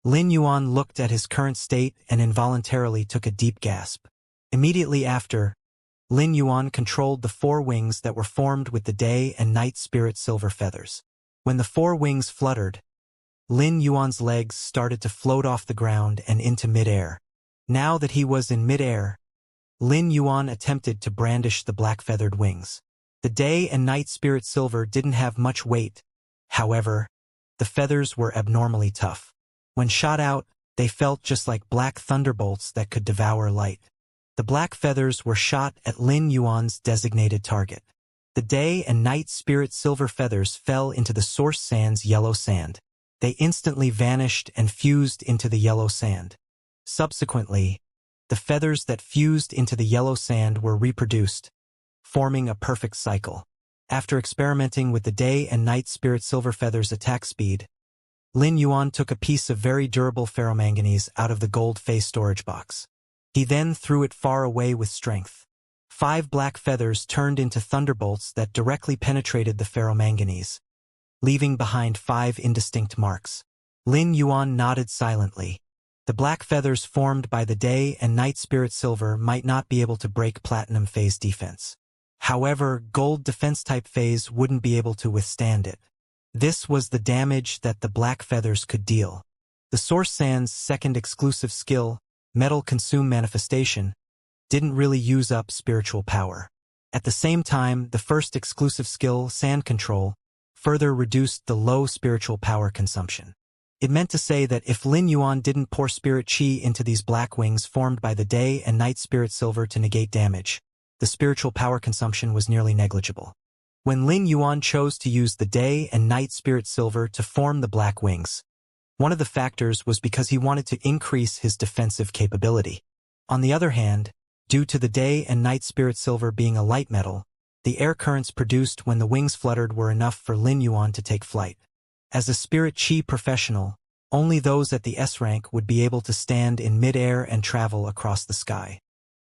Lin Yuan looked at his current state and involuntarily took a deep gasp. Immediately after, Lin Yuan controlled the 4 wings that were formed with the day and night spirit silver feathers. When the 4 wings fluttered, Lin Yuan's legs started to float off the ground and into mid-air. Now that he was in mid-air, Lin Yuan attempted to brandish the black-feathered wings. The day and night spirit silver didn't have much weight. However, the feathers were abnormally tough. When shot out, they felt just like black thunderbolts that could devour light. The black feathers were shot at Lin Yuan's designated target. The day and night spirit silver feathers fell into the source sand's yellow sand. They instantly vanished and fused into the yellow sand. Subsequently, the feathers that fused into the yellow sand were reproduced, forming a perfect cycle. After experimenting with the day and night spirit silver feathers' attack speed, Lin Yuan took a piece of very durable ferromanganese out of the gold phase storage box. He then threw it far away with strength. 5 black feathers turned into thunderbolts that directly penetrated the ferromanganese, leaving behind 5 indistinct marks. Lin Yuan nodded silently. The black feathers formed by the day and night spirit silver might not be able to break platinum phase defense. However, gold defense type phase wouldn't be able to withstand it. This was the damage that the black feathers could deal. The source sand's second exclusive skill, metal consume manifestation, didn't really use up spiritual power. At the same time, the first exclusive skill, sand control, further reduced the low spiritual power consumption. It meant to say that if Lin Yuan didn't pour spirit chi into these black wings formed by the day and night spirit silver to negate damage, the spiritual power consumption was nearly negligible. When Lin Yuan chose to use the day and night spirit silver to form the black wings, one of the factors was because he wanted to increase his defensive capability. On the other hand, due to the day and night spirit silver being a light metal, the air currents produced when the wings fluttered were enough for Lin Yuan to take flight. As a spirit chi professional, only those at the S rank would be able to stand in mid-air and travel across the sky.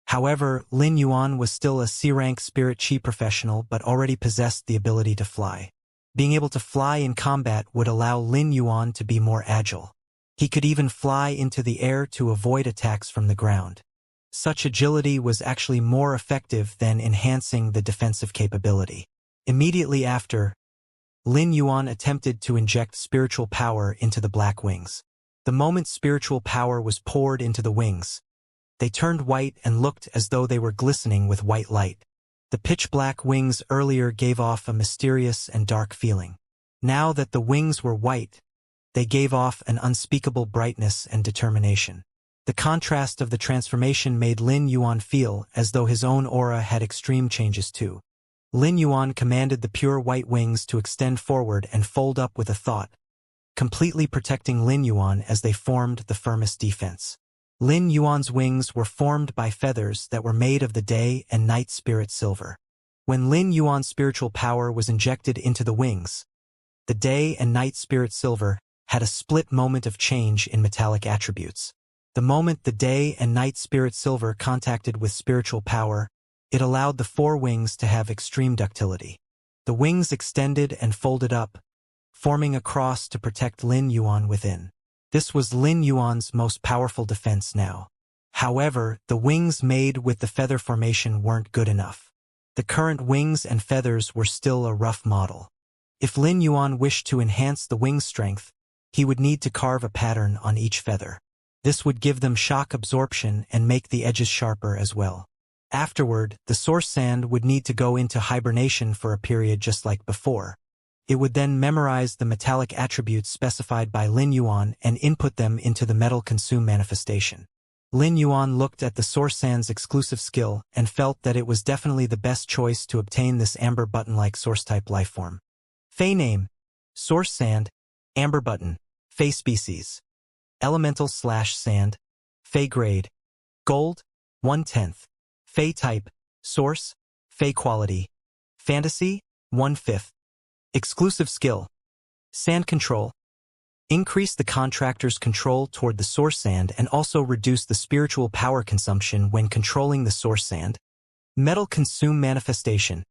However, Lin Yuan was still a C-rank spirit chi professional but already possessed the ability to fly. Being able to fly in combat would allow Lin Yuan to be more agile. He could even fly into the air to avoid attacks from the ground. Such agility was actually more effective than enhancing the defensive capability. Immediately after, Lin Yuan attempted to inject spiritual power into the black wings. The moment spiritual power was poured into the wings, they turned white and looked as though they were glistening with white light. The pitch-black wings earlier gave off a mysterious and dark feeling. Now that the wings were white, they gave off an unspeakable brightness and determination. The contrast of the transformation made Lin Yuan feel as though his own aura had extreme changes too. Lin Yuan commanded the pure white wings to extend forward and fold up with a thought, completely protecting Lin Yuan as they formed the firmest defense. Lin Yuan's wings were formed by feathers that were made of the day and night spirit silver. When Lin Yuan's spiritual power was injected into the wings, the day and night spirit silver had a split moment of change in metallic attributes. The moment the day and night spirit silver contacted with spiritual power, it allowed the 4 wings to have extreme ductility. The wings extended and folded up, forming a cross to protect Lin Yuan within. This was Lin Yuan's most powerful defense now. However, the wings made with the feather formation weren't good enough. The current wings and feathers were still a rough model. If Lin Yuan wished to enhance the wing strength, he would need to carve a pattern on each feather. This would give them shock absorption and make the edges sharper as well. Afterward, the source sand would need to go into hibernation for a period just like before. It would then memorize the metallic attributes specified by Lin Yuan and input them into the metal consume manifestation. Lin Yuan looked at the source sand's exclusive skill and felt that it was definitely the best choice to obtain this amber button-like source-type lifeform. Fey name: Source Sand, Amber Button, Fey species: Elemental/Sand, Fey grade: Gold, 1/10, Fey type: Source, Fey quality: Fantasy, 1/5. Exclusive skill: Sand control. Increase the contractor's control toward the source sand and also reduce the spiritual power consumption when controlling the source sand. Metal consume manifestation.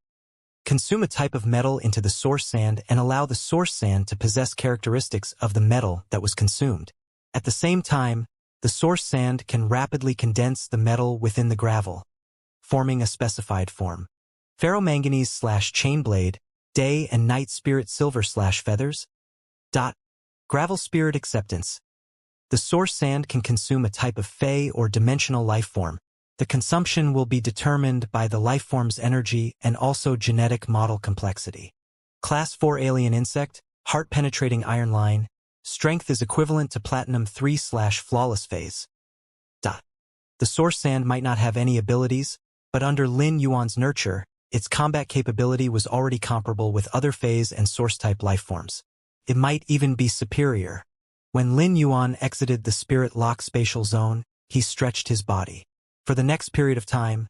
Consume a type of metal into the source sand and allow the source sand to possess characteristics of the metal that was consumed. At the same time, the source sand can rapidly condense the metal within the gravel, forming a specified form. Ferromanganese/chainblade, day and night spirit silver/feathers. Gravel spirit acceptance. The source sand can consume a type of fey or dimensional life form. The consumption will be determined by the life form's energy and also genetic model complexity. Class 4 alien insect, heart-penetrating iron line. Strength is equivalent to platinum 3/flawless phase. The source sand might not have any abilities, but under Lin Yuan's nurture, its combat capability was already comparable with other phase and source-type life forms. It might even be superior. When Lin Yuan exited the spirit lock spatial zone, he stretched his body. For the next period of time,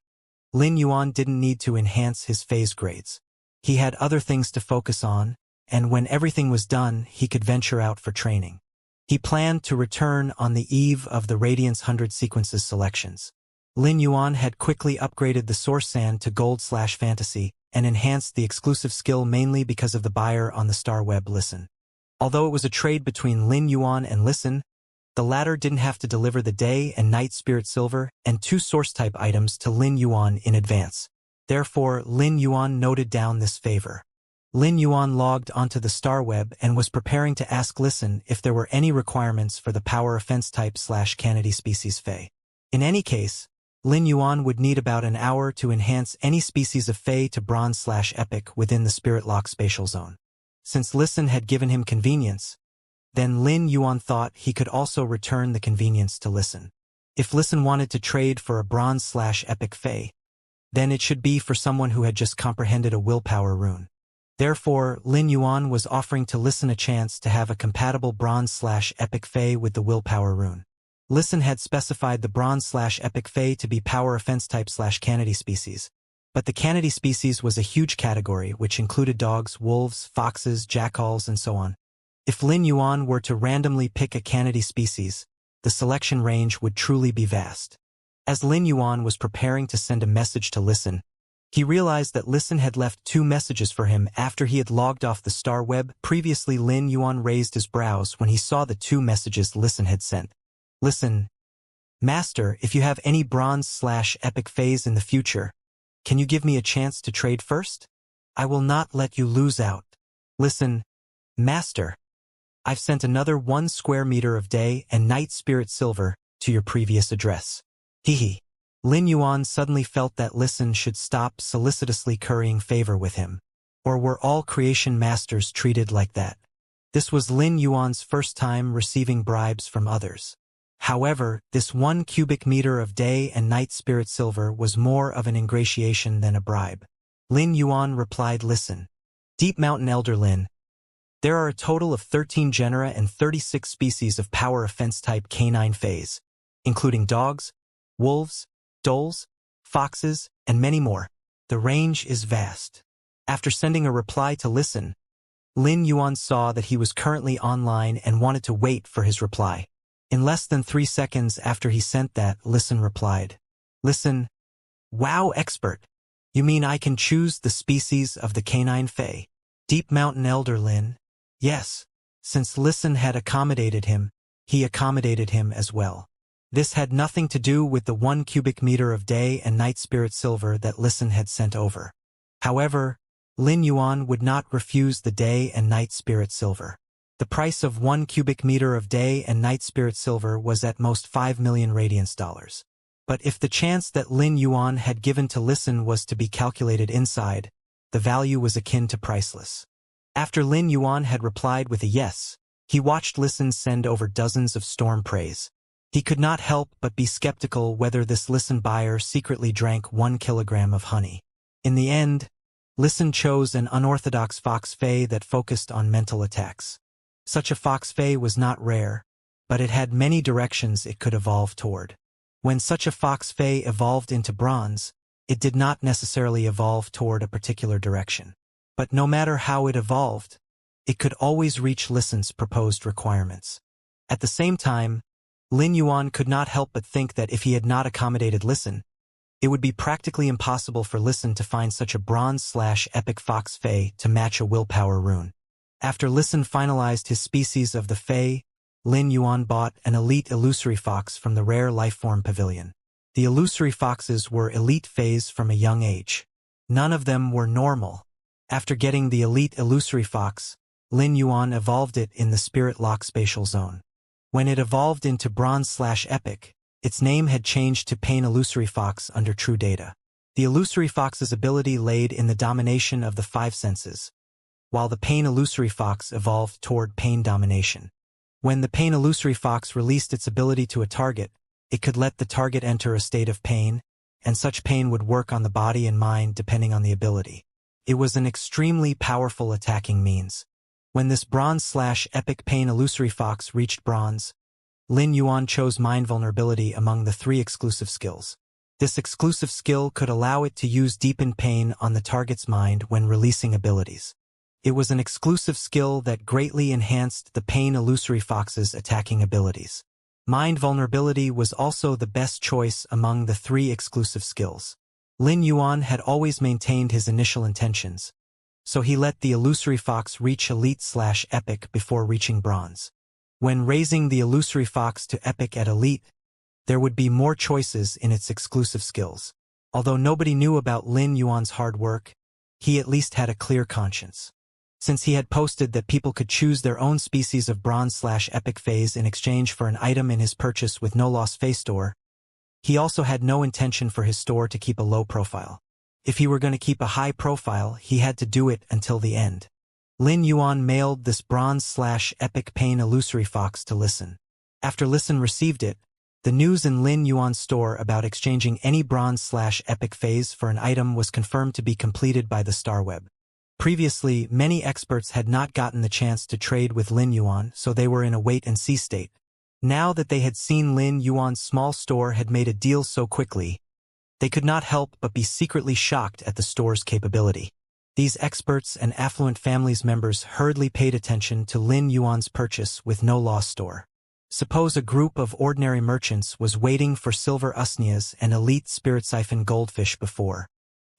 Lin Yuan didn't need to enhance his phase grades. He had other things to focus on, and when everything was done, he could venture out for training. He planned to return on the eve of the Radiance 100 sequences selections. Lin Yuan had quickly upgraded the source sand to gold/fantasy and enhanced the exclusive skill mainly because of the buyer on the star web Listen. Although it was a trade between Lin Yuan and Listen, the latter didn't have to deliver the day and night spirit silver and 2 source-type items to Lin Yuan in advance. Therefore, Lin Yuan noted down this favor. Lin Yuan logged onto the star web and was preparing to ask Listen if there were any requirements for the power offense type/Canady species Fey. In any case, Lin Yuan would need about an hour to enhance any species of Fey to bronze/epic within the spirit lock spatial zone. Since Listen had given him convenience, then Lin Yuan thought he could also return the convenience to Listen. If Listen wanted to trade for a bronze/epic Fey, then it should be for someone who had just comprehended a willpower rune. Therefore, Lin Yuan was offering to Listen a chance to have a compatible bronze/epic Fey with the willpower rune. Listen had specified the bronze/epic Fey to be power offense type/Canady species, but the Canady species was a huge category which included dogs, wolves, foxes, jackals, and so on. If Lin Yuan were to randomly pick a Canady species, the selection range would truly be vast. As Lin Yuan was preparing to send a message to Listen, he realized that Listen had left 2 messages for him after he had logged off the star web. Previously, Lin Yuan raised his brows when he saw the 2 messages Listen had sent. Listen, Master, if you have any bronze/epic phase in the future, can you give me a chance to trade first? I will not let you lose out. Listen, Master, I've sent another 1 square meter of day and night spirit silver to your previous address. Hehe. Lin Yuan suddenly felt that Listen should stop solicitously currying favor with him. Or were all creation masters treated like that? This was Lin Yuan's first time receiving bribes from others. However, this 1 cubic meter of day and night spirit silver was more of an ingratiation than a bribe. Lin Yuan replied, Listen. Deep Mountain Elder Lin. There are a total of 13 genera and 36 species of power offense type canine phase, including dogs, wolves, doles, foxes, and many more. The range is vast. After sending a reply to Listen, Lin Yuan saw that he was currently online and wanted to wait for his reply. In less than 3 seconds after he sent that, Listen replied. Listen, wow, expert. You mean I can choose the species of the canine Fey? Deep Mountain Elder Lin. Yes. Since Listen had accommodated him, he accommodated him as well. This had nothing to do with the 1 cubic meter of day and night spirit silver that Listen had sent over. However, Lin Yuan would not refuse the day and night spirit silver. The price of 1 cubic meter of day and night spirit silver was at most 5 million radiance dollars. But if the chance that Lin Yuan had given to Listen was to be calculated inside, the value was akin to priceless. After Lin Yuan had replied with a yes, he watched Listen send over dozens of storm praise. He could not help but be skeptical whether this Listen buyer secretly drank 1 kilogram of honey. In the end, Listen chose an unorthodox fox Fey that focused on mental attacks. Such a fox Fey was not rare, but it had many directions it could evolve toward. When such a fox Fey evolved into bronze, it did not necessarily evolve toward a particular direction. But no matter how it evolved, it could always reach Listen's proposed requirements. At the same time, Lin Yuan could not help but think that if he had not accommodated Listen, it would be practically impossible for Listen to find such a bronze/epic fox Fey to match a willpower rune. After Listen finalized his species of the Fey, Lin Yuan bought an elite illusory fox from the rare lifeform pavilion. The illusory foxes were elite phase from a young age. None of them were normal. After getting the elite illusory fox, Lin Yuan evolved it in the spirit lock spatial zone. When it evolved into bronze/epic, its name had changed to Pain Illusory Fox under true data. The illusory fox's ability laid in the domination of the five senses, while the Pain Illusory Fox evolved toward pain domination. When the Pain Illusory Fox released its ability to a target, it could let the target enter a state of pain, and such pain would work on the body and mind depending on the ability. It was an extremely powerful attacking means. When this bronze/epic Pain Illusory Fox reached bronze, Lin Yuan chose mind vulnerability among the 3 exclusive skills. This exclusive skill could allow it to use deepened pain on the target's mind when releasing abilities. It was an exclusive skill that greatly enhanced the Pain Illusory Fox's attacking abilities. Mind vulnerability was also the best choice among the 3 exclusive skills. Lin Yuan had always maintained his initial intentions, so he let the illusory fox reach elite/epic before reaching bronze. When raising the illusory fox to epic at elite, there would be more choices in its exclusive skills. Although nobody knew about Lin Yuan's hard work, he at least had a clear conscience. Since he had posted that people could choose their own species of bronze/epic phase in exchange for an item in his purchase with no loss phase store, he also had no intention for his store to keep a low profile. If he were going to keep a high profile, he had to do it until the end. Lin Yuan mailed this bronze/epic Pain Illusory Fox to Listen. After Listen received it, the news in Lin Yuan's store about exchanging any bronze/epic phase for an item was confirmed to be completed by the Starweb. Previously, many experts had not gotten the chance to trade with Lin Yuan, so they were in a wait-and-see state. Now that they had seen Lin Yuan's small store had made a deal so quickly, they could not help but be secretly shocked at the store's capability. These experts and affluent families members hurriedly paid attention to Lin Yuan's purchase with no loss store. Suppose a group of ordinary merchants was waiting for silver usnias and elite spirit siphon goldfish before.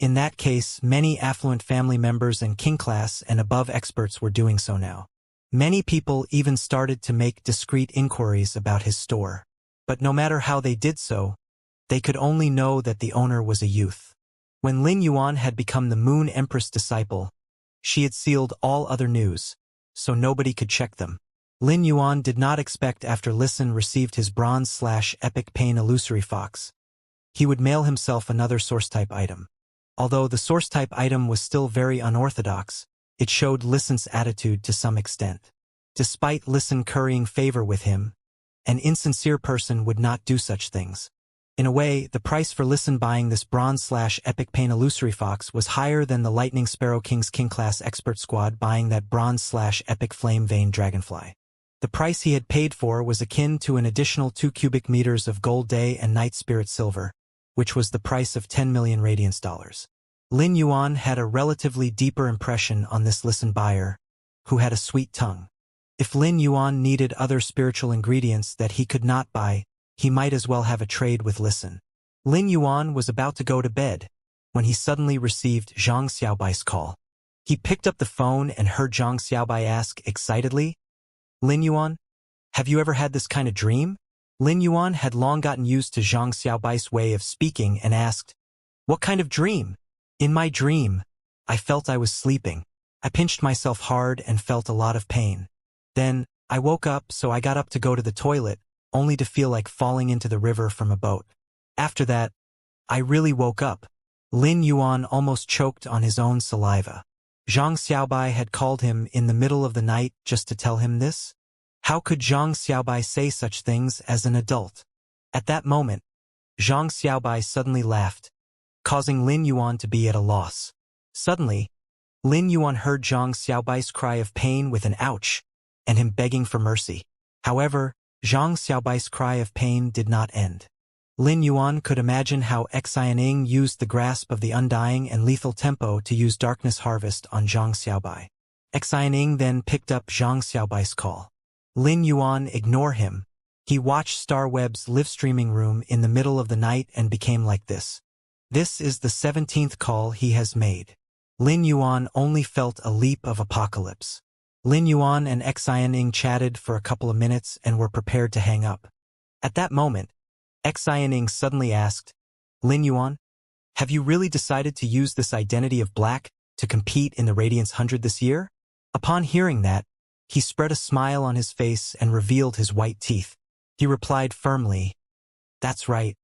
In that case, many affluent family members and king class and above experts were doing so now. Many people even started to make discreet inquiries about his store. But no matter how they did so, they could only know that the owner was a youth. When Lin Yuan had become the Moon Empress disciple, she had sealed all other news, so nobody could check them. Lin Yuan did not expect after Listen received his bronze/epic Pain Illusory Fox, he would mail himself another source-type item. Although the source-type item was still very unorthodox, it showed Listen's attitude to some extent. Despite Listen currying favor with him, an insincere person would not do such things. In a way, the price for Listen buying this bronze/epic Pain Illusory Fox was higher than the Lightning Sparrow King's King-class expert squad buying that bronze/epic Flame Vein Dragonfly. The price he had paid for was akin to an additional 2 cubic meters of gold day and night spirit silver, which was the price of 10 million radiance dollars. Lin Yuan had a relatively deeper impression on this Listen buyer, who had a sweet tongue. If Lin Yuan needed other spiritual ingredients that he could not buy, he might as well have a trade with Listen. Lin Yuan was about to go to bed when he suddenly received Zhang Xiaobai's call. He picked up the phone and heard Zhang Xiaobai ask excitedly, "Lin Yuan, have you ever had this kind of dream?" Lin Yuan had long gotten used to Zhang Xiaobai's way of speaking and asked, "What kind of dream?" "In my dream, I felt I was sleeping. I pinched myself hard and felt a lot of pain. Then, I woke up, so I got up to go to the toilet, only to feel like falling into the river from a boat. After that, I really woke up." Lin Yuan almost choked on his own saliva. Zhang Xiaobai had called him in the middle of the night just to tell him this? How could Zhang Xiaobai say such things as an adult? At that moment, Zhang Xiaobai suddenly laughed, causing Lin Yuan to be at a loss. Suddenly, Lin Yuan heard Zhang Xiaobai's cry of pain with an ouch, and him begging for mercy. However, Zhang Xiaobai's cry of pain did not end. Lin Yuan could imagine how Xianing used the grasp of the undying and lethal tempo to use Darkness Harvest on Zhang Xiaobai. Xianing then picked up Zhang Xiaobai's call. Lin Yuan ignored him. He watched Starweb's live streaming room in the middle of the night and became like this. This is the 17th call he has made. Lin Yuan only felt a leap of apocalypse. Lin Yuan and Xianing chatted for a couple of minutes and were prepared to hang up. At that moment, Xianing suddenly asked, Lin Yuan, have you really decided to use this identity of black to compete in the Radiance 100 this year? Upon hearing that, he spread a smile on his face and revealed his white teeth. He replied firmly, That's right.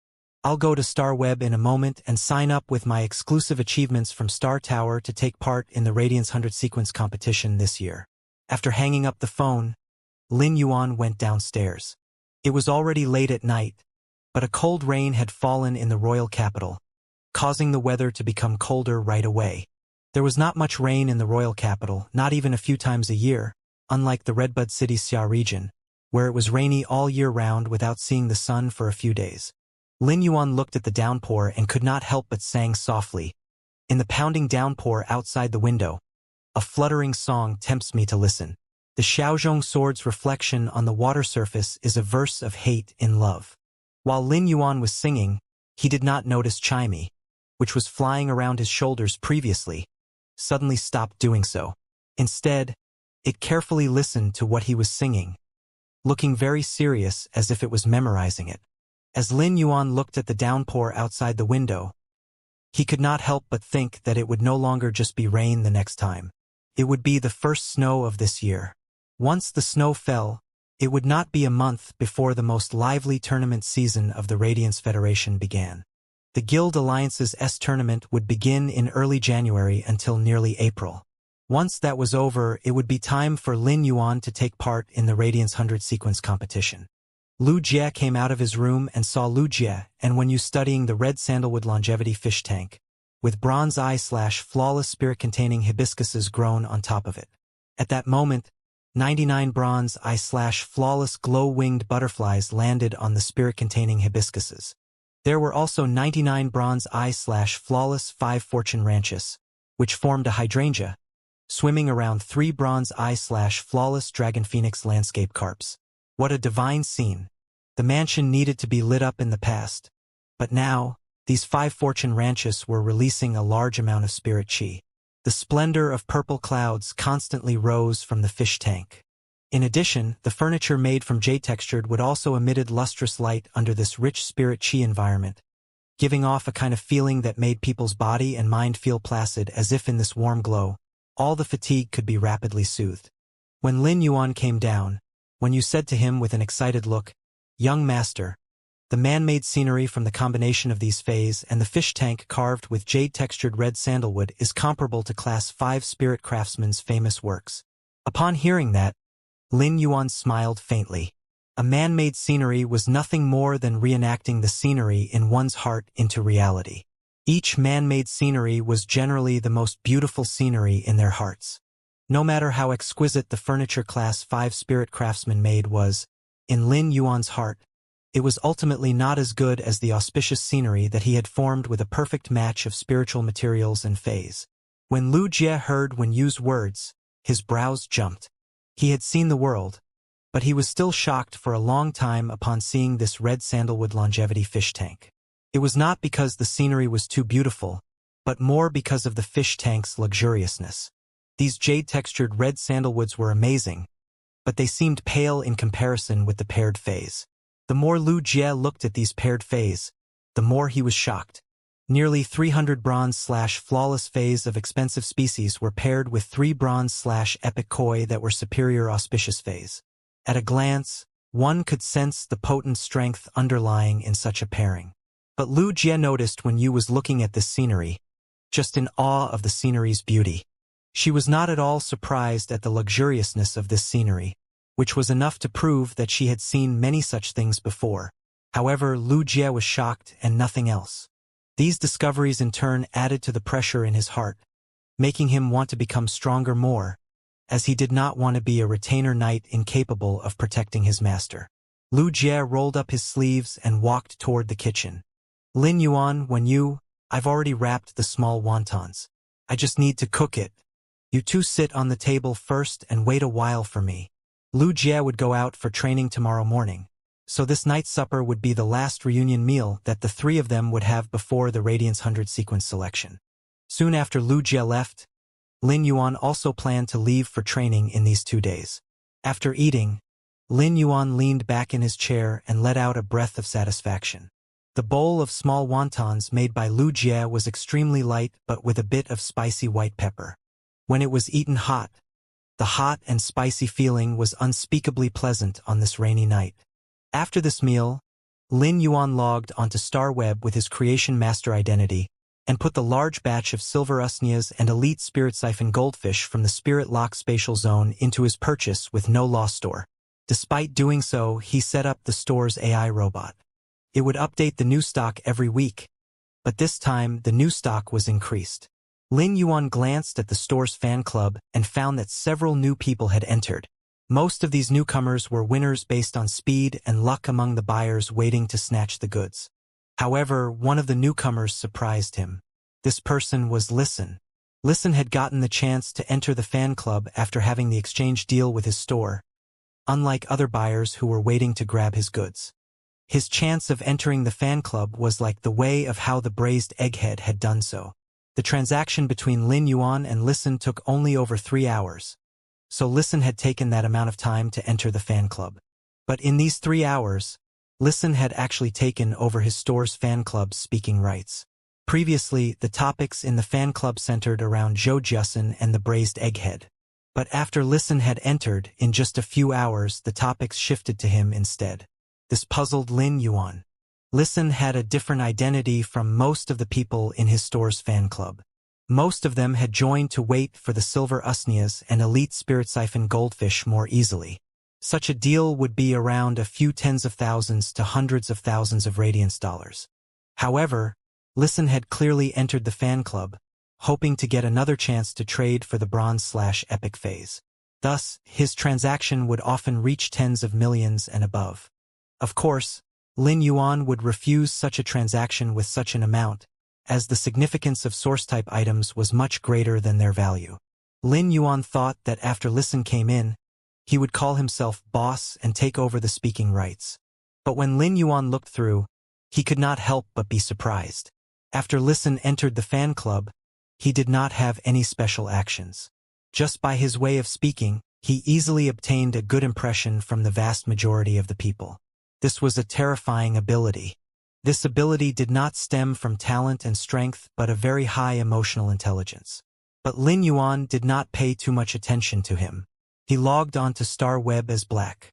I'll go to StarWeb in a moment and sign up with my exclusive achievements from Star Tower to take part in the Radiance 100 sequence competition this year. After hanging up the phone, Lin Yuan went downstairs. It was already late at night, but a cold rain had fallen in the royal capital, causing the weather to become colder right away. There was not much rain in the royal capital, not even a few times a year, unlike the Redbud City Xia region, where it was rainy all year round without seeing the sun for a few days. Lin Yuan looked at the downpour and could not help but sang softly. In the pounding downpour outside the window, a fluttering song tempts me to listen. The Xiaozhong sword's reflection on the water surface is a verse of hate in love. While Lin Yuan was singing, he did not notice Chimey, which was flying around his shoulders previously, suddenly stopped doing so. Instead, it carefully listened to what he was singing, looking very serious as if it was memorizing it. As Lin Yuan looked at the downpour outside the window, he could not help but think that it would no longer just be rain the next time. It would be the first snow of this year. Once the snow fell, it would not be a month before the most lively tournament season of the Radiance Federation began. The Guild Alliance's tournament would begin in early January until nearly April. Once that was over, it would be time for Lin Yuan to take part in the Radiance 100 sequence competition. Lu Jie came out of his room and saw Lu Jie and Wen Yu studying the red sandalwood longevity fish tank, with bronze eye/flawless spirit-containing hibiscuses grown on top of it. At that moment, 99 bronze eye/flawless glow-winged butterflies landed on the spirit-containing hibiscuses. There were also 99 bronze eye/flawless 5 fortune ranches, which formed a hydrangea, swimming around 3 bronze eye/flawless dragon phoenix landscape carps. What a divine scene. The mansion needed to be lit up in the past, but now, these 5 fortune ranches were releasing a large amount of spirit chi. The splendor of purple clouds constantly rose from the fish tank. In addition, the furniture made from jade textured wood also emitted lustrous light under this rich spirit chi environment, giving off a kind of feeling that made people's body and mind feel placid as if in this warm glow, all the fatigue could be rapidly soothed. When Lin Yuan came down, Wen Yu said to him with an excited look, Young master, the man-made scenery from the combination of these fays and the fish tank carved with jade-textured red sandalwood is comparable to Class 5 spirit craftsmen's famous works. Upon hearing that, Lin Yuan smiled faintly. A man-made scenery was nothing more than reenacting the scenery in one's heart into reality. Each man-made scenery was generally the most beautiful scenery in their hearts. No matter how exquisite the furniture Class 5 spirit craftsman made was, in Lin Yuan's heart, it was ultimately not as good as the auspicious scenery that he had formed with a perfect match of spiritual materials and fays. When Lu Jie heard Wen Yu's words, his brows jumped. He had seen the world, but he was still shocked for a long time upon seeing this red sandalwood longevity fish tank. It was not because the scenery was too beautiful, but more because of the fish tank's luxuriousness. These jade-textured red sandalwoods were amazing, but they seemed pale in comparison with the paired fays. The more Lu Jie looked at these paired fays, the more he was shocked. Nearly 300 bronze/flawless fays of expensive species were paired with 3 bronze/epic koi that were superior auspicious fays. At a glance, one could sense the potent strength underlying in such a pairing. But Lu Jie noticed when Yu was looking at this scenery, just in awe of the scenery's beauty. She was not at all surprised at the luxuriousness of this scenery, which was enough to prove that she had seen many such things before. However, Lu Jie was shocked and nothing else. These discoveries in turn added to the pressure in his heart, making him want to become stronger more, as he did not want to be a retainer knight incapable of protecting his master. Lu Jie rolled up his sleeves and walked toward the kitchen. Lin Yuan, Wen Yu, I've already wrapped the small wontons. I just need to cook it. You two sit on the table first and wait a while for me. Lu Jie would go out for training tomorrow morning, so this night's supper would be the last reunion meal that the 3 of them would have before the Radiance 100 sequence selection. Soon after Lu Jie left, Lin Yuan also planned to leave for training in these 2 days. After eating, Lin Yuan leaned back in his chair and let out a breath of satisfaction. The bowl of small wontons made by Lu Jie was extremely light but with a bit of spicy white pepper. When it was eaten hot, the hot and spicy feeling was unspeakably pleasant on this rainy night. After this meal, Lin Yuan logged onto StarWeb with his creation master identity and put the large batch of silver usnias and elite spirit siphon goldfish from the Spirit Lock spatial zone into his purchase with no loss store. Despite doing so, he set up the store's AI robot. It would update the new stock every week, but this time the new stock was increased. Lin Yuan glanced at the store's fan club and found that several new people had entered. Most of these newcomers were winners based on speed and luck among the buyers waiting to snatch the goods. However, one of the newcomers surprised him. This person was Listen. Listen had gotten the chance to enter the fan club after having the exchange deal with his store, unlike other buyers who were waiting to grab his goods. His chance of entering the fan club was like the way of how the braised egghead had done so. The transaction between Lin Yuan and Listen took only over 3 hours, so Listen had taken that amount of time to enter the fan club. But in these 3 hours, Listen had actually taken over his store's fan club's speaking rights. Previously, the topics in the fan club centered around Zhou Jiasen and the braised egghead. But after Listen had entered, in just a few hours the topics shifted to him instead. This puzzled Lin Yuan. Listen had a different identity from most of the people in his store's fan club. Most of them had joined to wait for the silver usnias and elite spirit siphon goldfish more easily. Such a deal would be around a few tens of thousands to hundreds of thousands of radiance dollars. However, Listen had clearly entered the fan club, hoping to get another chance to trade for the bronze/epic phase. Thus, his transaction would often reach tens of millions and above. Of course, Lin Yuan would refuse such a transaction with such an amount, as the significance of source-type items was much greater than their value. Lin Yuan thought that after Listen came in, he would call himself boss and take over the speaking rights. But when Lin Yuan looked through, he could not help but be surprised. After Listen entered the fan club, he did not have any special actions. Just by his way of speaking, he easily obtained a good impression from the vast majority of the people. This was a terrifying ability. This ability did not stem from talent and strength but a very high emotional intelligence. But Lin Yuan did not pay too much attention to him. He logged on to StarWeb as Black.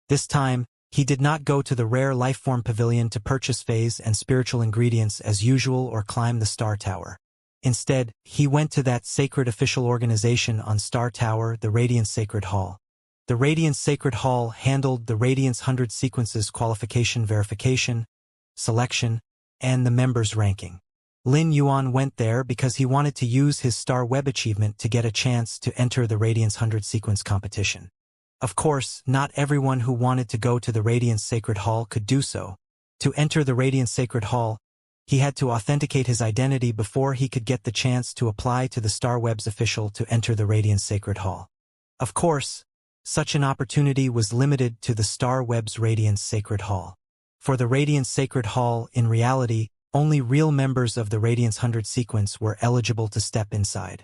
This time, he did not go to the rare lifeform pavilion to purchase phase and spiritual ingredients as usual or climb the Star Tower. Instead, he went to that sacred official organization on Star Tower, the Radiance Sacred Hall. The Radiance Sacred Hall handled the Radiance 100 sequences qualification verification, selection, and the members' ranking. Lin Yuan went there because he wanted to use his Star Web achievement to get a chance to enter the Radiance 100 sequence competition. Of course, not everyone who wanted to go to the Radiance Sacred Hall could do so. To enter the Radiance Sacred Hall, he had to authenticate his identity before he could get the chance to apply to the StarWeb's official to enter the Radiance Sacred Hall. Of course, such an opportunity was limited to the StarWeb's Radiance Sacred Hall. For the Radiance Sacred Hall, in reality, only real members of the Radiance 100 sequence were eligible to step inside.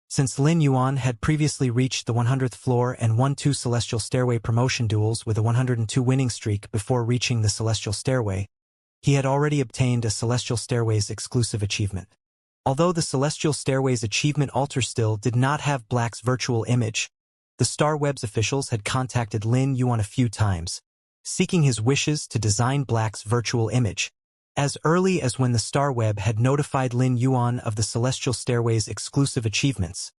Since Lin Yuan had previously reached the 100th floor and won 2 Celestial Stairway promotion duels with a 102 winning streak before reaching the Celestial Stairway, he had already obtained a Celestial Stairway's exclusive achievement. Although the Celestial Stairway's achievement altar still did not have Black's virtual image, the StarWeb's officials had contacted Lin Yuan a few times, seeking his wishes to design Black's virtual image. As early as when the StarWeb had notified Lin Yuan of the Celestial Stairway's exclusive achievements,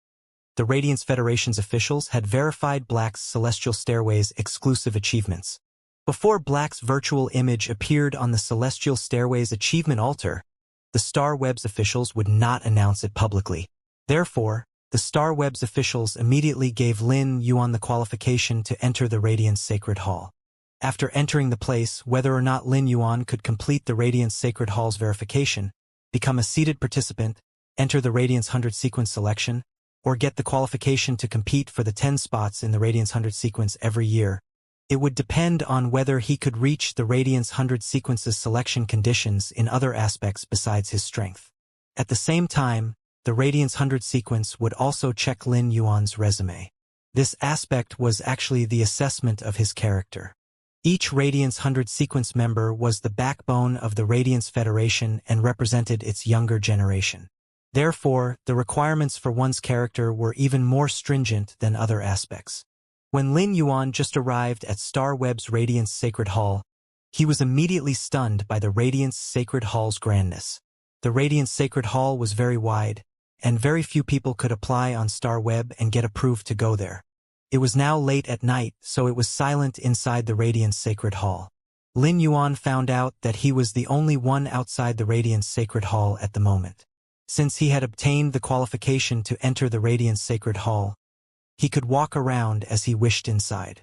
the Radiance Federation's officials had verified Black's Celestial Stairway's exclusive achievements. Before Black's virtual image appeared on the Celestial Stairway's achievement altar, the StarWeb's officials would not announce it publicly. Therefore, the StarWeb's officials immediately gave Lin Yuan the qualification to enter the Radiance Sacred Hall. After entering the place, whether or not Lin Yuan could complete the Radiance Sacred Hall's verification, become a seated participant, enter the Radiance 100 sequence selection, or get the qualification to compete for the 10 spots in the Radiance 100 sequence every year, it would depend on whether he could reach the Radiance 100 sequence's selection conditions in other aspects besides his strength. At the same time, the Radiance 100 sequence would also check Lin Yuan's resume. This aspect was actually the assessment of his character. Each Radiance 100 sequence member was the backbone of the Radiance Federation and represented its younger generation. Therefore, the requirements for one's character were even more stringent than other aspects. When Lin Yuan just arrived at Star Web's Radiance Sacred Hall, he was immediately stunned by the Radiance Sacred Hall's grandness. The Radiance Sacred Hall was very wide, and very few people could apply on Star Web and get approved to go there. It was now late at night, so it was silent inside the Radiance Sacred Hall. Lin Yuan found out that he was the only one outside the Radiance Sacred Hall at the moment. Since he had obtained the qualification to enter the Radiance Sacred Hall, he could walk around as he wished inside.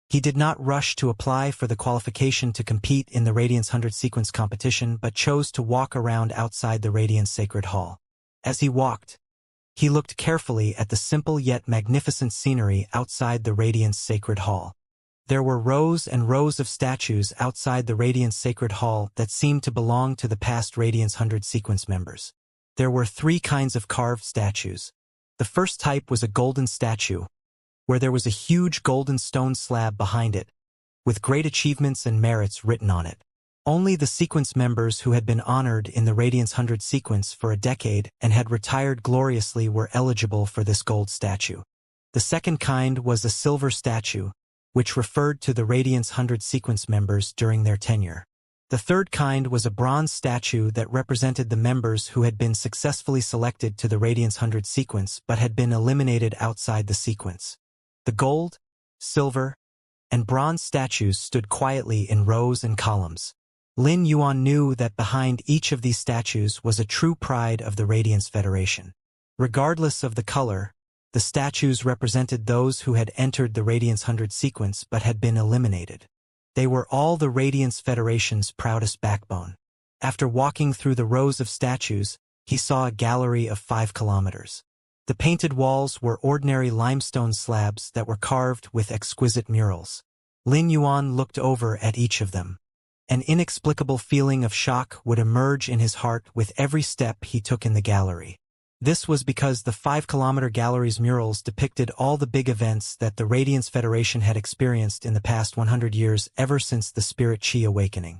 He did not rush to apply for the qualification to compete in the Radiance 100 sequence competition but chose to walk around outside the Radiance Sacred Hall. As he walked, he looked carefully at the simple yet magnificent scenery outside the Radiance Sacred Hall. There were rows and rows of statues outside the Radiance Sacred Hall that seemed to belong to the past Radiance 100 sequence members. There were 3 kinds of carved statues. The first type was a golden statue, where there was a huge golden stone slab behind it, with great achievements and merits written on it. Only the sequence members who had been honored in the Radiance 100 sequence for a decade and had retired gloriously were eligible for this gold statue. The second kind was a silver statue, which referred to the Radiance 100 sequence members during their tenure. The third kind was a bronze statue that represented the members who had been successfully selected to the Radiance 100 sequence but had been eliminated outside the sequence. The gold, silver, and bronze statues stood quietly in rows and columns. Lin Yuan knew that behind each of these statues was a true pride of the Radiance Federation. Regardless of the color, the statues represented those who had entered the Radiance 100 sequence but had been eliminated. They were all the Radiance Federation's proudest backbone. After walking through the rows of statues, he saw a gallery of 5 kilometers. The painted walls were ordinary limestone slabs that were carved with exquisite murals. Lin Yuan looked over at each of them. An inexplicable feeling of shock would emerge in his heart with every step he took in the gallery. This was because the 5-kilometer gallery's murals depicted all the big events that the Radiance Federation had experienced in the past 100 years ever since the Spirit Chi awakening.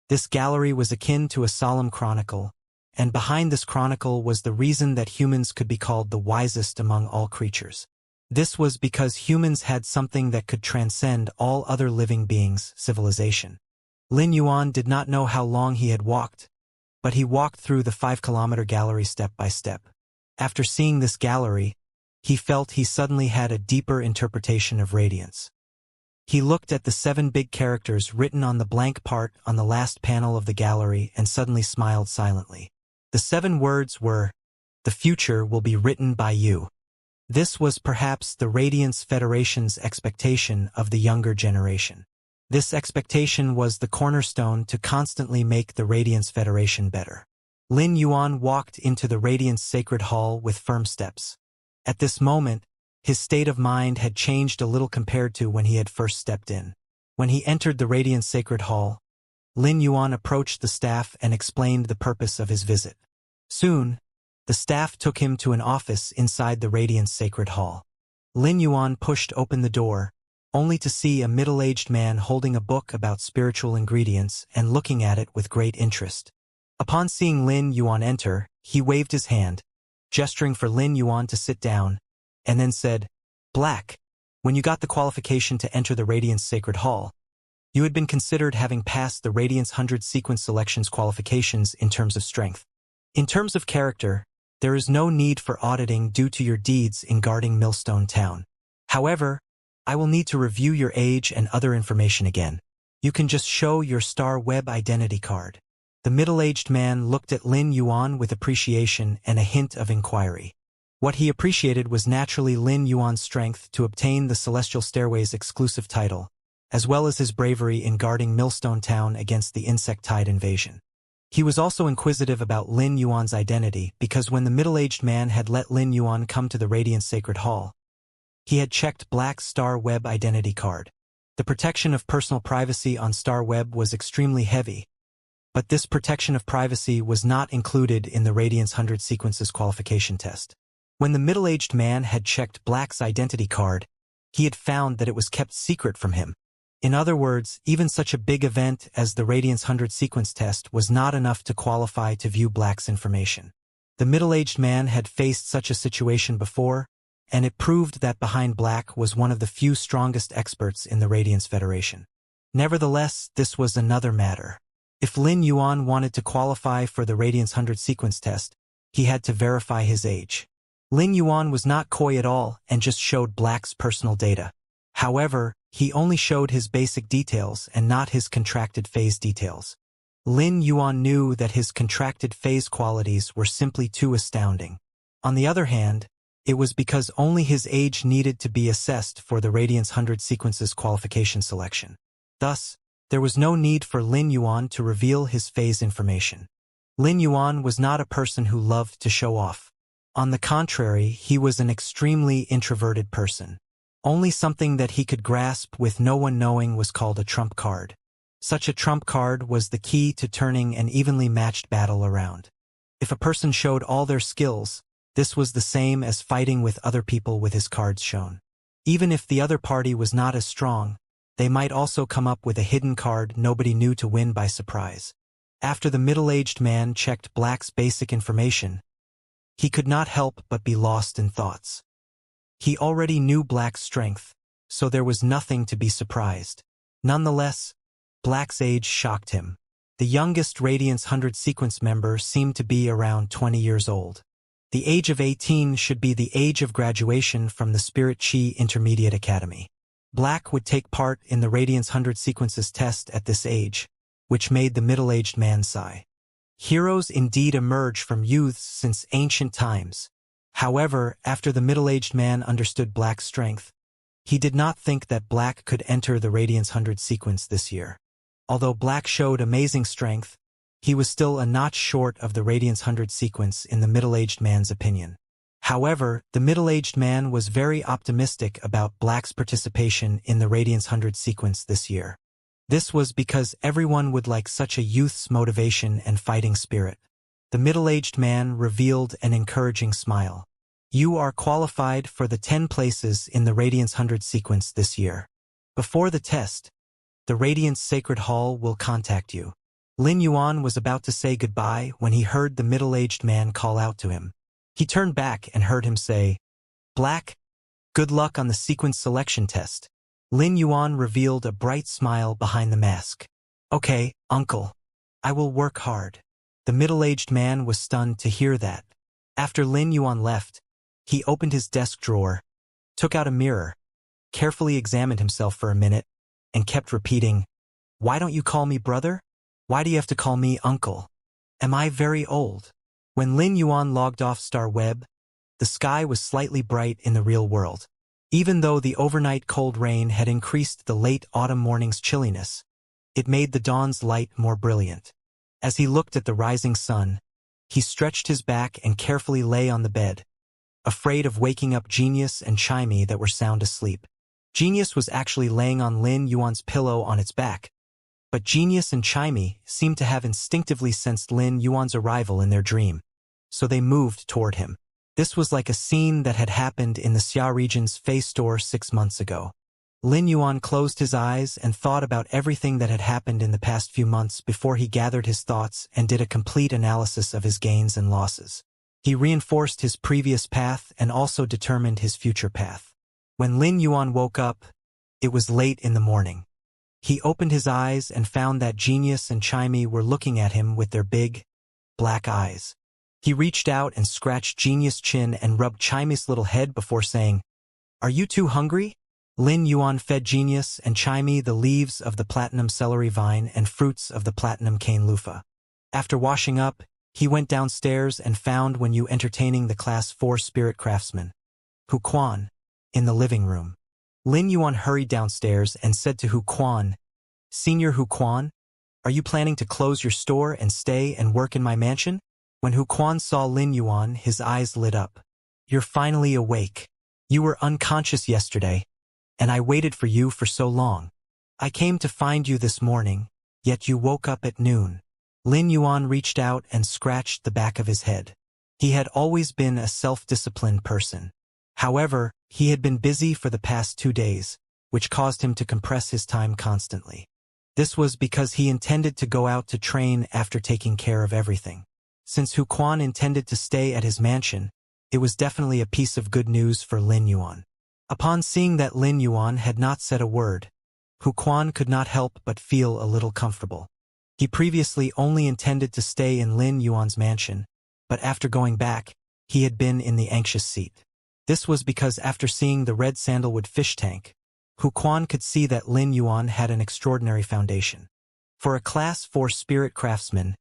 This gallery was akin to a solemn chronicle, and behind this chronicle was the reason that humans could be called the wisest among all creatures. This was because humans had something that could transcend all other living beings, civilization. Lin Yuan did not know how long he had walked, but he walked through the 5-kilometer gallery step by step. After seeing this gallery, he felt he suddenly had a deeper interpretation of radiance. He looked at the 7 big characters written on the blank part on the last panel of the gallery and suddenly smiled silently. The 7 words were, "The future will be written by you." This was perhaps the Radiance Federation's expectation of the younger generation. This expectation was the cornerstone to constantly make the Radiance Federation better. Lin Yuan walked into the Radiance Sacred Hall with firm steps. At this moment, his state of mind had changed a little compared to when he had first stepped in. When he entered the Radiance Sacred Hall, Lin Yuan approached the staff and explained the purpose of his visit. Soon, the staff took him to an office inside the Radiance Sacred Hall. Lin Yuan pushed open the door, only to see a middle-aged man holding a book about spiritual ingredients and looking at it with great interest. Upon seeing Lin Yuan enter, he waved his hand, gesturing for Lin Yuan to sit down, and then said, "Black, when you got the qualification to enter the Radiance Sacred Hall, you had been considered having passed the Radiance 100 sequence selections qualifications in terms of strength. In terms of character, there is no need for auditing due to your deeds in guarding Millstone Town. However, I will need to review your age and other information again. You can just show your Star Web identity card." The middle-aged man looked at Lin Yuan with appreciation and a hint of inquiry. What he appreciated was naturally Lin Yuan's strength to obtain the Celestial Stairway's exclusive title, as well as his bravery in guarding Millstone Town against the insect tide invasion. He was also inquisitive about Lin Yuan's identity because when the middle-aged man had let Lin Yuan come to the Radiance Sacred Hall, he had checked Black Star Web identity card. The protection of personal privacy on Star Web was extremely heavy, But this protection of privacy was not included in the Radiance 100 Sequences qualification test. When the middle-aged man had checked Black's identity card, he had found that it was kept secret from him. In other words, even such a big event as the Radiance 100 sequence test was not enough to qualify to view Black's information. The middle-aged man had faced such a situation before, and it proved that behind Black was one of the few strongest experts in the Radiance Federation. Nevertheless, this was another matter. If Lin Yuan wanted to qualify for the Radiance 100 sequence test, he had to verify his age. Lin Yuan was not coy at all and just showed Black's personal data. However, he only showed his basic details and not his contracted phase details. Lin Yuan knew that his contracted phase qualities were simply too astounding. On the other hand, it was because only his age needed to be assessed for the Radiance 100 sequences qualification selection. Thus, there was no need for Lin Yuan to reveal his phase information. Lin Yuan was not a person who loved to show off. On the contrary, he was an extremely introverted person. Only something that he could grasp with no one knowing was called a trump card. Such a trump card was the key to turning an evenly matched battle around. If a person showed all their skills, this was the same as fighting with other people with his cards shown. Even if the other party was not as strong, they might also come up with a hidden card nobody knew to win by surprise. After the middle-aged man checked Black's basic information, he could not help but be lost in thoughts. He already knew Black's strength, so there was nothing to be surprised. Nonetheless, Black's age shocked him. The youngest Radiance 100 sequence member seemed to be around 20 years old. The age of 18 should be the age of graduation from the Spirit Chi Intermediate Academy. Black would take part in the Radiance 100 sequences test at this age, which made the middle-aged man sigh. Heroes indeed emerge from youths since ancient times. However, after the middle-aged man understood Black's strength, he did not think that Black could enter the Radiance 100 sequence this year. Although Black showed amazing strength, he was still a notch short of the Radiance 100 sequence in the middle-aged man's opinion. However, the middle-aged man was very optimistic about Black's participation in the Radiance 100 sequence this year. This was because everyone would like such a youth's motivation and fighting spirit. The middle-aged man revealed an encouraging smile. You are qualified for the 10 places in the Radiance 100 sequence this year. Before the test, the Radiance Sacred Hall will contact you. Lin Yuan was about to say goodbye when he heard the middle-aged man call out to him. He turned back and heard him say, "Black, good luck on the sequence selection test." Lin Yuan revealed a bright smile behind the mask. "Okay, uncle. I will work hard." The middle-aged man was stunned to hear that. After Lin Yuan left, he opened his desk drawer, took out a mirror, carefully examined himself for a minute, and kept repeating, "Why don't you call me brother? Why do you have to call me uncle? Am I very old?" When Lin Yuan logged off Star Web, the sky was slightly bright in the real world. Even though the overnight cold rain had increased the late autumn morning's chilliness, it made the dawn's light more brilliant. As he looked at the rising sun, he stretched his back and carefully lay on the bed, afraid of waking up Genius and Chimey that were sound asleep. Genius was actually laying on Lin Yuan's pillow on its back, but Genius and Chimey seemed to have instinctively sensed Lin Yuan's arrival in their dream, so they moved toward him. This was like a scene that had happened in the Xia region's Face store 6 months ago. Lin Yuan closed his eyes and thought about everything that had happened in the past few months before he gathered his thoughts and did a complete analysis of his gains and losses. He reinforced his previous path and also determined his future path. When Lin Yuan woke up, it was late in the morning. He opened his eyes and found that Genius and Chimey were looking at him with their big, black eyes. He reached out and scratched Genius' chin and rubbed Chimey's little head before saying, "Are you too hungry?" Lin Yuan fed Genius and Chimey the leaves of the platinum celery vine and fruits of the platinum cane loofah. After washing up, he went downstairs and found Wenyu entertaining the Class 4 spirit craftsman, Hu Quan, in the living room. Lin Yuan hurried downstairs and said to Hu Quan, "Senior Hu Quan, are you planning to close your store and stay and work in my mansion?" When Hu Quan saw Lin Yuan, his eyes lit up. "You're finally awake. You were unconscious yesterday, and I waited for you for so long. I came to find you this morning, yet you woke up at noon." Lin Yuan reached out and scratched the back of his head. He had always been a self-disciplined person. However, he had been busy for the past 2 days, which caused him to compress his time constantly. This was because he intended to go out to train after taking care of everything. Since Hu Quan intended to stay at his mansion, it was definitely a piece of good news for Lin Yuan. Upon seeing that Lin Yuan had not said a word, Hu Quan could not help but feel a little comfortable. He previously only intended to stay in Lin Yuan's mansion, but after going back, he had been in the anxious seat. This was because after seeing the red sandalwood fish tank, Hu Quan could see that Lin Yuan had an extraordinary foundation. For a Class 4 spirit craftsman,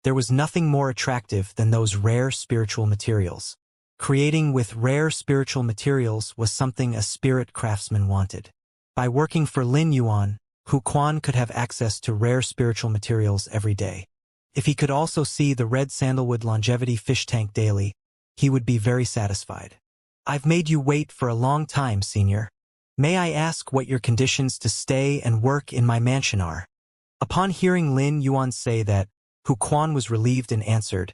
there was nothing more attractive than those rare spiritual materials. Creating with rare spiritual materials was something a spirit craftsman wanted. By working for Lin Yuan, Hu Quan could have access to rare spiritual materials every day. If he could also see the red sandalwood longevity fish tank daily, he would be very satisfied. I've made you wait for a long time, Senior. May I ask what your conditions to stay and work in my mansion are? Upon hearing Lin Yuan say that, Hu Quan was relieved and answered,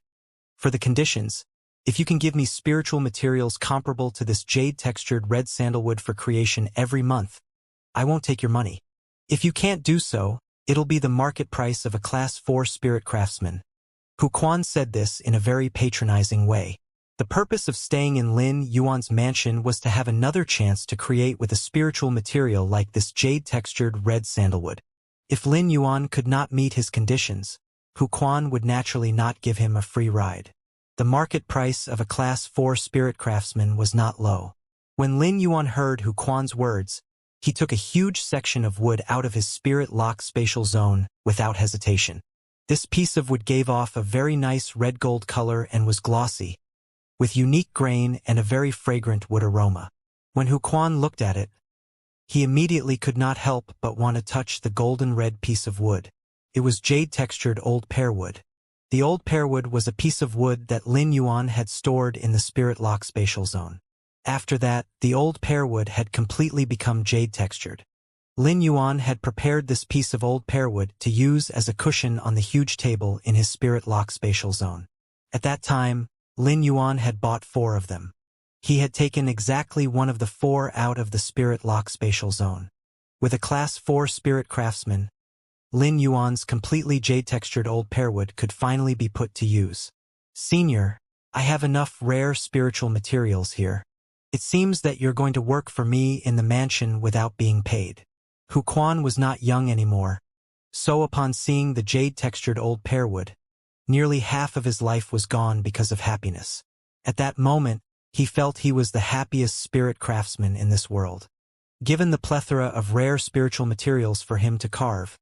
for the conditions, if you can give me spiritual materials comparable to this jade-textured red sandalwood for creation every month, I won't take your money. If you can't do so, it'll be the market price of a Class 4 spirit craftsman. Hu Quan said this in a very patronizing way. The purpose of staying in Lin Yuan's mansion was to have another chance to create with a spiritual material like this jade-textured red sandalwood. If Lin Yuan could not meet his conditions, Hu Quan would naturally not give him a free ride. The market price of a Class 4 spirit craftsman was not low. When Lin Yuan heard Hu Quan's words, he took a huge section of wood out of his spirit lock spatial zone without hesitation. This piece of wood gave off a very nice red-gold color and was glossy, with unique grain and a very fragrant wood aroma. When Hu Quan looked at it, he immediately could not help but want to touch the golden red piece of wood. It was jade-textured old pear wood. The old pear wood was a piece of wood that Lin Yuan had stored in the spirit lock spatial zone. After that, the old pear wood had completely become jade-textured. Lin Yuan had prepared this piece of old pear wood to use as a cushion on the huge table in his spirit lock spatial zone. At that time, Lin Yuan had bought 4 of them. He had taken exactly one of the 4 out of the spirit lock spatial zone. With a Class 4 spirit craftsman, Lin Yuan's completely jade-textured old pear wood could finally be put to use. Senior, I have enough rare spiritual materials here. It seems that you're going to work for me in the mansion without being paid. Hu Quan was not young anymore, so upon seeing the jade-textured old pear wood, nearly half of his life was gone because of happiness. At that moment, he felt he was the happiest spirit craftsman in this world. Given the plethora of rare spiritual materials for him to carve,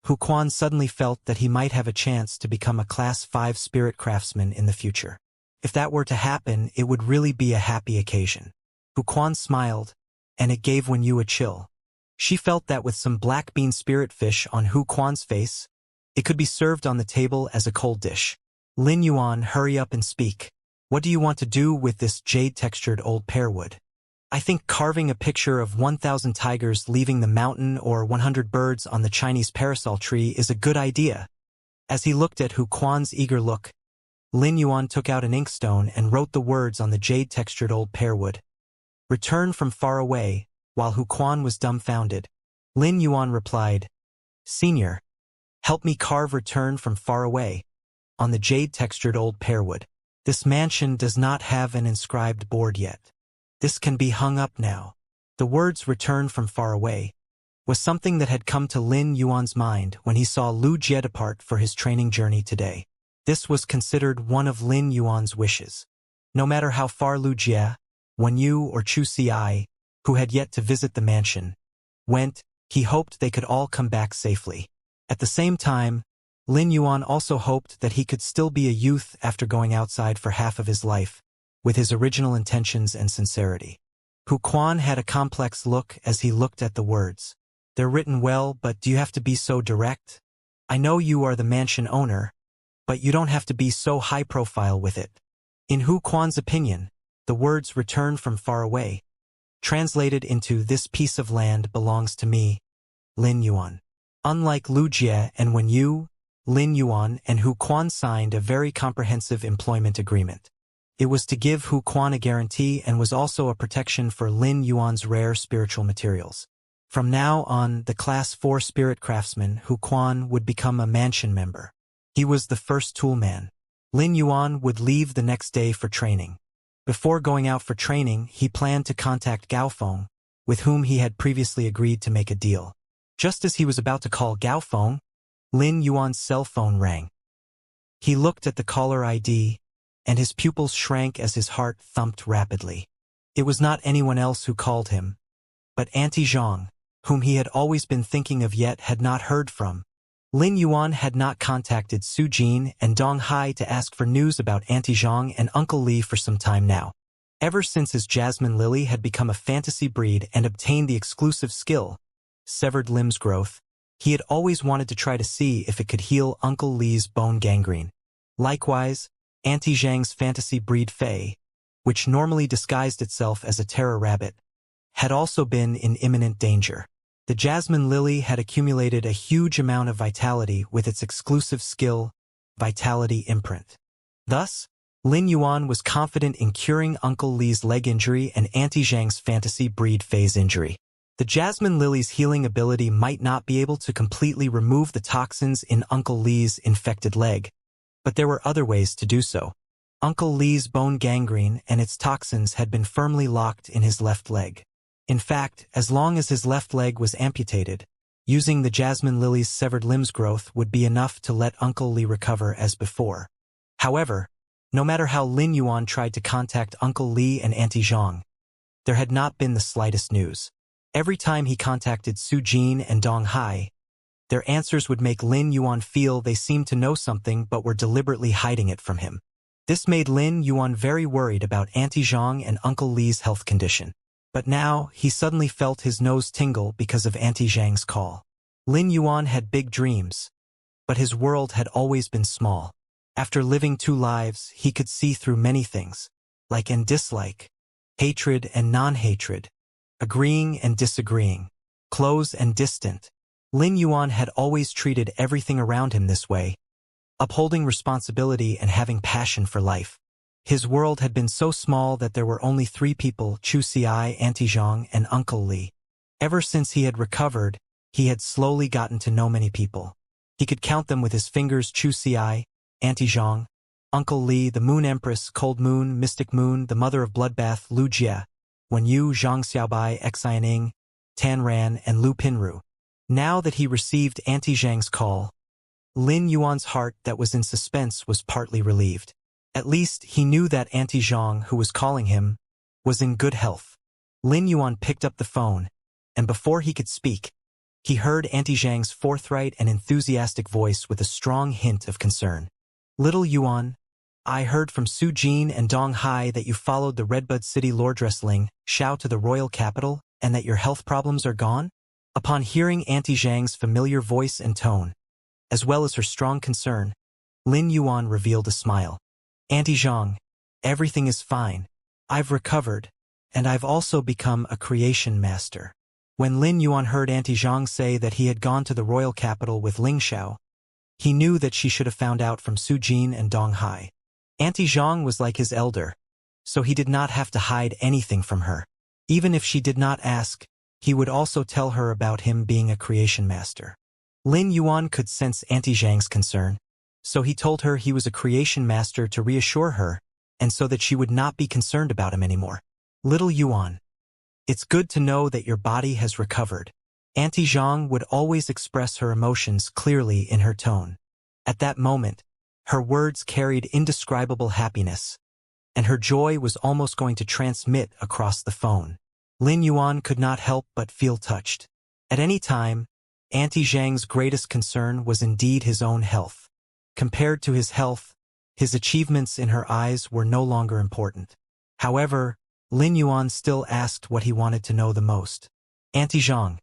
Hu Quan suddenly felt that he might have a chance to become a Class 5 spirit craftsman in the future. If that were to happen, it would really be a happy occasion. Hu Quan smiled, and it gave Wen Yu a chill. She felt that with some black bean spirit fish on Hu Quan's face, it could be served on the table as a cold dish. Lin Yuan, hurry up and speak. What do you want to do with this jade-textured old pear wood? I think carving a picture of 1,000 tigers leaving the mountain or 100 birds on the Chinese parasol tree is a good idea. As he looked at Hu Quan's eager look, Lin Yuan took out an inkstone and wrote the words on the jade-textured old pear wood. Return from far away. While Hu Quan was dumbfounded, Lin Yuan replied, Senior, help me carve return from far away on the jade-textured old pear wood. This mansion does not have an inscribed board yet. This can be hung up now. The words return from far away was something that had come to Lin Yuan's mind when he saw Lu Jie depart for his training journey today. This was considered one of Lin Yuan's wishes. No matter how far Lu Jie, Wen Yu or Chu Ci, who had yet to visit the mansion, went, he hoped they could all come back safely. At the same time, Lin Yuan also hoped that he could still be a youth after going outside for half of his life, with his original intentions and sincerity. Hu Quan had a complex look as he looked at the words. They're written well, but do you have to be so direct? I know you are the mansion owner, but you don't have to be so high profile with it. In Hu Quan's opinion, the words return from far away, translated into this piece of land belongs to me, Lin Yuan. Unlike Lu Jie and Wen Yu, Lin Yuan and Hu Quan signed a very comprehensive employment agreement. It was to give Hu Quan a guarantee and was also a protection for Lin Yuan's rare spiritual materials. From now on, the Class 4 spirit craftsman Hu Quan would become a mansion member. He was the first toolman. Lin Yuan would leave the next day for training. Before going out for training, he planned to contact Gao Feng, with whom he had previously agreed to make a deal. Just as he was about to call Gao Feng, Lin Yuan's cell phone rang. He looked at the caller ID, and his pupils shrank as his heart thumped rapidly. It was not anyone else who called him, but Auntie Zhang, whom he had always been thinking of yet had not heard from. Lin Yuan had not contacted Su Jin and Dong Hai to ask for news about Auntie Zhang and Uncle Li for some time now. Ever since his jasmine lily had become a fantasy breed and obtained the exclusive skill, severed limbs growth, he had always wanted to try to see if it could heal Uncle Li's bone gangrene. Likewise, Auntie Zhang's fantasy breed Fei, which normally disguised itself as a terror rabbit, had also been in imminent danger. The jasmine lily had accumulated a huge amount of vitality with its exclusive skill, Vitality Imprint. Thus, Lin Yuan was confident in curing Uncle Li's leg injury and Auntie Zhang's fantasy breed Fei's injury. The jasmine lily's healing ability might not be able to completely remove the toxins in Uncle Li's infected leg, but there were other ways to do so. Uncle Li's bone gangrene and its toxins had been firmly locked in his left leg. In fact, as long as his left leg was amputated, using the jasmine lily's severed limbs growth would be enough to let Uncle Li recover as before. However, no matter how Lin Yuan tried to contact Uncle Li and Auntie Zhang, there had not been the slightest news. Every time he contacted Su Jin and Dong Hai, their answers would make Lin Yuan feel they seemed to know something but were deliberately hiding it from him. This made Lin Yuan very worried about Auntie Zhang and Uncle Li's health condition. But now, he suddenly felt his nose tingle because of Auntie Zhang's call. Lin Yuan had big dreams, but his world had always been small. After living 2 lives, he could see through many things, like and dislike, hatred and non-hatred, agreeing and disagreeing, close and distant. Lin Yuan had always treated everything around him this way, upholding responsibility and having passion for life. His world had been so small that there were only 3 people, Chu Xiai, Auntie Zhang, and Uncle Li. Ever since he had recovered, he had slowly gotten to know many people. He could count them with his fingers: Chu Xiai, Auntie Zhang, Uncle Li, the Moon Empress, Cold Moon, Mystic Moon, the Mother of Bloodbath, Lu Jie, Wen Yu, Zhang Xiaobai, Xianing, Tan Ran, and Lu Pinru. Now that he received Auntie Zhang's call, Lin Yuan's heart that was in suspense was partly relieved. At least he knew that Auntie Zhang, who was calling him, was in good health. Lin Yuan picked up the phone, and before he could speak, he heard Auntie Zhang's forthright and enthusiastic voice with a strong hint of concern. "Little Yuan, I heard from Su Jin and Dong Hai that you followed the Redbud City Lordress Ling Xiao to the royal capital and that your health problems are gone?" Upon hearing Auntie Zhang's familiar voice and tone, as well as her strong concern, Lin Yuan revealed a smile. "Auntie Zhang, everything is fine. I've recovered, and I've also become a creation master." When Lin Yuan heard Auntie Zhang say that he had gone to the royal capital with Ling Xiao, he knew that she should have found out from Su Jin and Dong Hai. Auntie Zhang was like his elder, so he did not have to hide anything from her. Even if she did not ask, he would also tell her about him being a creation master. Lin Yuan could sense Auntie Zhang's concern, so he told her he was a creation master to reassure her, and so that she would not be concerned about him anymore. "Little Yuan, it's good to know that your body has recovered." Auntie Zhang would always express her emotions clearly in her tone. At that moment, her words carried indescribable happiness, and her joy was almost going to transmit across the phone. Lin Yuan could not help but feel touched. At any time, Auntie Zhang's greatest concern was indeed his own health. Compared to his health, his achievements in her eyes were no longer important. However, Lin Yuan still asked what he wanted to know the most. "Auntie Zhang,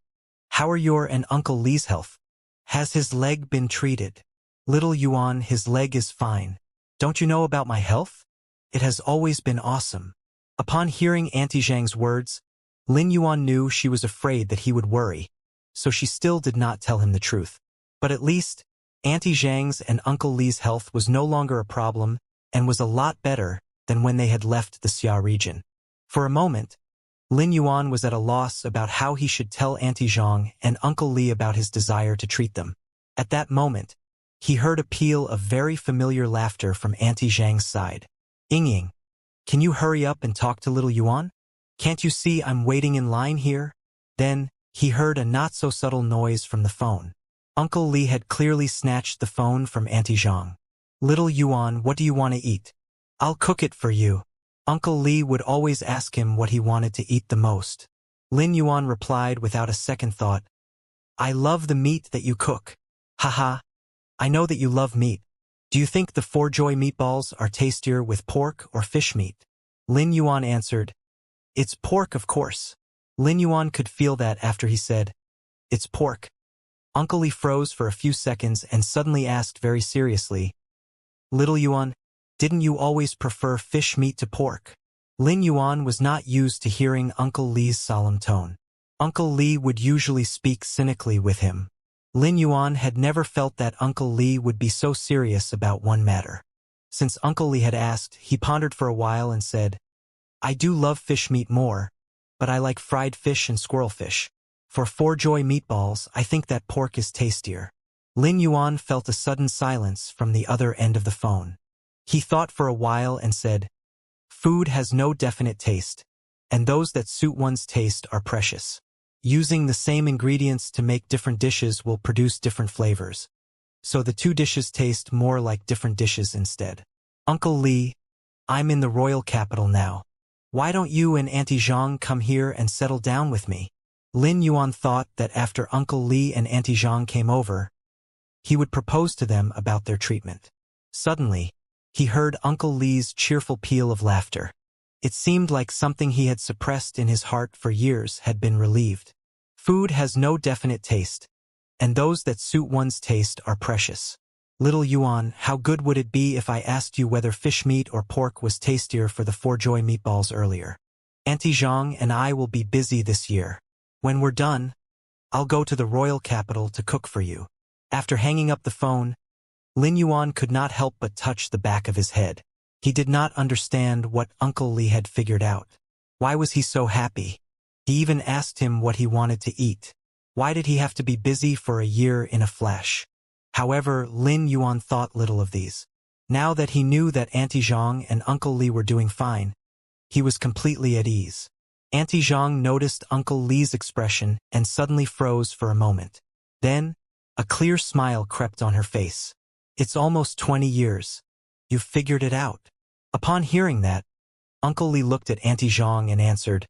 how are your and Uncle Li's health? Has his leg been treated?" "Little Yuan, his leg is fine. Don't you know about my health? It has always been awesome." Upon hearing Auntie Zhang's words, Lin Yuan knew she was afraid that he would worry, so she still did not tell him the truth. But at least, Auntie Zhang's and Uncle Li's health was no longer a problem and was a lot better than when they had left the Xia region. For a moment, Lin Yuan was at a loss about how he should tell Auntie Zhang and Uncle Li about his desire to treat them. At that moment, he heard a peal of very familiar laughter from Auntie Zhang's side. Ying, can you hurry up and talk to little Yuan? Can't you see I'm waiting in line here? Then, he heard a not-so-subtle noise from the phone. Uncle Li had clearly snatched the phone from Auntie Zhang. Little Yuan, what do you want to eat? I'll cook it for you. Uncle Li would always ask him what he wanted to eat the most. Lin Yuan replied without a second thought, I love the meat that you cook. Haha, I know that you love meat. Do you think the Four Joy meatballs are tastier with pork or fish meat? Lin Yuan answered, It's pork, of course. Lin Yuan could feel that after he said, It's pork. Uncle Li froze for a few seconds and suddenly asked very seriously, Little Yuan, didn't you always prefer fish meat to pork? Lin Yuan was not used to hearing Uncle Li's solemn tone. Uncle Li would usually speak cynically with him. Lin Yuan had never felt that Uncle Li would be so serious about one matter. Since Uncle Li had asked, he pondered for a while and said, I do love fish meat more, but I like fried fish and squirrel fish. For Four Joy meatballs, I think that pork is tastier. Lin Yuan felt a sudden silence from the other end of the phone. He thought for a while and said, Food has no definite taste, and those that suit one's taste are precious. Using the same ingredients to make different dishes will produce different flavors. So the two dishes taste more like different dishes instead. Uncle Li, I'm in the royal capital now. Why don't you and Auntie Zhang come here and settle down with me? Lin Yuan thought that after Uncle Li and Auntie Zhang came over, he would propose to them about their treatment. Suddenly, he heard Uncle Li's cheerful peal of laughter. It seemed like something he had suppressed in his heart for years had been relieved. Food has no definite taste, and those that suit one's taste are precious. Little Yuan, how good would it be if I asked you whether fish meat or pork was tastier for the Four Joy meatballs earlier? Auntie Zhang and I will be busy this year. When we're done, I'll go to the royal capital to cook for you. After hanging up the phone, Lin Yuan could not help but touch the back of his head. He did not understand what Uncle Li had figured out. Why was he so happy? He even asked him what he wanted to eat. Why did he have to be busy for a year in a flash? However, Lin Yuan thought little of these. Now that he knew that Auntie Zhang and Uncle Li were doing fine, he was completely at ease. Auntie Zhang noticed Uncle Li's expression and suddenly froze for a moment. Then, a clear smile crept on her face. It's almost 20 years. You've figured it out. Upon hearing that, Uncle Li looked at Auntie Zhang and answered,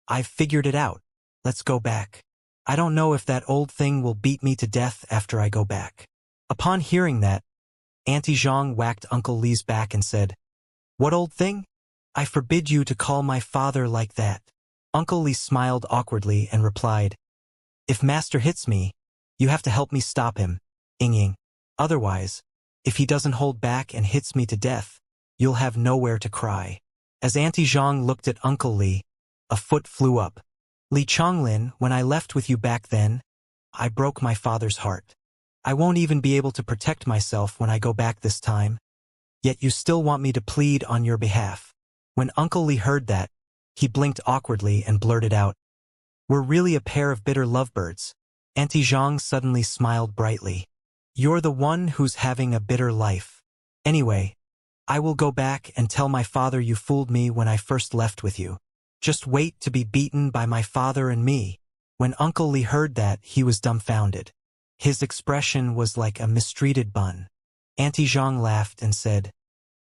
I've figured it out. Let's go back. I don't know if that old thing will beat me to death after I go back. Upon hearing that, Auntie Zhang whacked Uncle Li's back and said, What old thing? I forbid you to call my father like that. Uncle Li smiled awkwardly and replied, If Master hits me, you have to help me stop him, Ying. Otherwise, if he doesn't hold back and hits me to death, you'll have nowhere to cry. As Auntie Zhang looked at Uncle Li, a foot flew up. Li Chonglin, when I left with you back then, I broke my father's heart. I won't even be able to protect myself when I go back this time. Yet you still want me to plead on your behalf. When Uncle Li heard that, he blinked awkwardly and blurted out, We're really a pair of bitter lovebirds. Auntie Zhang suddenly smiled brightly. You're the one who's having a bitter life. Anyway, I will go back and tell my father you fooled me when I first left with you. Just wait to be beaten by my father and me. When Uncle Li heard that, he was dumbfounded. His expression was like a mistreated bun. Auntie Zhang laughed and said,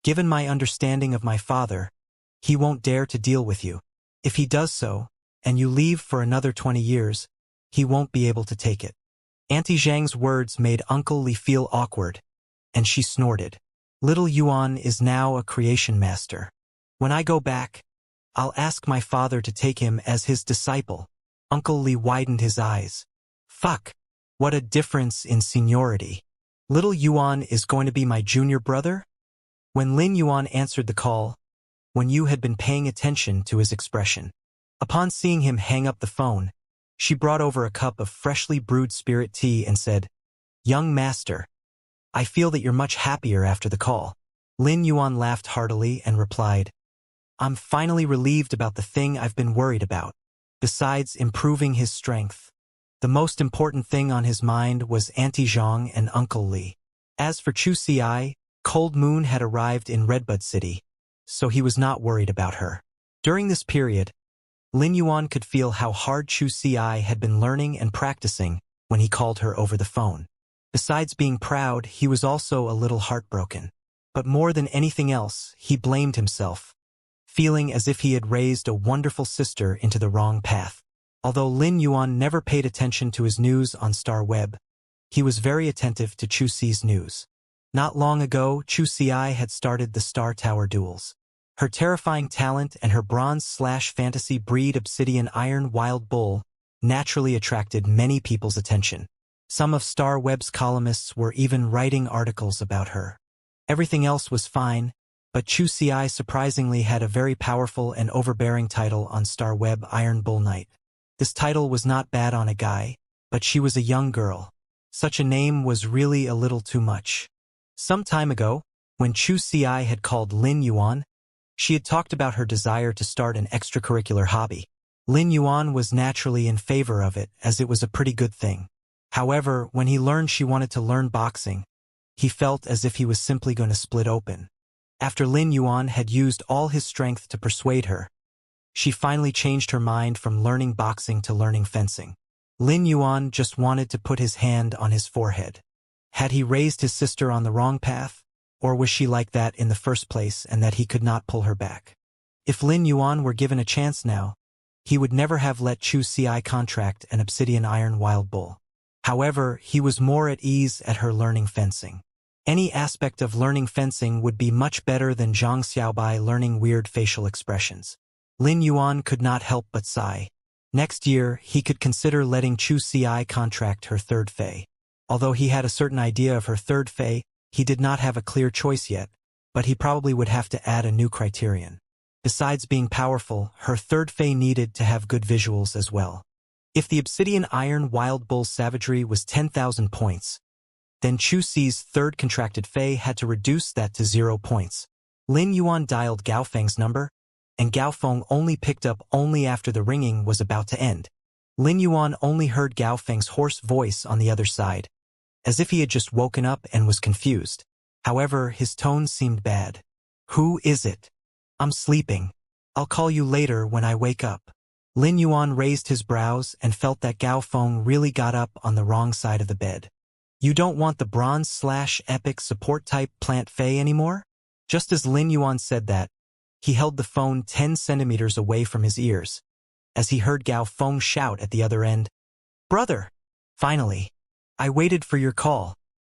Given my understanding of my father, he won't dare to deal with you. If he does so, and you leave for another 20 years, he won't be able to take it. Auntie Zhang's words made Uncle Li feel awkward, and she snorted. Little Yuan is now a creation master. When I go back, I'll ask my father to take him as his disciple. Uncle Li widened his eyes. Fuck, what a difference in seniority. Little Yuan is going to be my junior brother? When Lin Yuan answered the call, Wen Yu had been paying attention to his expression. Upon seeing him hang up the phone, she brought over a cup of freshly brewed spirit tea and said, Young master, I feel that you're much happier after the call. Lin Yuan laughed heartily and replied, I'm finally relieved about the thing I've been worried about. Besides improving his strength, the most important thing on his mind was Auntie Zhang and Uncle Li. As for Chu Ci, Cold Moon had arrived in Redbud City, so he was not worried about her. During this period, Lin Yuan could feel how hard Chu Ci had been learning and practicing when he called her over the phone. Besides being proud, he was also a little heartbroken. But more than anything else, he blamed himself, feeling as if he had raised a wonderful sister into the wrong path. Although Lin Yuan never paid attention to his news on Star Web, he was very attentive to Chu Ci's news. Not long ago, Chu Ci had started the Star Tower duels. Her terrifying talent and her bronze/fantasy breed Obsidian Iron Wild Bull naturally attracted many people's attention. Some of Star Web's columnists were even writing articles about her. Everything else was fine, but Chu Ci surprisingly had a very powerful and overbearing title on Star Web, Iron Bull Knight. This title was not bad on a guy, but she was a young girl. Such a name was really a little too much. Some time ago, when Chu Ci had called Lin Yuan, she had talked about her desire to start an extracurricular hobby. Lin Yuan was naturally in favor of it, as it was a pretty good thing. However, when he learned she wanted to learn boxing, he felt as if he was simply going to split open. After Lin Yuan had used all his strength to persuade her, she finally changed her mind from learning boxing to learning fencing. Lin Yuan just wanted to put his hand on his forehead. Had he raised his sister on the wrong path, or was she like that in the first place and that he could not pull her back? If Lin Yuan were given a chance now, he would never have let Chu Ci contract an Obsidian Iron Wild Bull. However, he was more at ease at her learning fencing. Any aspect of learning fencing would be much better than Zhang Xiaobai learning weird facial expressions. Lin Yuan could not help but sigh. Next year, he could consider letting Chu Ci contract her third fei. Although he had a certain idea of her third fei, he did not have a clear choice yet, but he probably would have to add a new criterion. Besides being powerful, her third fei needed to have good visuals as well. If the Obsidian Iron Wild Bull's savagery was 10,000 points, then Chu Ci's third contracted fei had to reduce that to 0 points. Lin Yuan dialed Gao Feng's number, and Gao Feng only picked up only after the ringing was about to end. Lin Yuan only heard Gao Feng's hoarse voice on the other side, as if he had just woken up and was confused. However, his tone seemed bad. Who is it? I'm sleeping. I'll call you later when I wake up. Lin Yuan raised his brows and felt that Gao Feng really got up on the wrong side of the bed. You don't want the bronze/epic support type plant fei anymore? Just as Lin Yuan said that, he held the phone 10 centimeters away from his ears, as he heard Gao Feng shout at the other end, Brother! Finally! I waited for your call.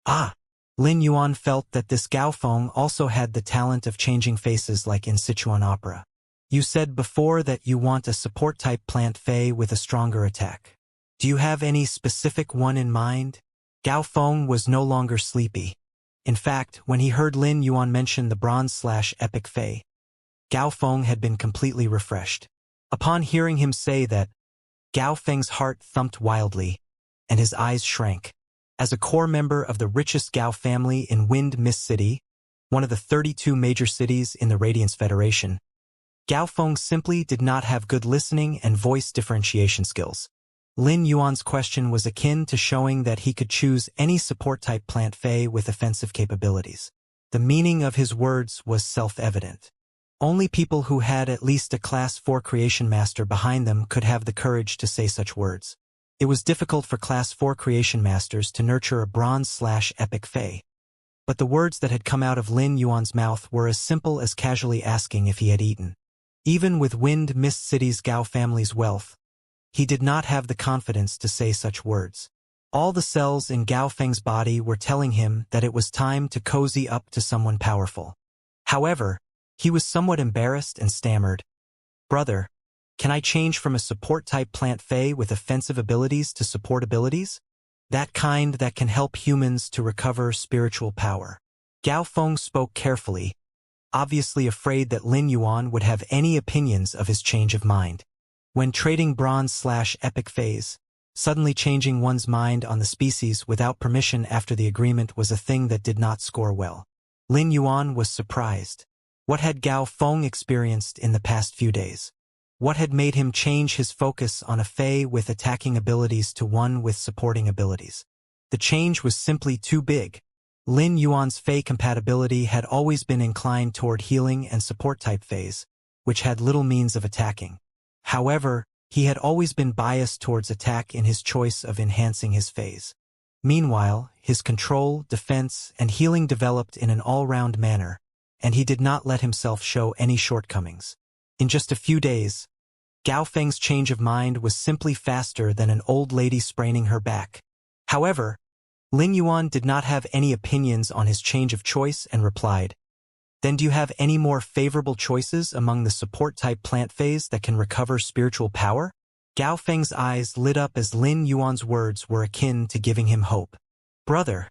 Ah! Lin Yuan felt that this Gao Feng also had the talent of changing faces like in Sichuan opera. You said before that you want a support-type plant fei with a stronger attack. Do you have any specific one in mind? Gao Feng was no longer sleepy. In fact, when he heard Lin Yuan mention the bronze/epic fei, Gao Feng had been completely refreshed. Upon hearing him say that, Gao Feng's heart thumped wildly, and his eyes shrank. As a core member of the richest Gao family in Wind Mist City, one of the 32 major cities in the Radiance Federation, Gao Feng simply did not have good listening and voice differentiation skills. Lin Yuan's question was akin to showing that he could choose any support-type plant fei with offensive capabilities. The meaning of his words was self-evident. Only people who had at least a Class 4 Creation Master behind them could have the courage to say such words. It was difficult for Class 4 Creation Masters to nurture a bronze/epic fei. But the words that had come out of Lin Yuan's mouth were as simple as casually asking if he had eaten. Even with Wind Mist City's Gao family's wealth, he did not have the confidence to say such words. All the cells in Gao Feng's body were telling him that it was time to cozy up to someone powerful. However, he was somewhat embarrassed and stammered, Brother, can I change from a support-type plant fei with offensive abilities to support abilities? That kind that can help humans to recover spiritual power. Gao Feng spoke carefully, obviously afraid that Lin Yuan would have any opinions of his change of mind. When trading bronze/epic feis, Suddenly changing one's mind on the species without permission after the agreement was a thing that did not score well. Lin Yuan was surprised. What had Gao Feng experienced in the past few days? What had made him change his focus on a Fey with attacking abilities to one with supporting abilities? The change was simply too big. Lin Yuan's Fey compatibility had always been inclined toward healing and support type Feys, which had little means of attacking. However, he had always been biased towards attack in his choice of enhancing his Feys. Meanwhile, his control, defense, and healing developed in an all-round manner, and he did not let himself show any shortcomings. In just a few days, Gao Feng's change of mind was simply faster than an old lady spraining her back. However, Lin Yuan did not have any opinions on his change of choice and replied, "Then do you have any more favorable choices among the support-type plant phase that can recover spiritual power?" Gao Feng's eyes lit up as Lin Yuan's words were akin to giving him hope. "Brother,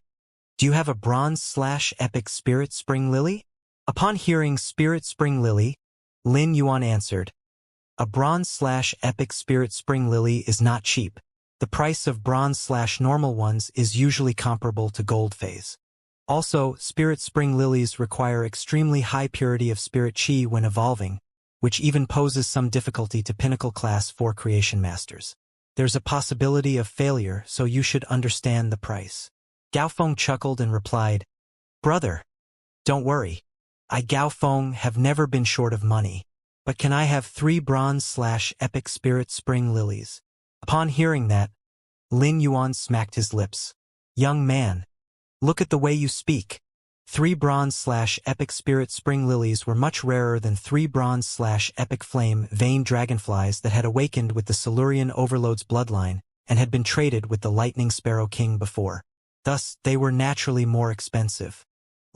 do you have a bronze/epic spirit spring lily?" Upon hearing spirit spring lily, Lin Yuan answered, "A bronze/epic spirit spring lily is not cheap. The price of bronze/normal ones is usually comparable to gold phase. Also, spirit spring lilies require extremely high purity of spirit chi when evolving, which even poses some difficulty to pinnacle class 4 creation masters. There's a possibility of failure, so you should understand the price." Gao Feng chuckled and replied, "Brother, don't worry. I Gao Feng have never been short of money, but can I have 3 bronze/epic spirit spring lilies?" Upon hearing that, Lin Yuan smacked his lips. "Young man, look at the way you speak. 3 bronze/epic spirit spring lilies were much rarer than 3 bronze/epic flame vein dragonflies that had awakened with the Silurian overload's bloodline and had been traded with the lightning sparrow king before. Thus, they were naturally more expensive."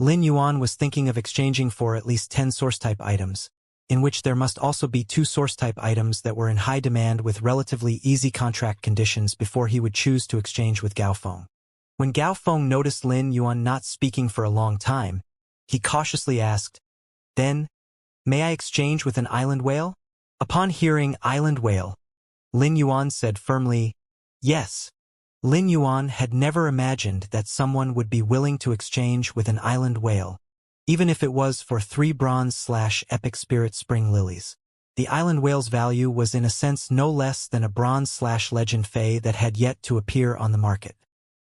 Lin Yuan was thinking of exchanging for at least 10 source-type items, in which there must also be 2 source-type items that were in high demand with relatively easy contract conditions before he would choose to exchange with Gao Feng. When Gao Feng noticed Lin Yuan not speaking for a long time, he cautiously asked, "Then, may I exchange with an island whale?" Upon hearing island whale, Lin Yuan said firmly, "Yes." Lin Yuan had never imagined that someone would be willing to exchange with an island whale, even if it was for 3 bronze/epic spirit spring lilies. The island whale's value was in a sense no less than a bronze/legend Fey that had yet to appear on the market.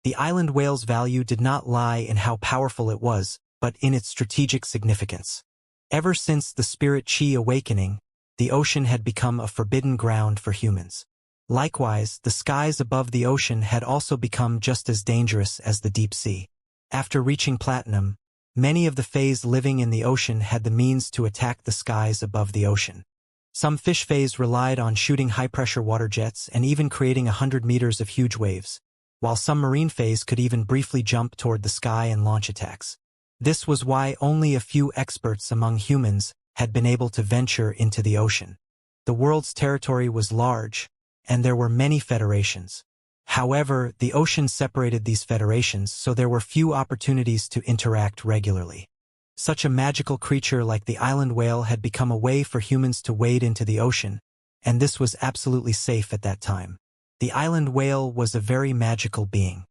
The island whale's value did not lie in how powerful it was, but in its strategic significance. Ever since the spirit chi awakening, the ocean had become a forbidden ground for humans. Likewise, the skies above the ocean had also become just as dangerous as the deep sea. After reaching platinum, many of the Feys living in the ocean had the means to attack the skies above the ocean. Some fish Feys relied on shooting high-pressure water jets and even creating 100 meters of huge waves, while some marine Feys could even briefly jump toward the sky and launch attacks. This was why only a few experts among humans had been able to venture into the ocean. The world's territory was large, and there were many federations. However, the ocean separated these federations, so there were few opportunities to interact regularly. Such a magical creature like the island whale had become a way for humans to wade into the ocean, and this was absolutely safe at that time. The island whale was a very magical being.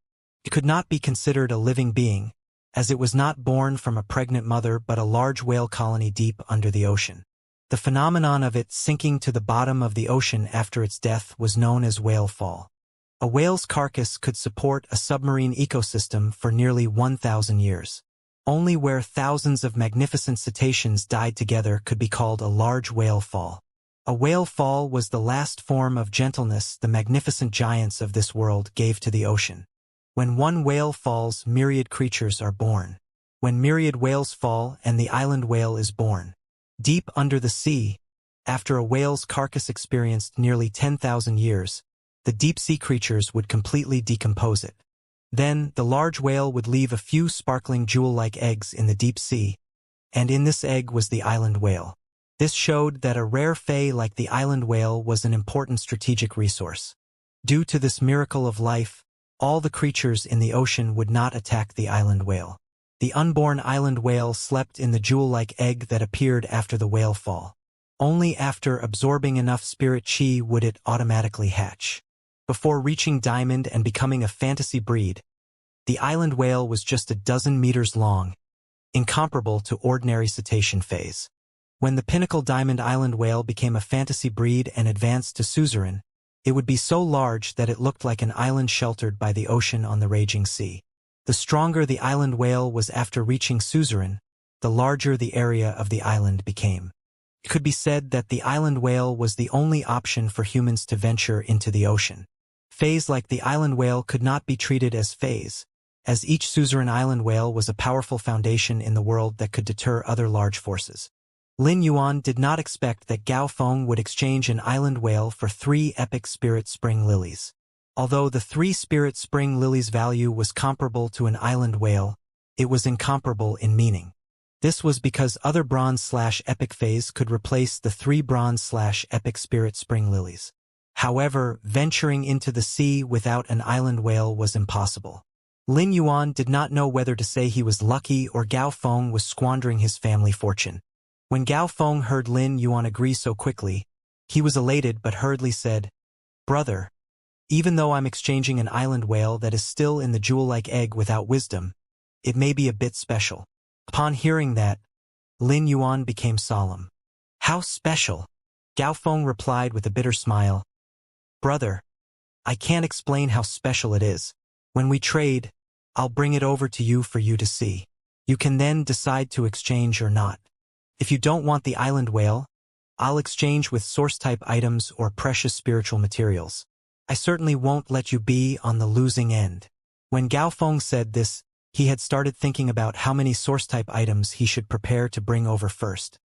It could not be considered a living being, as it was not born from a pregnant mother but a large whale colony deep under the ocean. The phenomenon of it sinking to the bottom of the ocean after its death was known as whale fall. A whale's carcass could support a submarine ecosystem for nearly 1,000 years. Only where thousands of magnificent cetaceans died together could be called a large whale fall. A whale fall was the last form of gentleness the magnificent giants of this world gave to the ocean. When one whale falls, myriad creatures are born. When myriad whales fall and the island whale is born. Deep under the sea, after a whale's carcass experienced nearly 10,000 years, the deep-sea creatures would completely decompose it. Then, the large whale would leave a few sparkling jewel-like eggs in the deep sea, and in this egg was the island whale. This showed that a rare Fey like the island whale was an important strategic resource. Due to this miracle of life, all the creatures in the ocean would not attack the island whale. The unborn island whale slept in the jewel-like egg that appeared after the whale fall. Only after absorbing enough spirit chi would it automatically hatch. Before reaching Diamond and becoming a fantasy breed, the island whale was just a dozen meters long, incomparable to ordinary cetacean phase. When the pinnacle Diamond Island whale became a fantasy breed and advanced to suzerain, it would be so large that it looked like an island sheltered by the ocean on the raging sea. The stronger the island whale was after reaching suzerain, the larger the area of the island became. It could be said that the island whale was the only option for humans to venture into the ocean. Phase like the island whale could not be treated as phase, as each suzerain island whale was a powerful foundation in the world that could deter other large forces. Lin Yuan did not expect that Gao Feng would exchange an island whale for 3 epic spirit spring lilies. Although the 3 spirit spring lilies' value was comparable to an island whale, it was incomparable in meaning. This was because other bronze/epic phase could replace the 3 bronze/epic spirit spring lilies. However, venturing into the sea without an island whale was impossible. Lin Yuan did not know whether to say he was lucky or Gao Feng was squandering his family fortune. When Gao Feng heard Lin Yuan agree so quickly, he was elated but hurriedly said, "Brother, even though I'm exchanging an island whale that is still in the jewel-like egg without wisdom, it may be a bit special." Upon hearing that, Lin Yuan became solemn. "How special?" Gao Feng replied with a bitter smile. "Brother, I can't explain how special it is. When we trade, I'll bring it over to you for you to see. You can then decide to exchange or not. If you don't want the island whale, I'll exchange with source-type items or precious spiritual materials. I certainly won't let you be on the losing end." When Gao Feng said this, he had started thinking about how many source-type items he should prepare to bring over first.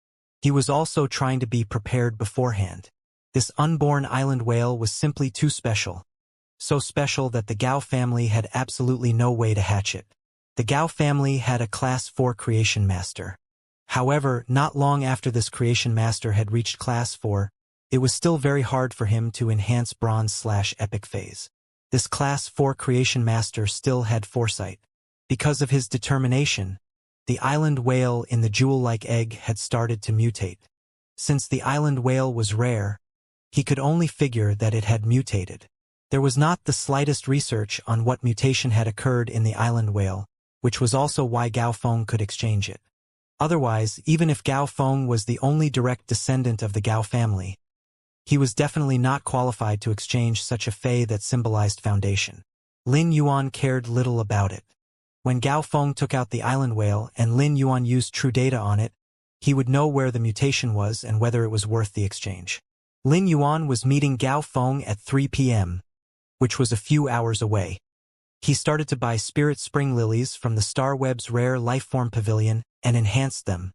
He was also trying to be prepared beforehand. This unborn island whale was simply too special. So special that the Gao family had absolutely no way to hatch it. The Gao family had a Class 4 Creation Master. However, not long after this Creation Master had reached Class 4, it was still very hard for him to enhance Bronze/Epic phase. This Class 4 Creation Master still had foresight. Because of his determination, the island whale in the jewel-like egg had started to mutate. Since the island whale was rare, he could only figure that it had mutated. There was not the slightest research on what mutation had occurred in the island whale, which was also why Gao Feng could exchange it. Otherwise, even if Gao Feng was the only direct descendant of the Gao family, he was definitely not qualified to exchange such a fei that symbolized foundation. Lin Yuan cared little about it. When Gao Feng took out the island whale and Lin Yuan used true data on it, he would know where the mutation was and whether it was worth the exchange. Lin Yuan was meeting Gao Feng at 3 p.m., which was a few hours away. He started to buy spirit spring lilies from the Starweb's rare lifeform pavilion and enhanced them.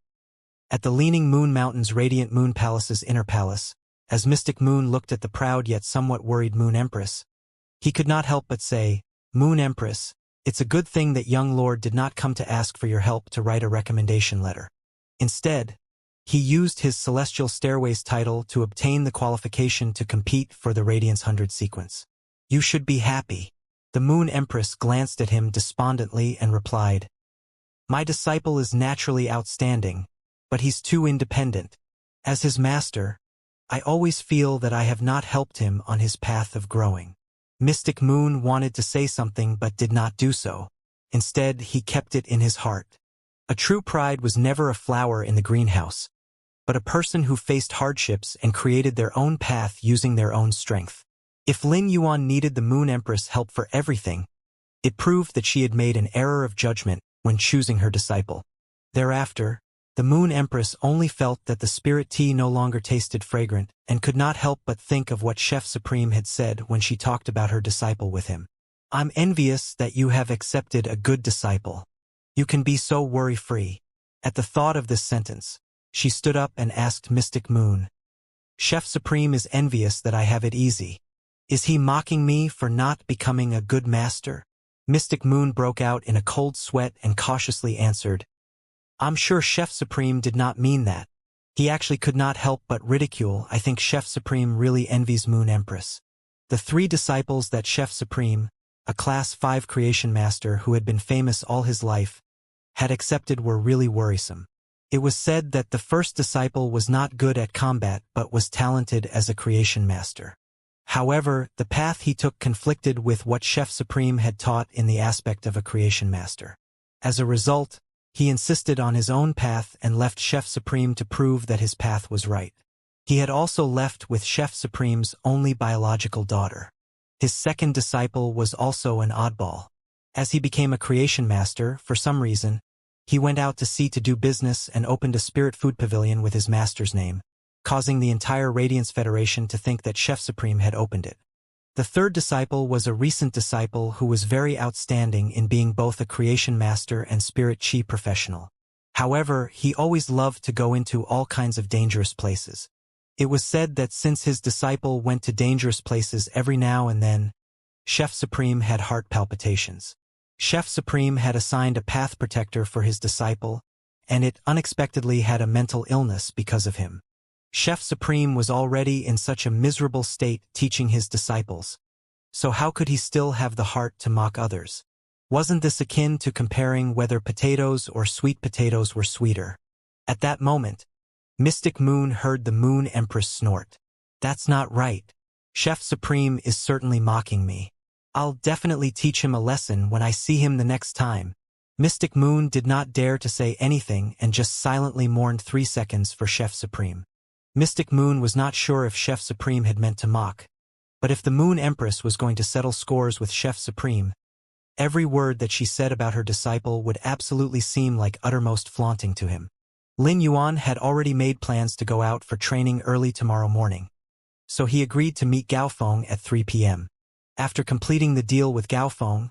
At the Leaning Moon Mountain's Radiant Moon Palace's inner palace, as Mystic Moon looked at the proud yet somewhat worried Moon Empress, he could not help but say, "Moon Empress, it's a good thing that young Lord did not come to ask for your help to write a recommendation letter. Instead, he used his Celestial Stairways title to obtain the qualification to compete for the Radiance 100 sequence. You should be happy." The Moon Empress glanced at him despondently and replied, "My disciple is naturally outstanding, but he's too independent. As his master, I always feel that I have not helped him on his path of growing." Mystic Moon wanted to say something but did not do so. Instead, he kept it in his heart. A true pride was never a flower in the greenhouse, but a person who faced hardships and created their own path using their own strength. If Lin Yuan needed the Moon Empress' help for everything, it proved that she had made an error of judgment when choosing her disciple. Thereafter, the Moon Empress only felt that the spirit tea no longer tasted fragrant and could not help but think of what Chef Supreme had said when she talked about her disciple with him. "I'm envious that you have accepted a good disciple. You can be so worry-free." At the thought of this sentence, she stood up and asked Mystic Moon, "Chef Supreme is envious that I have it easy. Is he mocking me for not becoming a good master?" Mystic Moon broke out in a cold sweat and cautiously answered, "I'm sure Chef Supreme did not mean that. He actually could not help but ridicule. I think Chef Supreme really envies Moon Empress." The 3 disciples that Chef Supreme, a Class 5 Creation Master who had been famous all his life, had accepted were really worrisome. It was said that the first disciple was not good at combat but was talented as a Creation Master. However, the path he took conflicted with what Chef Supreme had taught in the aspect of a creation master. As a result, he insisted on his own path and left Chef Supreme to prove that his path was right. He had also left with Chef Supreme's only biological daughter. His second disciple was also an oddball. As he became a creation master, for some reason, he went out to sea to do business and opened a spirit food pavilion with his master's name, causing the entire Radiance Federation to think that Chef Supreme had opened it. The third disciple was a recent disciple who was very outstanding in being both a creation master and spirit chi professional. However, he always loved to go into all kinds of dangerous places. It was said that since his disciple went to dangerous places every now and then, Chef Supreme had heart palpitations. Chef Supreme had assigned a path protector for his disciple, and it unexpectedly had a mental illness because of him. Chef Supreme was already in such a miserable state teaching his disciples. So how could he still have the heart to mock others? Wasn't this akin to comparing whether potatoes or sweet potatoes were sweeter? At that moment, Mystic Moon heard the Moon Empress snort. "That's not right. Chef Supreme is certainly mocking me. I'll definitely teach him a lesson when I see him the next time." Mystic Moon did not dare to say anything and just silently mourned 3 seconds for Chef Supreme. Mystic Moon was not sure if Chef Supreme had meant to mock, but if the Moon Empress was going to settle scores with Chef Supreme, every word that she said about her disciple would absolutely seem like uttermost flaunting to him. Lin Yuan had already made plans to go out for training early tomorrow morning, so he agreed to meet Gao Feng at 3 p.m. After completing the deal with Gao Feng,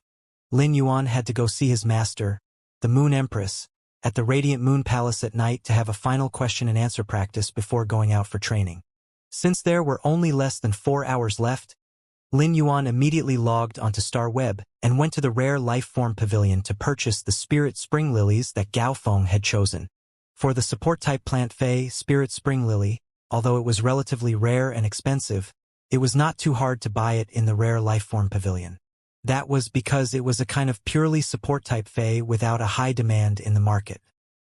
Lin Yuan had to go see his master, the Moon Empress, at the Radiant Moon Palace at night to have a final question and answer practice before going out for training. Since there were only less than 4 hours left, Lin Yuan immediately logged onto Star Web and went to the Rare Life Form Pavilion to purchase the Spirit Spring Lilies that Gao Feng had chosen. For the support-type plant Fei Spirit Spring Lily, although it was relatively rare and expensive, it was not too hard to buy it in the Rare Life Form Pavilion. That was because it was a kind of purely support-type Fei without a high demand in the market.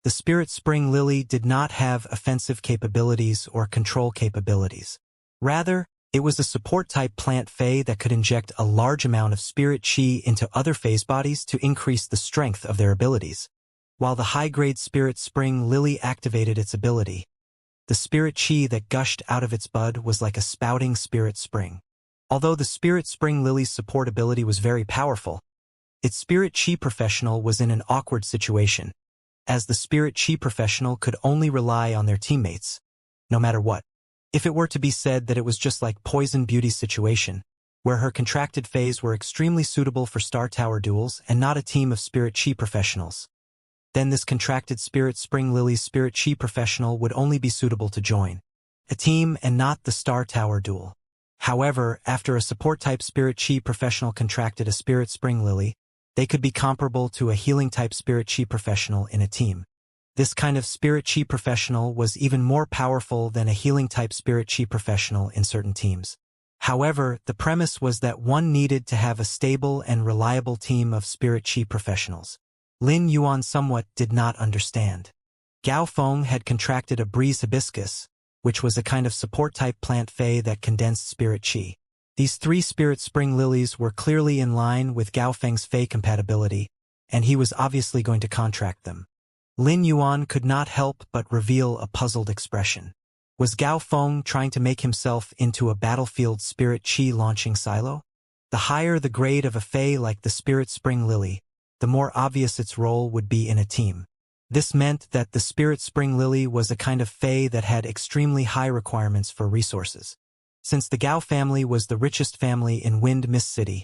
The Spirit Spring Lily did not have offensive capabilities or control capabilities. Rather, it was a support-type plant Fei that could inject a large amount of spirit chi into other Fei's bodies to increase the strength of their abilities. While the high-grade Spirit Spring Lily activated its ability, the spirit chi that gushed out of its bud was like a spouting spirit spring. Although the Spirit Spring Lily's support ability was very powerful, its Spirit Chi professional was in an awkward situation, as the Spirit Chi professional could only rely on their teammates, no matter what. If it were to be said that it was just like Poison Beauty's situation, where her contracted phase were extremely suitable for Star Tower duels and not a team of Spirit Chi professionals, then this contracted Spirit Spring Lily's Spirit Chi professional would only be suitable to join a team and not the Star Tower duel. However, after a support-type Spirit Chi professional contracted a Spirit Spring Lily, they could be comparable to a healing-type Spirit Chi professional in a team. This kind of Spirit Chi professional was even more powerful than a healing-type Spirit Chi professional in certain teams. However, the premise was that one needed to have a stable and reliable team of Spirit Chi professionals. Lin Yuan somewhat did not understand. Gao Feng had contracted a Breeze Hibiscus, which was a kind of support-type plant Fei that condensed Spirit Chi. These 3 Spirit Spring Lilies were clearly in line with Gao Feng's Fei compatibility, and he was obviously going to contract them. Lin Yuan could not help but reveal a puzzled expression. Was Gao Feng trying to make himself into a battlefield Spirit Chi launching silo? The higher the grade of a Fei like the Spirit Spring Lily, the more obvious its role would be in a team. This meant that the Spirit Spring Lily was a kind of Fei that had extremely high requirements for resources. Since the Gao family was the richest family in Wind Mist City,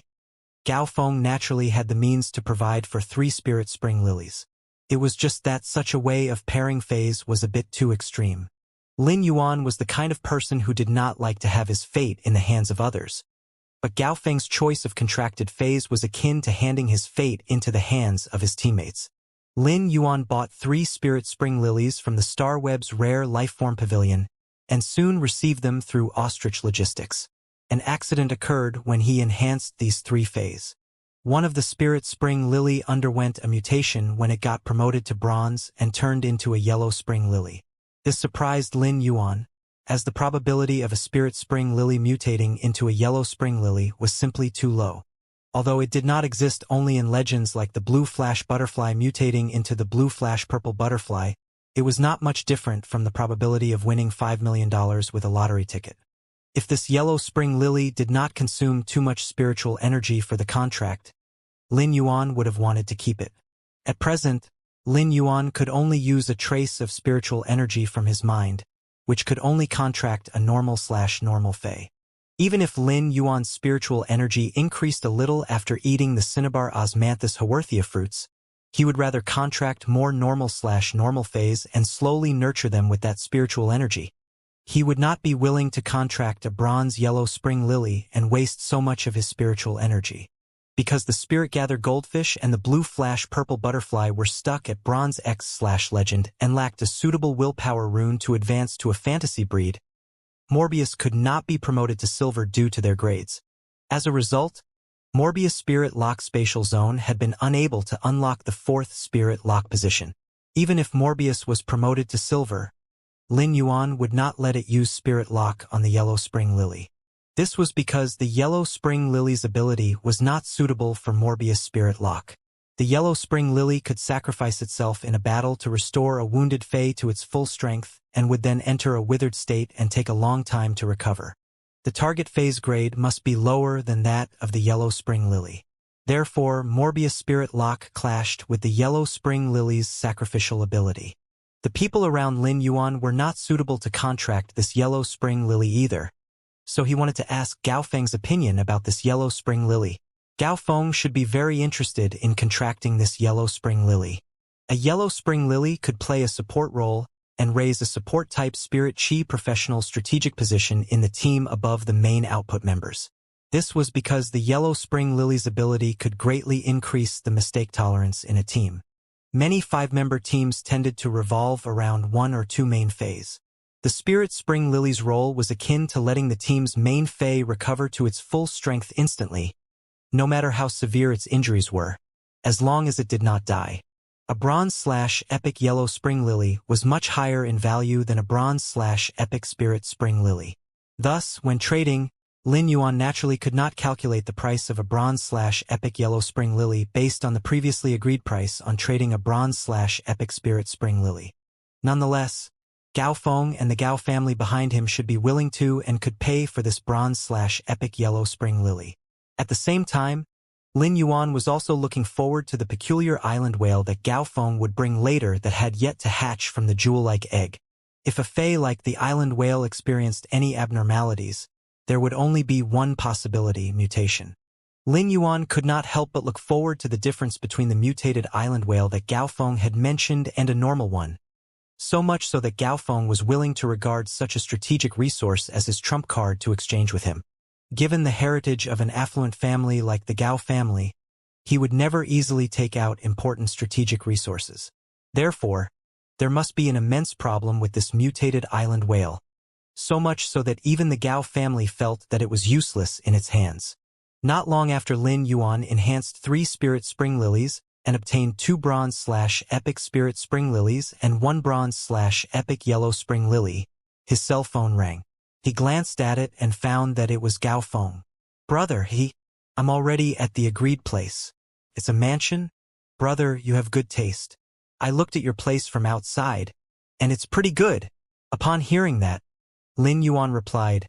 Gao Feng naturally had the means to provide for 3 Spirit Spring Lilies. It was just that such a way of pairing Feis was a bit too extreme. Lin Yuan was the kind of person who did not like to have his fate in the hands of others. But Gao Feng's choice of contracted Feis was akin to handing his fate into the hands of his teammates. Lin Yuan bought 3 Spirit Spring Lilies from the Star Web's Rare Lifeform Pavilion, and soon received them through Ostrich Logistics. An accident occurred when he enhanced these 3 Feis. One of the Spirit Spring Lily underwent a mutation when it got promoted to bronze and turned into a yellow Spring Lily. This surprised Lin Yuan, as the probability of a spirit spring lily mutating into a yellow spring lily was simply too low. Although it did not exist only in legends like the blue flash butterfly mutating into the blue flash purple butterfly, it was not much different from the probability of winning $5 million with a lottery ticket. If this yellow spring lily did not consume too much spiritual energy for the contract, Lin Yuan would have wanted to keep it. At present, Lin Yuan could only use a trace of spiritual energy from his mind, which could only contract a normal/normal fae. Even if Lin Yuan's spiritual energy increased a little after eating the cinnabar osmanthus haworthia fruits, he would rather contract more normal/normal faes and slowly nurture them with that spiritual energy. He would not be willing to contract a bronze yellow spring lily and waste so much of his spiritual energy. Because the spirit gather goldfish and the blue flash purple butterfly were stuck at bronze X/legend and lacked a suitable willpower rune to advance to a fantasy breed, Morbius could not be promoted to silver due to their grades. As a result, Morbius' spirit lock spatial zone had been unable to unlock the 4th spirit lock position. Even if Morbius was promoted to silver, Lin Yuan would not let it use spirit lock on the yellow spring lily. This was because the yellow spring lily's ability was not suitable for Morbius' spirit lock. The yellow spring lily could sacrifice itself in a battle to restore a wounded fae to its full strength and would then enter a withered state and take a long time to recover. The target fae's grade must be lower than that of the yellow spring lily. Therefore, Morbius' spirit lock clashed with the yellow spring lily's sacrificial ability. The people around Lin Yuan were not suitable to contract this yellow spring lily either, so he wanted to ask Gao Feng's opinion about this yellow spring lily. Gao Feng should be very interested in contracting this yellow spring lily. A yellow spring lily could play a support role and raise a support-type spirit chi professional strategic position in the team above the main output members. This was because the yellow spring lily's ability could greatly increase the mistake tolerance in a team. Many 5-member teams tended to revolve around 1 or 2 main faes. The spirit spring lily's role was akin to letting the team's main fae recover to its full strength instantly, no matter how severe its injuries were, as long as it did not die. A bronze/epic yellow spring lily was much higher in value than a bronze/epic spirit spring lily. Thus, when trading, Lin Yuan naturally could not calculate the price of a bronze/epic yellow spring lily based on the previously agreed price on trading a bronze/epic spirit spring lily. Nonetheless, Gao Feng and the Gao family behind him should be willing to and could pay for this bronze/epic yellow spring lily. At the same time, Lin Yuan was also looking forward to the peculiar island whale that Gao Feng would bring later that had yet to hatch from the jewel-like egg. If a fae like the island whale experienced any abnormalities, there would only be one possibility: mutation. Lin Yuan could not help but look forward to the difference between the mutated island whale that Gao Feng had mentioned and a normal one. So much so that Gao Feng was willing to regard such a strategic resource as his trump card to exchange with him. Given the heritage of an affluent family like the Gao family, he would never easily take out important strategic resources. Therefore, there must be an immense problem with this mutated island whale, so much so that even the Gao family felt that it was useless in its hands. Not long after Lin Yuan enhanced 3 spirit spring lilies and obtained 2 bronze/epic spirit spring lilies and 1 bronze/epic yellow spring lily, his cell phone rang. He glanced at it and found that it was Gao Feng. "Brother," "I'm already at the agreed place. It's a mansion? Brother, you have good taste. I looked at your place from outside, and it's pretty good." Upon hearing that, Lin Yuan replied,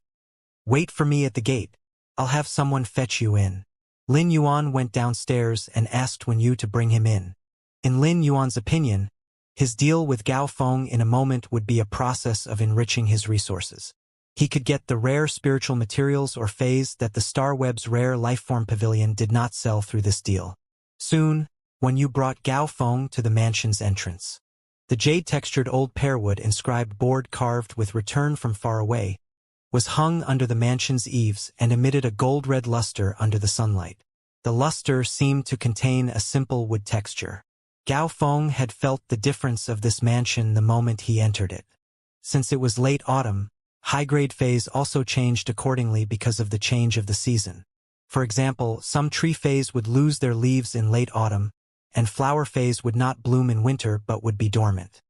"Wait for me at the gate. I'll have someone fetch you in." Lin Yuan went downstairs and asked Wen Yu to bring him in. In Lin Yuan's opinion, his deal with Gao Feng in a moment would be a process of enriching his resources. He could get the rare spiritual materials or phase that the Starweb's rare lifeform pavilion did not sell through this deal. Soon, Wen Yu brought Gao Feng to the mansion's entrance. The jade-textured old pearwood inscribed board carved with "Return from Far Away" was hung under the mansion's eaves and emitted a gold-red luster under the sunlight. The luster seemed to contain a simple wood texture. Gao Feng had felt the difference of this mansion the moment he entered it. Since it was late autumn, high-grade phase also changed accordingly because of the change of the season. For example, some tree phase would lose their leaves in late autumn, and flower phase would not bloom in winter but would be dormant.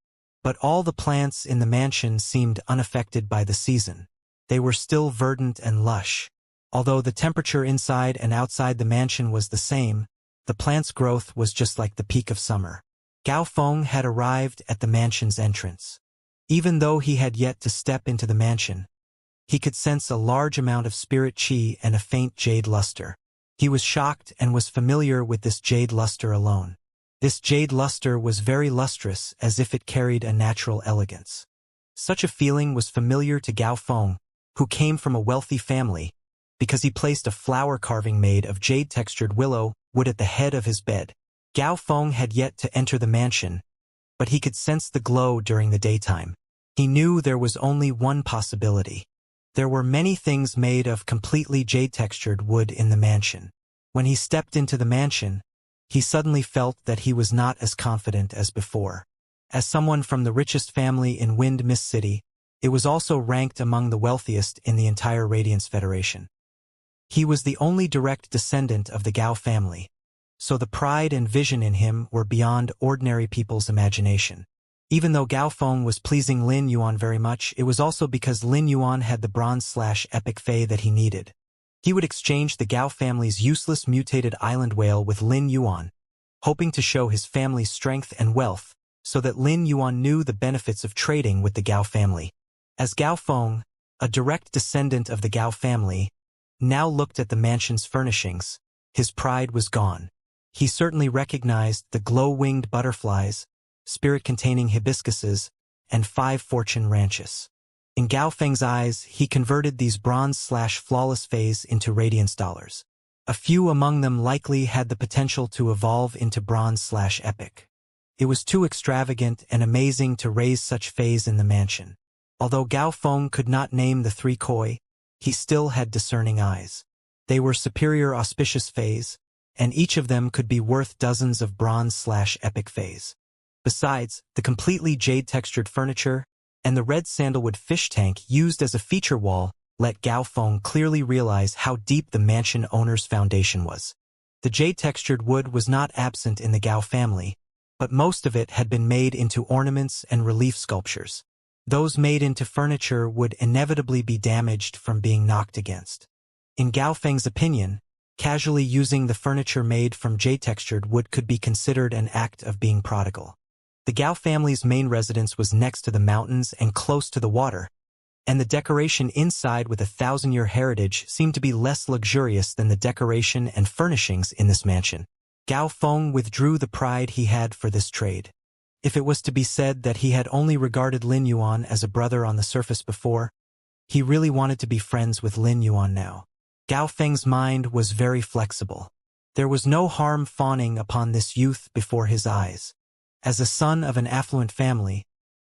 But all the plants in the mansion seemed unaffected by the season. They were still verdant and lush. Although the temperature inside and outside the mansion was the same, the plant's growth was just like the peak of summer. Gao Feng had arrived at the mansion's entrance. Even though he had yet to step into the mansion, he could sense a large amount of spirit qi and a faint jade luster. He was shocked and was familiar with this jade luster alone. This jade luster was very lustrous, as if it carried a natural elegance. Such a feeling was familiar to Gao Feng, who came from a wealthy family, because he placed a flower carving made of jade-textured willow wood at the head of his bed. Gao Feng had yet to enter the mansion, but he could sense the glow during the daytime. He knew there was only one possibility. There were many things made of completely jade-textured wood in the mansion. When he stepped into the mansion, he suddenly felt that he was not as confident as before. As someone from the richest family in Wind Mist City, it was also ranked among the wealthiest in the entire Radiance Federation. He was the only direct descendant of the Gao family, so the pride and vision in him were beyond ordinary people's imagination. Even though Gao Feng was pleasing Lin Yuan very much, it was also because Lin Yuan had the bronze/epic fae that he needed. He would exchange the Gao family's useless mutated island whale with Lin Yuan, hoping to show his family's strength and wealth so that Lin Yuan knew the benefits of trading with the Gao family. As Gao Feng, a direct descendant of the Gao family, now looked at the mansion's furnishings, his pride was gone. He certainly recognized the glow-winged butterflies, spirit-containing hibiscuses, and 5 fortune ranches. In Gao Feng's eyes, he converted these bronze/flawless fays into radiance dollars. A few among them likely had the potential to evolve into bronze/epic. It was too extravagant and amazing to raise such fays in the mansion. Although Gao Feng could not name the 3 koi, he still had discerning eyes. They were superior auspicious fays, and each of them could be worth dozens of bronze/epic fays. Besides, the completely jade-textured furniture and the red sandalwood fish tank used as a feature wall let Gao Feng clearly realize how deep the mansion owner's foundation was. The jade-textured wood was not absent in the Gao family, but most of it had been made into ornaments and relief sculptures. Those made into furniture would inevitably be damaged from being knocked against. In Gao Feng's opinion, casually using the furniture made from jade-textured wood could be considered an act of being prodigal. The Gao family's main residence was next to the mountains and close to the water, and the decoration inside with a 1,000-year heritage seemed to be less luxurious than the decoration and furnishings in this mansion. Gao Feng withdrew the pride he had for this trade. If it was to be said that he had only regarded Lin Yuan as a brother on the surface before, he really wanted to be friends with Lin Yuan now. Gao Feng's mind was very flexible. There was no harm fawning upon this youth before his eyes. As a son of an affluent family,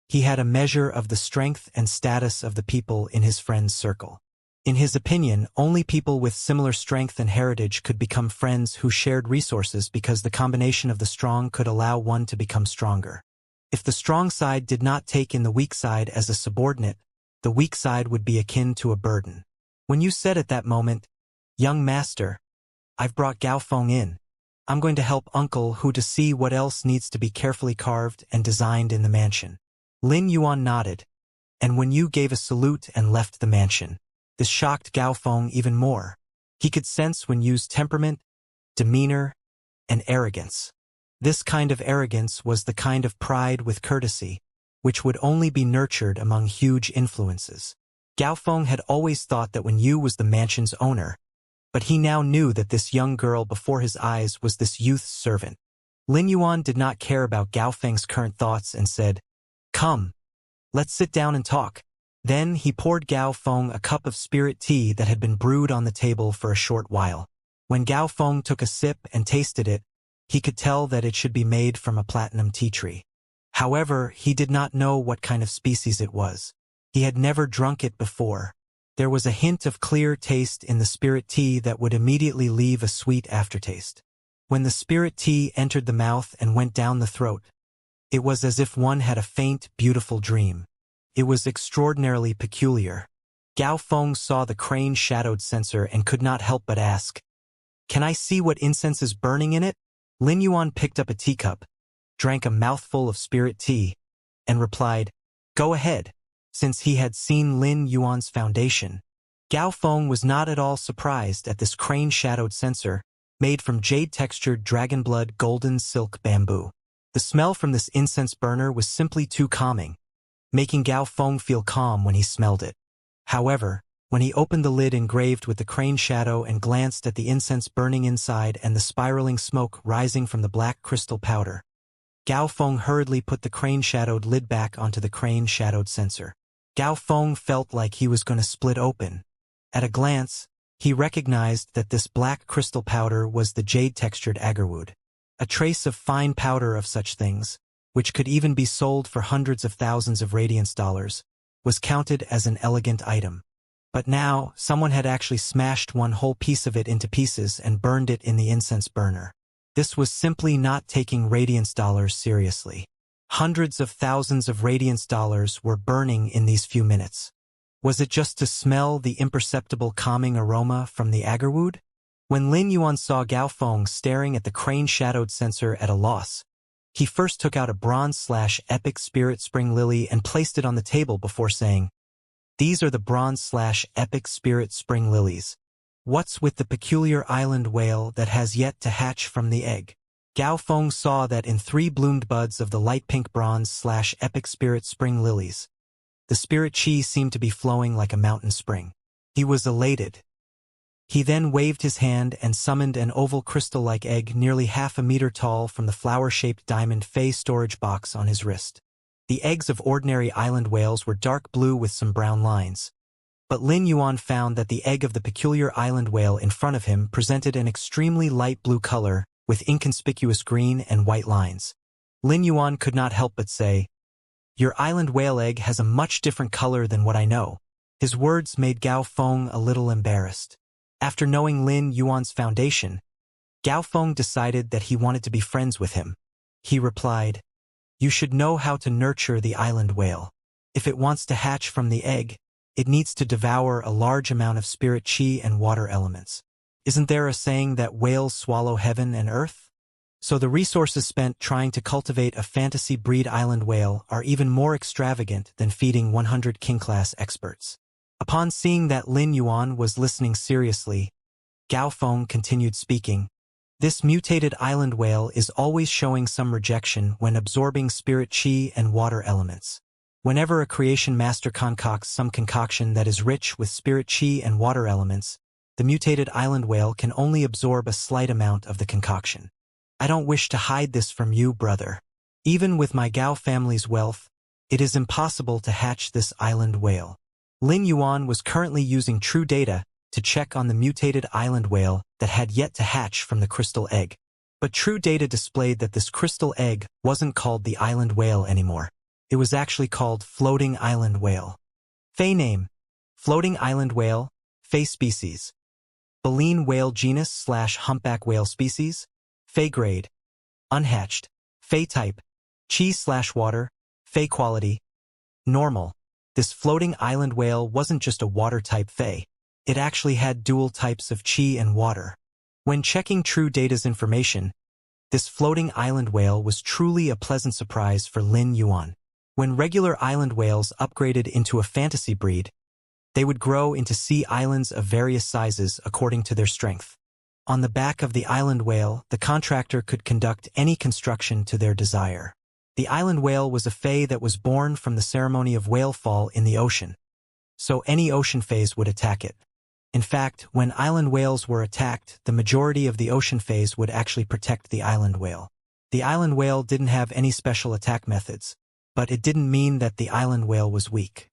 he had a measure of the strength and status of the people in his friend's circle. In his opinion, only people with similar strength and heritage could become friends who shared resources because the combination of the strong could allow one to become stronger. If the strong side did not take in the weak side as a subordinate, the weak side would be akin to a burden. When you said at that moment, "Young master, I've brought Gao Feng in. I'm going to help uncle who to see what else needs to be carefully carved and designed in the mansion." Lin Yuan nodded, and when you gave a salute and left the mansion, this shocked Gao Feng even more. He could sense Wen Yu's temperament, demeanor, and arrogance. This kind of arrogance was the kind of pride with courtesy, which would only be nurtured among huge influences. Gao Feng had always thought that Wen Yu was the mansion's owner, but he now knew that this young girl before his eyes was this youth's servant. Lin Yuan did not care about Gao Feng's current thoughts and said, "Come, let's sit down and talk." Then he poured Gao Feng a cup of spirit tea that had been brewed on the table for a short while. When Gao Feng took a sip and tasted it, he could tell that it should be made from a platinum tea tree. However, he did not know what kind of species it was. He had never drunk it before. There was a hint of clear taste in the spirit tea that would immediately leave a sweet aftertaste. When the spirit tea entered the mouth and went down the throat, it was as if one had a faint, beautiful dream. It was extraordinarily peculiar. Gao Feng saw the crane-shadowed censer and could not help but ask, "Can I see what incense is burning in it?" Lin Yuan picked up a teacup, drank a mouthful of spirit tea, and replied, "Go ahead." Since he had seen Lin Yuan's foundation, Gao Feng was not at all surprised at this crane-shadowed censer made from jade-textured dragonblood golden silk bamboo. The smell from this incense burner was simply too calming, making Gao Feng feel calm when he smelled it. However, when he opened the lid engraved with the crane shadow and glanced at the incense burning inside and the spiraling smoke rising from the black crystal powder, Gao Feng hurriedly put the crane-shadowed lid back onto the crane-shadowed censer. Gao Feng felt like he was going to split open. At a glance, he recognized that this black crystal powder was the jade-textured agarwood. A trace of fine powder of such things, which could even be sold for hundreds of thousands of radiance dollars, was counted as an elegant item. But now, someone had actually smashed one whole piece of it into pieces and burned it in the incense burner. This was simply not taking radiance dollars seriously. Hundreds of thousands of radiance dollars were burning in these few minutes. Was it just to smell the imperceptible calming aroma from the agarwood? When Lin Yuan saw Gao Feng staring at the crane-shadowed censer at a loss, he first took out a bronze/epic spirit spring lily and placed it on the table before saying, "These are the bronze/epic spirit spring lilies. What's with the peculiar island whale that has yet to hatch from the egg?" Gao Feng saw that in 3 bloomed buds of the light pink bronze/epic spirit spring lilies, the spirit chi seemed to be flowing like a mountain spring. He was elated. He then waved his hand and summoned an oval crystal-like egg nearly half a meter tall from the flower-shaped diamond fey storage box on his wrist. The eggs of ordinary island whales were dark blue with some brown lines. But Lin Yuan found that the egg of the peculiar island whale in front of him presented an extremely light blue color with inconspicuous green and white lines. Lin Yuan could not help but say, "Your island whale egg has a much different color than what I know." His words made Gao Feng a little embarrassed. After knowing Lin Yuan's foundation, Gao Feng decided that he wanted to be friends with him. He replied, "You should know how to nurture the island whale. If it wants to hatch from the egg, it needs to devour a large amount of spirit chi and water elements. Isn't there a saying that whales swallow heaven and earth? So the resources spent trying to cultivate a fantasy breed island whale are even more extravagant than feeding 100 king-class experts." Upon seeing that Lin Yuan was listening seriously, Gao Feng continued speaking. "This mutated island whale is always showing some rejection when absorbing spirit chi and water elements. Whenever a creation master concocts some concoction that is rich with spirit chi and water elements, the mutated island whale can only absorb a slight amount of the concoction. I don't wish to hide this from you, brother. Even with my Gao family's wealth, it is impossible to hatch this island whale." Lin Yuan was currently using true data to check on the mutated island whale that had yet to hatch from the crystal egg. But true data displayed that this crystal egg wasn't called the island whale anymore. It was actually called floating island whale. Fey name: floating island whale, Fey species. Baleen whale genus/humpback whale species. Fey grade: unhatched. Fey type: chi/water. Fey quality: normal. This floating island whale wasn't just a water-type Fey. It actually had dual types of chi and water. When checking True Data's information, this floating island whale was truly a pleasant surprise for Lin Yuan. When regular island whales upgraded into a fantasy breed, they would grow into sea islands of various sizes according to their strength. On the back of the island whale, the contractor could conduct any construction to their desire. The island whale was a Fey that was born from the ceremony of whalefall in the ocean, so any ocean Fays would attack it. In fact, when island whales were attacked, the majority of the ocean Fays would actually protect the island whale. The island whale didn't have any special attack methods, but it didn't mean that the island whale was weak.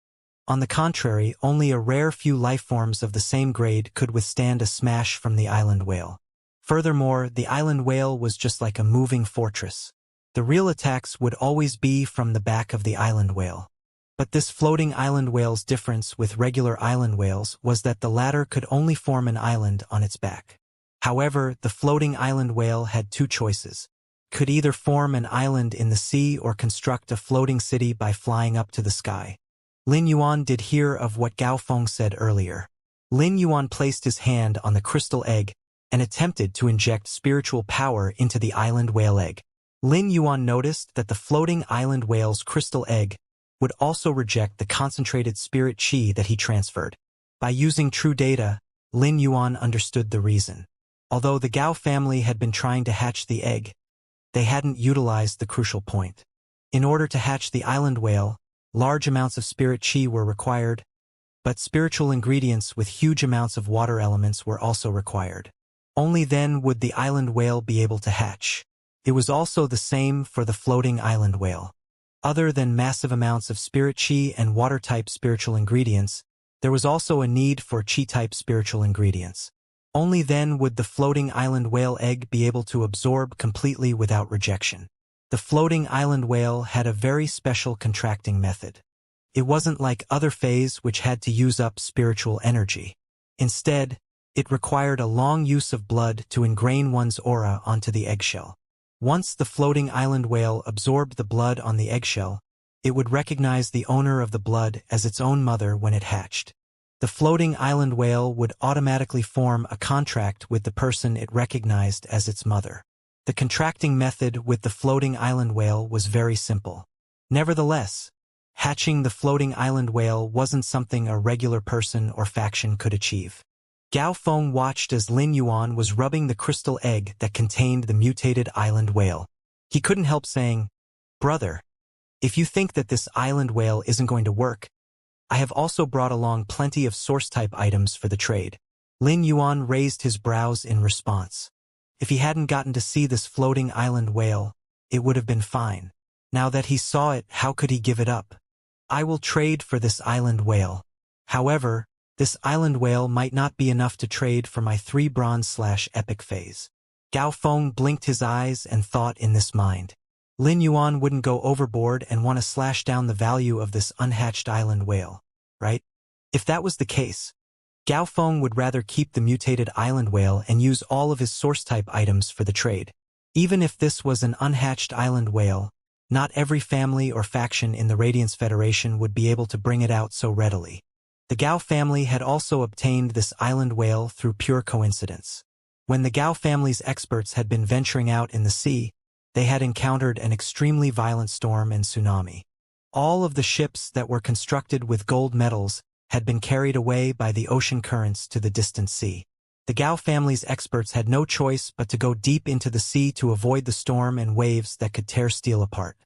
On the contrary, only a rare few lifeforms of the same grade could withstand a smash from the island whale. Furthermore, the island whale was just like a moving fortress. The real attacks would always be from the back of the island whale. But this floating island whale's difference with regular island whales was that the latter could only form an island on its back. However, the floating island whale had two choices. It could either form an island in the sea or construct a floating city by flying up to the sky. Lin Yuan did hear of what Gao Feng said earlier. Lin Yuan placed his hand on the crystal egg and attempted to inject spiritual power into the island whale egg. Lin Yuan noticed that the floating island whale's crystal egg would also reject the concentrated spirit chi that he transferred. By using true data, Lin Yuan understood the reason. Although the Gao family had been trying to hatch the egg, they hadn't utilized the crucial point. In order to hatch the island whale, large amounts of spirit chi were required, but spiritual ingredients with huge amounts of water elements were also required. Only then would the island whale be able to hatch. It was also the same for the floating island whale. Other than massive amounts of spirit chi and water-type spiritual ingredients, there was also a need for chi-type spiritual ingredients. Only then would the floating island whale egg be able to absorb completely without rejection. The floating island whale had a very special contracting method. It wasn't like other phase which had to use up spiritual energy. Instead, it required a long use of blood to ingrain one's aura onto the eggshell. Once the floating island whale absorbed the blood on the eggshell, it would recognize the owner of the blood as its own mother when it hatched. The floating island whale would automatically form a contract with the person it recognized as its mother. The contracting method with the floating island whale was very simple. Nevertheless, hatching the floating island whale wasn't something a regular person or faction could achieve. Gao Feng watched as Lin Yuan was rubbing the crystal egg that contained the mutated island whale. He couldn't help saying, "Brother, if you think that this island whale isn't going to work, I have also brought along plenty of source-type items for the trade." Lin Yuan raised his brows in response. If he hadn't gotten to see this floating island whale, it would have been fine. Now that he saw it, how could he give it up? "I will trade for this island whale. However, this island whale might not be enough to trade for my 3 bronze/epic phase." Gao Feng blinked his eyes and thought in this mind. Lin Yuan wouldn't go overboard and want to slash down the value of this unhatched island whale, right? If that was the case, Gao Feng would rather keep the mutated island whale and use all of his source-type items for the trade. Even if this was an unhatched island whale, not every family or faction in the Radiance Federation would be able to bring it out so readily. The Gao family had also obtained this island whale through pure coincidence. When the Gao family's experts had been venturing out in the sea, they had encountered an extremely violent storm and tsunami. All of the ships that were constructed with gold metals had been carried away by the ocean currents to the distant sea. The Gao family's experts had no choice but to go deep into the sea to avoid the storm and waves that could tear steel apart.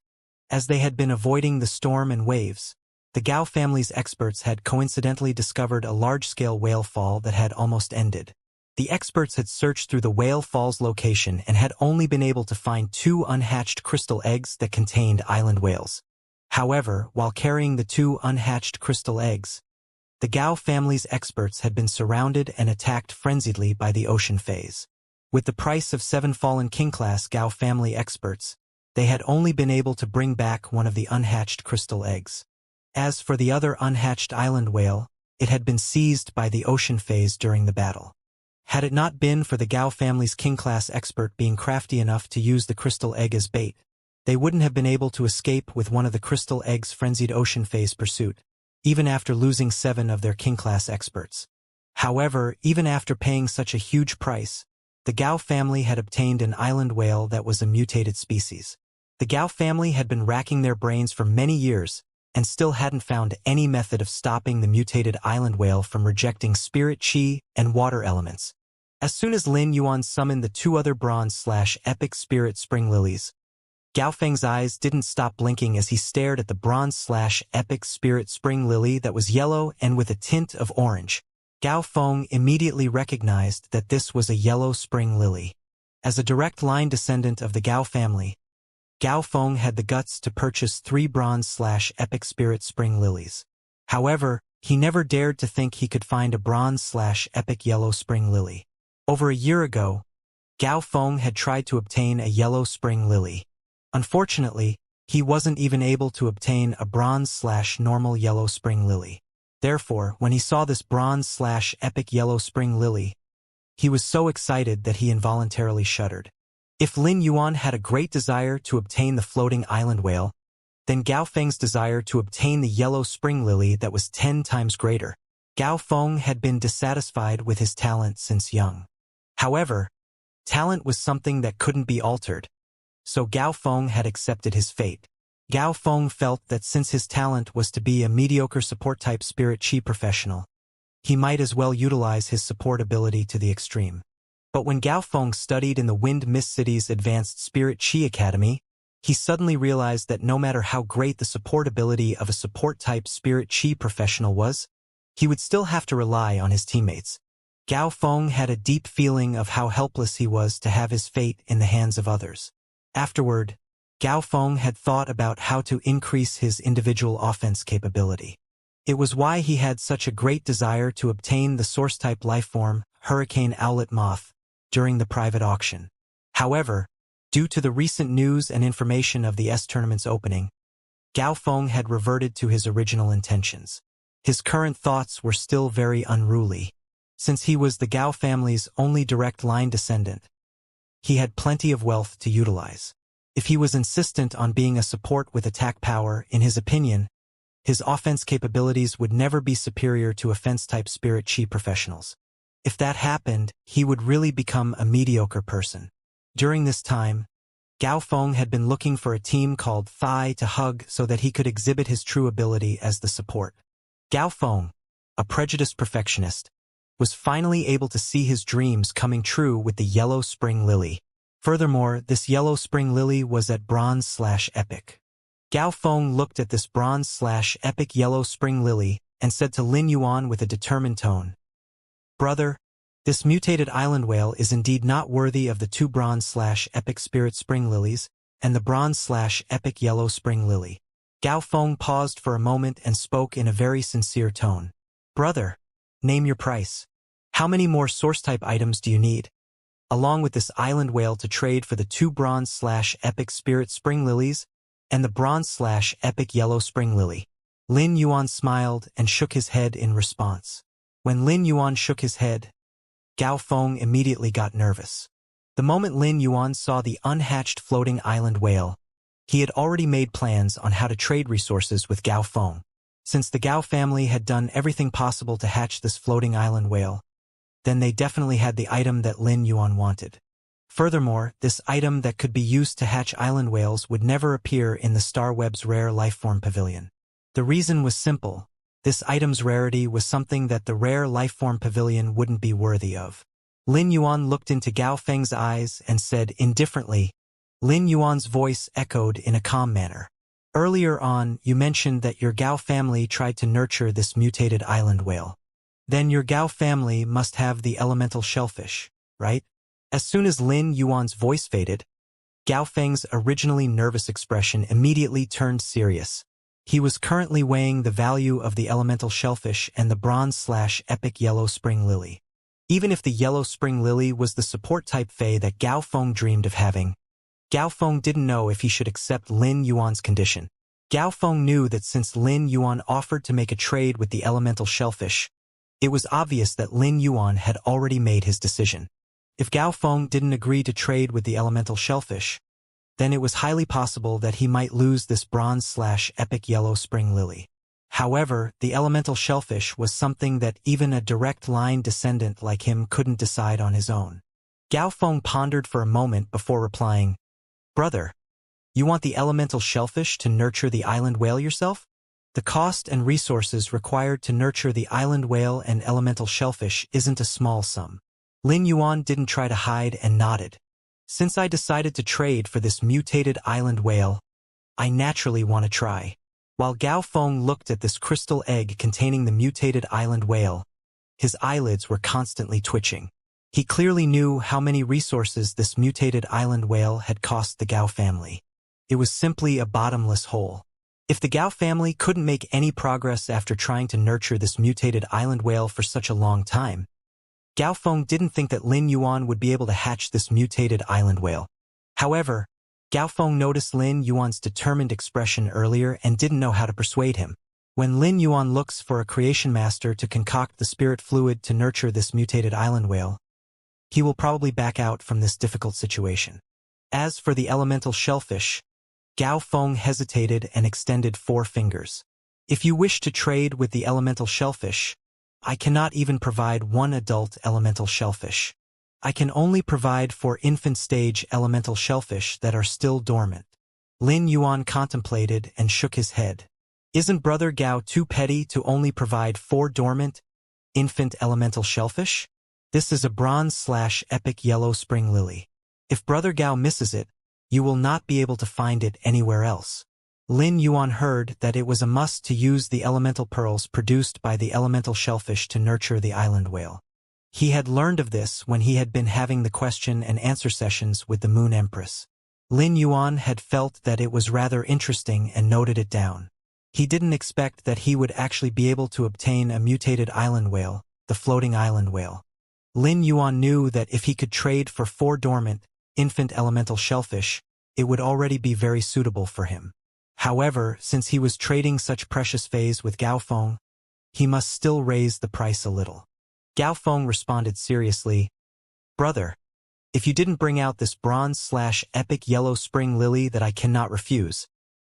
As they had been avoiding the storm and waves, the Gao family's experts had coincidentally discovered a large-scale whale fall that had almost ended. The experts had searched through the whale fall's location and had only been able to find 2 unhatched crystal eggs that contained island whales. However, while carrying the 2 unhatched crystal eggs, the Gao family's experts had been surrounded and attacked frenziedly by the ocean phase. With the price of 7 fallen king-class Gao family experts, they had only been able to bring back one of the unhatched crystal eggs. As for the other unhatched island whale, it had been seized by the ocean phase during the battle. Had it not been for the Gao family's king-class expert being crafty enough to use the crystal egg as bait, they wouldn't have been able to escape with one of the crystal egg's frenzied ocean phase pursuit, even after losing 7 of their king-class experts. However, even after paying such a huge price, the Gao family had obtained an island whale that was a mutated species. The Gao family had been racking their brains for many years and still hadn't found any method of stopping the mutated island whale from rejecting spirit chi and water elements. As soon as Lin Yuan summoned the 2 other bronze/epic spirit spring lilies, Gao Feng's eyes didn't stop blinking as he stared at the bronze/epic spirit spring lily that was yellow and with a tint of orange. Gao Feng immediately recognized that this was a yellow spring lily. As a direct line descendant of the Gao family, Gao Feng had the guts to purchase 3 bronze/epic spirit spring lilies. However, he never dared to think he could find a bronze/epic yellow spring lily. Over a year ago, Gao Feng had tried to obtain a yellow spring lily. Unfortunately, he wasn't even able to obtain a bronze/normal yellow spring lily. Therefore, when he saw this bronze/epic yellow spring lily, he was so excited that he involuntarily shuddered. If Lin Yuan had a great desire to obtain the floating island whale, then Gao Feng's desire to obtain the yellow spring lily that was 10 times greater. Gao Feng had been dissatisfied with his talent since young. However, talent was something that couldn't be altered, so Gao Feng had accepted his fate. Gao Feng felt that since his talent was to be a mediocre support-type spirit chi professional, he might as well utilize his support ability to the extreme. But when Gao Feng studied in the Wind Mist City's Advanced Spirit Chi Academy, he suddenly realized that no matter how great the support ability of a support-type spirit chi professional was, he would still have to rely on his teammates. Gao Feng had a deep feeling of how helpless he was to have his fate in the hands of others. Afterward, Gao Feng had thought about how to increase his individual offense capability. It was why he had such a great desire to obtain the source-type lifeform, Hurricane Owlet Moth, during the private auction. However, due to the recent news and information of the S-tournament's opening, Gao Feng had reverted to his original intentions. His current thoughts were still very unruly. Since he was the Gao family's only direct line descendant, he had plenty of wealth to utilize. If he was insistent on being a support with attack power, in his opinion, his offense capabilities would never be superior to offense-type spirit chi professionals. If that happened, he would really become a mediocre person. During this time, Gao Feng had been looking for a team called Thigh to hug so that he could exhibit his true ability as the support. Gao Feng, a prejudiced perfectionist, was finally able to see his dreams coming true with the Yellow Spring Lily. Furthermore, this Yellow Spring Lily was at Bronze/Epic. Gao Feng looked at this Bronze/Epic Yellow Spring Lily and said to Lin Yuan with a determined tone, "Brother, this mutated island whale is indeed not worthy of the 2 Bronze/Epic Spirit Spring Lilies and the Bronze/Epic Yellow Spring Lily." Gao Feng paused for a moment and spoke in a very sincere tone. "Brother, name your price. How many more source-type items do you need, along with this island whale to trade for the 2 Bronze/Epic Spirit Spring Lilies and the Bronze/Epic Yellow Spring Lily?" Lin Yuan smiled and shook his head in response. When Lin Yuan shook his head, Gao Feng immediately got nervous. The moment Lin Yuan saw the unhatched floating island whale, he had already made plans on how to trade resources with Gao Feng. Since the Gao family had done everything possible to hatch this floating island whale, then they definitely had the item that Lin Yuan wanted. Furthermore, this item that could be used to hatch island whales would never appear in the Starweb's rare lifeform pavilion. The reason was simple. This item's rarity was something that the rare lifeform pavilion wouldn't be worthy of. Lin Yuan looked into Gao Feng's eyes and said indifferently. Lin Yuan's voice echoed in a calm manner. "Earlier on, you mentioned that your Gao family tried to nurture this mutated island whale. Then your Gao family must have the elemental shellfish, right?" As soon as Lin Yuan's voice faded, Gao Feng's originally nervous expression immediately turned serious. He was currently weighing the value of the elemental shellfish and the Bronze/Epic Yellow Spring Lily. Even if the Yellow Spring Lily was the support-type Fae that Gao Feng dreamed of having, Gao Feng didn't know if he should accept Lin Yuan's condition. Gao Feng knew that since Lin Yuan offered to make a trade with the elemental shellfish, it was obvious that Lin Yuan had already made his decision. If Gao Feng didn't agree to trade with the elemental shellfish, then it was highly possible that he might lose this Bronze/Epic Yellow Spring Lily. However, the elemental shellfish was something that even a direct line descendant like him couldn't decide on his own. Gao Feng pondered for a moment before replying, "Brother, you want the elemental shellfish to nurture the island whale yourself?" The cost and resources required to nurture the island whale and elemental shellfish isn't a small sum. Lin Yuan didn't try to hide and nodded. "Since I decided to trade for this mutated island whale, I naturally want to try." While Gao Feng looked at this crystal egg containing the mutated island whale, his eyelids were constantly twitching. He clearly knew how many resources this mutated island whale had cost the Gao family. It was simply a bottomless hole. If the Gao family couldn't make any progress after trying to nurture this mutated island whale for such a long time, Gao Feng didn't think that Lin Yuan would be able to hatch this mutated island whale. However, Gao Feng noticed Lin Yuan's determined expression earlier and didn't know how to persuade him. When Lin Yuan looks for a creation master to concoct the spirit fluid to nurture this mutated island whale, he will probably back out from this difficult situation. As for the elemental shellfish, Gao Feng hesitated and extended 4 fingers. "If you wish to trade with the elemental shellfish, I cannot even provide 1 adult elemental shellfish. I can only provide for infant-stage elemental shellfish that are still dormant. Lin Yuan contemplated and shook his head. Isn't Brother Gao too petty to only provide 4 dormant, infant elemental shellfish? This is a bronze/epic yellow spring lily. If Brother Gao misses it, you will not be able to find it anywhere else. Lin Yuan heard that it was a must to use the elemental pearls produced by the elemental shellfish to nurture the island whale. He had learned of this when he had been having the question and answer sessions with the Moon Empress. Lin Yuan had felt that it was rather interesting and noted it down. He didn't expect that he would actually be able to obtain a mutated island whale, the floating island whale. Lin Yuan knew that if he could trade for 4 dormant, infant elemental shellfish, it would already be very suitable for him. However, since he was trading such precious phase with Gao Feng, he must still raise the price a little. Gao Feng responded seriously, "Brother, if you didn't bring out this bronze/epic yellow spring lily that I cannot refuse,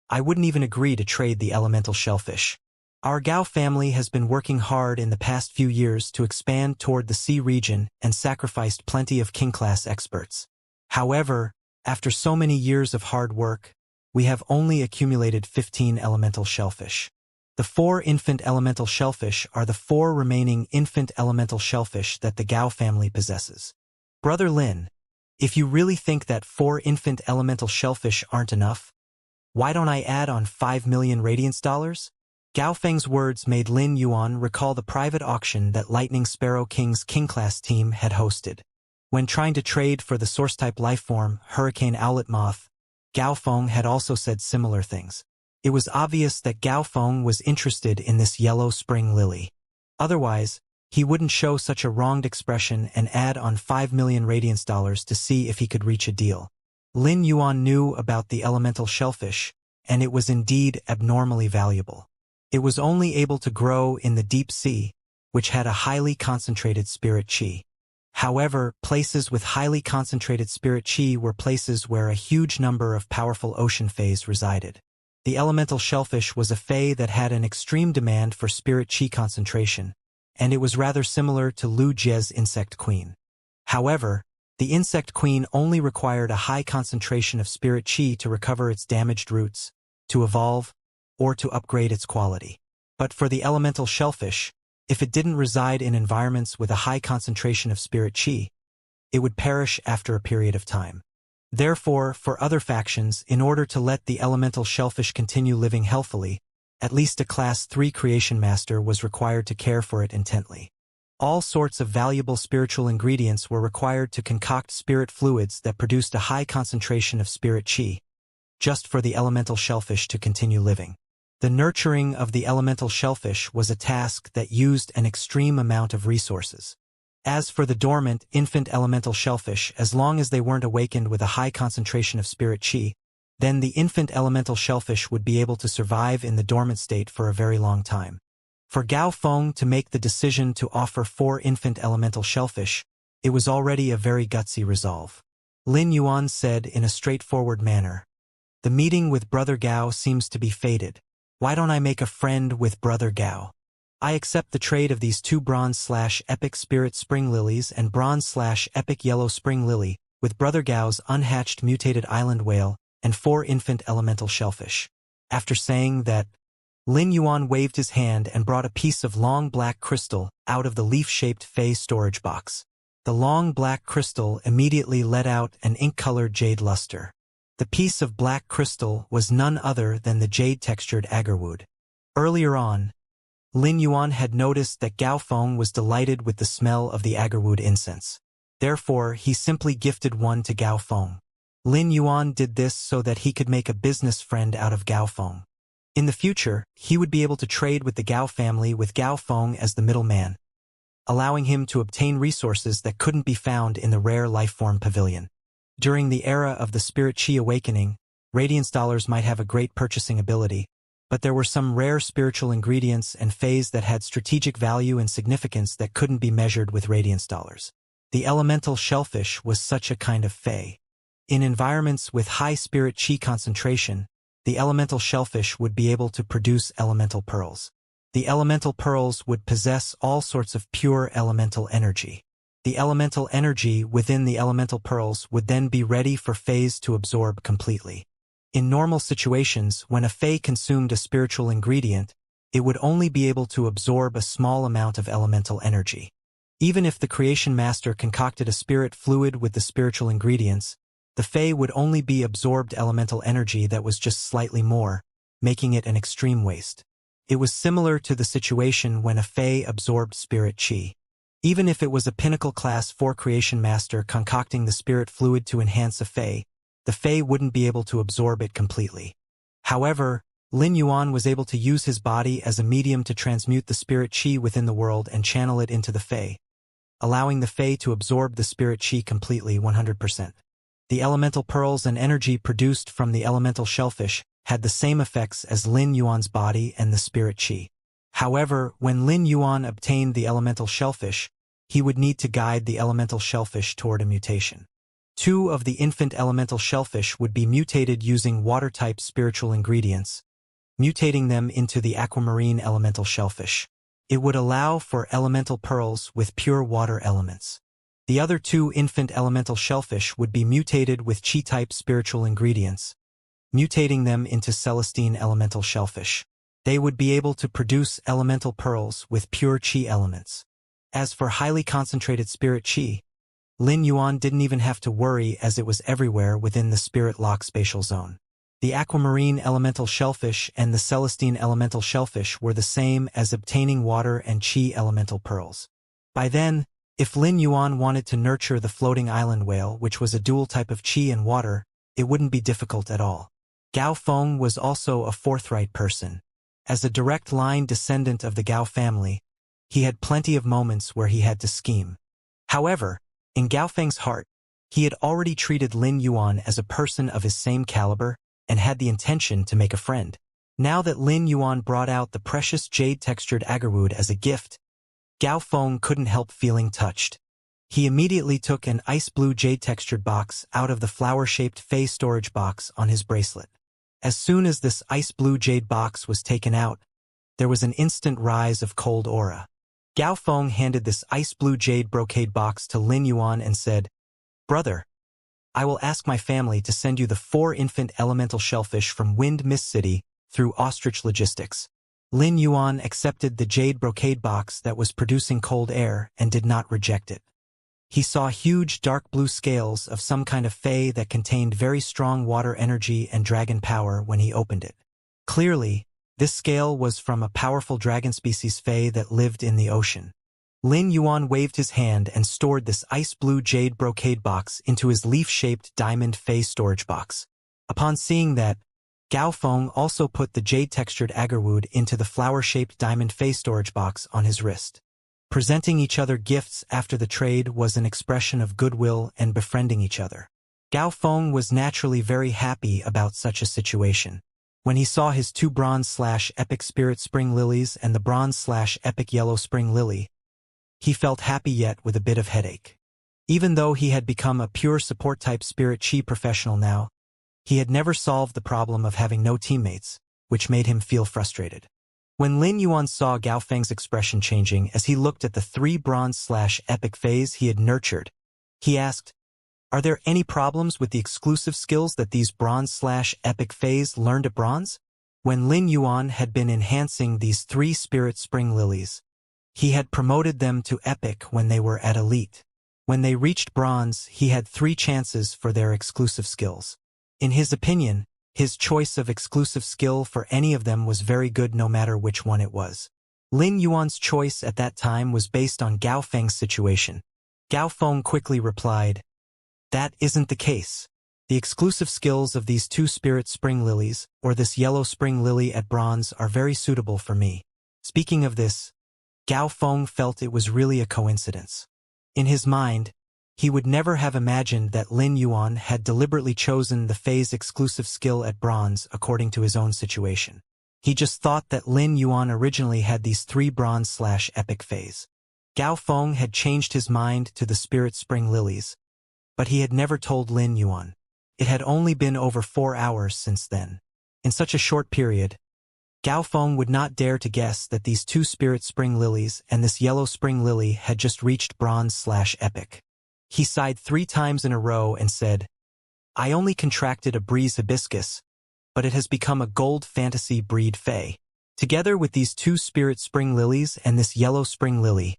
I wouldn't even agree to trade the elemental shellfish. Our Gao family has been working hard in the past few years to expand toward the sea region and sacrificed plenty of king-class experts. However, after so many years of hard work, we have only accumulated 15 elemental shellfish. The 4 infant elemental shellfish are the 4 remaining infant elemental shellfish that the Gao family possesses. Brother Lin, if you really think that 4 infant elemental shellfish aren't enough, why don't I add on 5 million radiance dollars?" Gao Feng's words made Lin Yuan recall the private auction that Lightning Sparrow King's King-class team had hosted. When trying to trade for the source-type lifeform, Hurricane Owlet Moth, Gao Feng had also said similar things. It was obvious that Gao Feng was interested in this yellow spring lily. Otherwise, he wouldn't show such a wronged expression and add on 5 million radiance dollars to see if he could reach a deal. Lin Yuan knew about the elemental shellfish, and it was indeed abnormally valuable. It was only able to grow in the deep sea, which had a highly concentrated spirit chi. However, places with highly concentrated spirit chi were places where a huge number of powerful ocean fays resided. The elemental shellfish was a fay that had an extreme demand for spirit chi concentration, and it was rather similar to Lu Jie's insect queen. However, the insect queen only required a high concentration of spirit chi to recover its damaged roots, to evolve, or to upgrade its quality. But for the elemental shellfish, if it didn't reside in environments with a high concentration of spirit chi, it would perish after a period of time. Therefore, for other factions, in order to let the elemental shellfish continue living healthily, at least a Class 3 creation master was required to care for it intently. All sorts of valuable spiritual ingredients were required to concoct spirit fluids that produced a high concentration of spirit chi, just for the elemental shellfish to continue living. The nurturing of the elemental shellfish was a task that used an extreme amount of resources. As for the dormant, infant elemental shellfish, as long as they weren't awakened with a high concentration of spirit chi, then the infant elemental shellfish would be able to survive in the dormant state for a very long time. For Gao Feng to make the decision to offer 4 infant elemental shellfish, it was already a very gutsy resolve. Lin Yuan said in a straightforward manner, "The meeting with Brother Gao seems to be fated. Why don't I make a friend with Brother Gao? I accept the trade of these 2 bronze/epic spirit spring lilies and bronze/epic yellow spring lily, with Brother Gao's unhatched mutated island whale and 4 infant elemental shellfish." After saying that, Lin Yuan waved his hand and brought a piece of long black crystal out of the leaf-shaped fey storage box. The long black crystal immediately let out an ink-colored jade luster. The piece of black crystal was none other than the jade-textured agarwood. Earlier on, Lin Yuan had noticed that Gao Feng was delighted with the smell of the agarwood incense. Therefore, he simply gifted one to Gao Feng. Lin Yuan did this so that he could make a business friend out of Gao Feng. In the future, he would be able to trade with the Gao family with Gao Feng as the middleman, allowing him to obtain resources that couldn't be found in the rare lifeform pavilion. During the era of the Spirit Chi awakening, radiance dollars might have a great purchasing ability, but there were some rare spiritual ingredients and fays that had strategic value and significance that couldn't be measured with radiance dollars. The elemental shellfish was such a kind of fey. In environments with high spirit chi concentration, the elemental shellfish would be able to produce elemental pearls. The elemental pearls would possess all sorts of pure elemental energy. The elemental energy within the elemental pearls would then be ready for Fays to absorb completely. In normal situations, when a Fae consumed a spiritual ingredient, it would only be able to absorb a small amount of elemental energy. Even if the Creation Master concocted a spirit fluid with the spiritual ingredients, the Fae would only be absorbed elemental energy that was just slightly more, making it an extreme waste. It was similar to the situation when a Fae absorbed spirit chi. Even if it was a pinnacle class 4 Creation Master concocting the spirit fluid to enhance a Fae, the Fae wouldn't be able to absorb it completely. However, Lin Yuan was able to use his body as a medium to transmute the spirit chi within the world and channel it into the Fae, allowing the Fae to absorb the spirit chi completely 100%. The elemental pearls and energy produced from the elemental shellfish had the same effects as Lin Yuan's body and the spirit chi. However, when Lin Yuan obtained the elemental shellfish, he would need to guide the elemental shellfish toward a mutation. 2 of the infant elemental shellfish would be mutated using water-type spiritual ingredients, mutating them into the aquamarine elemental shellfish. It would allow for elemental pearls with pure water elements. The other 2 infant elemental shellfish would be mutated with chi-type spiritual ingredients, mutating them into Celestine elemental shellfish. They would be able to produce elemental pearls with pure chi elements. As for highly concentrated spirit chi, Lin Yuan didn't even have to worry as it was everywhere within the spirit lock spatial zone. The aquamarine elemental shellfish and the Celestine elemental shellfish were the same as obtaining water and chi elemental pearls. By then, if Lin Yuan wanted to nurture the floating island whale, which was a dual type of chi and water, it wouldn't be difficult at all. Gao Feng was also a forthright person. As a direct line descendant of the Gao family, he had plenty of moments where he had to scheme. However, in Gao Feng's heart, he had already treated Lin Yuan as a person of his same caliber and had the intention to make a friend. Now that Lin Yuan brought out the precious jade-textured agarwood as a gift, Gao Feng couldn't help feeling touched. He immediately took an ice blue jade-textured box out of the flower-shaped Fey storage box on his bracelet. As soon as this ice blue jade box was taken out, there was an instant rise of cold aura. Gao Feng handed this ice blue jade brocade box to Lin Yuan and said, "Brother, I will ask my family to send you the 4 infant elemental shellfish from Wind Mist City through Ostrich Logistics." Lin Yuan accepted the jade brocade box that was producing cold air and did not reject it. He saw huge dark blue scales of some kind of Fey that contained very strong water energy and dragon power when he opened it. Clearly, this scale was from a powerful dragon species Fey that lived in the ocean. Lin Yuan waved his hand and stored this ice blue jade brocade box into his leaf-shaped diamond Fey storage box. Upon seeing that, Gao Feng also put the jade-textured agarwood into the flower-shaped diamond Fey storage box on his wrist. Presenting each other gifts after the trade was an expression of goodwill and befriending each other. Gao Feng was naturally very happy about such a situation. When he saw his 2 bronze/epic spirit spring lilies and the bronze/epic yellow spring lily, he felt happy yet with a bit of headache. Even though he had become a pure support-type spirit chi professional now, he had never solved the problem of having no teammates, which made him feel frustrated. When Lin Yuan saw Gao Feng's expression changing as he looked at the 3 bronze/epic Fays he had nurtured, he asked, "Are there any problems with the exclusive skills that these bronze/epic Fays learned at bronze?" When Lin Yuan had been enhancing these 3 spirit spring lilies, he had promoted them to epic when they were at elite. When they reached bronze, he had 3 chances for their exclusive skills. In his opinion, his choice of exclusive skill for any of them was very good no matter which one it was. Lin Yuan's choice at that time was based on Gao Feng's situation. Gao Feng quickly replied, "That isn't the case. The exclusive skills of these 2 spirit spring lilies, or this yellow spring lily at bronze, are very suitable for me." Speaking of this, Gao Feng felt it was really a coincidence. In his mind, he would never have imagined that Lin Yuan had deliberately chosen the Fei's exclusive skill at bronze according to his own situation. He just thought that Lin Yuan originally had these 3 bronze/epic Feis. Gao Feng had changed his mind to the spirit spring lilies, but he had never told Lin Yuan. It had only been over 4 hours since then. In such a short period, Gao Feng would not dare to guess that these two spirit spring lilies and this yellow spring lily had just reached bronze/epic. He sighed 3 times in a row and said, I only contracted a breeze hibiscus, but it has become a gold fantasy breed fey. Together with these 2 spirit spring lilies and this yellow spring lily,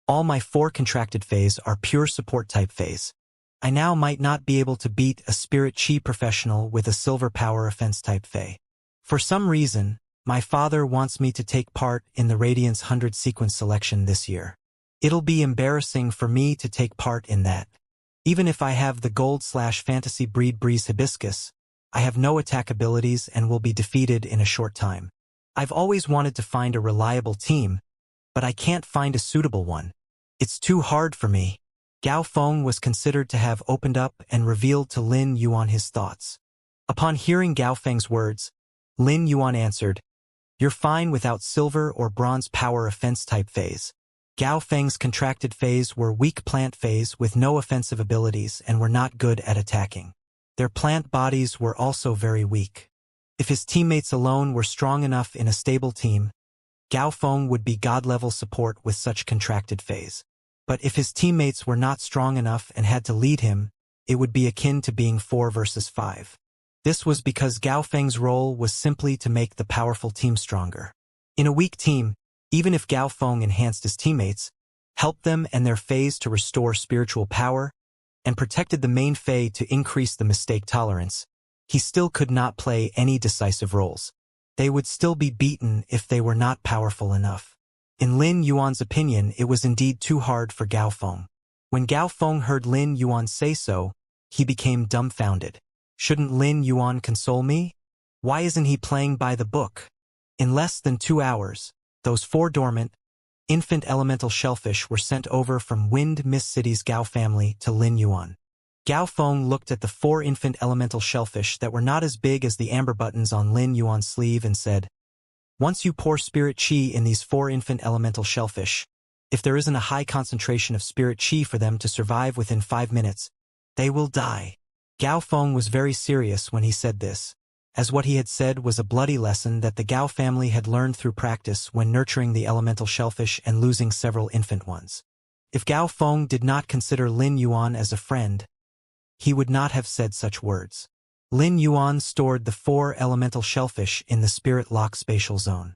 all my 4 contracted fays are pure support type fays. I now might not be able to beat a spirit chi professional with a silver power offense type fey. For some reason, my father wants me to take part in the Radiance 100 sequence selection this year. It'll be embarrassing for me to take part in that. Even if I have the gold/fantasy breed breeze hibiscus, I have no attack abilities and will be defeated in a short time. I've always wanted to find a reliable team, but I can't find a suitable one. It's too hard for me. Gao Feng was considered to have opened up and revealed to Lin Yuan his thoughts. Upon hearing Gao Feng's words, Lin Yuan answered, You're fine without silver or bronze power offense type phase. Gao Feng's contracted phase were weak plant phase with no offensive abilities and were not good at attacking. Their plant bodies were also very weak. If his teammates alone were strong enough in a stable team, Gao Feng would be god-level support with such contracted phase. But if his teammates were not strong enough and had to lead him, it would be akin to being 4 versus 5. This was because Gao Feng's role was simply to make the powerful team stronger. In a weak team, even if Gao Feng enhanced his teammates, helped them and their phase to restore spiritual power, and protected the main Fey to increase the mistake tolerance, he still could not play any decisive roles. They would still be beaten if they were not powerful enough. In Lin Yuan's opinion, it was indeed too hard for Gao Feng. When Gao Feng heard Lin Yuan say so, he became dumbfounded. Shouldn't Lin Yuan console me? Why isn't he playing by the book? In less than 2 hours, those 4 dormant, infant elemental shellfish were sent over from Wind Mist City's Gao family to Lin Yuan. Gao Feng looked at the 4 infant elemental shellfish that were not as big as the amber buttons on Lin Yuan's sleeve and said, Once you pour spirit chi in these 4 infant elemental shellfish, if there isn't a high concentration of spirit chi for them to survive within 5 minutes, they will die. Gao Feng was very serious when he said this, as what he had said was a bloody lesson that the Gao family had learned through practice when nurturing the elemental shellfish and losing several infant ones. If Gao Feng did not consider Lin Yuan as a friend, he would not have said such words. Lin Yuan stored the 4 elemental shellfish in the Spirit Lock spatial zone.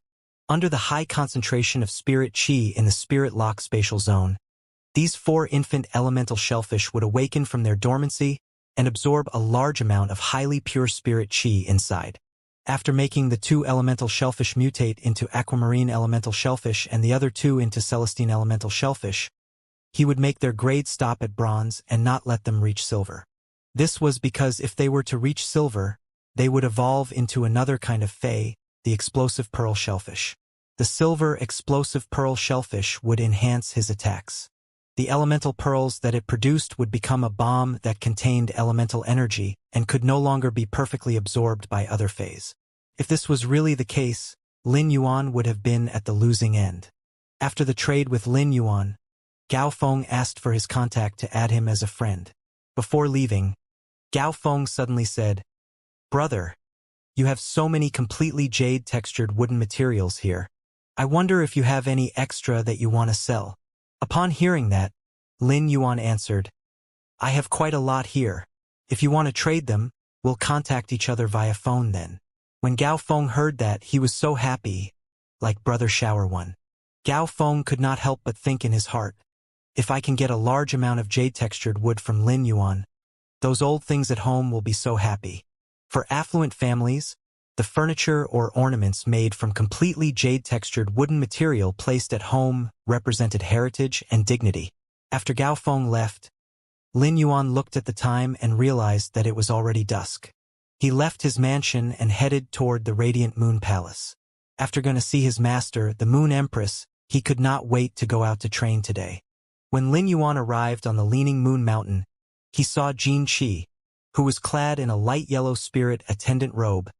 Under the high concentration of spirit chi in the Spirit Lock spatial zone, these 4 infant elemental shellfish would awaken from their dormancy and absorb a large amount of highly pure spirit chi inside. After making the 2 elemental shellfish mutate into aquamarine elemental shellfish and the other 2 into celestine elemental shellfish, he would make their grade stop at bronze and not let them reach silver. This was because if they were to reach silver, they would evolve into another kind of fey, the explosive pearl shellfish. The silver explosive pearl shellfish would enhance his attacks. The elemental pearls that it produced would become a bomb that contained elemental energy and could no longer be perfectly absorbed by other fays. If this was really the case, Lin Yuan would have been at the losing end. After the trade with Lin Yuan, Gao Feng asked for his contact to add him as a friend. Before leaving, Gao Feng suddenly said, Brother, you have so many completely jade-textured wooden materials here. I wonder if you have any extra that you want to sell. Upon hearing that, Lin Yuan answered, I have quite a lot here. If you want to trade them, we'll contact each other via phone then. When Gao Feng heard that, he was so happy, like Brother Shower One. Gao Feng could not help but think in his heart, if I can get a large amount of jade-textured wood from Lin Yuan, those old things at home will be so happy. For affluent families, the furniture or ornaments made from completely jade-textured wooden material placed at home represented heritage and dignity. After Gao Feng left, Lin Yuan looked at the time and realized that it was already dusk. He left his mansion and headed toward the Radiant Moon Palace. After going to see his master, the Moon Empress, he could not wait to go out to train today. When Lin Yuan arrived on the Leaning Moon Mountain, he saw Jin Qi, who was clad in a light yellow spirit attendant robe,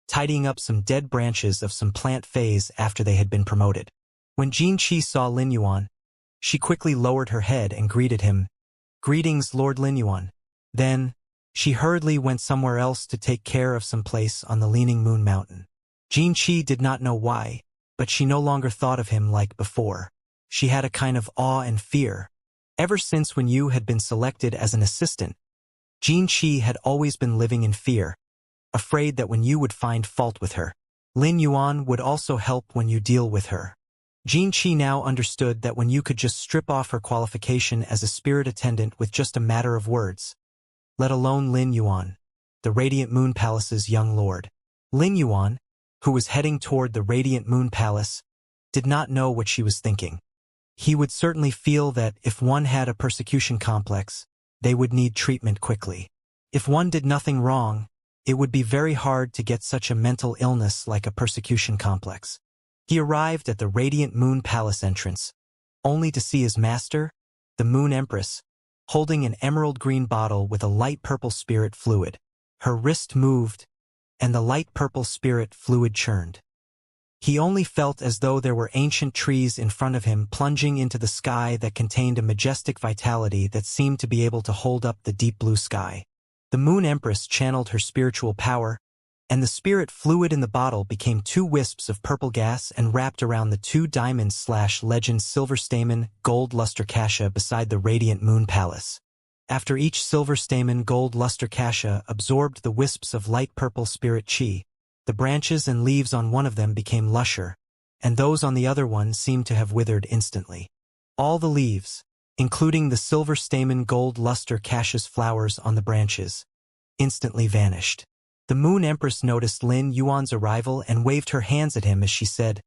tidying up some dead branches of some plant phase after they had been promoted. When Jin Qi saw Lin Yuan, she quickly lowered her head and greeted him. Greetings, Lord Lin Yuan. Then, she hurriedly went somewhere else to take care of some place on the Leaning Moon Mountain. Jin Qi did not know why, but she no longer thought of him like before. She had a kind of awe and fear. Ever since when Yu had been selected as an assistant, Jin Qi had always been living in fear, afraid that when Yu would find fault with her, Lin Yuan would also help when you deal with her. Jin Qi now understood that when Yu could just strip off her qualification as a spirit attendant with just a matter of words, let alone Lin Yuan, the Radiant Moon Palace's young lord. Lin Yuan, who was heading toward the Radiant Moon Palace, did not know what she was thinking. He would certainly feel that if one had a persecution complex, they would need treatment quickly. If one did nothing wrong, it would be very hard to get such a mental illness like a persecution complex. He arrived at the Radiant Moon Palace entrance, only to see his master, the Moon Empress, holding an emerald green bottle with a light purple spirit fluid. Her wrist moved, and the light purple spirit fluid churned. He only felt as though there were ancient trees in front of him plunging into the sky that contained a majestic vitality that seemed to be able to hold up the deep blue sky. The Moon Empress channeled her spiritual power, and the spirit fluid in the bottle became 2 wisps of purple gas and wrapped around the 2 diamond/legend silver stamen gold luster kasha beside the Radiant Moon Palace. After each silver stamen gold luster kasha absorbed the wisps of light purple spirit chi, the branches and leaves on one of them became lusher, and those on the other one seemed to have withered instantly. All the leaves, including the silver stamen gold luster kasha's flowers on the branches, instantly vanished. The Moon Empress noticed Lin Yuan's arrival and waved her hands at him as she said,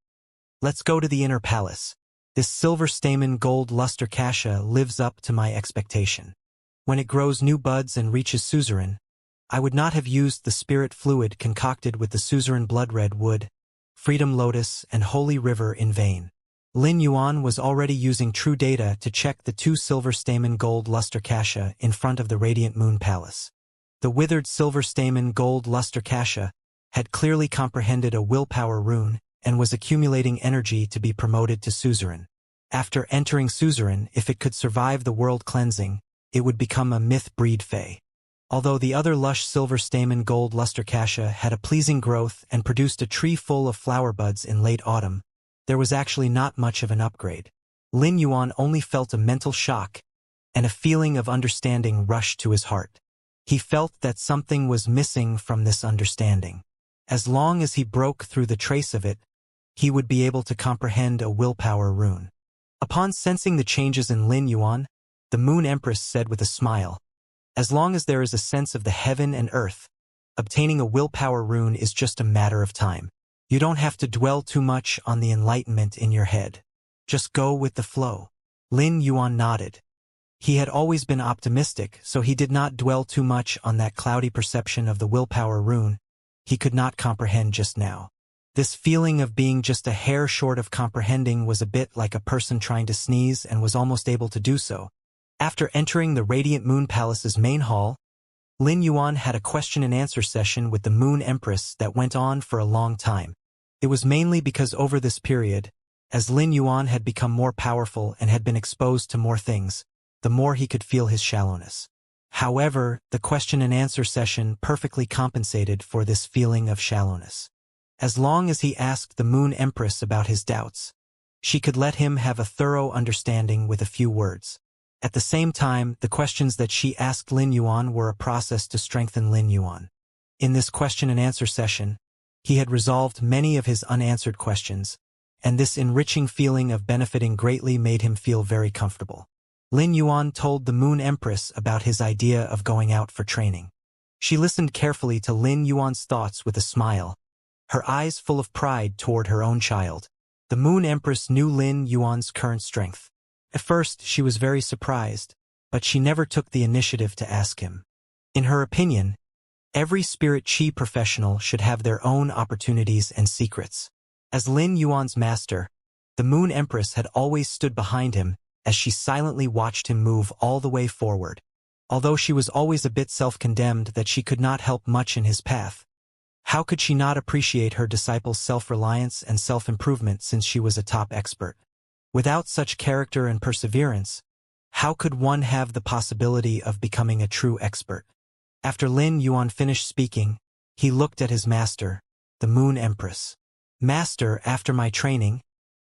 "Let's go to the inner palace. This silver stamen gold luster kasha lives up to my expectation. When it grows new buds and reaches suzerain, I would not have used the spirit fluid concocted with the suzerain blood-red wood, freedom lotus, and holy river in vain." Lin Yuan was already using true data to check the 2 silver stamen gold luster kasha in front of the Radiant Moon Palace. The withered silver stamen gold luster kasha had clearly comprehended a willpower rune and was accumulating energy to be promoted to suzerain. After entering suzerain, if it could survive the world cleansing, it would become a myth breed fey. Although the other lush silver stamen gold luster kasha had a pleasing growth and produced a tree full of flower buds in late autumn, there was actually not much of an upgrade. Lin Yuan only felt a mental shock, and a feeling of understanding rushed to his heart. He felt that something was missing from this understanding. As long as he broke through the trace of it, he would be able to comprehend a willpower rune. Upon sensing the changes in Lin Yuan, the Moon Empress said with a smile, "As long as there is a sense of the heaven and earth, obtaining a willpower rune is just a matter of time. You don't have to dwell too much on the enlightenment in your head. Just go with the flow." Lin Yuan nodded. He had always been optimistic, so he did not dwell too much on that cloudy perception of the willpower rune he could not comprehend just now. This feeling of being just a hair short of comprehending was a bit like a person trying to sneeze and was almost able to do so. After entering the Radiant Moon Palace's main hall, Lin Yuan had a question-and-answer session with the Moon Empress that went on for a long time. It was mainly because over this period, as Lin Yuan had become more powerful and had been exposed to more things, the more he could feel his shallowness. However, the question-and-answer session perfectly compensated for this feeling of shallowness. As long as he asked the Moon Empress about his doubts, she could let him have a thorough understanding with a few words. At the same time, the questions that she asked Lin Yuan were a process to strengthen Lin Yuan. In this question-and-answer session, he had resolved many of his unanswered questions, and this enriching feeling of benefiting greatly made him feel very comfortable. Lin Yuan told the Moon Empress about his idea of going out for training. She listened carefully to Lin Yuan's thoughts with a smile, her eyes full of pride toward her own child. The Moon Empress knew Lin Yuan's current strength. At first, she was very surprised, but she never took the initiative to ask him. In her opinion, every spirit chi professional should have their own opportunities and secrets. As Lin Yuan's master, the Moon Empress had always stood behind him as she silently watched him move all the way forward. Although she was always a bit self-condemned that she could not help much in his path, how could she not appreciate her disciple's self-reliance and self-improvement since she was a top expert? Without such character and perseverance, how could one have the possibility of becoming a true expert? After Lin Yuan finished speaking, he looked at his master, the Moon Empress. Master, after my training,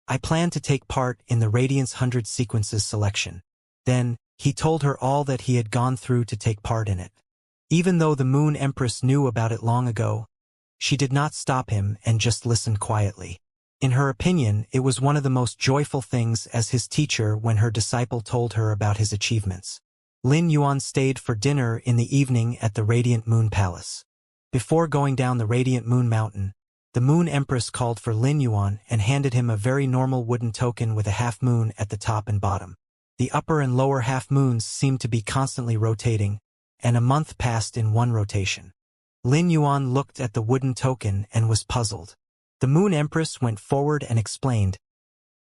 I plan to take part in the Radiance 100 Sequences selection. Then, he told her all that he had gone through to take part in it. Even though the Moon Empress knew about it long ago, she did not stop him and just listened quietly. In her opinion, it was one of the most joyful things as his teacher when her disciple told her about his achievements. Lin Yuan stayed for dinner in the evening at the Radiant Moon Palace. Before going down the Radiant Moon Mountain, the Moon Empress called for Lin Yuan and handed him a very normal wooden token with a half moon at the top and bottom. The upper and lower half moons seemed to be constantly rotating, and a month passed in one rotation. Lin Yuan looked at the wooden token and was puzzled. The Moon Empress went forward and explained,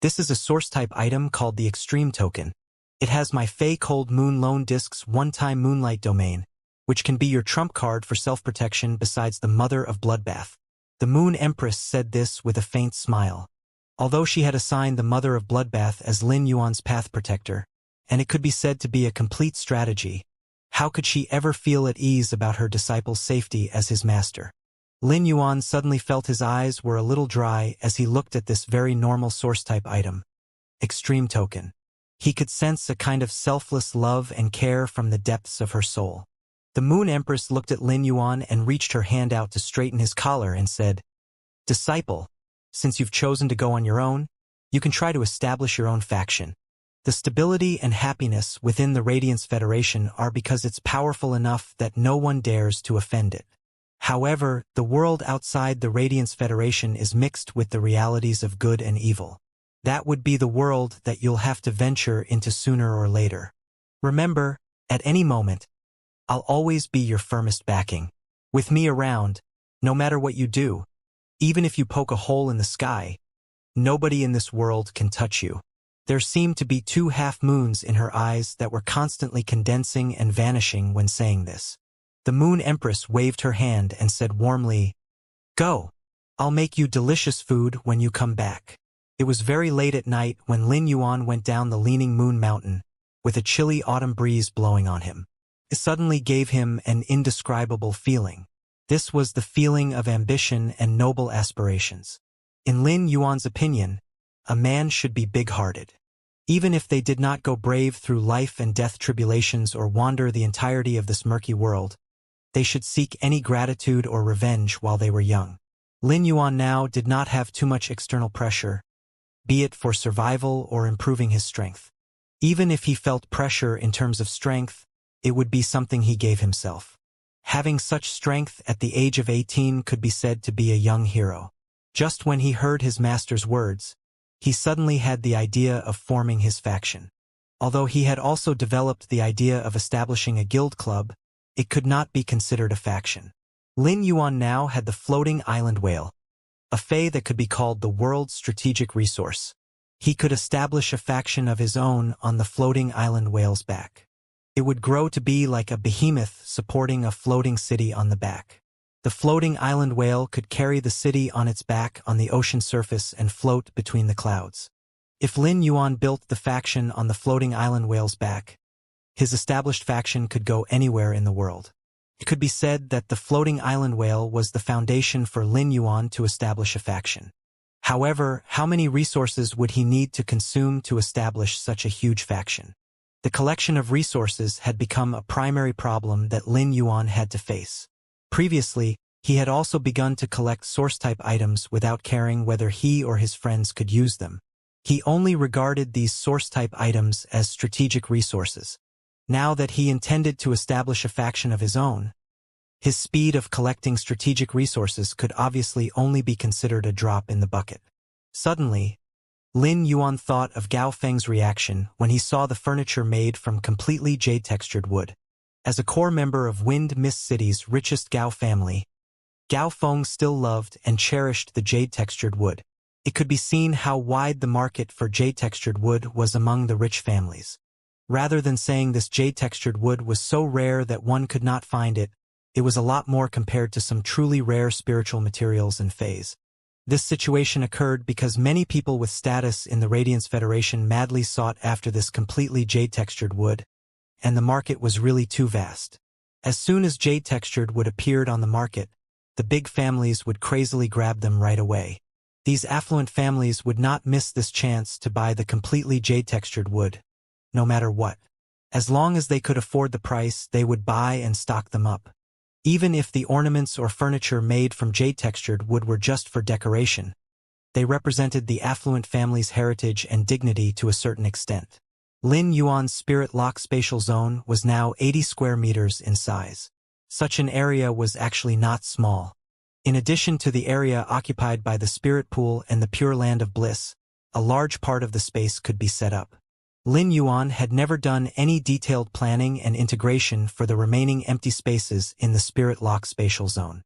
"This is a source-type item called the Extreme Token. It has my Fey Cold Moon Lone Disk's one-time Moonlight domain, which can be your trump card for self-protection besides the Mother of Bloodbath." The Moon Empress said this with a faint smile. Although she had assigned the Mother of Bloodbath as Lin Yuan's path protector, and it could be said to be a complete strategy, how could she ever feel at ease about her disciple's safety as his master? Lin Yuan suddenly felt his eyes were a little dry as he looked at this very normal source-type item. Extreme Token. He could sense a kind of selfless love and care from the depths of her soul. The Moon Empress looked at Lin Yuan and reached her hand out to straighten his collar and said, "Disciple, since you've chosen to go on your own, you can try to establish your own faction. The stability and happiness within the Radiance Federation are because it's powerful enough that no one dares to offend it. However, the world outside the Radiance Federation is mixed with the realities of good and evil. That would be the world that you'll have to venture into sooner or later. Remember, at any moment, I'll always be your firmest backing. With me around, no matter what you do, even if you poke a hole in the sky, nobody in this world can touch you." There seemed to be two half-moons in her eyes that were constantly condensing and vanishing when saying this. The Moon Empress waved her hand and said warmly, "Go. I'll make you delicious food when you come back." It was very late at night when Lin Yuan went down the Leaning Moon Mountain, with a chilly autumn breeze blowing on him. It suddenly gave him an indescribable feeling. This was the feeling of ambition and noble aspirations. In Lin Yuan's opinion, a man should be big-hearted. Even if they did not go brave through life and death tribulations or wander the entirety of this murky world, they should seek any gratitude or revenge while they were young. Lin Yuan now did not have too much external pressure, be it for survival or improving his strength. Even if he felt pressure in terms of strength, it would be something he gave himself. Having such strength at the age of 18 could be said to be a young hero. Just when he heard his master's words, he suddenly had the idea of forming his faction. Although he had also developed the idea of establishing a guild club, it could not be considered a faction. Lin Yuan now had the Floating Island Whale, a fey that could be called the world's strategic resource. He could establish a faction of his own on the Floating Island Whale's back. It would grow to be like a behemoth supporting a floating city on the back. The Floating Island Whale could carry the city on its back on the ocean surface and float between the clouds. If Lin Yuan built the faction on the Floating Island Whale's back, his established faction could go anywhere in the world. It could be said that the Floating Island Whale was the foundation for Lin Yuan to establish a faction. However, how many resources would he need to consume to establish such a huge faction? The collection of resources had become a primary problem that Lin Yuan had to face. Previously, he had also begun to collect source-type items without caring whether he or his friends could use them. He only regarded these source-type items as strategic resources. Now that he intended to establish a faction of his own, his speed of collecting strategic resources could obviously only be considered a drop in the bucket. Suddenly, Lin Yuan thought of Gao Feng's reaction when he saw the furniture made from completely jade-textured wood. As a core member of Wind Mist City's richest Gao family, Gao Feng still loved and cherished the jade-textured wood. It could be seen how wide the market for jade-textured wood was among the rich families. Rather than saying this jade-textured wood was so rare that one could not find it, it was a lot more compared to some truly rare spiritual materials and fays. This situation occurred because many people with status in the Radiance Federation madly sought after this completely jade-textured wood, and the market was really too vast. As soon as jade-textured wood appeared on the market, the big families would crazily grab them right away. These affluent families would not miss this chance to buy the completely jade-textured wood, no matter what. As long as they could afford the price, they would buy and stock them up. Even if the ornaments or furniture made from jade-textured wood were just for decoration, they represented the affluent family's heritage and dignity to a certain extent. Lin Yuan's spirit lock spatial zone was now 80 square meters in size. Such an area was actually not small. In addition to the area occupied by the spirit pool and the pure land of bliss, a large part of the space could be set up. Lin Yuan had never done any detailed planning and integration for the remaining empty spaces in the spirit lock spatial zone.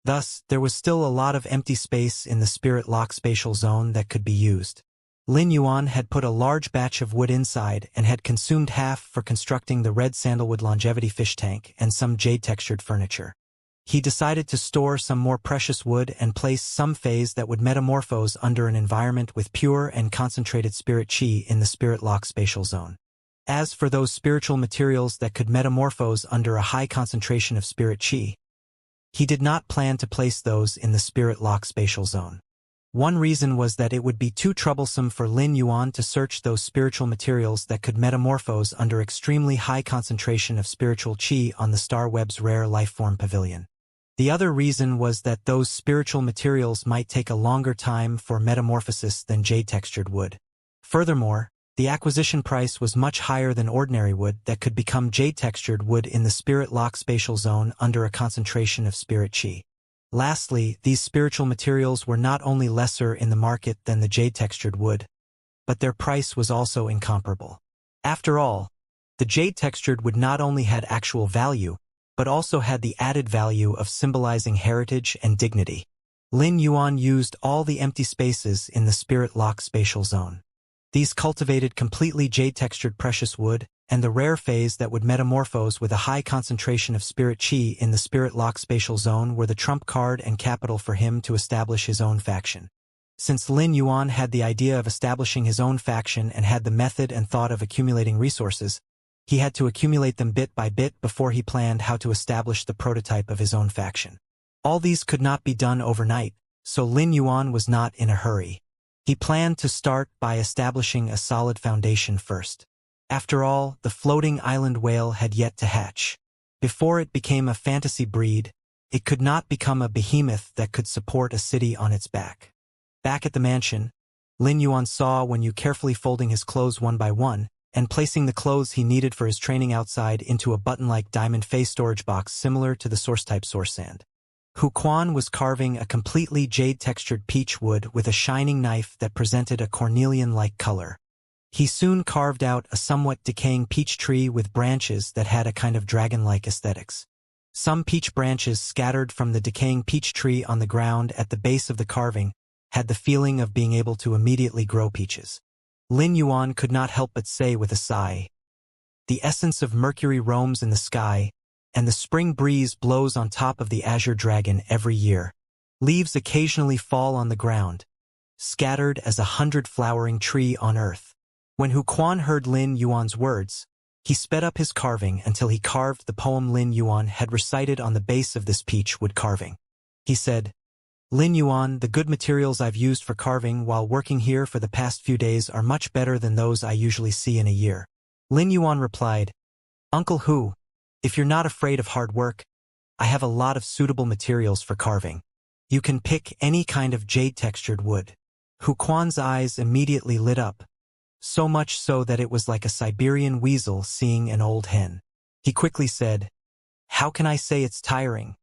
Thus, there was still a lot of empty space in the spirit lock spatial zone that could be used. Lin Yuan had put a large batch of wood inside and had consumed half for constructing the red sandalwood longevity fish tank and some jade-textured furniture. He decided to store some more precious wood and place some phase that would metamorphose under an environment with pure and concentrated spirit chi in the spirit lock spatial zone. As for those spiritual materials that could metamorphose under a high concentration of spirit chi, he did not plan to place those in the spirit lock spatial zone. One reason was that it would be too troublesome for Lin Yuan to search those spiritual materials that could metamorphose under extremely high concentration of spiritual chi on the Star Web's rare lifeform pavilion. The other reason was that those spiritual materials might take a longer time for metamorphosis than jade-textured wood. Furthermore, the acquisition price was much higher than ordinary wood that could become jade-textured wood in the spirit lock spatial zone under a concentration of spirit chi. Lastly, these spiritual materials were not only lesser in the market than the jade-textured wood, but their price was also incomparable. After all, the jade-textured wood not only had actual value, but also had the added value of symbolizing heritage and dignity. Lin Yuan used all the empty spaces in the spirit lock spatial zone. These cultivated completely jade-textured precious wood, and the rare phase that would metamorphose with a high concentration of spirit chi in the spirit lock spatial zone were the trump card and capital for him to establish his own faction. Since Lin Yuan had the idea of establishing his own faction and had the method and thought of accumulating resources, he had to accumulate them bit by bit before he planned how to establish the prototype of his own faction. All these could not be done overnight, so Lin Yuan was not in a hurry. He planned to start by establishing a solid foundation first. After all, the floating island whale had yet to hatch. Before it became a fantasy breed, it could not become a behemoth that could support a city on its back. Back at the mansion, Lin Yuan saw Wenyu carefully folding his clothes one by one, and placing the clothes he needed for his training outside into a button-like diamond face storage box similar to the source-type source sand. Hu Quan was carving a completely jade-textured peach wood with a shining knife that presented a cornelian-like color. He soon carved out a somewhat decaying peach tree with branches that had a kind of dragon-like aesthetics. Some peach branches scattered from the decaying peach tree on the ground at the base of the carving had the feeling of being able to immediately grow peaches. Lin Yuan could not help but say with a sigh, "The essence of Mercury roams in the sky, and the spring breeze blows on top of the azure dragon every year. Leaves occasionally fall on the ground, scattered as 100 flowering tree on earth." When Hu Quan heard Lin Yuan's words, he sped up his carving until he carved the poem Lin Yuan had recited on the base of this peach wood carving. He said, "Lin Yuan, the good materials I've used for carving while working here for the past few days are much better than those I usually see in a year." Lin Yuan replied, "Uncle Hu, if you're not afraid of hard work, I have a lot of suitable materials for carving. You can pick any kind of jade-textured wood." Hu Quan's eyes immediately lit up, so much so that it was like a Siberian weasel seeing an old hen. He quickly said, "How can I say it's tiring?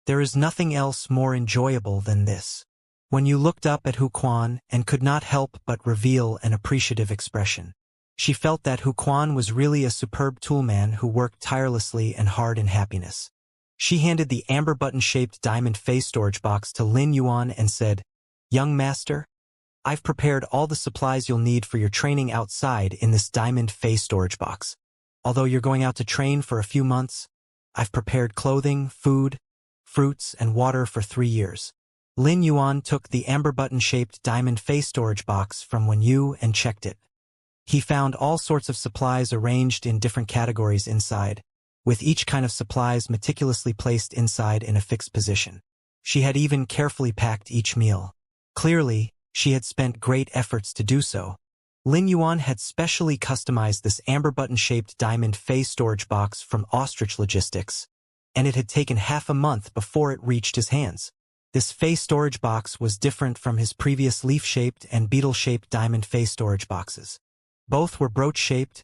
There is nothing else more enjoyable than this." When you looked up at Hu Quan and could not help but reveal an appreciative expression. She felt that Hu Quan was really a superb toolman who worked tirelessly and hard in happiness. She handed the amber button-shaped diamond face storage box to Lin Yuan and said, "Young master, I've prepared all the supplies you'll need for your training outside in this diamond face storage box. Although you're going out to train for a few months, I've prepared clothing, food, fruits, and water for 3 years." Lin Yuan took the amber button-shaped diamond face storage box from Wenyu and checked it. He found all sorts of supplies arranged in different categories inside, with each kind of supplies meticulously placed inside in a fixed position. She had even carefully packed each meal. Clearly, she had spent great efforts to do so. Lin Yuan had specially customized this amber button-shaped diamond Fey storage box from Ostrich Logistics, and it had taken half a month before it reached his hands. This Fey storage box was different from his previous leaf-shaped and beetle-shaped diamond Fey storage boxes. Both were brooch-shaped,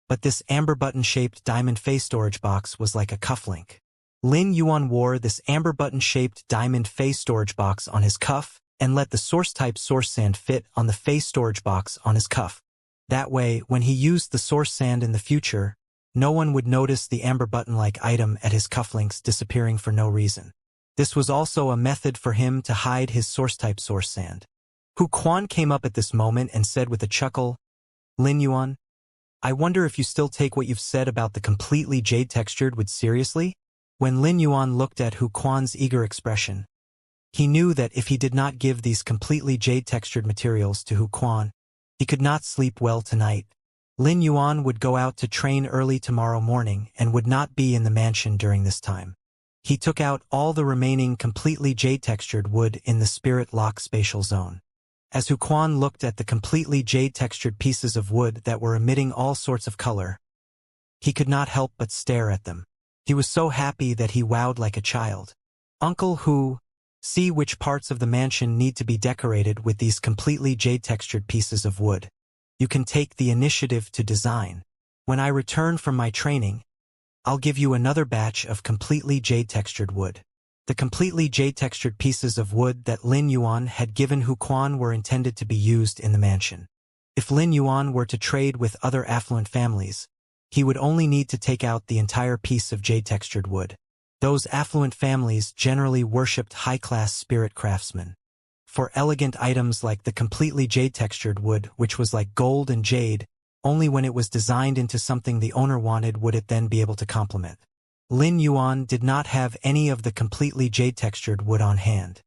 but this amber button-shaped diamond Fey storage box was like a cufflink. Lin Yuan wore this amber button-shaped diamond Fey storage box on his cuff and let the source-type source sand fit on the Fey storage box on his cuff. That way, when he used the source sand in the future, no one would notice the amber button-like item at his cufflinks disappearing for no reason. This was also a method for him to hide his source-type source sand. Hu Quan came up at this moment and said with a chuckle, "Lin Yuan, I wonder if you still take what you've said about the completely jade-textured wood seriously?" When Lin Yuan looked at Hu Quan's eager expression, he knew that if he did not give these completely jade-textured materials to Hu Quan, he could not sleep well tonight. Lin Yuan would go out to train early tomorrow morning and would not be in the mansion during this time. He took out all the remaining completely jade-textured wood in the spirit lock spatial zone. As Hu Quan looked at the completely jade-textured pieces of wood that were emitting all sorts of color, he could not help but stare at them. He was so happy that he wowed like a child. "Uncle Hu, see which parts of the mansion need to be decorated with these completely jade-textured pieces of wood. You can take the initiative to design. When I return from my training, I'll give you another batch of completely jade-textured wood." The completely jade-textured pieces of wood that Lin Yuan had given Hu Quan were intended to be used in the mansion. If Lin Yuan were to trade with other affluent families, he would only need to take out the entire piece of jade-textured wood. Those affluent families generally worshipped high-class spirit craftsmen. For elegant items like the completely jade-textured wood, which was like gold and jade, only when it was designed into something the owner wanted would it then be able to complement. Lin Yuan did not have any of the completely jade-textured wood on hand.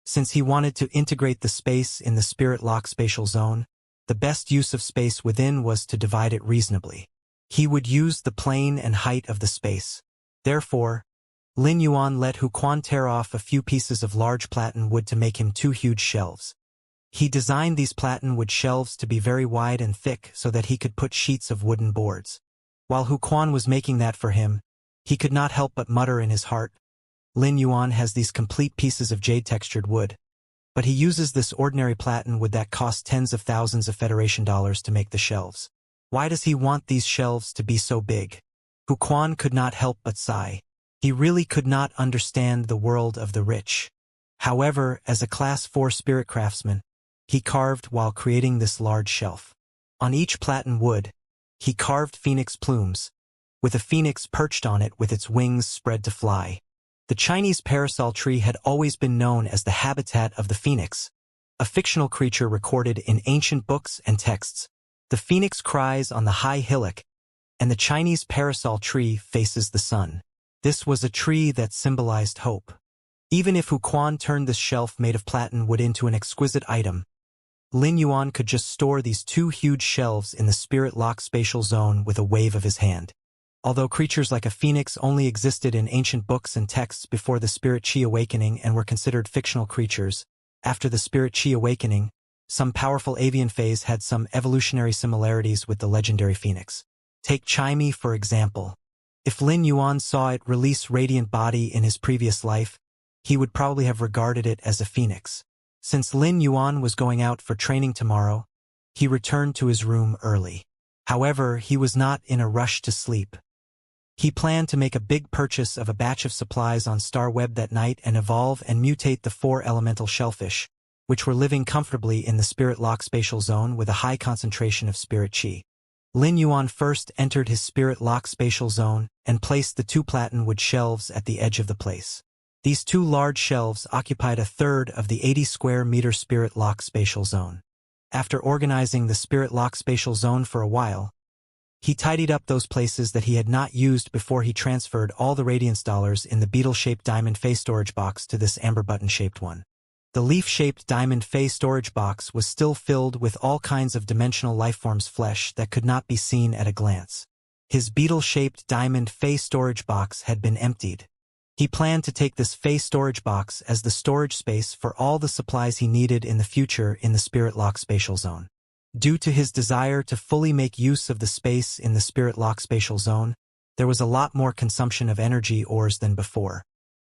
Since he wanted to integrate the space in the spirit lock spatial zone, the best use of space within was to divide it reasonably. He would use the plane and height of the space. Therefore, Lin Yuan let Hu Quan tear off a few pieces of large platen wood to make him 2 huge shelves. He designed these platen wood shelves to be very wide and thick so that he could put sheets of wooden boards. While Hu Quan was making that for him, he could not help but mutter in his heart, "Lin Yuan has these complete pieces of jade-textured wood, but he uses this ordinary platen wood that costs tens of thousands of Federation dollars to make the shelves. Why does he want these shelves to be so big?" Hu Quan could not help but sigh. He really could not understand the world of the rich. However, as a Class 4 spirit craftsman, he carved while creating this large shelf. On each platen wood, he carved phoenix plumes, with a phoenix perched on it with its wings spread to fly. The Chinese parasol tree had always been known as the habitat of the phoenix, a fictional creature recorded in ancient books and texts. The phoenix cries on the high hillock, and the Chinese parasol tree faces the sun. This was a tree that symbolized hope. Even if Hu Quan turned this shelf made of platen wood into an exquisite item, Lin Yuan could just store these 2 huge shelves in the spirit lock spatial zone with a wave of his hand. Although creatures like a phoenix only existed in ancient books and texts before the Spirit Qi awakening and were considered fictional creatures, after the Spirit Qi awakening, some powerful avian fays had some evolutionary similarities with the legendary phoenix. Take Chime, for example. If Lin Yuan saw it release radiant body in his previous life, he would probably have regarded it as a phoenix. Since Lin Yuan was going out for training tomorrow, he returned to his room early. However, he was not in a rush to sleep. He planned to make a big purchase of a batch of supplies on StarWeb that night and evolve and mutate the 4 elemental shellfish, which were living comfortably in the spirit lock spatial zone with a high concentration of spirit qi. Lin Yuan first entered his spirit lock spatial zone and placed the 2 platen wood shelves at the edge of the place. These 2 large shelves occupied a third of the 80 square meter spirit lock spatial zone. After organizing the spirit lock spatial zone for a while, he tidied up those places that he had not used before he transferred all the radiance dollars in the beetle-shaped diamond face storage box to this amber button-shaped one. The leaf-shaped diamond face storage box was still filled with all kinds of dimensional lifeforms' flesh that could not be seen at a glance. His beetle-shaped diamond face storage box had been emptied. He planned to take this Fey storage box as the storage space for all the supplies he needed in the future in the Spirit Lock spatial zone. Due to his desire to fully make use of the space in the Spirit Lock spatial zone, there was a lot more consumption of energy ores than before.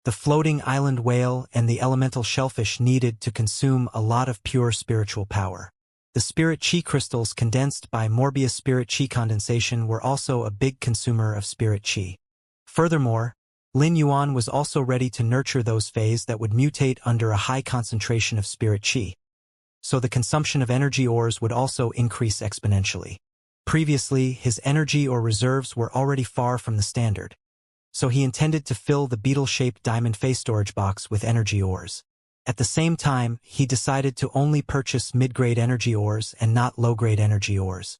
The floating island whale and the elemental shellfish needed to consume a lot of pure spiritual power. The spirit chi crystals condensed by Morbius spirit chi condensation were also a big consumer of spirit chi. Furthermore, Lin Yuan was also ready to nurture those Feys that would mutate under a high concentration of spirit chi, so the consumption of energy ores would also increase exponentially. Previously, his energy or reserves were already far from the standard, so he intended to fill the beetle-shaped diamond Fey storage box with energy ores. At the same time, he decided to only purchase mid-grade energy ores and not low-grade energy ores.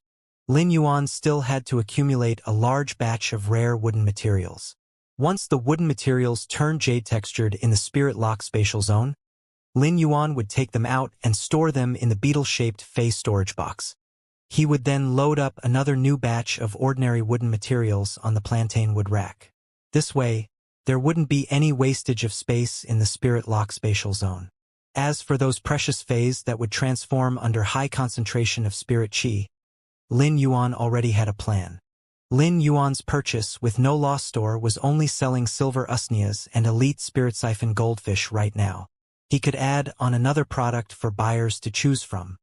Lin Yuan still had to accumulate a large batch of rare wooden materials. Once the wooden materials turned jade-textured in the Spirit Lock spatial zone, Lin Yuan would take them out and store them in the beetle-shaped Fey storage box. He would then load up another new batch of ordinary wooden materials on the plantain wood rack. This way, there wouldn't be any wastage of space in the Spirit Lock spatial zone. As for those precious Feys that would transform under high concentration of spirit chi, Lin Yuan already had a plan. Lin Yuan's purchase with no loss store was only selling silver usnias and elite spirit siphon goldfish right now. He could add on another product for buyers to choose from.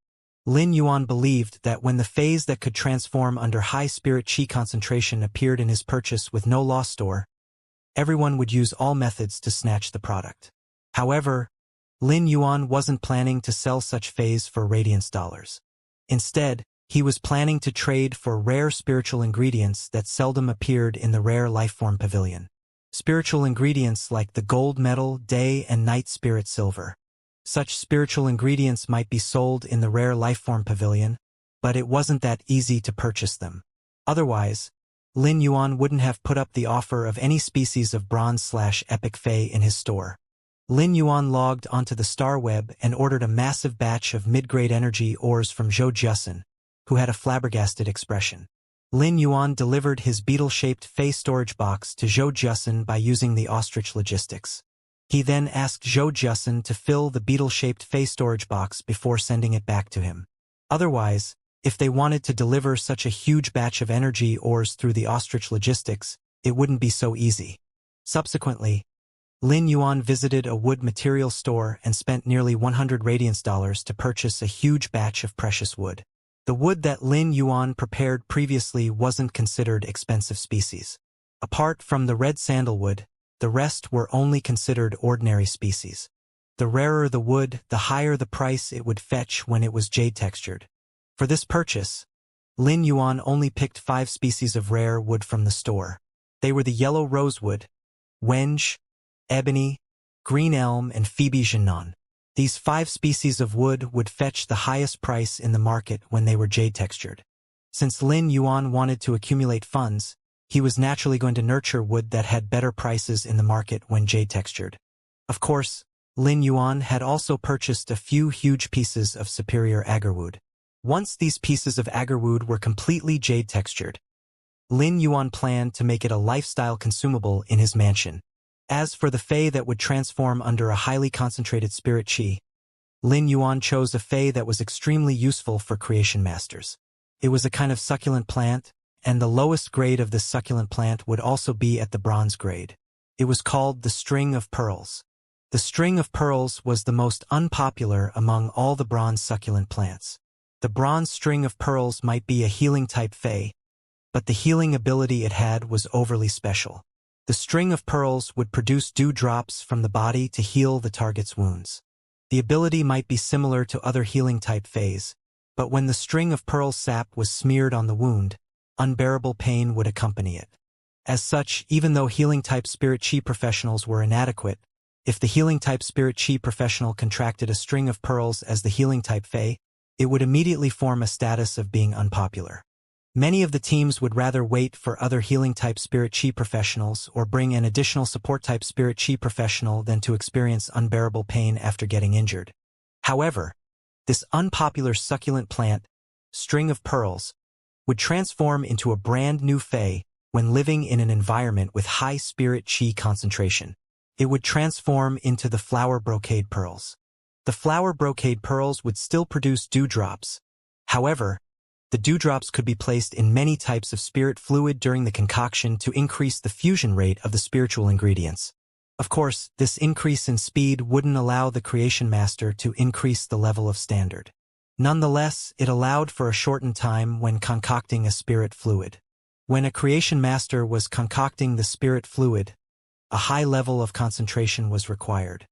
Lin Yuan believed that when the Feys that could transform under high spirit chi concentration appeared in his purchase with no loss store, everyone would use all methods to snatch the product. However, Lin Yuan wasn't planning to sell such Feys for radiance dollars. Instead, he was planning to trade for rare spiritual ingredients that seldom appeared in the rare lifeform pavilion. Spiritual ingredients like the gold metal, day and night spirit silver. Such spiritual ingredients might be sold in the rare lifeform pavilion, but it wasn't that easy to purchase them. Otherwise, Lin Yuan wouldn't have put up the offer of any species of bronze/epic Fey in his store. Lin Yuan logged onto the star web and ordered a massive batch of mid-grade energy ores from Zhou Jusin, who had a flabbergasted expression. Lin Yuan delivered his beetle-shaped Fey storage box to Zhou Jusin by using the ostrich logistics. He then asked Zhou Jusin to fill the beetle-shaped Fey storage box before sending it back to him. Otherwise, if they wanted to deliver such a huge batch of energy ores through the ostrich logistics, it wouldn't be so easy. Subsequently, Lin Yuan visited a wood material store and spent nearly 100 radiance dollars to purchase a huge batch of precious wood. The wood that Lin Yuan prepared previously wasn't considered expensive species. Apart from the red sandalwood, the rest were only considered ordinary species. The rarer the wood, the higher the price it would fetch when it was jade-textured. For this purchase, Lin Yuan only picked 5 species of rare wood from the store. They were the yellow rosewood, wenge, ebony, green elm, and Phoebe Jinan. These 5 species of wood would fetch the highest price in the market when they were jade-textured. Since Lin Yuan wanted to accumulate funds, he was naturally going to nurture wood that had better prices in the market when jade-textured. Of course, Lin Yuan had also purchased a few huge pieces of superior agarwood. Once these pieces of agarwood were completely jade-textured, Lin Yuan planned to make it a lifestyle consumable in his mansion. As for the Fey that would transform under a highly concentrated spirit chi, Lin Yuan chose a Fey that was extremely useful for creation masters. It was a kind of succulent plant, and the lowest grade of this succulent plant would also be at the bronze grade. It was called the String of Pearls. The String of Pearls was the most unpopular among all the bronze succulent plants. The bronze String of Pearls might be a healing-type Fey, but the healing ability it had was overly special. The String of Pearls would produce dewdrops from the body to heal the target's wounds. The ability might be similar to other healing-type Feys, but when the String of Pearls sap was smeared on the wound, unbearable pain would accompany it. As such, even though healing-type spirit chi professionals were inadequate, if the healing-type spirit chi professional contracted a String of Pearls as the healing-type Fey, it would immediately form a status of being unpopular. Many of the teams would rather wait for other healing-type spirit chi professionals or bring an additional support-type spirit chi professional than to experience unbearable pain after getting injured. However, this unpopular succulent plant, String of Pearls, would transform into a brand new Fey when living in an environment with high spirit chi concentration. it would transform into the flower brocade pearls. The flower brocade pearls would still produce dewdrops. However, the dewdrops could be placed in many types of spirit fluid during the concoction to increase the fusion rate of the spiritual ingredients. Of course, this increase in speed wouldn't allow the creation master to increase the level of standard. Nonetheless, it allowed for a shortened time when concocting a spirit fluid. When a creation master was concocting the spirit fluid, a high level of concentration was required.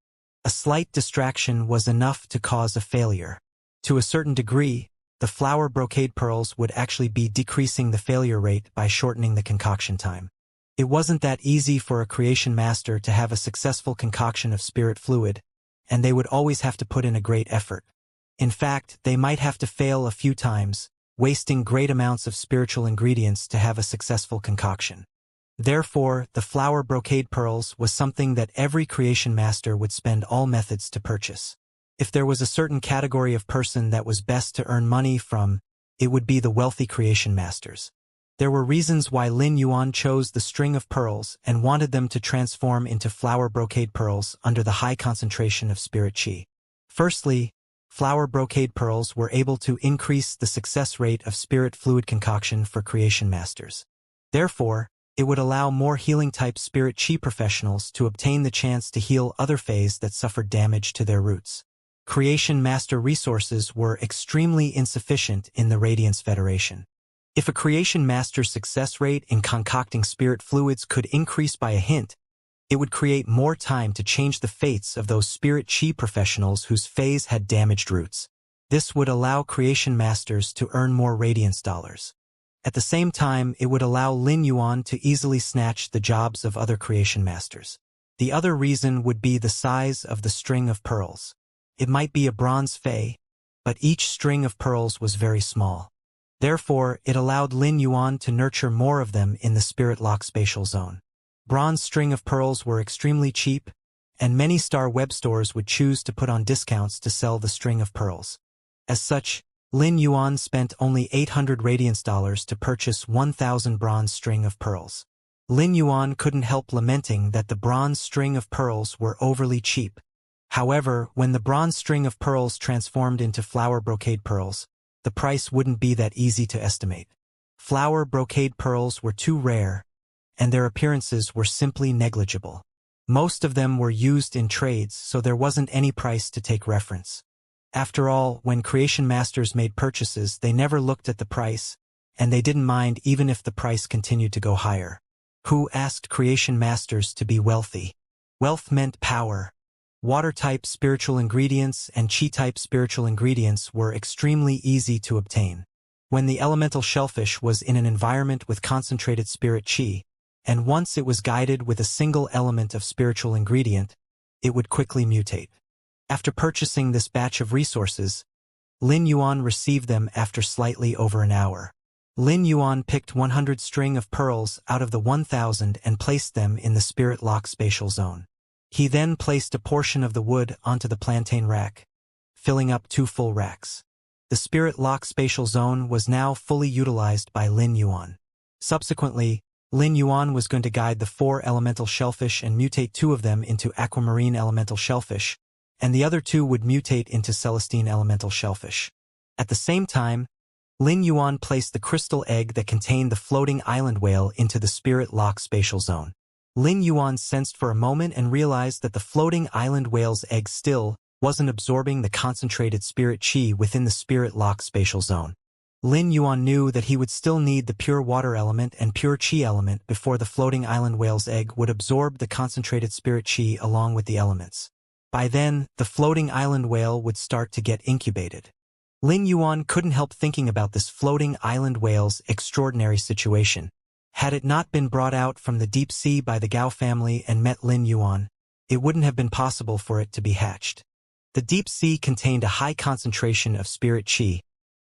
A slight distraction was enough to cause a failure. To a certain degree, the flower brocade pearls would actually be decreasing the failure rate by shortening the concoction time. It wasn't that easy for a creation master to have a successful concoction of spirit fluid, and they would always have to put in a great effort. In fact, they might have to fail a few times, wasting great amounts of spiritual ingredients to have a successful concoction. Therefore, the flower brocade pearls was something that every creation master would spend all methods to purchase. If there was a certain category of person that was best to earn money from, it would be the wealthy creation masters. There were reasons why Lin Yuan chose the string of pearls and wanted them to transform into flower brocade pearls under the high concentration of spirit qi. Firstly, flower brocade pearls were able to increase the success rate of spirit fluid concoction for creation masters. Therefore, it would allow more healing-type spirit qi professionals to obtain the chance to heal other fays that suffered damage to their roots. Creation master resources were extremely insufficient in the Radiance Federation. If a creation master's success rate in concocting spirit fluids could increase by a hint, it would create more time to change the fates of those spirit qi professionals whose fays had damaged roots. This would allow creation masters to earn more radiance dollars. At the same time, it would allow Lin Yuan to easily snatch the jobs of other creation masters. The other reason would be the size of the string of pearls. It might be a bronze fey, but each string of pearls was very small. Therefore, it allowed Lin Yuan to nurture more of them in the spirit lock spatial zone. Bronze string of pearls were extremely cheap, and many star web stores would choose to put on discounts to sell the string of pearls. As such, Lin Yuan spent only 800 radiance dollars to purchase 1,000 bronze string of pearls. Lin Yuan couldn't help lamenting that the bronze string of pearls were overly cheap. However, when the bronze string of pearls transformed into flower brocade pearls, the price wouldn't be that easy to estimate. Flower brocade pearls were too rare, and their appearances were simply negligible. Most of them were used in trades, so there wasn't any price to take reference. After all, when creation masters made purchases, they never looked at the price, and they didn't mind even if the price continued to go higher. Who asked creation masters to be wealthy? Wealth meant power. Water-type spiritual ingredients and Qi-type spiritual ingredients were extremely easy to obtain. When the elemental shellfish was in an environment with concentrated spirit Qi, and once it was guided with a single element of spiritual ingredient, it would quickly mutate. After purchasing this batch of resources, Lin Yuan received them after slightly over an hour. Lin Yuan picked 100 string of pearls out of the 1,000 and placed them in the spirit lock spatial zone. He then placed a portion of the wood onto the plantain rack, filling up 2 full racks. The spirit lock spatial zone was now fully utilized by Lin Yuan. Subsequently, Lin Yuan was going to guide the 4 elemental shellfish and mutate 2 of them into aquamarine elemental shellfish, and the other 2 would mutate into celestine elemental shellfish. At the same time, Lin Yuan placed the crystal egg that contained the floating island whale into the spirit lock spatial zone. Lin Yuan sensed for a moment and realized that the floating island whale's egg still wasn't absorbing the concentrated spirit qi within the spirit lock spatial zone. Lin Yuan knew that he would still need the pure water element and pure qi element before the floating island whale's egg would absorb the concentrated spirit qi along with the elements. By then, the floating island whale would start to get incubated. Lin Yuan couldn't help thinking about this floating island whale's extraordinary situation. Had it not been brought out from the deep sea by the Gao family and met Lin Yuan, it wouldn't have been possible for it to be hatched. The deep sea contained a high concentration of spirit qi,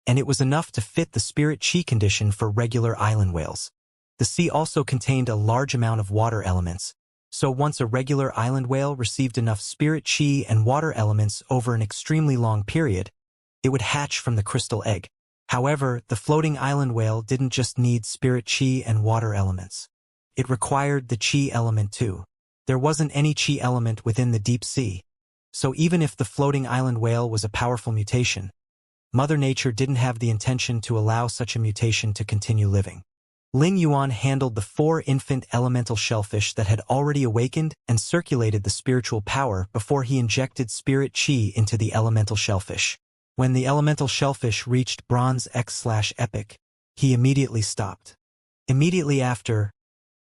and it was enough to fit the spirit qi condition for regular island whales. The sea also contained a large amount of water elements, so once a regular island whale received enough spirit qi and water elements over an extremely long period, it would hatch from the crystal egg. However, the floating island whale didn't just need spirit qi and water elements. It required the qi element too. There wasn't any chi element within the deep sea. So even if the floating island whale was a powerful mutation, Mother Nature didn't have the intention to allow such a mutation to continue living. Lin Yuan handled the 4 infant elemental shellfish that had already awakened and circulated the spiritual power before he injected spirit chi into the elemental shellfish. When the elemental shellfish reached bronze X/epic, he immediately stopped. Immediately after,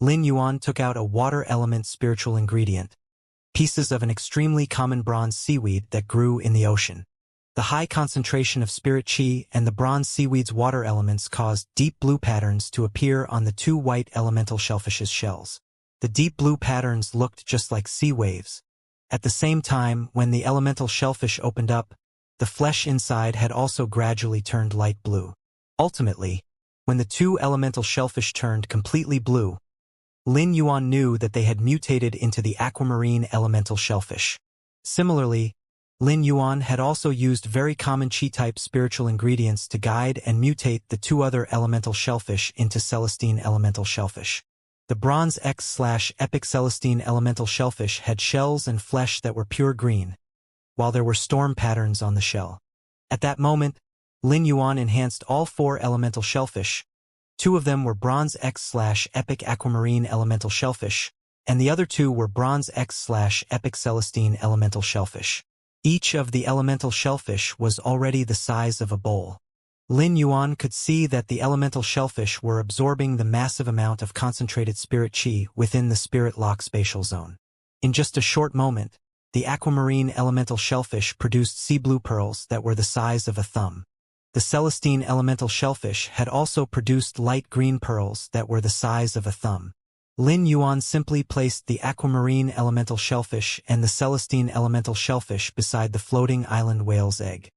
Lin Yuan took out a water element spiritual ingredient, pieces of an extremely common bronze seaweed that grew in the ocean. The high concentration of spirit chi and the bronze seaweed's water elements caused deep blue patterns to appear on the 2 white elemental shellfish's shells. The deep blue patterns looked just like sea waves. At the same time, when the elemental shellfish opened up, the flesh inside had also gradually turned light blue. Ultimately, when the 2 elemental shellfish turned completely blue, Lin Yuan knew that they had mutated into the aquamarine elemental shellfish. Similarly, Lin Yuan had also used very common chi-type spiritual ingredients to guide and mutate the 2 other elemental shellfish into Celestine elemental shellfish. The bronze X/epic Celestine elemental shellfish had shells and flesh that were pure green, while there were storm patterns on the shell. At that moment, Lin Yuan enhanced all 4 elemental shellfish. 2 of them were bronze X/epic aquamarine elemental shellfish, and the other 2 were bronze X/epic Celestine elemental shellfish. Each of the elemental shellfish was already the size of a bowl. Lin Yuan could see that the elemental shellfish were absorbing the massive amount of concentrated spirit chi within the spirit lock spatial zone. In just a short moment, the aquamarine elemental shellfish produced sea blue pearls that were the size of a thumb. The Celestine elemental shellfish had also produced light green pearls that were the size of a thumb. Lin Yuan simply placed the aquamarine elemental shellfish and the Celestine elemental shellfish beside the floating island whale's egg.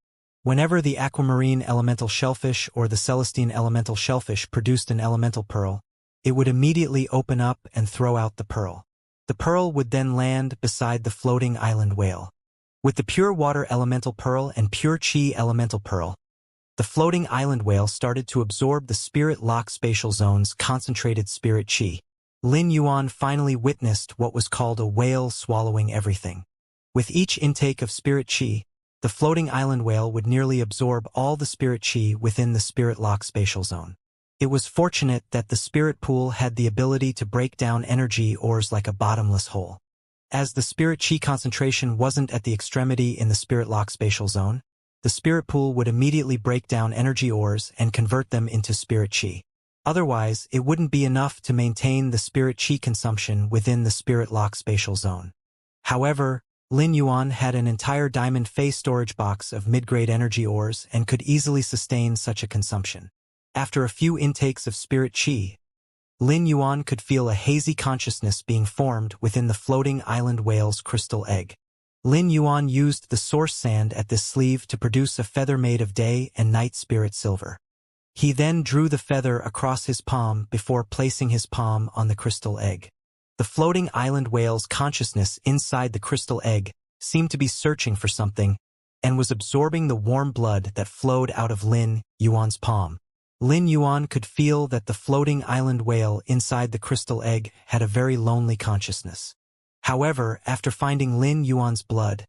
Whenever the aquamarine elemental shellfish or the Celestine elemental shellfish produced an elemental pearl, it would immediately open up and throw out the pearl. The pearl would then land beside the floating island whale. With the pure water elemental pearl and pure chi elemental pearl, the floating island whale started to absorb the spirit lock spatial zone's concentrated spirit chi. Lin Yuan finally witnessed what was called a whale swallowing everything. With each intake of spirit chi, the floating island whale would nearly absorb all the spirit chi within the spirit lock spatial zone. It was fortunate that the spirit pool had the ability to break down energy ores like a bottomless hole. As the spirit chi concentration wasn't at the extremity in the spirit lock spatial zone, the spirit pool would immediately break down energy ores and convert them into spirit chi. Otherwise, it wouldn't be enough to maintain the spirit chi consumption within the spirit lock spatial zone. However, Lin Yuan had an entire diamond phase storage box of mid-grade energy ores and could easily sustain such a consumption. After a few intakes of spirit chi, Lin Yuan could feel a hazy consciousness being formed within the floating island whale's crystal egg. Lin Yuan used the source sand at this sleeve to produce a feather made of day and night spirit silver. He then drew the feather across his palm before placing his palm on the crystal egg. The floating island whale's consciousness inside the crystal egg seemed to be searching for something and was absorbing the warm blood that flowed out of Lin Yuan's palm. Lin Yuan could feel that the floating island whale inside the crystal egg had a very lonely consciousness. However, after finding Lin Yuan's blood,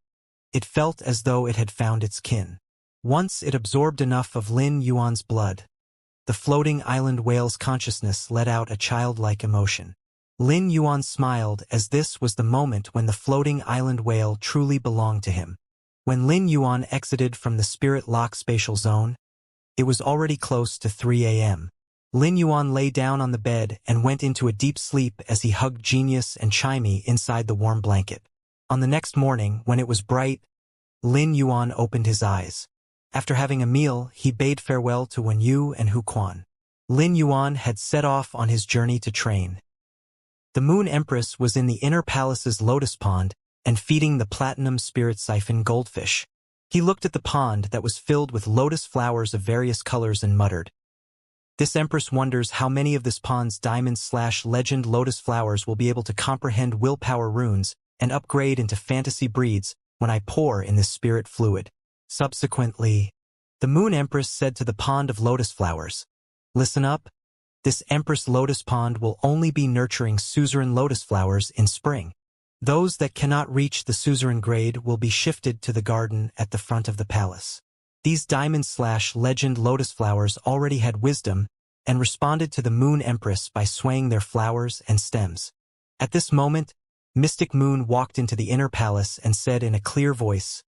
it felt as though it had found its kin. Once it absorbed enough of Lin Yuan's blood, the floating island whale's consciousness let out a childlike emotion. Lin Yuan smiled as this was the moment when the floating island whale truly belonged to him. When Lin Yuan exited from the spirit lock spatial zone, it was already close to 3 a.m. Lin Yuan lay down on the bed and went into a deep sleep as he hugged Genius and Chimey inside the warm blanket. On the next morning, when it was bright, Lin Yuan opened his eyes. After having a meal, he bade farewell to Wen Yu and Hu Quan. Lin Yuan had set off on his journey to train. The Moon Empress was in the inner palace's lotus pond and feeding the platinum spirit siphon goldfish. He looked at the pond that was filled with lotus flowers of various colors and muttered, "This Empress wonders how many of this pond's diamond/legend lotus flowers will be able to comprehend willpower runes and upgrade into fantasy breeds when I pour in this spirit fluid." Subsequently, the Moon Empress said to the pond of lotus flowers, "Listen up. This Empress lotus pond will only be nurturing suzerain lotus flowers in spring. Those that cannot reach the suzerain grade will be shifted to the garden at the front of the palace. These diamond/legend lotus flowers already had wisdom and responded to the Moon Empress by swaying their flowers and stems. At this moment, Mystic Moon walked into the inner palace and said in a clear voice,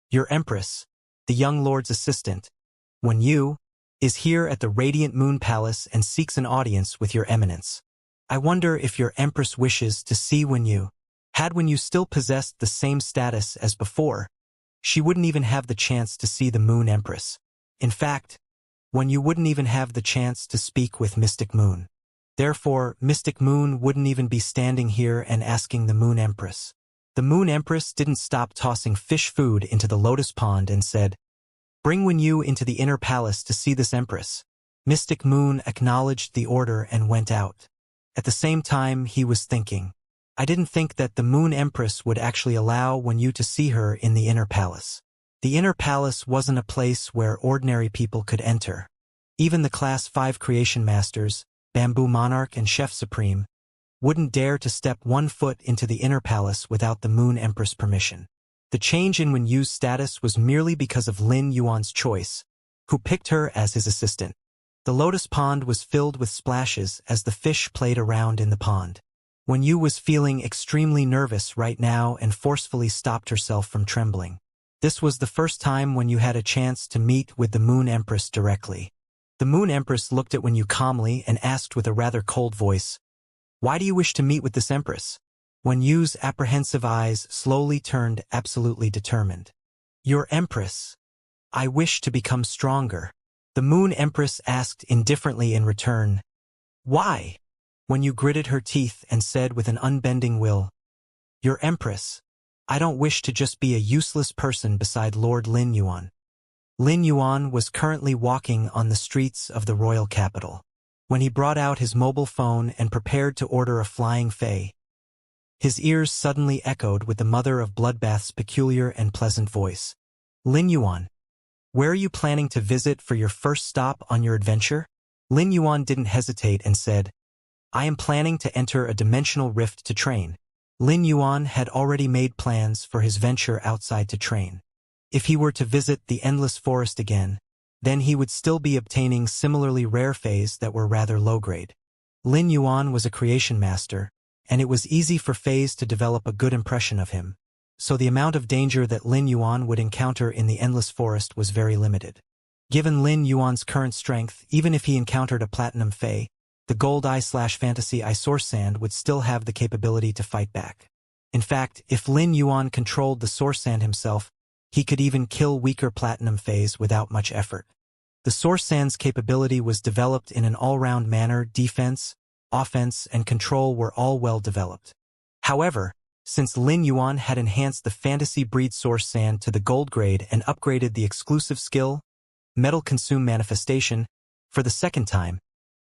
"Your Empress, the young lord's assistant, Wen Yu, is here at the Radiant Moon Palace and seeks an audience with your eminence. I wonder if your Empress wishes to see Wen Yu." Had Wen Yu still possessed the same status as before, she wouldn't even have the chance to see the Moon Empress. In fact, Wen Yu wouldn't even have the chance to speak with Mystic Moon. Therefore, Mystic Moon wouldn't even be standing here and asking the Moon Empress. The Moon Empress didn't stop tossing fish food into the lotus pond and said, "Bring Wen Yu into the inner palace to see this Empress." Mystic Moon acknowledged the order and went out. At the same time, he was thinking, I didn't think that the Moon Empress would actually allow Wen Yu to see her in the inner palace. The inner palace wasn't a place where ordinary people could enter. Even the Class 5 Creation Masters, Bamboo Monarch and Chef Supreme, wouldn't dare to step 1 foot into the inner palace without the Moon Empress' permission. The change in Wen Yu's status was merely because of Lin Yuan's choice, who picked her as his assistant. The lotus pond was filled with splashes as the fish played around in the pond. Wen Yu was feeling extremely nervous right now and forcefully stopped herself from trembling. This was the first time Wen Yu had a chance to meet with the Moon Empress directly. The Moon Empress looked at Wen Yu calmly and asked with a rather cold voice, "Why do you wish to meet with this Empress?" Wen Yu's apprehensive eyes slowly turned absolutely determined. "Your Empress, I wish to become stronger." The Moon Empress asked indifferently in return, "Why?" Wen Yu gritted her teeth and said with an unbending will, "Your Empress, I don't wish to just be a useless person beside Lord Lin Yuan." Lin Yuan was currently walking on the streets of the royal capital. When he brought out his mobile phone and prepared to order a flying fei, his ears suddenly echoed with the mother of Bloodbath's peculiar and pleasant voice. "Lin Yuan, where are you planning to visit for your first stop on your adventure?" Lin Yuan didn't hesitate and said, "I am planning to enter a dimensional rift to train." Lin Yuan had already made plans for his venture outside to train. If he were to visit the Endless Forest again, then he would still be obtaining similarly rare feis that were rather low-grade. Lin Yuan was a creation master, and it was easy for feis to develop a good impression of him, so the amount of danger that Lin Yuan would encounter in the Endless Forest was very limited. Given Lin Yuan's current strength, even if he encountered a platinum fei, the gold eye/fantasy eye source sand would still have the capability to fight back. In fact, if Lin Yuan controlled the source sand himself, he could even kill weaker platinum feis without much effort. The source sand's capability was developed in an all-round manner. Defense, offense, and control were all well developed. However, since Lin Yuan had enhanced the fantasy breed source sand to the gold grade and upgraded the exclusive skill, Metal Consume Manifestation, for the second time,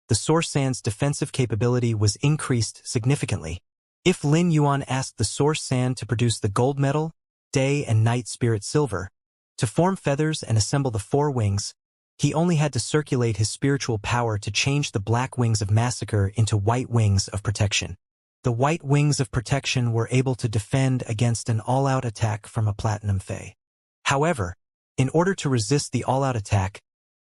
the source sand's defensive capability was increased significantly. If Lin Yuan asked the source sand to produce the gold metal, day and night spirit silver, to form feathers and assemble the 4 wings, he only had to circulate his spiritual power to change the black wings of massacre into white wings of protection. The white wings of protection were able to defend against an all-out attack from a platinum fei. However, in order to resist the all-out attack,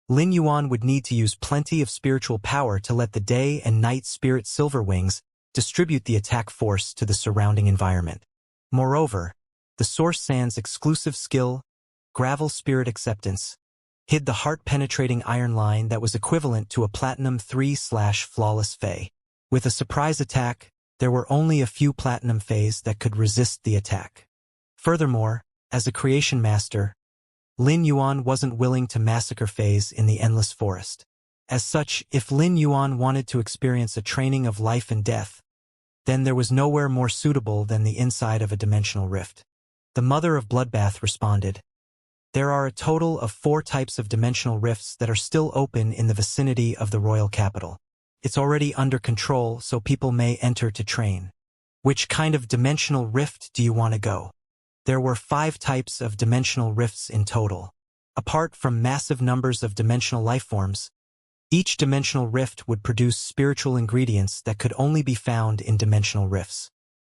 Lin Yuan would need to use plenty of spiritual power to let the day and night spirit silver wings distribute the attack force to the surrounding environment. Moreover, the source sand's exclusive skill, Gravel Spirit Acceptance, hid the heart-penetrating iron line that was equivalent to a Platinum 3/Flawless fei. With a surprise attack, there were only a few Platinum feis that could resist the attack. Furthermore, as a creation master, Lin Yuan wasn't willing to massacre feis in the Endless Forest. As such, if Lin Yuan wanted to experience a training of life and death, then there was nowhere more suitable than the inside of a dimensional rift. The mother of Bloodbath responded, "There are a total of 4 types of dimensional rifts that are still open in the vicinity of the royal capital. It's already under control, so people may enter to train. Which kind of dimensional rift do you want to go?" There were 5 types of dimensional rifts in total. Apart from massive numbers of dimensional lifeforms, each dimensional rift would produce spiritual ingredients that could only be found in dimensional rifts.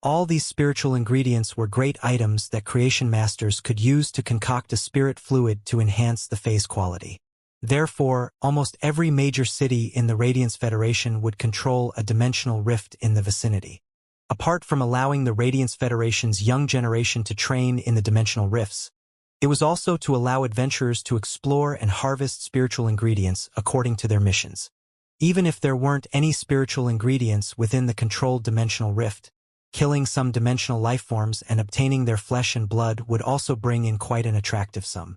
All these spiritual ingredients were great items that creation masters could use to concoct a spirit fluid to enhance the phase quality. Therefore, almost every major city in the Radiance Federation would control a dimensional rift in the vicinity. Apart from allowing the Radiance Federation's young generation to train in the dimensional rifts, it was also to allow adventurers to explore and harvest spiritual ingredients according to their missions. Even if there weren't any spiritual ingredients within the controlled dimensional rift, killing some dimensional lifeforms and obtaining their flesh and blood would also bring in quite an attractive sum.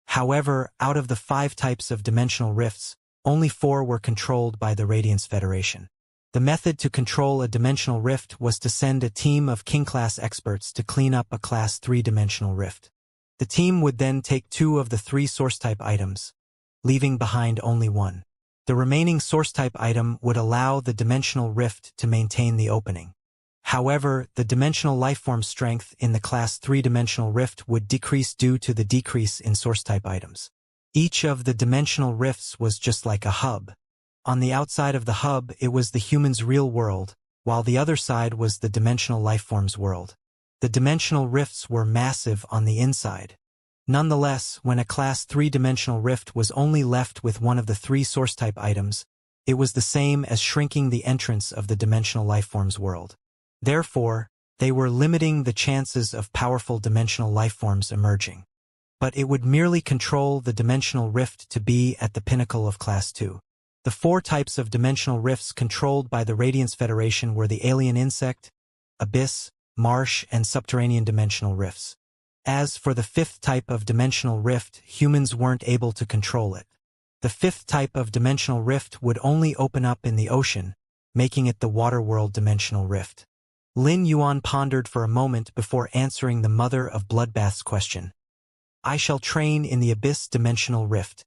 However, out of the 5 types of dimensional rifts, only 4 were controlled by the Radiance Federation. The method to control a dimensional rift was to send a team of King-class experts to clean up a Class 3 dimensional rift. The team would then take 2 of the 3 source-type items, leaving behind only 1. The remaining source-type item would allow the dimensional rift to maintain the opening. However, the dimensional lifeform strength in the Class 3 dimensional rift would decrease due to the decrease in source-type items. Each of the dimensional rifts was just like a hub. On the outside of the hub, it was the human's real world, while the other side was the dimensional lifeform's world. The dimensional rifts were massive on the inside. Nonetheless, when a Class 3 dimensional rift was only left with one of the 3 source-type items, it was the same as shrinking the entrance of the dimensional lifeform's world. Therefore, they were limiting the chances of powerful dimensional lifeforms emerging. But it would merely control the dimensional rift to be at the pinnacle of Class 2. The 4 types of dimensional rifts controlled by the Radiance Federation were the alien insect, abyss, marsh, and subterranean dimensional rifts. As for the 5th type of dimensional rift, humans weren't able to control it. The 5th type of dimensional rift would only open up in the ocean, making it the Waterworld dimensional rift. Lin Yuan pondered for a moment before answering the Mother of Bloodbath's question. I shall train in the Abyss dimensional rift.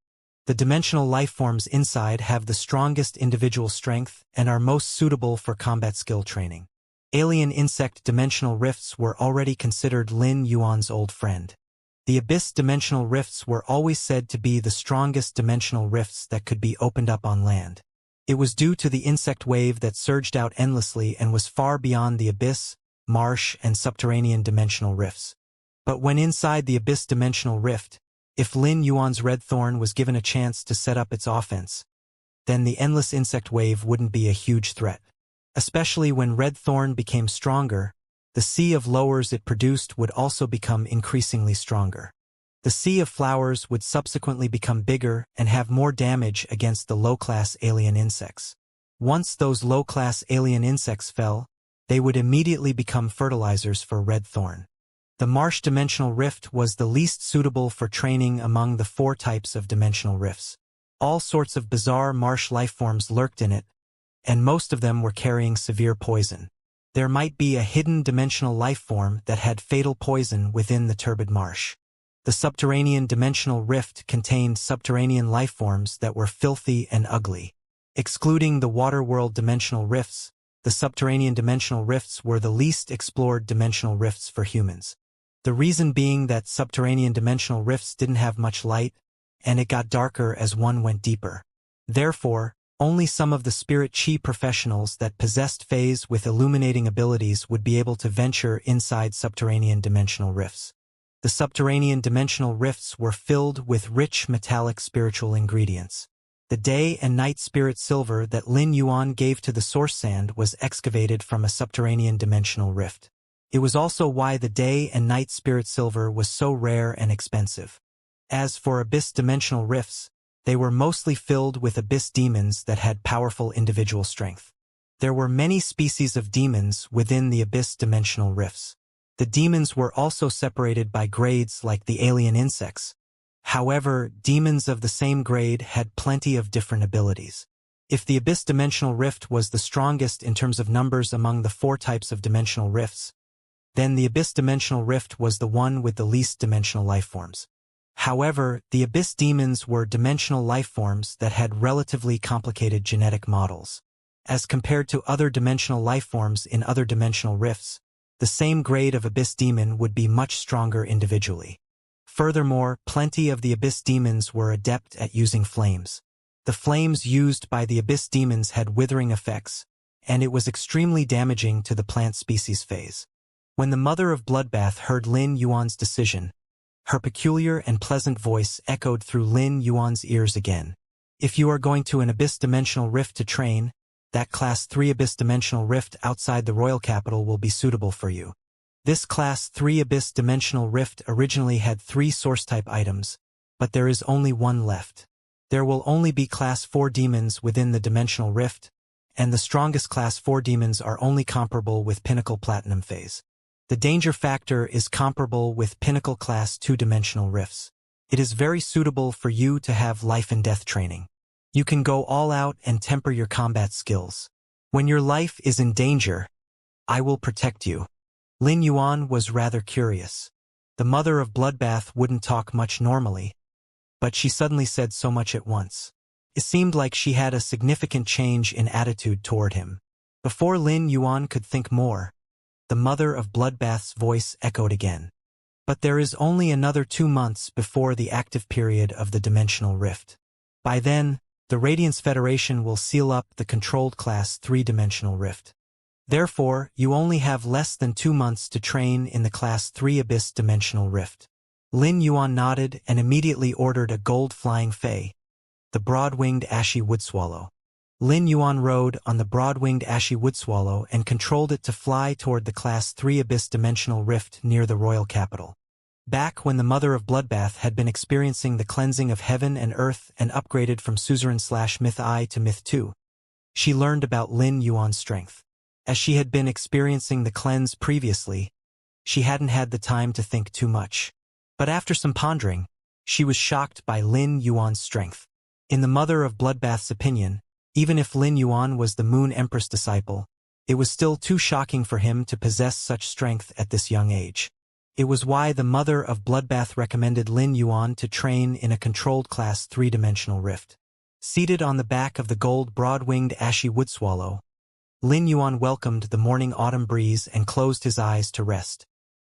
The dimensional lifeforms inside have the strongest individual strength and are most suitable for combat skill training. Alien insect dimensional rifts were already considered Lin Yuan's old friend. The Abyss dimensional rifts were always said to be the strongest dimensional rifts that could be opened up on land. It was due to the insect wave that surged out endlessly and was far beyond the abyss, marsh, and subterranean dimensional rifts. But when inside the Abyss dimensional rift, if Lin Yuan's red thorn was given a chance to set up its offense, then the endless insect wave wouldn't be a huge threat. Especially when red thorn became stronger, the sea of lowers it produced would also become increasingly stronger. The sea of flowers would subsequently become bigger and have more damage against the low-class alien insects. Once those low-class alien insects fell, they would immediately become fertilizers for red thorn. The marsh dimensional rift was the least suitable for training among the 4 types of dimensional rifts. All sorts of bizarre marsh lifeforms lurked in it, and most of them were carrying severe poison. There might be a hidden dimensional lifeform that had fatal poison within the turbid marsh. The subterranean dimensional rift contained subterranean lifeforms that were filthy and ugly. Excluding the Waterworld dimensional rifts, the subterranean dimensional rifts were the least explored dimensional rifts for humans. The reason being that subterranean dimensional rifts didn't have much light, and it got darker as one went deeper. Therefore, only some of the spirit chi professionals that possessed phase with illuminating abilities would be able to venture inside subterranean dimensional rifts. The subterranean dimensional rifts were filled with rich metallic spiritual ingredients. The day and night spirit silver that Lin Yuan gave to the source sand was excavated from a subterranean dimensional rift. It was also why the day and night spirit silver was so rare and expensive. As for abyss dimensional rifts, they were mostly filled with abyss demons that had powerful individual strength. There were many species of demons within the abyss dimensional rifts. The demons were also separated by grades like the alien insects. However, demons of the same grade had plenty of different abilities. If the Abyss dimensional rift was the strongest in terms of numbers among the 4 types of dimensional rifts, then the Abyss dimensional rift was the one with the least dimensional lifeforms. However, the Abyss demons were dimensional lifeforms that had relatively complicated genetic models. As compared to other dimensional lifeforms in other dimensional rifts, the same grade of Abyss demon would be much stronger individually. Furthermore, plenty of the Abyss demons were adept at using flames. The flames used by the Abyss demons had withering effects, and it was extremely damaging to the plant species phase. When the mother of Bloodbath heard Lin Yuan's decision, her peculiar and pleasant voice echoed through Lin Yuan's ears again. If you are going to an Abyss Dimensional Rift to train, that Class 3 Abyss Dimensional Rift outside the Royal Capital will be suitable for you. This Class 3 Abyss Dimensional Rift originally had 3 source-type items, but there is only one left. There will only be Class 4 demons within the Dimensional Rift, and the strongest Class 4 demons are only comparable with Pinnacle Platinum phase. The danger factor is comparable with Pinnacle Class 2 Dimensional Rifts. It is very suitable for you to have life and death training. You can go all out and temper your combat skills. When your life is in danger, I will protect you. Lin Yuan was rather curious. The mother of Bloodbath wouldn't talk much normally, but she suddenly said so much at once. It seemed like she had a significant change in attitude toward him. Before Lin Yuan could think more, the mother of Bloodbath's voice echoed again. But there is only another 2 months before the active period of the Dimensional Rift. By then, the Radiance Federation will seal up the controlled Class 3 Dimensional Rift. Therefore, you only have less than 2 months to train in the Class 3 Abyss Dimensional Rift. Lin Yuan nodded and immediately ordered a gold flying fae, the broad-winged ashy woodswallow. Lin Yuan rode on the broad-winged ashy woodswallow and controlled it to fly toward the Class 3 Abyss Dimensional Rift near the royal capital. Back when the mother of Bloodbath had been experiencing the cleansing of heaven and earth and upgraded from Suzerain/Myth I to Myth II, she learned about Lin Yuan's strength. As she had been experiencing the cleanse previously, she hadn't had the time to think too much. But after some pondering, she was shocked by Lin Yuan's strength. In the mother of Bloodbath's opinion, even if Lin Yuan was the Moon Empress disciple, it was still too shocking for him to possess such strength at this young age. It was why the mother of Bloodbath recommended Lin Yuan to train in a controlled Class 3-dimensional rift. Seated on the back of the gold broad-winged ashy woodswallow, Lin Yuan welcomed the morning autumn breeze and closed his eyes to rest.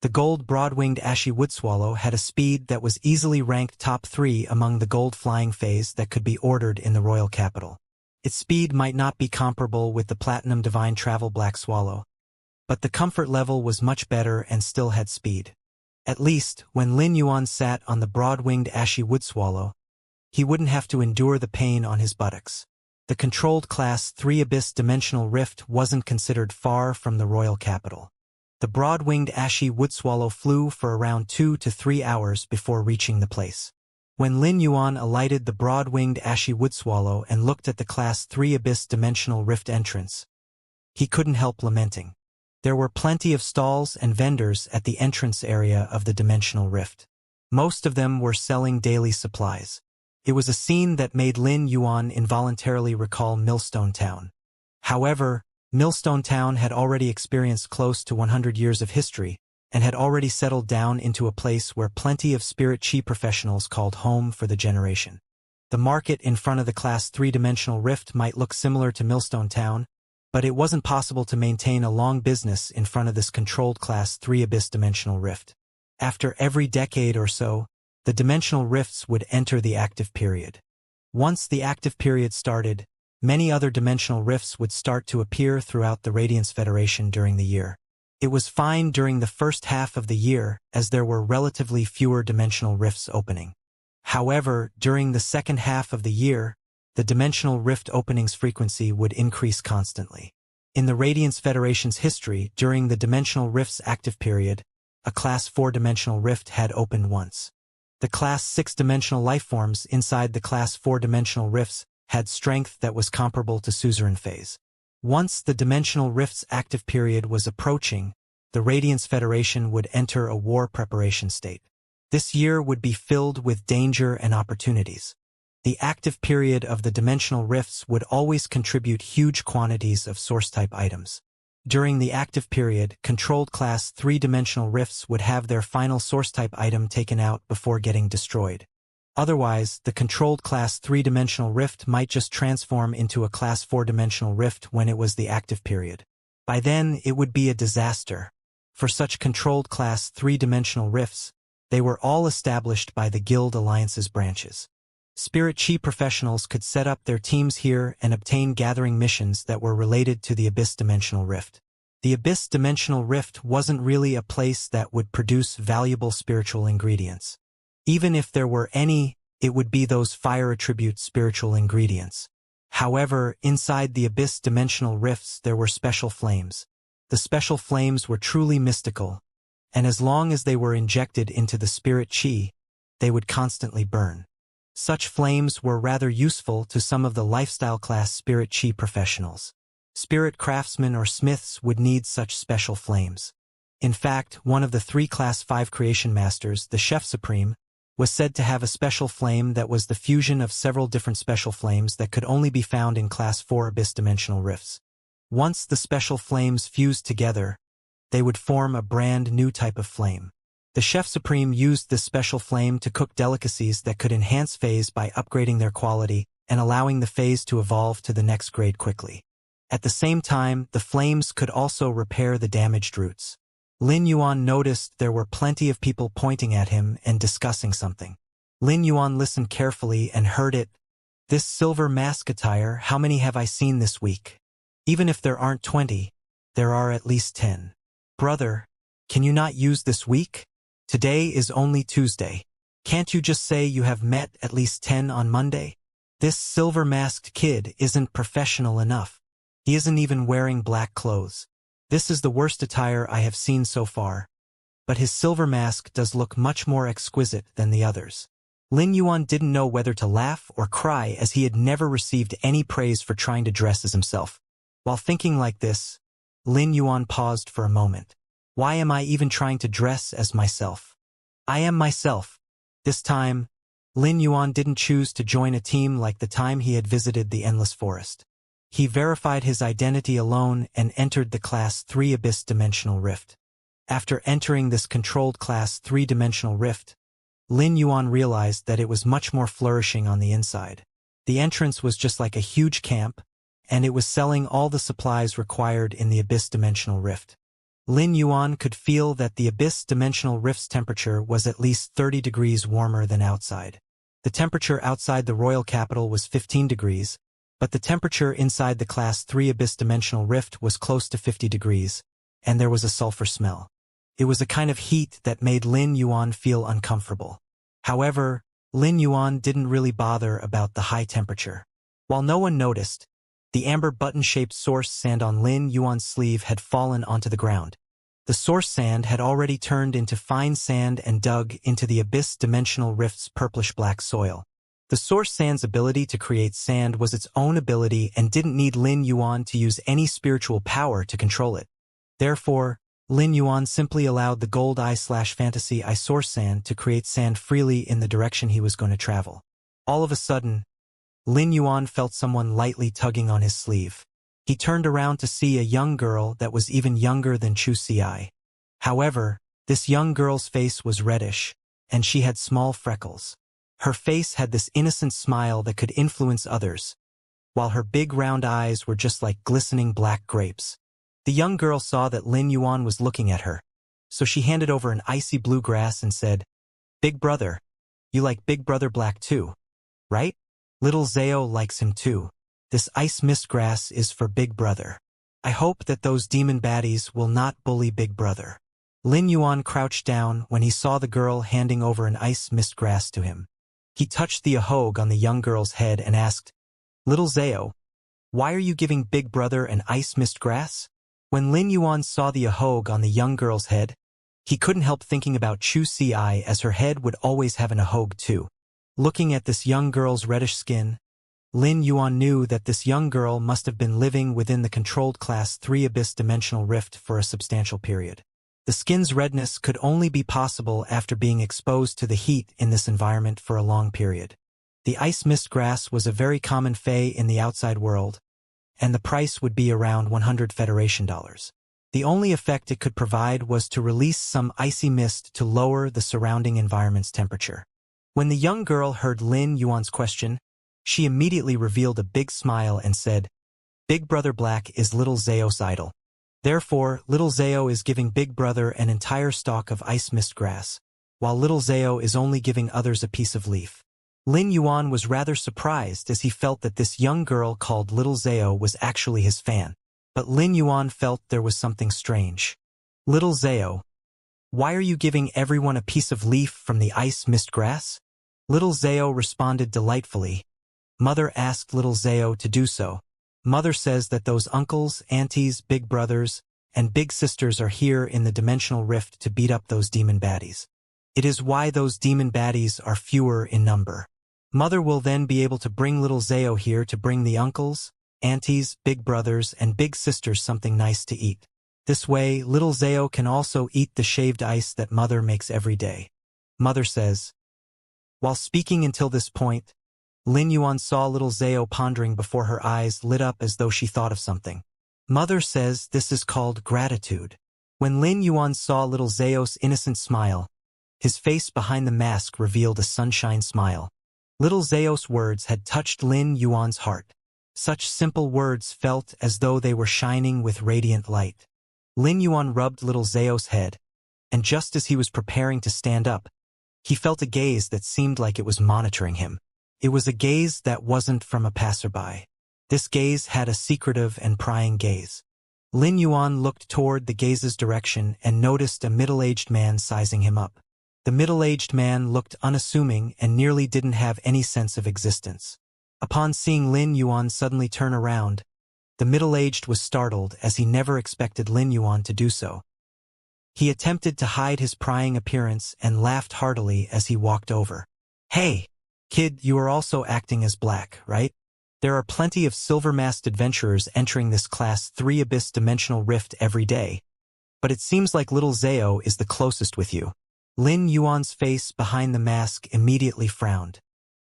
The gold broad-winged ashy woodswallow had a speed that was easily ranked top 3 among the gold flying phase that could be ordered in the royal capital. Its speed might not be comparable with the platinum divine travel black swallow, but the comfort level was much better and still had speed. At least, when Lin Yuan sat on the broad-winged ashy woodswallow, he wouldn't have to endure the pain on his buttocks. The controlled Class 3 Abyss Dimensional Rift wasn't considered far from the royal capital. The broad-winged ashy woodswallow flew for around 2 to 3 hours before reaching the place. When Lin Yuan alighted the broad-winged ashy woodswallow and looked at the Class 3 Abyss Dimensional Rift entrance, he couldn't help lamenting. There were plenty of stalls and vendors at the entrance area of the Dimensional Rift. Most of them were selling daily supplies. It was a scene that made Lin Yuan involuntarily recall Millstone Town. However, Millstone Town had already experienced close to 100 years of history, and had already settled down into a place where plenty of spirit chi professionals called home for the generation. The market in front of the Class 3-dimensional rift might look similar to Millstone Town, but it wasn't possible to maintain a long business in front of this controlled Class 3 Abyss dimensional rift. After every decade or so, the dimensional rifts would enter the active period. Once the active period started, many other dimensional rifts would start to appear throughout the Radiance Federation during the year. It was fine during the first half of the year, as there were relatively fewer dimensional rifts opening. However, during the second half of the year, the dimensional rift openings frequency would increase constantly. In the Radiance Federation's history, during the dimensional rift's active period, a Class 4 dimensional rift had opened once. The Class 6 dimensional lifeforms inside the Class 4 dimensional rifts had strength that was comparable to suzerain phase. Once the dimensional rift's active period was approaching, the Radiance Federation would enter a war preparation state. This year would be filled with danger and opportunities. The active period of the dimensional rifts would always contribute huge quantities of source-type items. During the active period, controlled Class 3-dimensional rifts would have their final source-type item taken out before getting destroyed. Otherwise, the controlled Class 3-dimensional rift might just transform into a Class 4-dimensional rift when it was the active period. By then, it would be a disaster. For such controlled Class 3-dimensional rifts, they were all established by the Guild Alliance's branches. Spirit Chi professionals could set up their teams here and obtain gathering missions that were related to the Abyss Dimensional Rift. The Abyss Dimensional Rift wasn't really a place that would produce valuable spiritual ingredients. Even if there were any, it would be those fire attribute spiritual ingredients. However, inside the Abyss Dimensional Rifts there were special flames. The special flames were truly mystical, and as long as they were injected into the Spirit Chi, they would constantly burn. Such flames were rather useful to some of the lifestyle class Spirit Chi professionals. Spirit craftsmen or smiths would need such special flames. In fact, one of the 3 Class 5 creation masters, the Chef Supreme, was said to have a special flame that was the fusion of several different special flames that could only be found in Class 4 Abyss Dimensional Rifts. Once the special flames fused together, they would form a brand new type of flame. The Chef Supreme used this special flame to cook delicacies that could enhance phase by upgrading their quality and allowing the phase to evolve to the next grade quickly. At the same time, the flames could also repair the damaged roots. Lin Yuan noticed there were plenty of people pointing at him and discussing something. Lin Yuan listened carefully and heard it. This silver mask attire, how many have I seen this week? Even if there aren't 20, there are at least 10. Brother, can you not use this week? Today is only Tuesday. Can't you just say you have met at least 10 on Monday? This silver-masked kid isn't professional enough. He isn't even wearing black clothes. This is the worst attire I have seen so far. But his silver mask does look much more exquisite than the others. Lin Yuan didn't know whether to laugh or cry as he had never received any praise for trying to dress as himself. While thinking like this, Lin Yuan paused for a moment. Why am I even trying to dress as myself? I am myself. This time, Lin Yuan didn't choose to join a team like the time he had visited the Endless Forest. He verified his identity alone and entered the Class 3 Abyss Dimensional Rift. After entering this controlled Class 3-dimensional rift, Lin Yuan realized that it was much more flourishing on the inside. The entrance was just like a huge camp, and it was selling all the supplies required in the Abyss Dimensional Rift. Lin Yuan could feel that the Abyss Dimensional Rift's temperature was at least 30 degrees warmer than outside. The temperature outside the royal capital was 15 degrees, but the temperature inside the Class 3 Abyss Dimensional Rift was close to 50 degrees, and there was a sulfur smell. It was a kind of heat that made Lin Yuan feel uncomfortable. However, Lin Yuan didn't really bother about the high temperature. While no one noticed, the amber button-shaped source sand on Lin Yuan's sleeve had fallen onto the ground. The source sand had already turned into fine sand and dug into the Abyss Dimensional Rift's purplish-black soil. The source sand's ability to create sand was its own ability and didn't need Lin Yuan to use any spiritual power to control it. Therefore, Lin Yuan simply allowed the gold eye/fantasy eye source sand to create sand freely in the direction he was going to travel. All of a sudden, Lin Yuan felt someone lightly tugging on his sleeve. He turned around to see a young girl that was even younger than Chu Ci. However, this young girl's face was reddish, and she had small freckles. Her face had this innocent smile that could influence others, while her big round eyes were just like glistening black grapes. The young girl saw that Lin Yuan was looking at her, so she handed over an icy blue grass and said, "Big brother, you like Big Brother Black too, right? Little Zao likes him too. This ice mist grass is for Big Brother. I hope that those demon baddies will not bully Big Brother." Lin Yuan crouched down when he saw the girl handing over an ice mist grass to him. He touched the ahog on the young girl's head and asked, "Little Zao, why are you giving Big Brother an ice mist grass?" When Lin Yuan saw the ahog on the young girl's head, he couldn't help thinking about Chu Ci as her head would always have an ahog too. Looking at this young girl's reddish skin, Lin Yuan knew that this young girl must have been living within the controlled Class 3 Abyss Dimensional Rift for a substantial period. The skin's redness could only be possible after being exposed to the heat in this environment for a long period. The ice mist grass was a very common fey in the outside world, and the price would be around 100 Federation dollars. The only effect it could provide was to release some icy mist to lower the surrounding environment's temperature. When the young girl heard Lin Yuan's question, she immediately revealed a big smile and said, "Big Brother Black is Little Zao's idol. Therefore, Little Zao is giving Big Brother an entire stalk of ice mist grass, while Little Zao is only giving others a piece of leaf." Lin Yuan was rather surprised as he felt that this young girl called Little Zhao was actually his fan. But Lin Yuan felt there was something strange. Little Zhao, why are you giving everyone a piece of leaf from the ice mist grass? Little Zhao responded delightfully. Mother asked Little Zhao to do so. Mother says that those uncles, aunties, big brothers, and big sisters are here in the dimensional rift to beat up those demon baddies. It is why those demon baddies are fewer in number. Mother will then be able to bring Little Zhao here to bring the uncles, aunties, big brothers, and big sisters something nice to eat. This way, Little Zhao can also eat the shaved ice that Mother makes every day. Mother says. While speaking until this point, Lin Yuan saw Little Zhao pondering before her eyes lit up as though she thought of something. Mother says this is called gratitude. When Lin Yuan saw Little Zhao's innocent smile, his face behind the mask revealed a sunshine smile. Little Zhao's words had touched Lin Yuan's heart. Such simple words felt as though they were shining with radiant light. Lin Yuan rubbed Little Zhao's head, and just as he was preparing to stand up, he felt a gaze that seemed like it was monitoring him. It was a gaze that wasn't from a passerby. This gaze had a secretive and prying gaze. Lin Yuan looked toward the gaze's direction and noticed a middle-aged man sizing him up. The middle-aged man looked unassuming and nearly didn't have any sense of existence. Upon seeing Lin Yuan suddenly turn around, the middle-aged was startled as he never expected Lin Yuan to do so. He attempted to hide his prying appearance and laughed heartily as he walked over. Hey, kid, you are also acting as black, right? There are plenty of silver-masked adventurers entering this Class 3 Abyss Dimensional Rift every day, but it seems like Little Zhao is the closest with you. Lin Yuan's face behind the mask immediately frowned.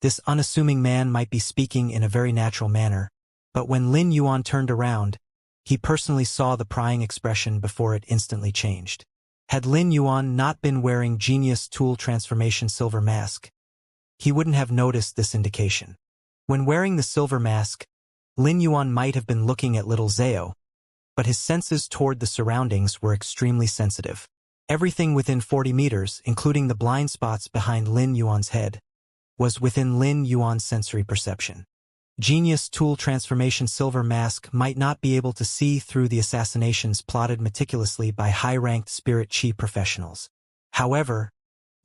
This unassuming man might be speaking in a very natural manner, but when Lin Yuan turned around, he personally saw the prying expression before it instantly changed. Had Lin Yuan not been wearing Genius Tool Transformation Silver Mask, he wouldn't have noticed this indication. When wearing the silver mask, Lin Yuan might have been looking at Little Zhao, but his senses toward the surroundings were extremely sensitive. Everything within 40 meters, including the blind spots behind Lin Yuan's head, was within Lin Yuan's sensory perception. Genius Tool Transformation Silver Mask might not be able to see through the assassinations plotted meticulously by high-ranked spirit chi professionals. However,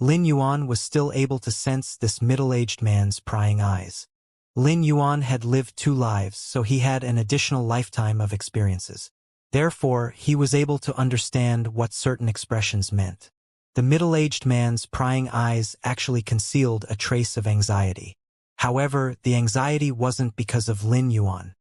Lin Yuan was still able to sense this middle-aged man's prying eyes. Lin Yuan had lived 2 lives, so he had an additional lifetime of experiences. Therefore, he was able to understand what certain expressions meant. The middle-aged man's prying eyes actually concealed a trace of anxiety. However, the anxiety wasn't because of Lin Yuan.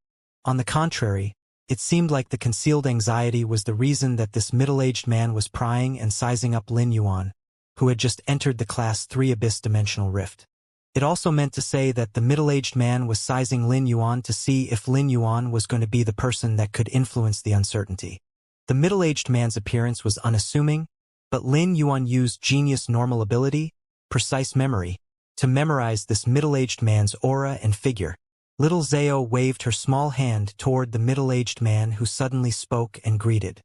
On the contrary, it seemed like the concealed anxiety was the reason that this middle-aged man was prying and sizing up Lin Yuan, who had just entered the Class 3 Abyss Dimensional Rift. It also meant to say that the middle-aged man was sizing Lin Yuan to see if Lin Yuan was going to be the person that could influence the uncertainty. The middle-aged man's appearance was unassuming, but Lin Yuan used genius normal ability, precise memory, to memorize this middle-aged man's aura and figure. Little Zhao waved her small hand toward the middle-aged man who suddenly spoke and greeted.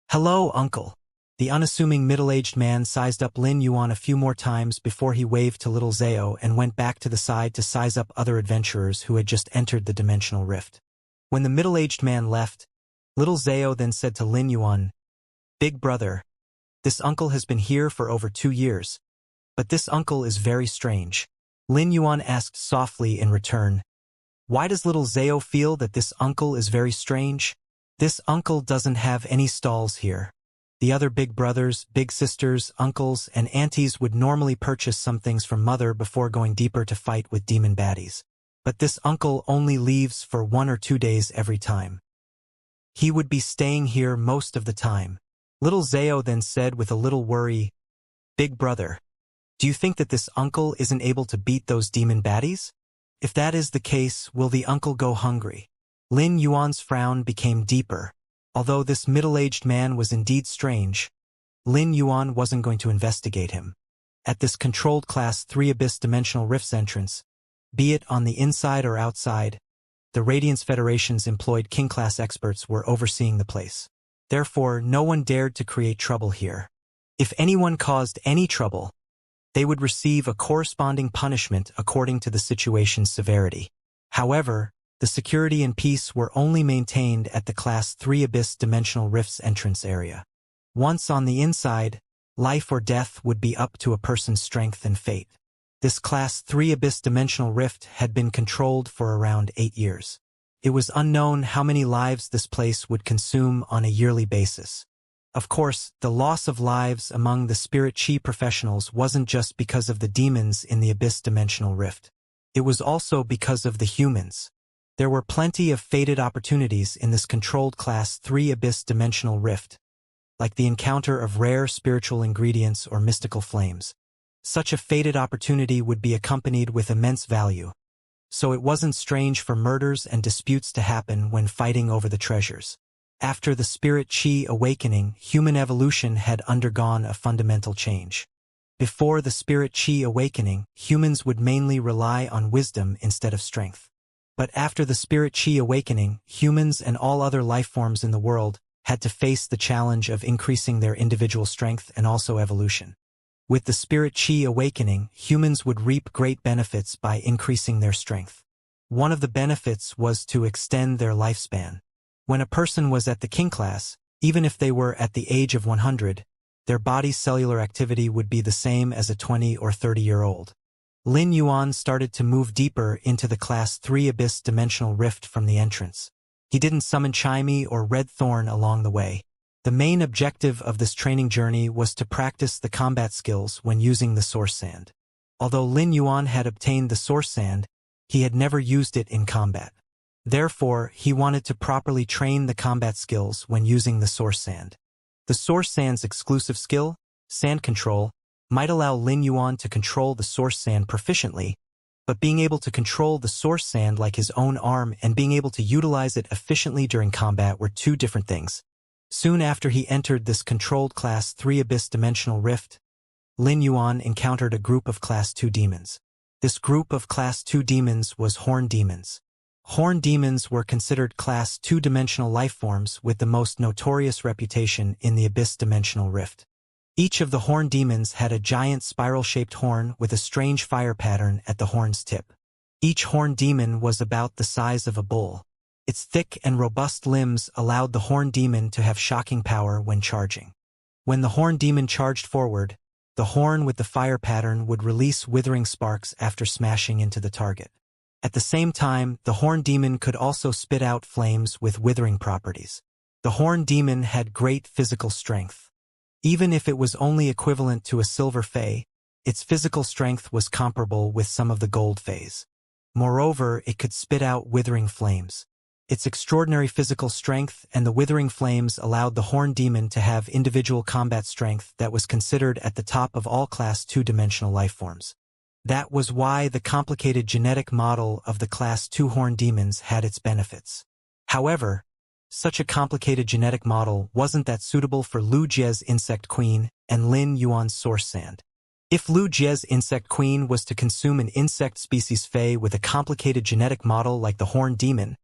"Hello, uncle." The unassuming middle-aged man sized up Lin Yuan a few more times before he waved to Little Zhao and went back to the side to size up other adventurers who had just entered the dimensional rift. When the middle-aged man left, Little Zhao then said to Lin Yuan, "Big brother, this uncle has been here for over 2 years, but this uncle is very strange." Lin Yuan asked softly in return, "Why does Little Zhao feel that this uncle is very strange? This uncle doesn't have any stalls here. The other big brothers, big sisters, uncles, and aunties would normally purchase some things from Mother before going deeper to fight with demon baddies. But this uncle only leaves for 1 or 2 days every time. He would be staying here most of the time." Little Zhao then said with a little worry, "Big brother, do you think that this uncle isn't able to beat those demon baddies? If that is the case, will the uncle go hungry?" Lin Yuan's frown became deeper. Although this middle-aged man was indeed strange, Lin Yuan wasn't going to investigate him. At this controlled Class 3 Abyss Dimensional Rifts entrance, be it on the inside or outside, the Radiance Federation's employed King-class experts were overseeing the place. Therefore, no one dared to create trouble here. If anyone caused any trouble, they would receive a corresponding punishment according to the situation's severity. However, the security and peace were only maintained at the Class 3 Abyss Dimensional Rift's entrance area. Once on the inside, life or death would be up to a person's strength and fate. This Class 3 Abyss Dimensional Rift had been controlled for around 8 years. It was unknown how many lives this place would consume on a yearly basis. Of course, the loss of lives among the Spirit Chi professionals wasn't just because of the demons in the Abyss Dimensional Rift. It was also because of the humans. There were plenty of fated opportunities in this controlled Class 3 Abyss Dimensional Rift, like the encounter of rare spiritual ingredients or mystical flames. Such a fated opportunity would be accompanied with immense value. So it wasn't strange for murders and disputes to happen when fighting over the treasures. After the Spirit Chi awakening, human evolution had undergone a fundamental change. Before the Spirit Chi awakening, humans would mainly rely on wisdom instead of strength. But after the Spirit Chi awakening, humans and all other life forms in the world had to face the challenge of increasing their individual strength and also evolution. With the Spirit Chi awakening, humans would reap great benefits by increasing their strength. One of the benefits was to extend their lifespan. When a person was at the King class, even if they were at the age of 100, their body's cellular activity would be the same as a 20 or 30-year-old. Lin Yuan started to move deeper into the Class 3 Abyss Dimensional Rift from the entrance. He didn't summon Chimey or Red Thorn along the way. The main objective of this training journey was to practice the combat skills when using the Source Sand. Although Lin Yuan had obtained the Source Sand, he had never used it in combat. Therefore, he wanted to properly train the combat skills when using the Source Sand. The Source Sand's exclusive skill, Sand Control, might allow Lin Yuan to control the Source Sand proficiently, but being able to control the Source Sand like his own arm and being able to utilize it efficiently during combat were two different things. Soon after he entered this controlled Class 3 Abyss Dimensional Rift, Lin Yuan encountered a group of Class 2 demons. This group of Class 2 demons was Horn Demons. Horn demons were considered Class 2-dimensional lifeforms with the most notorious reputation in the Abyss Dimensional Rift. Each of the horn demons had a giant spiral-shaped horn with a strange fire pattern at the horn's tip. Each horn demon was about the size of a bull. Its thick and robust limbs allowed the horn demon to have shocking power when charging. When the horn demon charged forward, the horn with the fire pattern would release withering sparks after smashing into the target. At the same time, the horn demon could also spit out flames with withering properties. The horn demon had great physical strength. Even if it was only equivalent to a silver fey, its physical strength was comparable with some of the gold feys. Moreover, it could spit out withering flames. Its extraordinary physical strength and the withering flames allowed the horn demon to have individual combat strength that was considered at the top of all Class 2-dimensional lifeforms. That was why the complicated genetic model of the Class 2 horn demons had its benefits. However, such a complicated genetic model wasn't that suitable for Lu Jie's Insect Queen and Lin Yuan's Source Sand. If Lu Jie's Insect Queen was to consume an insect species fey with a complicated genetic model like the horn demon,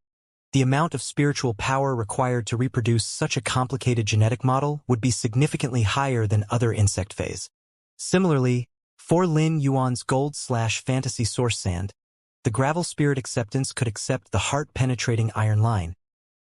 the amount of spiritual power required to reproduce such a complicated genetic model would be significantly higher than other insect feys. Similarly, for Lin Yuan's gold/fantasy Source Sand, the Gravel Spirit Acceptance could accept the heart-penetrating iron line,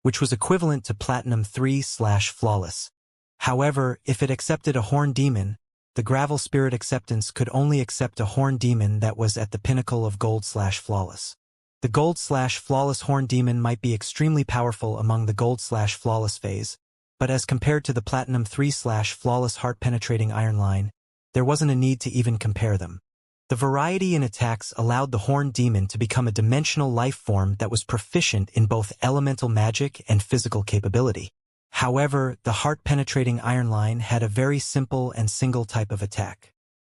which was equivalent to Platinum 3/Flawless. However, if it accepted a horn demon, the Gravel Spirit Acceptance could only accept a horn demon that was at the pinnacle of gold/flawless. The gold/flawless horn demon might be extremely powerful among the gold/flawless phase, but as compared to the Platinum 3/Flawless heart-penetrating iron line, there wasn't a need to even compare them. The variety in attacks allowed the horn demon to become a dimensional life form that was proficient in both elemental magic and physical capability. However, the heart-penetrating iron line had a very simple and single type of attack.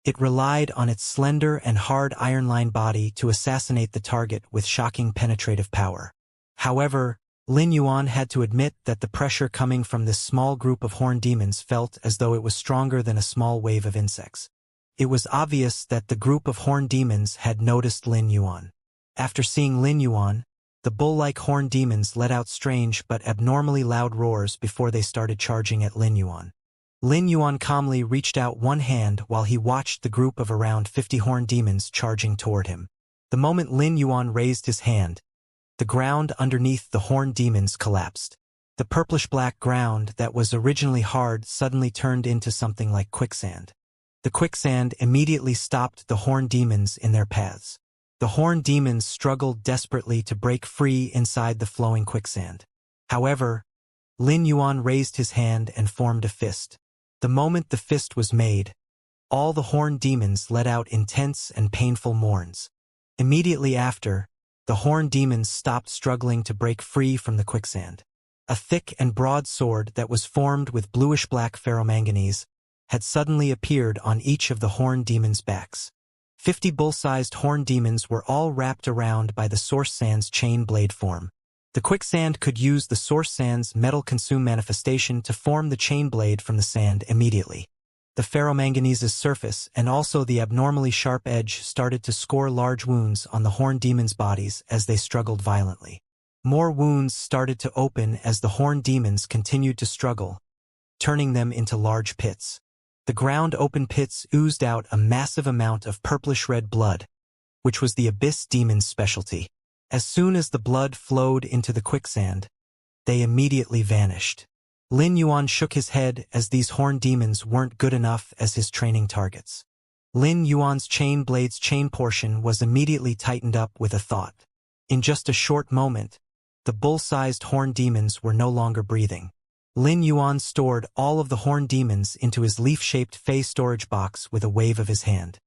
It relied on its slender and hard iron line body to assassinate the target with shocking penetrative power. However, Lin Yuan had to admit that the pressure coming from this small group of horn demons felt as though it was stronger than a small wave of insects. It was obvious that the group of horn demons had noticed Lin Yuan. After seeing Lin Yuan, the bull-like horn demons let out strange but abnormally loud roars before they started charging at Lin Yuan. Lin Yuan calmly reached out one hand while he watched the group of around 50 horned demons charging toward him. The moment Lin Yuan raised his hand, the ground underneath the horned demons collapsed. The purplish-black ground that was originally hard suddenly turned into something like quicksand. The quicksand immediately stopped the horned demons in their paths. The horned demons struggled desperately to break free inside the flowing quicksand. However, Lin Yuan raised his hand and formed a fist. The moment the fist was made, all the horned demons let out intense and painful mourns. Immediately after, the horned demons stopped struggling to break free from the quicksand. A thick and broad sword that was formed with bluish-black ferromanganese had suddenly appeared on each of the horned demons' backs. 50 bull-sized horned demons were all wrapped around by the source sand's chain blade form. The quicksand could use the source sand's metal-consume manifestation to form the chain blade from the sand immediately. The ferromanganese's surface and also the abnormally sharp edge started to score large wounds on the horned demons' bodies as they struggled violently. More wounds started to open as the horned demons continued to struggle, turning them into large pits. The ground-open pits oozed out a massive amount of purplish-red blood, which was the abyss demon's specialty. As soon as the blood flowed into the quicksand, they immediately vanished. Lin Yuan shook his head as these horned demons weren't good enough as his training targets. Lin Yuan's chain blade's chain portion was immediately tightened up with a thought. In just a short moment, the bull-sized horned demons were no longer breathing. Lin Yuan stored all of the horned demons into his leaf-shaped Fey storage box with a wave of his hand.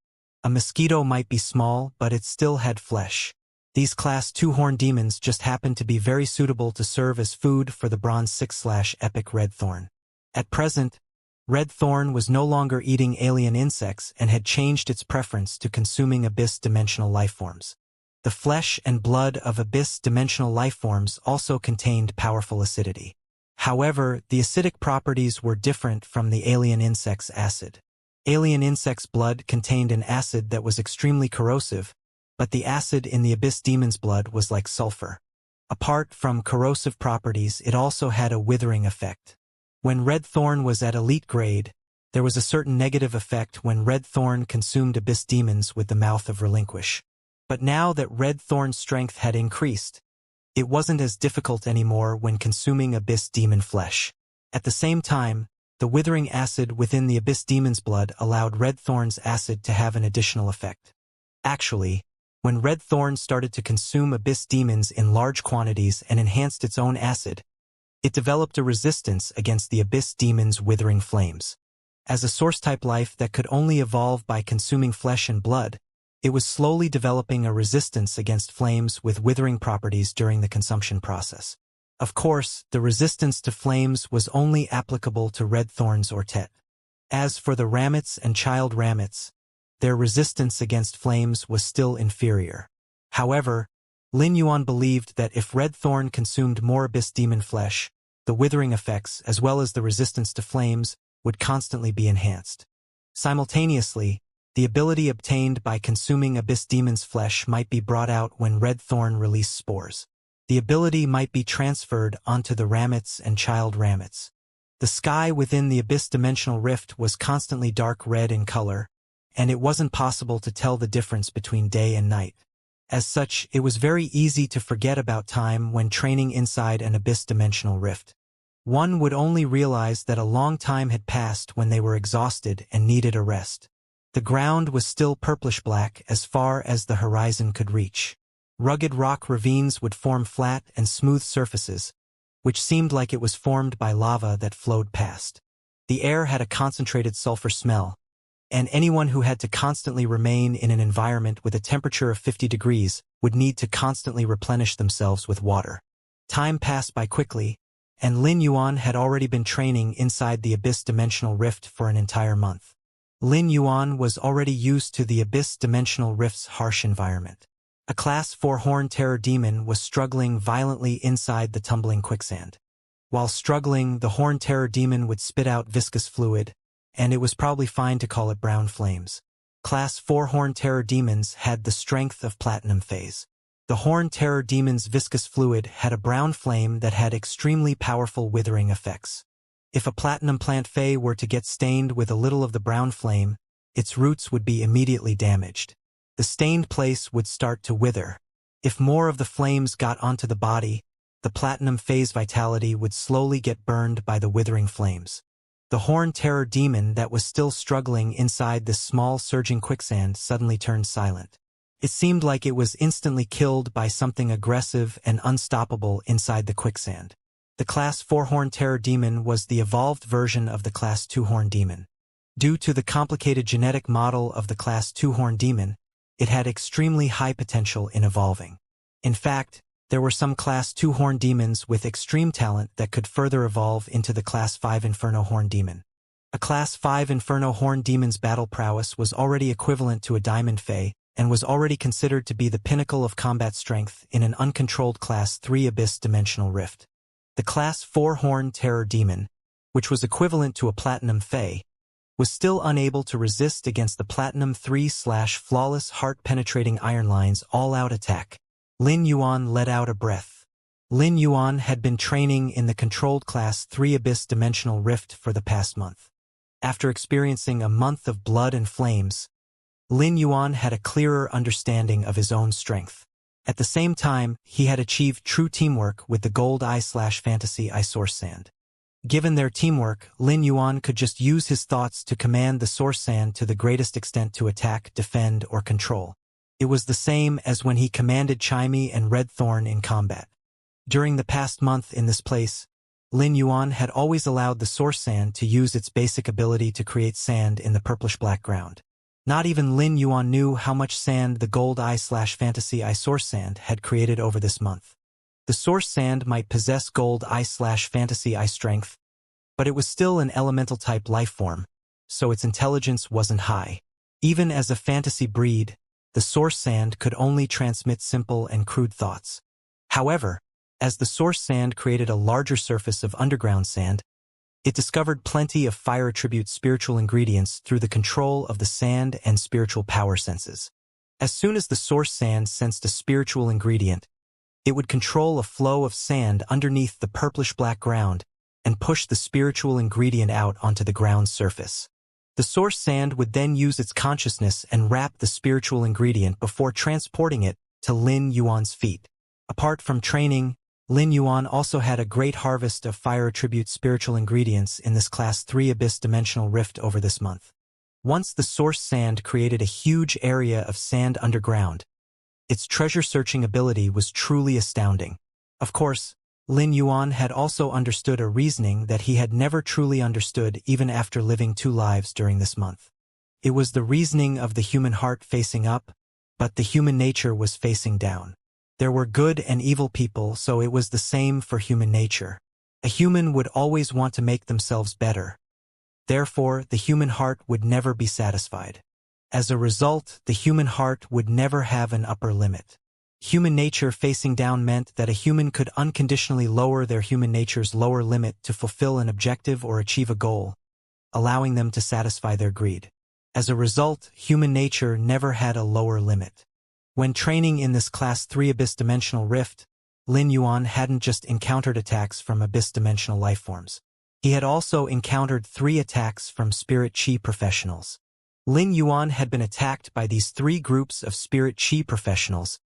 A mosquito might be small, but it still had flesh. These Class 2 horned demons just happened to be very suitable to serve as food for the Bronze 6/Epic Red Thorn. At present, Red Thorn was no longer eating alien insects and had changed its preference to consuming abyss-dimensional lifeforms. The flesh and blood of abyss-dimensional lifeforms also contained powerful acidity. However, the acidic properties were different from the alien insect's acid. Alien insect's blood contained an acid that was extremely corrosive, but the acid in the abyss demon's blood was like sulfur. Apart from corrosive properties, it also had a withering effect. When Red Thorn was at elite grade, there was a certain negative effect when Red Thorn consumed abyss demons with the mouth of Relinquish. But now that Red Thorn's strength had increased, it wasn't as difficult anymore when consuming abyss demon flesh. At the same time, the withering acid within the abyss demon's blood allowed Red Thorn's acid to have an additional effect. Actually, when Red Thorn started to consume abyss demons in large quantities and enhanced its own acid, it developed a resistance against the abyss demon's withering flames. As a source-type life that could only evolve by consuming flesh and blood, it was slowly developing a resistance against flames with withering properties during the consumption process. Of course, the resistance to flames was only applicable to Red Thorns or Tet. As for the Ramets and Child Ramets, their resistance against flames was still inferior. However, Lin Yuan believed that if Red Thorn consumed more abyss demon flesh, the withering effects as well as the resistance to flames would constantly be enhanced. Simultaneously, the ability obtained by consuming abyss demon's flesh might be brought out when Red Thorn released spores. The ability might be transferred onto the Ramets and Child Ramets. The sky within the abyss dimensional rift was constantly dark red in color, and it wasn't possible to tell the difference between day and night. As such, it was very easy to forget about time when training inside an abyss-dimensional rift. One would only realize that a long time had passed when they were exhausted and needed a rest. The ground was still purplish-black as far as the horizon could reach. Rugged rock ravines would form flat and smooth surfaces, which seemed like it was formed by lava that flowed past. The air had a concentrated sulfur smell, and anyone who had to constantly remain in an environment with a temperature of 50 degrees would need to constantly replenish themselves with water. Time passed by quickly, and Lin Yuan had already been training inside the Abyss Dimensional Rift for an entire month. Lin Yuan was already used to the Abyss Dimensional Rift's harsh environment. A Class 4 Horned Terror Demon was struggling violently inside the tumbling quicksand. While struggling, the Horned Terror Demon would spit out viscous fluid, and it was probably fine to call it brown flames. Class 4 Horned Terror Demons had the strength of Platinum Phase. The Horned Terror Demon's viscous fluid had a brown flame that had extremely powerful withering effects. If a platinum plant fey were to get stained with a little of the brown flame, its roots would be immediately damaged. The stained place would start to wither. If more of the flames got onto the body, the platinum fey's vitality would slowly get burned by the withering flames. The horned terror demon that was still struggling inside this small surging quicksand suddenly turned silent. It seemed like it was instantly killed by something aggressive and unstoppable inside the quicksand. The Class 4 horned terror demon was the evolved version of the Class 2 horned demon. Due to the complicated genetic model of the Class 2 horned demon, it had extremely high potential in evolving. In fact, there were some Class 2 horned demons with extreme talent that could further evolve into the Class 5 Inferno horned demon. A Class 5 Inferno horned demon's battle prowess was already equivalent to a diamond fey, and was already considered to be the pinnacle of combat strength in an uncontrolled Class 3 Abyss dimensional rift. The Class 4 horned terror demon, which was equivalent to a platinum fey, was still unable to resist against the Platinum 3/flawless heart-penetrating Iron Line's all-out attack. Lin Yuan let out a breath. Lin Yuan had been training in the controlled Class 3 Abyss dimensional rift for the past month. After experiencing a month of blood and flames, Lin Yuan had a clearer understanding of his own strength. At the same time, he had achieved true teamwork with the Gold Eye/Fantasy Eye Source Sand. Given their teamwork, Lin Yuan could just use his thoughts to command the Source Sand to the greatest extent to attack, defend, or control. It was the same as when he commanded Chimey and Red Thorn in combat. During the past month in this place, Lin Yuan had always allowed the Source Sand to use its basic ability to create sand in the purplish-black ground. Not even Lin Yuan knew how much sand the Gold Eye/Fantasy Eye Source Sand had created over this month. The Source Sand might possess Gold Eye/Fantasy Eye strength, but it was still an elemental-type life form, so its intelligence wasn't high. Even as a fantasy breed, the Source Sand could only transmit simple and crude thoughts. However, as the Source Sand created a larger surface of underground sand, it discovered plenty of fire attribute spiritual ingredients through the control of the sand and spiritual power senses. As soon as the Source Sand sensed a spiritual ingredient, it would control a flow of sand underneath the purplish-black ground and push the spiritual ingredient out onto the ground's surface. The Source Sand would then use its consciousness and wrap the spiritual ingredient before transporting it to Lin Yuan's feet. Apart from training, Lin Yuan also had a great harvest of fire attribute spiritual ingredients in this Class 3 Abyss dimensional rift over this month. Once the Source Sand created a huge area of sand underground, its treasure-searching ability was truly astounding. Of course, Lin Yuan had also understood a reasoning that he had never truly understood even after living 2 lives during this month. It was the reasoning of the human heart facing up, but the human nature was facing down. There were good and evil people, so it was the same for human nature. A human would always want to make themselves better. Therefore, the human heart would never be satisfied. As a result, the human heart would never have an upper limit. Human nature facing down meant that a human could unconditionally lower their human nature's lower limit to fulfill an objective or achieve a goal, allowing them to satisfy their greed. As a result, human nature never had a lower limit. When training in this Class 3 Abyss Dimensional Rift, Lin Yuan hadn't just encountered attacks from Abyss Dimensional lifeforms. He had also encountered 3 attacks from Spirit Chi professionals. Lin Yuan had been attacked by these 3 groups of Spirit Chi professionals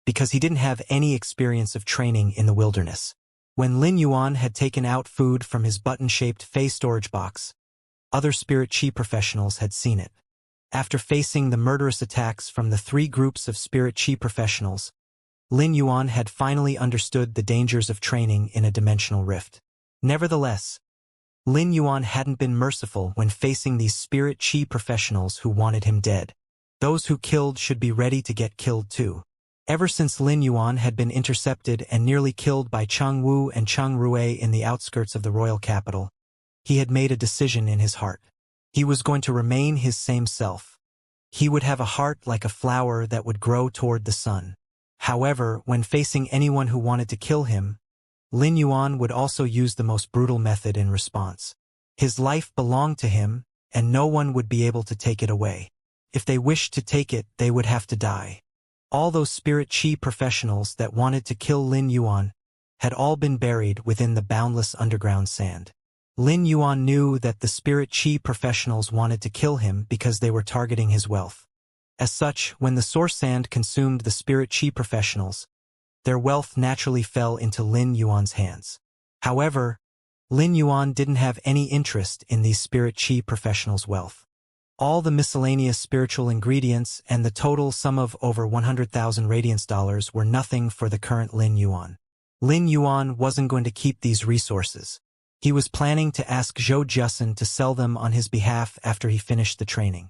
because he didn't have any experience of training in the wilderness. When Lin Yuan had taken out food from his button-shaped Fey storage box, other Spirit Chi professionals had seen it. After facing the murderous attacks from the 3 groups of Spirit Chi professionals, Lin Yuan had finally understood the dangers of training in a dimensional rift. Nevertheless, Lin Yuan hadn't been merciful when facing these Spirit Chi professionals who wanted him dead. Those who killed should be ready to get killed too. Ever since Lin Yuan had been intercepted and nearly killed by Cheng Wu and Cheng Rue in the outskirts of the royal capital, he had made a decision in his heart. He was going to remain his same self. He would have a heart like a flower that would grow toward the sun. However, when facing anyone who wanted to kill him, Lin Yuan would also use the most brutal method in response. His life belonged to him, and no one would be able to take it away. If they wished to take it, they would have to die. All those Spirit Chi professionals that wanted to kill Lin Yuan had all been buried within the boundless underground sand. Lin Yuan knew that the spirit chi professionals wanted to kill him because they were targeting his wealth. As such, when the source sand consumed the spirit chi professionals, their wealth naturally fell into Lin Yuan's hands. However, Lin Yuan didn't have any interest in these spirit chi professionals' wealth. All the miscellaneous spiritual ingredients and the total sum of over 100,000 radiance dollars were nothing for the current Lin Yuan. Lin Yuan wasn't going to keep these resources. He was planning to ask Zhou Jiasun to sell them on his behalf after he finished the training.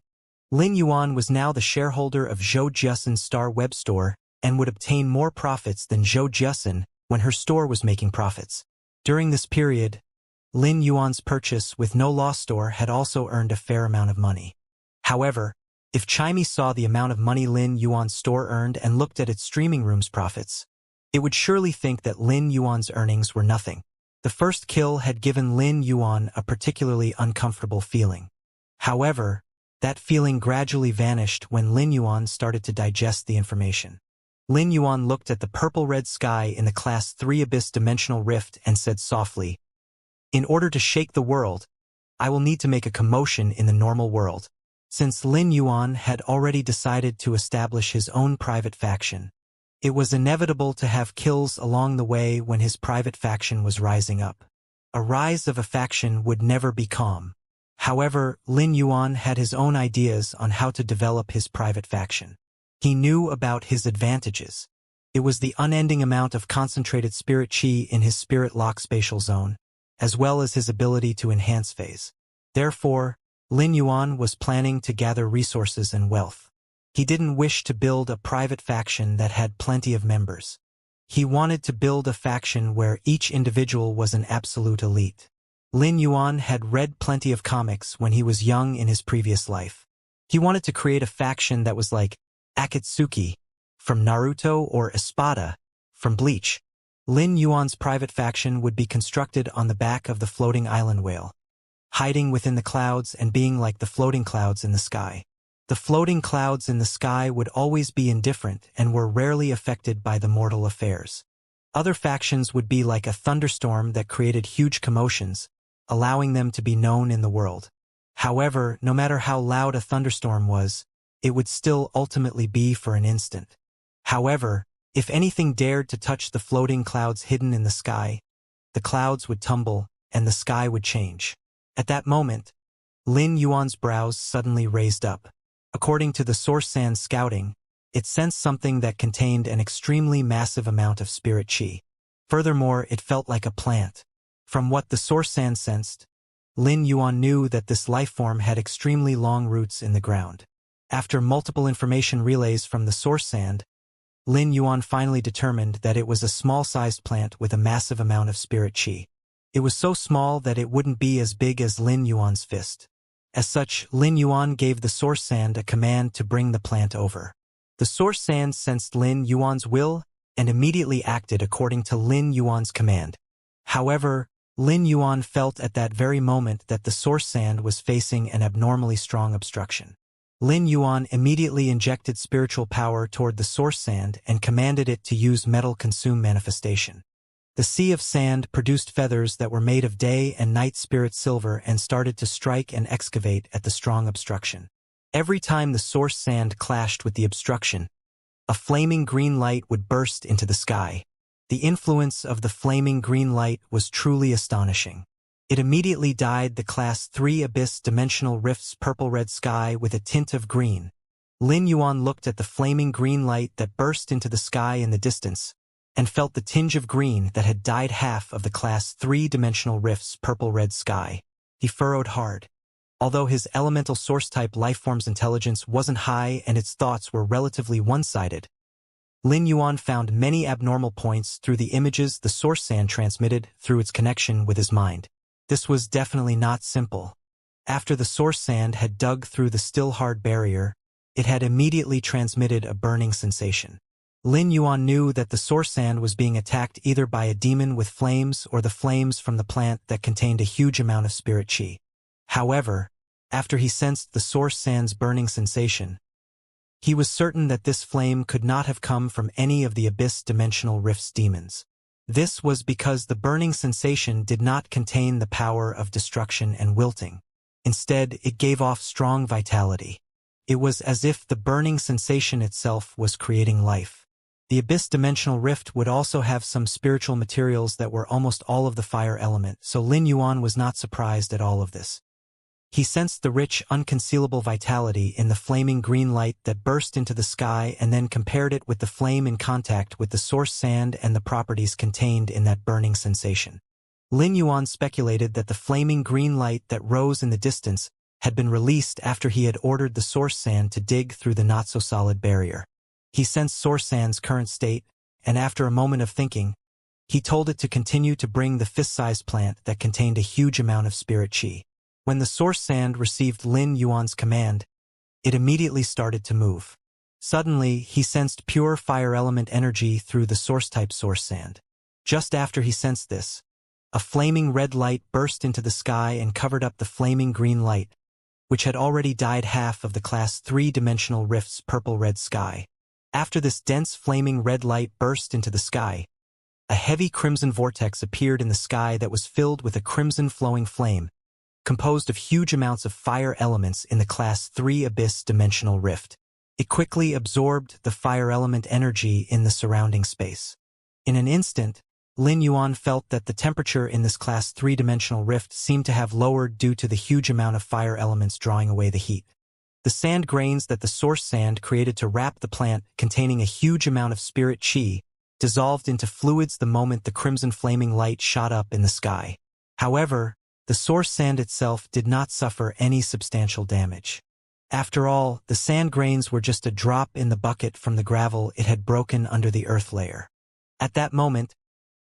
Lin Yuan was now the shareholder of Zhou Jiasun's Star Web Store and would obtain more profits than Zhou Jiasun when her store was making profits. During this period, Lin Yuan's purchase with no loss store had also earned a fair amount of money. However, if Chimey saw the amount of money Lin Yuan's store earned and looked at its streaming room's profits, it would surely think that Lin Yuan's earnings were nothing. The first kill had given Lin Yuan a particularly uncomfortable feeling. However, that feeling gradually vanished when Lin Yuan started to digest the information. Lin Yuan looked at the purple-red sky in the Class 3 Abyss Dimensional Rift and said softly, "In order to shake the world, I will need to make a commotion in the normal world." Since Lin Yuan had already decided to establish his own private faction, it was inevitable to have kills along the way when his private faction was rising up. A rise of a faction would never be calm. However, Lin Yuan had his own ideas on how to develop his private faction. He knew about his advantages. It was the unending amount of concentrated spirit chi in his spirit lock spatial zone, as well as his ability to enhance phase. Therefore, Lin Yuan was planning to gather resources and wealth. He didn't wish to build a private faction that had plenty of members. He wanted to build a faction where each individual was an absolute elite. Lin Yuan had read plenty of comics when he was young in his previous life. He wanted to create a faction that was like Akatsuki from Naruto or Espada from Bleach. Lin Yuan's private faction would be constructed on the back of the floating island whale, hiding within the clouds and being like the floating clouds in the sky. The floating clouds in the sky would always be indifferent and were rarely affected by the mortal affairs. Other factions would be like a thunderstorm that created huge commotions, allowing them to be known in the world. However, no matter how loud a thunderstorm was, it would still ultimately be for an instant. However, if anything dared to touch the floating clouds hidden in the sky, the clouds would tumble and the sky would change. At that moment, Lin Yuan's brows suddenly raised up. According to the source sand scouting, it sensed something that contained an extremely massive amount of spirit chi. Furthermore, it felt like a plant. From what the source sand sensed, Lin Yuan knew that this life form had extremely long roots in the ground. After multiple information relays from the source sand, Lin Yuan finally determined that it was a small-sized plant with a massive amount of spirit chi. It was so small that it wouldn't be as big as Lin Yuan's fist. As such, Lin Yuan gave the source sand a command to bring the plant over. The source sand sensed Lin Yuan's will and immediately acted according to Lin Yuan's command. However, Lin Yuan felt at that very moment that the source sand was facing an abnormally strong obstruction. Lin Yuan immediately injected spiritual power toward the source sand and commanded it to use metal consume manifestation. The sea of sand produced feathers that were made of day and night spirit silver and started to strike and excavate at the strong obstruction. Every time the source sand clashed with the obstruction, a flaming green light would burst into the sky. The influence of the flaming green light was truly astonishing. It immediately dyed the Class 3 Abyss Dimensional Rift's purple-red sky with a tint of green. Lin Yuan looked at the flaming green light that burst into the sky in the distance, and felt the tinge of green that had dyed half of the Class 3 Dimensional Rift's purple-red sky. He furrowed hard. Although his elemental source-type lifeform's intelligence wasn't high and its thoughts were relatively one-sided, Lin Yuan found many abnormal points through the images the source sand transmitted through its connection with his mind. This was definitely not simple. After the source sand had dug through the still hard barrier, it had immediately transmitted a burning sensation. Lin Yuan knew that the source sand was being attacked either by a demon with flames or the flames from the plant that contained a huge amount of spirit chi. However, after he sensed the source sand's burning sensation, he was certain that this flame could not have come from any of the Abyss Dimensional Rift's demons. This was because the burning sensation did not contain the power of destruction and wilting. Instead, it gave off strong vitality. It was as if the burning sensation itself was creating life. The Abyss Dimensional Rift would also have some spiritual materials that were almost all of the fire element, so Lin Yuan was not surprised at all of this. He sensed the rich, unconcealable vitality in the flaming green light that burst into the sky and then compared it with the flame in contact with the source sand and the properties contained in that burning sensation. Lin Yuan speculated that the flaming green light that rose in the distance had been released after he had ordered the source sand to dig through the not-so-solid barrier. He sensed source sand's current state, and after a moment of thinking, he told it to continue to bring the fist-sized plant that contained a huge amount of spirit chi. When the source sand received Lin Yuan's command, it immediately started to move. Suddenly, he sensed pure fire element energy through the source-type source sand. Just after he sensed this, a flaming red light burst into the sky and covered up the flaming green light, which had already dyed half of the Class 3-dimensional rift's purple-red sky. After this dense flaming red light burst into the sky, a heavy crimson vortex appeared in the sky that was filled with a crimson flowing flame, composed of huge amounts of fire elements in the Class 3 Abyss Dimensional Rift. It quickly absorbed the fire element energy in the surrounding space. In an instant, Lin Yuan felt that the temperature in this Class 3-dimensional rift seemed to have lowered due to the huge amount of fire elements drawing away the heat. The sand grains that the source sand created to wrap the plant, containing a huge amount of spirit chi, dissolved into fluids the moment the crimson flaming light shot up in the sky. However, the source sand itself did not suffer any substantial damage. After all, the sand grains were just a drop in the bucket from the gravel it had broken under the earth layer. At that moment,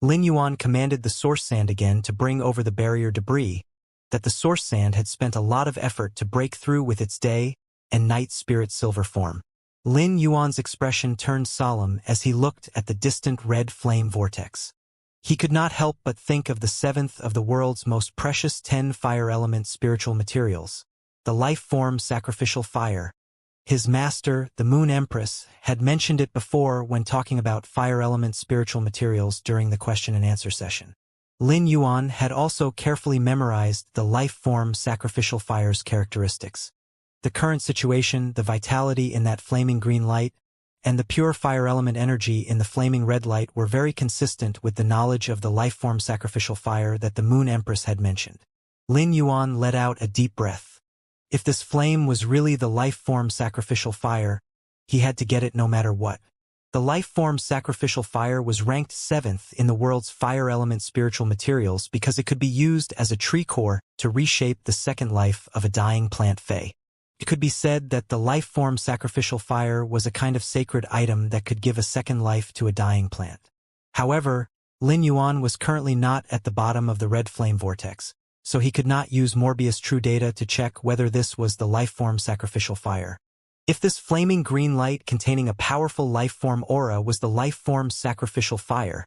Lin Yuan commanded the source sand again to bring over the barrier debris that the source sand had spent a lot of effort to break through with its day and night spirit silver form. Lin Yuan's expression turned solemn as he looked at the distant red flame vortex. He could not help but think of the seventh of the world's most precious 10 fire element spiritual materials, the life form sacrificial fire. His master, the Moon Empress, had mentioned it before when talking about fire element spiritual materials during the question and answer session. Lin Yuan had also carefully memorized the life form sacrificial fire's characteristics. The current situation, the vitality in that flaming green light, and the pure fire element energy in the flaming red light were very consistent with the knowledge of the life-form sacrificial fire that the Moon Empress had mentioned. Lin Yuan let out a deep breath. If this flame was really the life-form sacrificial fire, he had to get it no matter what. The life-form sacrificial fire was ranked 7th in the world's fire element spiritual materials because it could be used as a tree core to reshape the second life of a dying plant fey. It could be said that the life-form sacrificial fire was a kind of sacred item that could give a second life to a dying plant. However, Lin Yuan was currently not at the bottom of the red flame vortex, so he could not use Morbius true data to check whether this was the life-form sacrificial fire. If this flaming green light containing a powerful life-form aura was the life-form sacrificial fire,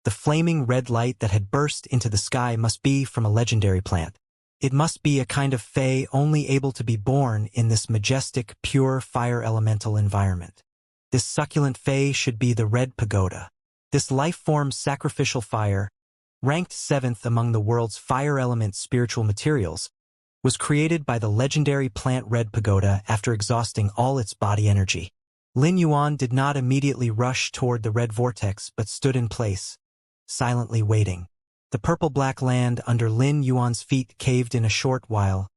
the flaming red light that had burst into the sky must be from a legendary plant. It must be a kind of fey only able to be born in this majestic, pure fire elemental environment. This succulent fey should be the Red Pagoda. This life-form sacrificial fire, ranked 7th among the world's fire element spiritual materials, was created by the legendary plant Red Pagoda after exhausting all its body energy. Lin Yuan did not immediately rush toward the red vortex but stood in place, silently waiting. The purple-black land under Lin Yuan's feet caved in a short while,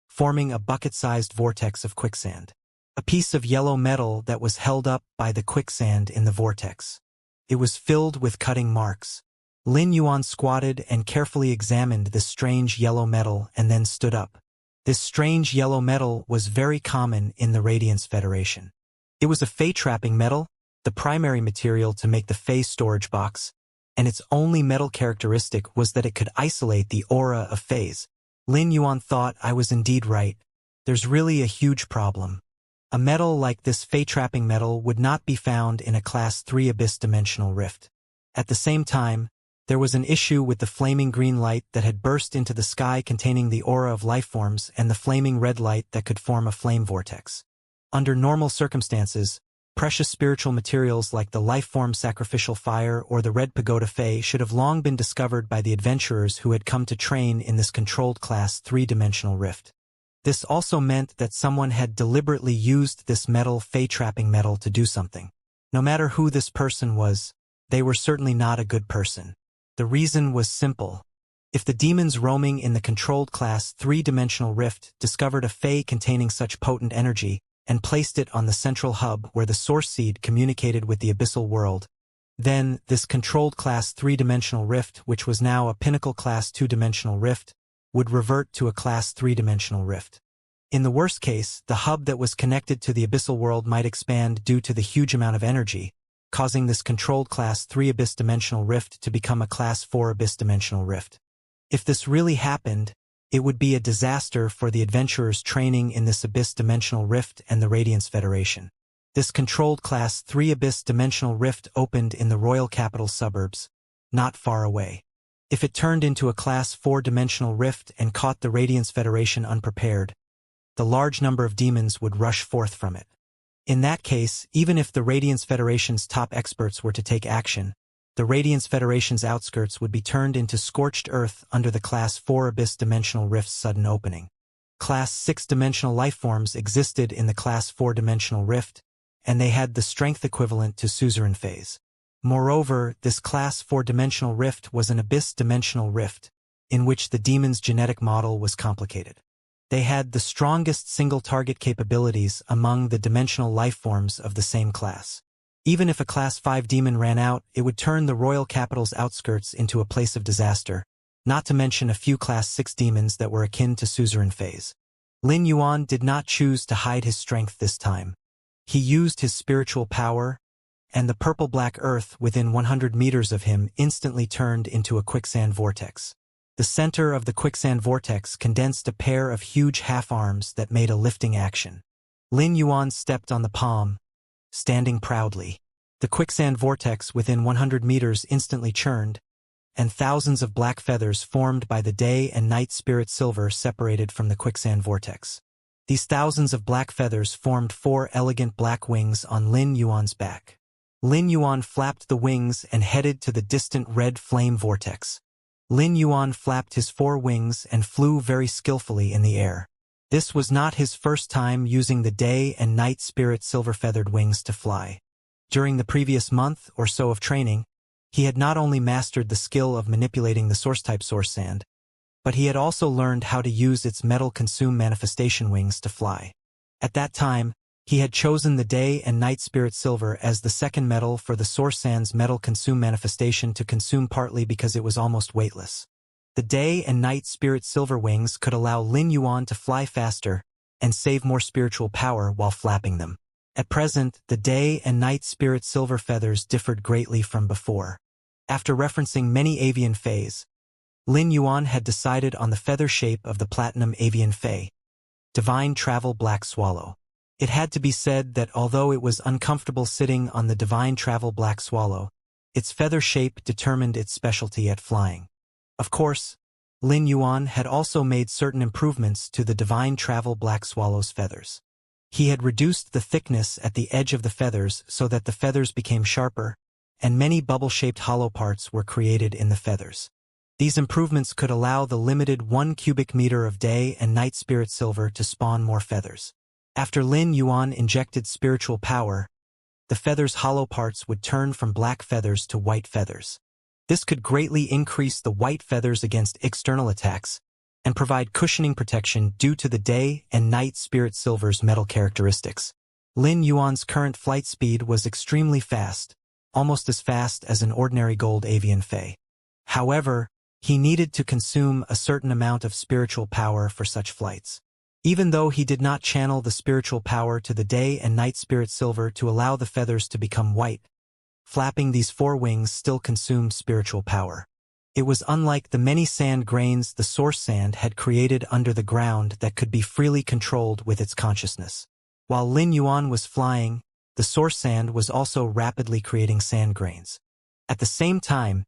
forming a bucket-sized vortex of quicksand. A piece of yellow metal that was held up by the quicksand in the vortex. It was filled with cutting marks. Lin Yuan squatted and carefully examined this strange yellow metal and then stood up. This strange yellow metal was very common in the Radiance Federation. It was a fey-trapping metal, the primary material to make the fey storage box, and its only metal characteristic was that it could isolate the aura of feys. Lin Yuan thought, I was indeed right. There's really a huge problem. A metal like this fey-trapping metal would not be found in a Class 3 Abyss Dimensional Rift. At the same time, there was an issue with the flaming green light that had burst into the sky containing the aura of lifeforms and the flaming red light that could form a flame vortex. Under normal circumstances, Precious spiritual materials like the life-form sacrificial fire or the red pagoda fey should have long been discovered by the adventurers who had come to train in this controlled class 3-dimensional rift. This also meant that someone had deliberately used this metal fey-trapping metal to do something. No matter who this person was, they were certainly not a good person. The reason was simple. If the demons roaming in the controlled class 3-dimensional rift discovered a fey containing such potent energy and placed it on the central hub where the source seed communicated with the abyssal world, then this controlled class 3-dimensional rift, which was now a pinnacle class 2-dimensional rift, would revert to a class 3-dimensional rift. In the worst case, the hub that was connected to the abyssal world might expand due to the huge amount of energy, causing this controlled class 3 abyss-dimensional rift to become a class 4 abyss-dimensional rift. If this really happened, it would be a disaster for the adventurers training in this abyss-dimensional rift and the Radiance Federation. This controlled class 3 abyss-dimensional rift opened in the royal capital suburbs, not far away. If it turned into a class 4-dimensional rift and caught the Radiance Federation unprepared, the large number of demons would rush forth from it. In that case, even if the Radiance Federation's top experts were to take action, the Radiance Federation's outskirts would be turned into scorched earth under the Class 4 abyss-dimensional rift's sudden opening. Class 6-dimensional lifeforms existed in the Class 4-dimensional rift, and they had the strength equivalent to suzerain phase. Moreover, this Class 4-dimensional rift was an abyss-dimensional rift, in which the demon's genetic model was complicated. They had the strongest single-target capabilities among the dimensional lifeforms of the same class. Even if a Class 5 demon ran out, it would turn the royal capital's outskirts into a place of disaster, not to mention a few Class 6 demons that were akin to suzerain phase. Lin Yuan did not choose to hide his strength this time. He used his spiritual power, and the purple-black earth within 100 meters of him instantly turned into a quicksand vortex. The center of the quicksand vortex condensed a pair of huge half-arms that made a lifting action. Lin Yuan stepped on the palm, standing proudly. The quicksand vortex within 100 meters instantly churned, and thousands of black feathers formed by the day and night spirit silver separated from the quicksand vortex. These thousands of black feathers formed 4 elegant black wings on Lin Yuan's back. Lin Yuan flapped the wings and headed to the distant red flame vortex. Lin Yuan flapped his 4 wings and flew very skillfully in the air. This was not his first time using the day and night spirit silver-feathered wings to fly. During the previous month or so of training, he had not only mastered the skill of manipulating the source-type source sand, but he had also learned how to use its metal-consume manifestation wings to fly. At that time, he had chosen the day and night spirit silver as the second metal for the source sand's metal-consume manifestation to consume, partly because it was almost weightless. The day and night spirit silver wings could allow Lin Yuan to fly faster and save more spiritual power while flapping them. At present, the day and night spirit silver feathers differed greatly from before. After referencing many avian fays, Lin Yuan had decided on the feather shape of the platinum avian fay, Divine Travel Black Swallow. It had to be said that although it was uncomfortable sitting on the Divine Travel Black Swallow, its feather shape determined its specialty at flying. Of course, Lin Yuan had also made certain improvements to the Divine Travel Black Swallow's feathers. He had reduced the thickness at the edge of the feathers so that the feathers became sharper, and many bubble-shaped hollow parts were created in the feathers. These improvements could allow the limited 1 cubic meter of day and night spirit silver to spawn more feathers. After Lin Yuan injected spiritual power, the feathers' hollow parts would turn from black feathers to white feathers. This could greatly increase the white feathers against external attacks and provide cushioning protection due to the day and night spirit silver's metal characteristics. Lin Yuan's current flight speed was extremely fast, almost as fast as an ordinary gold avian fay. However, he needed to consume a certain amount of spiritual power for such flights. Even though he did not channel the spiritual power to the day and night spirit silver to allow the feathers to become white, flapping these 4 wings still consumed spiritual power. It was unlike the many sand grains the source sand had created under the ground that could be freely controlled with its consciousness. While Lin Yuan was flying, the source sand was also rapidly creating sand grains. At the same time,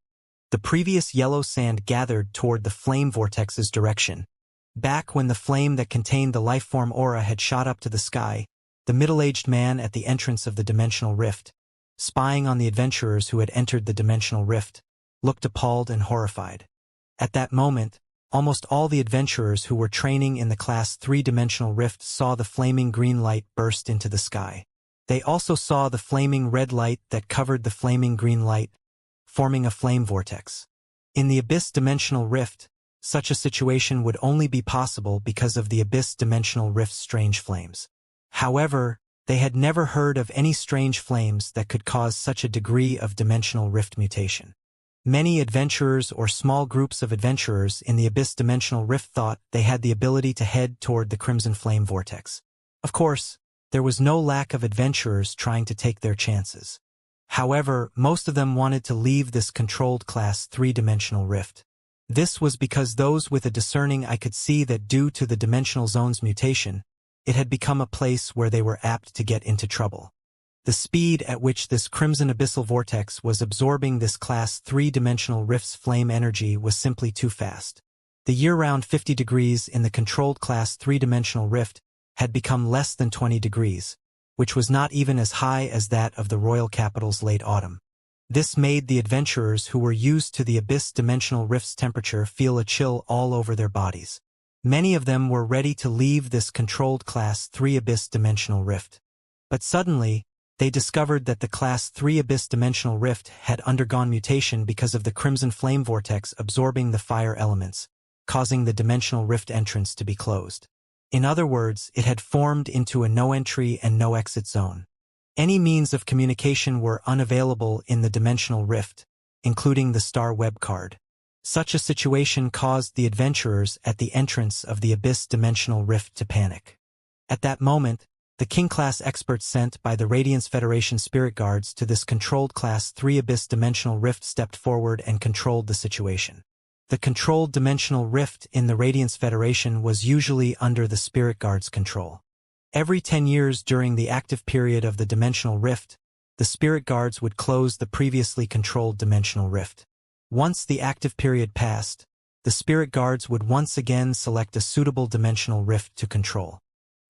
the previous yellow sand gathered toward the flame vortex's direction. Back when the flame that contained the lifeform aura had shot up to the sky, the middle-aged man at the entrance of the dimensional rift, spying on the adventurers who had entered the dimensional rift, looked appalled and horrified. At that moment, almost all the adventurers who were training in the Class 3-dimensional rift saw the flaming green light burst into the sky. They also saw the flaming red light that covered the flaming green light, forming a flame vortex. In the Abyss Dimensional Rift, such a situation would only be possible because of the Abyss Dimensional Rift's strange flames. However, they had never heard of any strange flames that could cause such a degree of dimensional rift mutation. Many adventurers or small groups of adventurers in the Abyss Dimensional Rift thought they had the ability to head toward the Crimson Flame Vortex. Of course, there was no lack of adventurers trying to take their chances. However, most of them wanted to leave this controlled Class 3-dimensional rift. This was because those with a discerning eye could see that due to the dimensional zone's mutation, it had become a place where they were apt to get into trouble. The speed at which this Crimson Abyssal Vortex was absorbing this Class 3-dimensional rift's flame energy was simply too fast. The year-round 50 degrees in the controlled Class 3-dimensional rift had become less than 20 degrees, which was not even as high as that of the royal capital's late autumn. This made the adventurers who were used to the Abyss Dimensional Rift's temperature feel a chill all over their bodies. Many of them were ready to leave this controlled Class 3 Abyss Dimensional Rift. But suddenly, they discovered that the Class 3 Abyss Dimensional Rift had undergone mutation because of the Crimson Flame Vortex absorbing the fire elements, causing the Dimensional Rift entrance to be closed. In other words, it had formed into a no-entry and no-exit zone. Any means of communication were unavailable in the Dimensional Rift, including the Star Web card. Such a situation caused the adventurers at the entrance of the Abyss Dimensional Rift to panic. At that moment, the King-class experts sent by the Radiance Federation Spirit Guards to this controlled Class 3 Abyss Dimensional Rift stepped forward and controlled the situation. The controlled dimensional rift in the Radiance Federation was usually under the Spirit Guards' control. Every 10 years during the active period of the dimensional rift, the Spirit Guards would close the previously controlled dimensional rift. Once the active period passed, the Spirit Guards would once again select a suitable dimensional rift to control.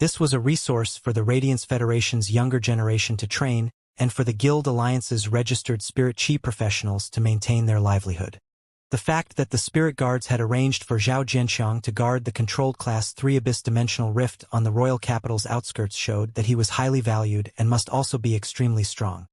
This was a resource for the Radiance Federation's younger generation to train and for the Guild Alliance's registered Spirit Chi professionals to maintain their livelihood. The fact that the Spirit Guards had arranged for Zhao Jianxiang to guard the controlled Class 3 Abyss Dimensional Rift on the royal capital's outskirts showed that he was highly valued and must also be extremely strong.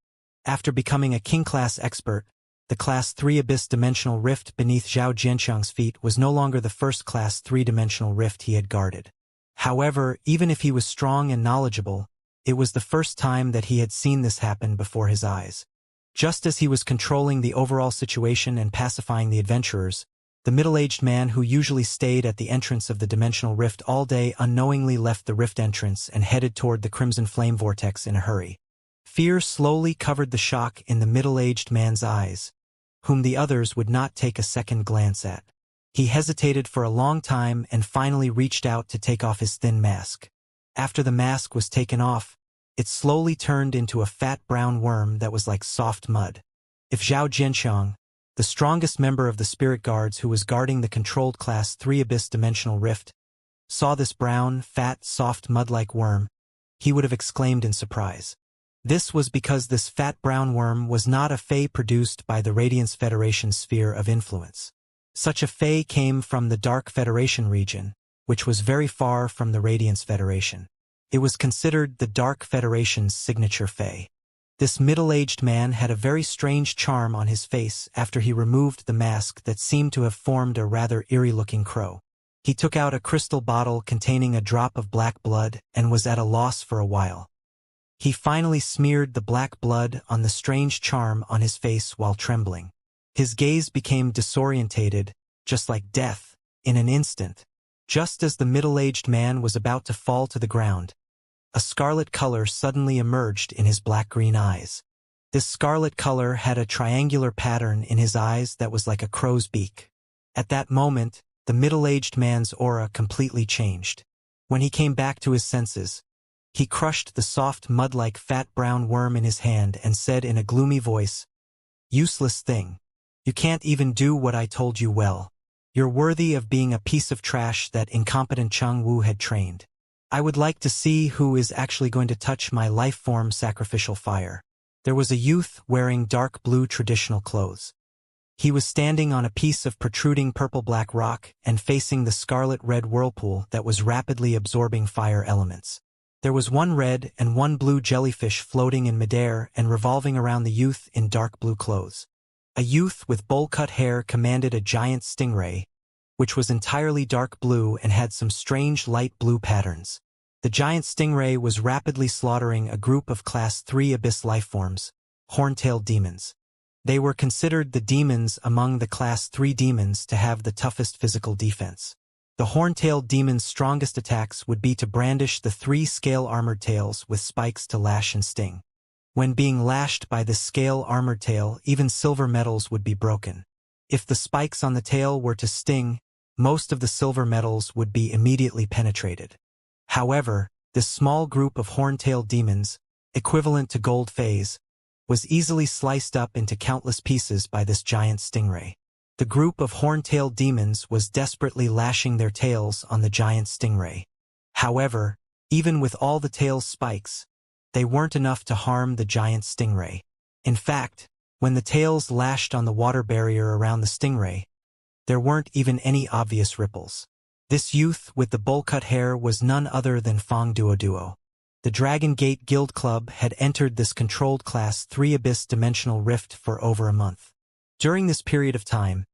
After becoming a King-class expert, the Class 3 Abyss Dimensional Rift beneath Zhao Jianxiang's feet was no longer the first Class 3-dimensional rift he had guarded. However, even if he was strong and knowledgeable, it was the first time that he had seen this happen before his eyes. Just as he was controlling the overall situation and pacifying the adventurers, the middle-aged man who usually stayed at the entrance of the dimensional rift all day unknowingly left the rift entrance and headed toward the Crimson Flame Vortex in a hurry. Fear slowly covered the shock in the middle-aged man's eyes, whom the others would not take a second glance at. He hesitated for a long time and finally reached out to take off his thin mask. After the mask was taken off, it slowly turned into a fat brown worm that was like soft mud. If Zhao Jianxiang, the strongest member of the Spirit Guards who was guarding the controlled Class 3 Abyss Dimensional Rift, saw this brown, fat, soft mud-like worm, he would have exclaimed in surprise. This was because this fat brown worm was not a fey produced by the Radiance Federation's sphere of influence. Such a fey came from the Dark Federation region, which was very far from the Radiance Federation. It was considered the Dark Federation's signature fey. This middle-aged man had a very strange charm on his face after he removed the mask that seemed to have formed a rather eerie-looking crow. He took out a crystal bottle containing a drop of black blood and was at a loss for a while. He finally smeared the black blood on the strange charm on his face while trembling. His gaze became disorientated, just like death, in an instant. Just as the middle-aged man was about to fall to the ground, a scarlet color suddenly emerged in his black-green eyes. This scarlet color had a triangular pattern in his eyes that was like a crow's beak. At that moment, the middle-aged man's aura completely changed. When he came back to his senses, he crushed the soft mud-like fat brown worm in his hand and said in a gloomy voice, "Useless thing. You can't even do what I told you well. You're worthy of being a piece of trash that incompetent Cheng Wu had trained." I would like to see who is actually going to touch my life-form sacrificial fire. There was a youth wearing dark blue traditional clothes. He was standing on a piece of protruding purple-black rock and facing the scarlet-red whirlpool that was rapidly absorbing fire elements. There was one red and one blue jellyfish floating in midair and revolving around the youth in dark blue clothes. A youth with bowl-cut hair commanded a giant stingray, which was entirely dark blue and had some strange light blue patterns. The giant stingray was rapidly slaughtering a group of Class 3 abyss lifeforms, horn-tailed demons. They were considered the demons among the Class 3 demons to have the toughest physical defense. The horn-tailed demon's strongest attacks would be to brandish the 3 scale-armored tails with spikes to lash and sting. When being lashed by this scale-armored tail, even silver metals would be broken. If the spikes on the tail were to sting, most of the silver metals would be immediately penetrated. However, this small group of horn-tailed demons, equivalent to gold phase, was easily sliced up into countless pieces by this giant stingray. The group of horn-tailed demons was desperately lashing their tails on the giant stingray. However, even with all the tail's spikes, they weren't enough to harm the giant stingray. In fact, when the tails lashed on the water barrier around the stingray, there weren't even any obvious ripples. This youth with the bowl-cut hair was none other than Fong Duoduo. The Dragon Gate Guild Club had entered this controlled Class 3 Abyss dimensional rift for over a month. During this period of time,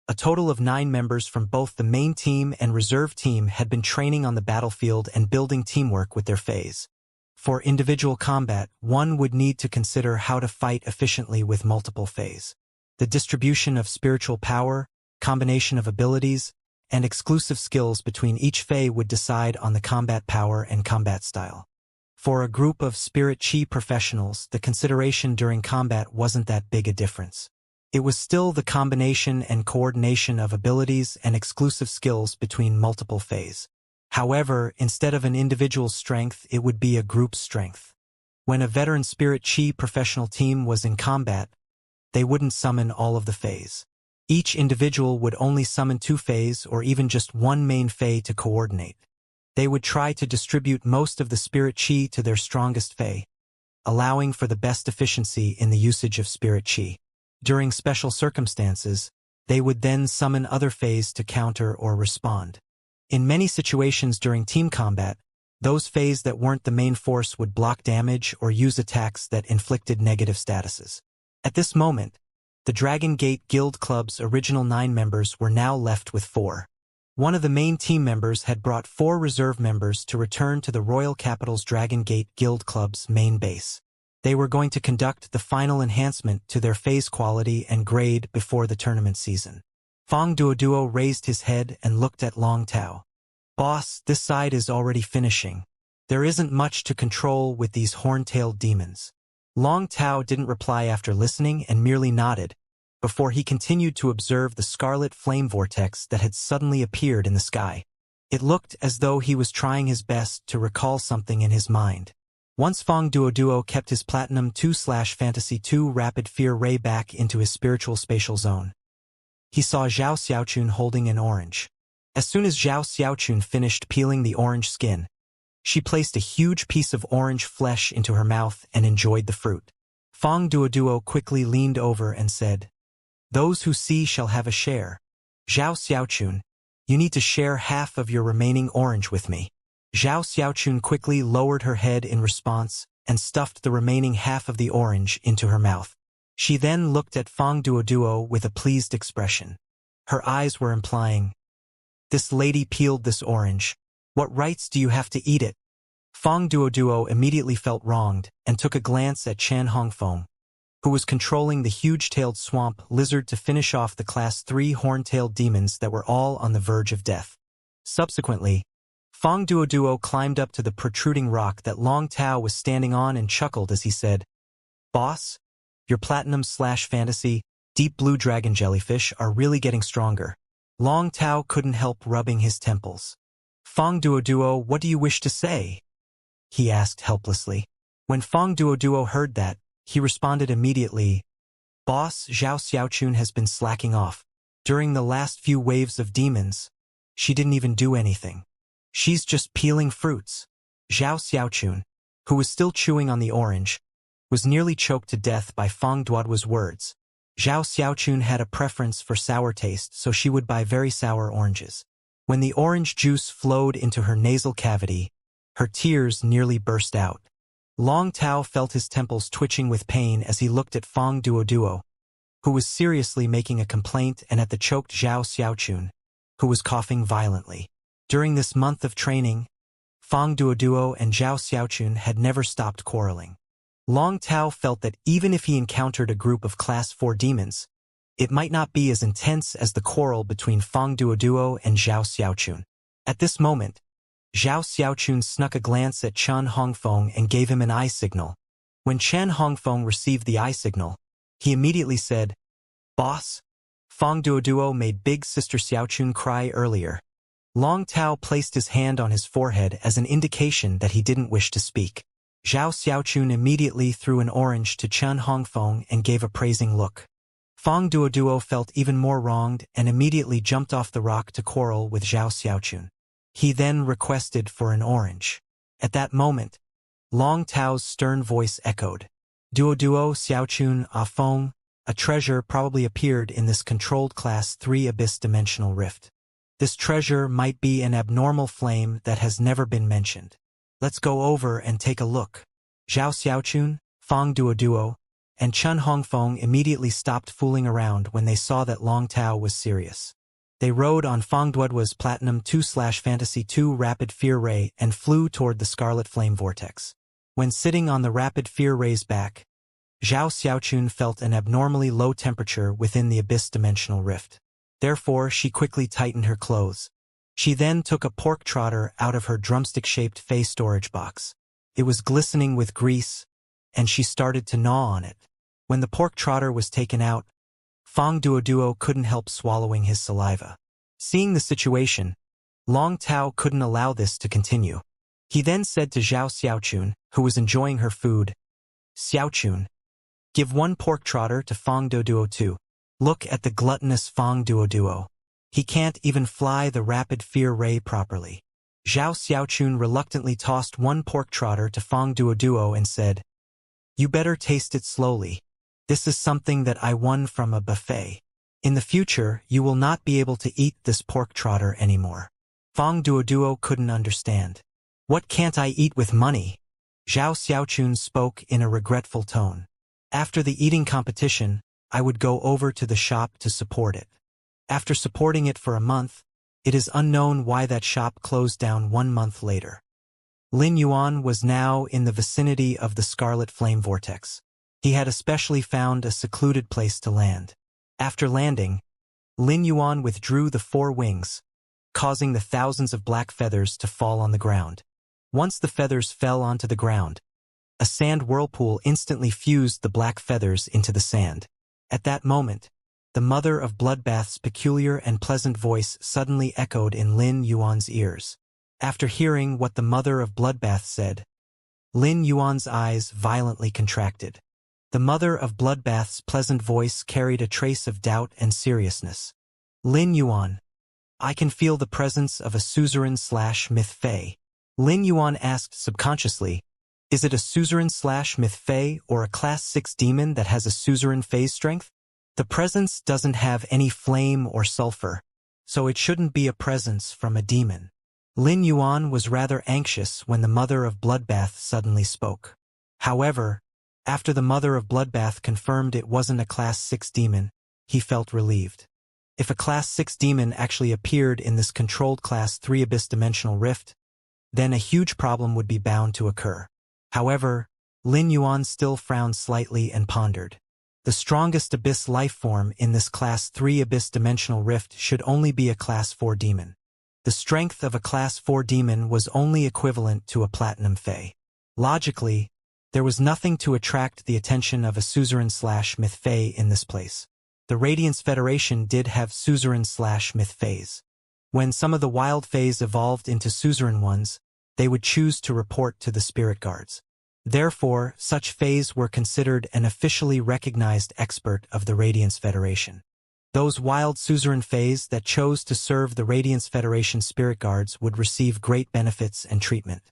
a total of 9 members from both the main team and reserve team had been training on the battlefield and building teamwork with their phase. For individual combat, one would need to consider how to fight efficiently with multiple phase. The distribution of spiritual power, combination of abilities, and exclusive skills between each phase would decide on the combat power and combat style. For a group of spirit chi professionals, the consideration during combat wasn't that big a difference. It was still the combination and coordination of abilities and exclusive skills between multiple phase. However, instead of an individual strength, it would be a group strength. When a veteran spirit chi professional team was in combat, they wouldn't summon all of the phase. Each individual would only summon 2 phase or even just one main phase to coordinate. They would try to distribute most of the spirit chi to their strongest phase, allowing for the best efficiency in the usage of spirit chi. During special circumstances, they would then summon other phase to counter or respond. In many situations during team combat, those phase that weren't the main force would block damage or use attacks that inflicted negative statuses. At this moment, the Dragon Gate Guild Club's original 9 members were now left with 4. One of the main team members had brought 4 reserve members to return to the Royal Capital's Dragon Gate Guild Club's main base. They were going to conduct the final enhancement to their phase quality and grade before the tournament season. Fong Duoduo raised his head and looked at Long Tao. "Boss, this side is already finishing. There isn't much to control with these horn-tailed demons." Long Tao didn't reply after listening and merely nodded, before he continued to observe the scarlet flame vortex that had suddenly appeared in the sky. It looked as though he was trying his best to recall something in his mind. Once Fong Duoduo kept his Platinum 2/Fantasy 2 Rapid Fear Ray back into his spiritual spatial zone, he saw Zhao Xiaochun holding an orange. As soon as Zhao Xiaochun finished peeling the orange skin, she placed a huge piece of orange flesh into her mouth and enjoyed the fruit. Fong Duoduo quickly leaned over and said, "Those who see shall have a share. Zhao Xiaochun, you need to share half of your remaining orange with me." Zhao Xiaochun quickly lowered her head in response and stuffed the remaining half of the orange into her mouth. She then looked at Fong Duoduo with a pleased expression. Her eyes were implying, "This lady peeled this orange. What rights do you have to eat it?" Fong Duoduo immediately felt wronged and took a glance at Chan Hongfeng, who was controlling the huge-tailed swamp lizard to finish off the Class 3 horn-tailed demons that were all on the verge of death. Subsequently, Fong Duoduo climbed up to the protruding rock that Long Tao was standing on and chuckled as he said, "Boss, your Platinum/Fantasy Deep Blue Dragon Jellyfish are really getting stronger." Long Tao couldn't help rubbing his temples. "Fong Duoduo, what do you wish to say?" he asked helplessly. When Fong Duoduo heard that, he responded immediately, "Boss, Zhao Xiaochun has been slacking off. During the last few waves of demons, she didn't even do anything. She's just peeling fruits. Zhao Xiaochun, who was still chewing on the orange, was nearly choked to death by Fang Duoduo's words. Zhao Xiaochun had a preference for sour taste, so she would buy very sour oranges. When the orange juice flowed into her nasal cavity, her tears nearly burst out. Long Tao felt his temples twitching with pain as he looked at Fang Duoduo, who was seriously making a complaint, and at the choked Zhao Xiaochun, who was coughing violently. During this month of training, Fang Duoduo and Zhao Xiaochun had never stopped quarreling. Long Tao felt that even if he encountered a group of Class 4 demons, it might not be as intense as the quarrel between Fang Duoduo and Zhao Xiaochun. At this moment, Zhao Xiaochun snuck a glance at Chen Hongfeng and gave him an eye signal. When Chen Hongfeng received the eye signal, he immediately said, "Boss, Fang Duoduo made Big Sister Xiaochun cry earlier." Long Tao placed his hand on his forehead as an indication that he didn't wish to speak. Zhao Xiaochun immediately threw an orange to Chen Hongfeng and gave a praising look. Fang Duoduo felt even more wronged and immediately jumped off the rock to quarrel with Zhao Xiaochun. He then requested for an orange. At that moment, Long Tao's stern voice echoed. Duoduo Xiaochun Feng, a treasure probably appeared in this controlled Class 3 abyss-dimensional rift. This treasure might be an abnormal flame that has never been mentioned. Let's go over and take a look. Zhao Xiaochun, Fang Duoduo, and Chen Hongfeng immediately stopped fooling around when they saw that Long Tao was serious. They rode on Fang Duoduo's Platinum 2/Fantasy 2 Rapid Fear Ray and flew toward the Scarlet Flame Vortex. When sitting on the Rapid Fear Ray's back, Zhao Xiaochun felt an abnormally low temperature within the abyss-dimensional rift. Therefore, she quickly tightened her clothes. She then took a pork trotter out of her drumstick-shaped Fey storage box. It was glistening with grease, and she started to gnaw on it. When the pork trotter was taken out, Fang Duoduo couldn't help swallowing his saliva. Seeing the situation, Long Tao couldn't allow this to continue. He then said to Zhao Xiaochun, who was enjoying her food, "Xiaochun, give one pork trotter to Fang Duoduo too." Look at the gluttonous Fang Duoduo. He can't even fly the Rapid Fear Ray properly. Zhao Xiaochun reluctantly tossed one pork trotter to Fang Duoduo and said, "You better taste it slowly. This is something that I won from a buffet. In the future, you will not be able to eat this pork trotter anymore." Fang Duoduo couldn't understand. "What can't I eat with money?" Zhao Xiaochun spoke in a regretful tone. "After the eating competition, I would go over to the shop to support it. After supporting it for a month, it is unknown why that shop closed down 1 month later." Lin Yuan was now in the vicinity of the Scarlet Flame Vortex. He had especially found a secluded place to land. After landing, Lin Yuan withdrew the 4 wings, causing the thousands of black feathers to fall on the ground. Once the feathers fell onto the ground, a sand whirlpool instantly fused the black feathers into the sand. At that moment, the Mother of Bloodbath's peculiar and pleasant voice suddenly echoed in Lin Yuan's ears. After hearing what the Mother of Bloodbath said, Lin Yuan's eyes violently contracted. The Mother of Bloodbath's pleasant voice carried a trace of doubt and seriousness. "Lin Yuan, I can feel the presence of a suzerain/myth fae." Lin Yuan asked subconsciously, "Is it a suzerain/myth fae or a Class 6 demon that has a suzerain phase strength? The presence doesn't have any flame or sulfur, so it shouldn't be a presence from a demon." Lin Yuan was rather anxious when the Mother of Bloodbath suddenly spoke. However, after the Mother of Bloodbath confirmed it wasn't a Class 6 demon, he felt relieved. If a Class 6 demon actually appeared in this controlled Class 3 abyss-dimensional rift, then a huge problem would be bound to occur. However, Lin Yuan still frowned slightly and pondered. The strongest abyss life form in this Class 3 abyss-dimensional rift should only be a Class 4 demon. The strength of a Class 4 demon was only equivalent to a Platinum Fae. Logically, there was nothing to attract the attention of a suzerain/myth fae in this place. The Radiance Federation did have suzerain/myth faes. When some of the wild faes evolved into suzerain ones, they would choose to report to the spirit guards. Therefore, such faes were considered an officially recognized expert of the Radiance Federation. Those wild suzerain fays that chose to serve the Radiance Federation spirit guards would receive great benefits and treatment.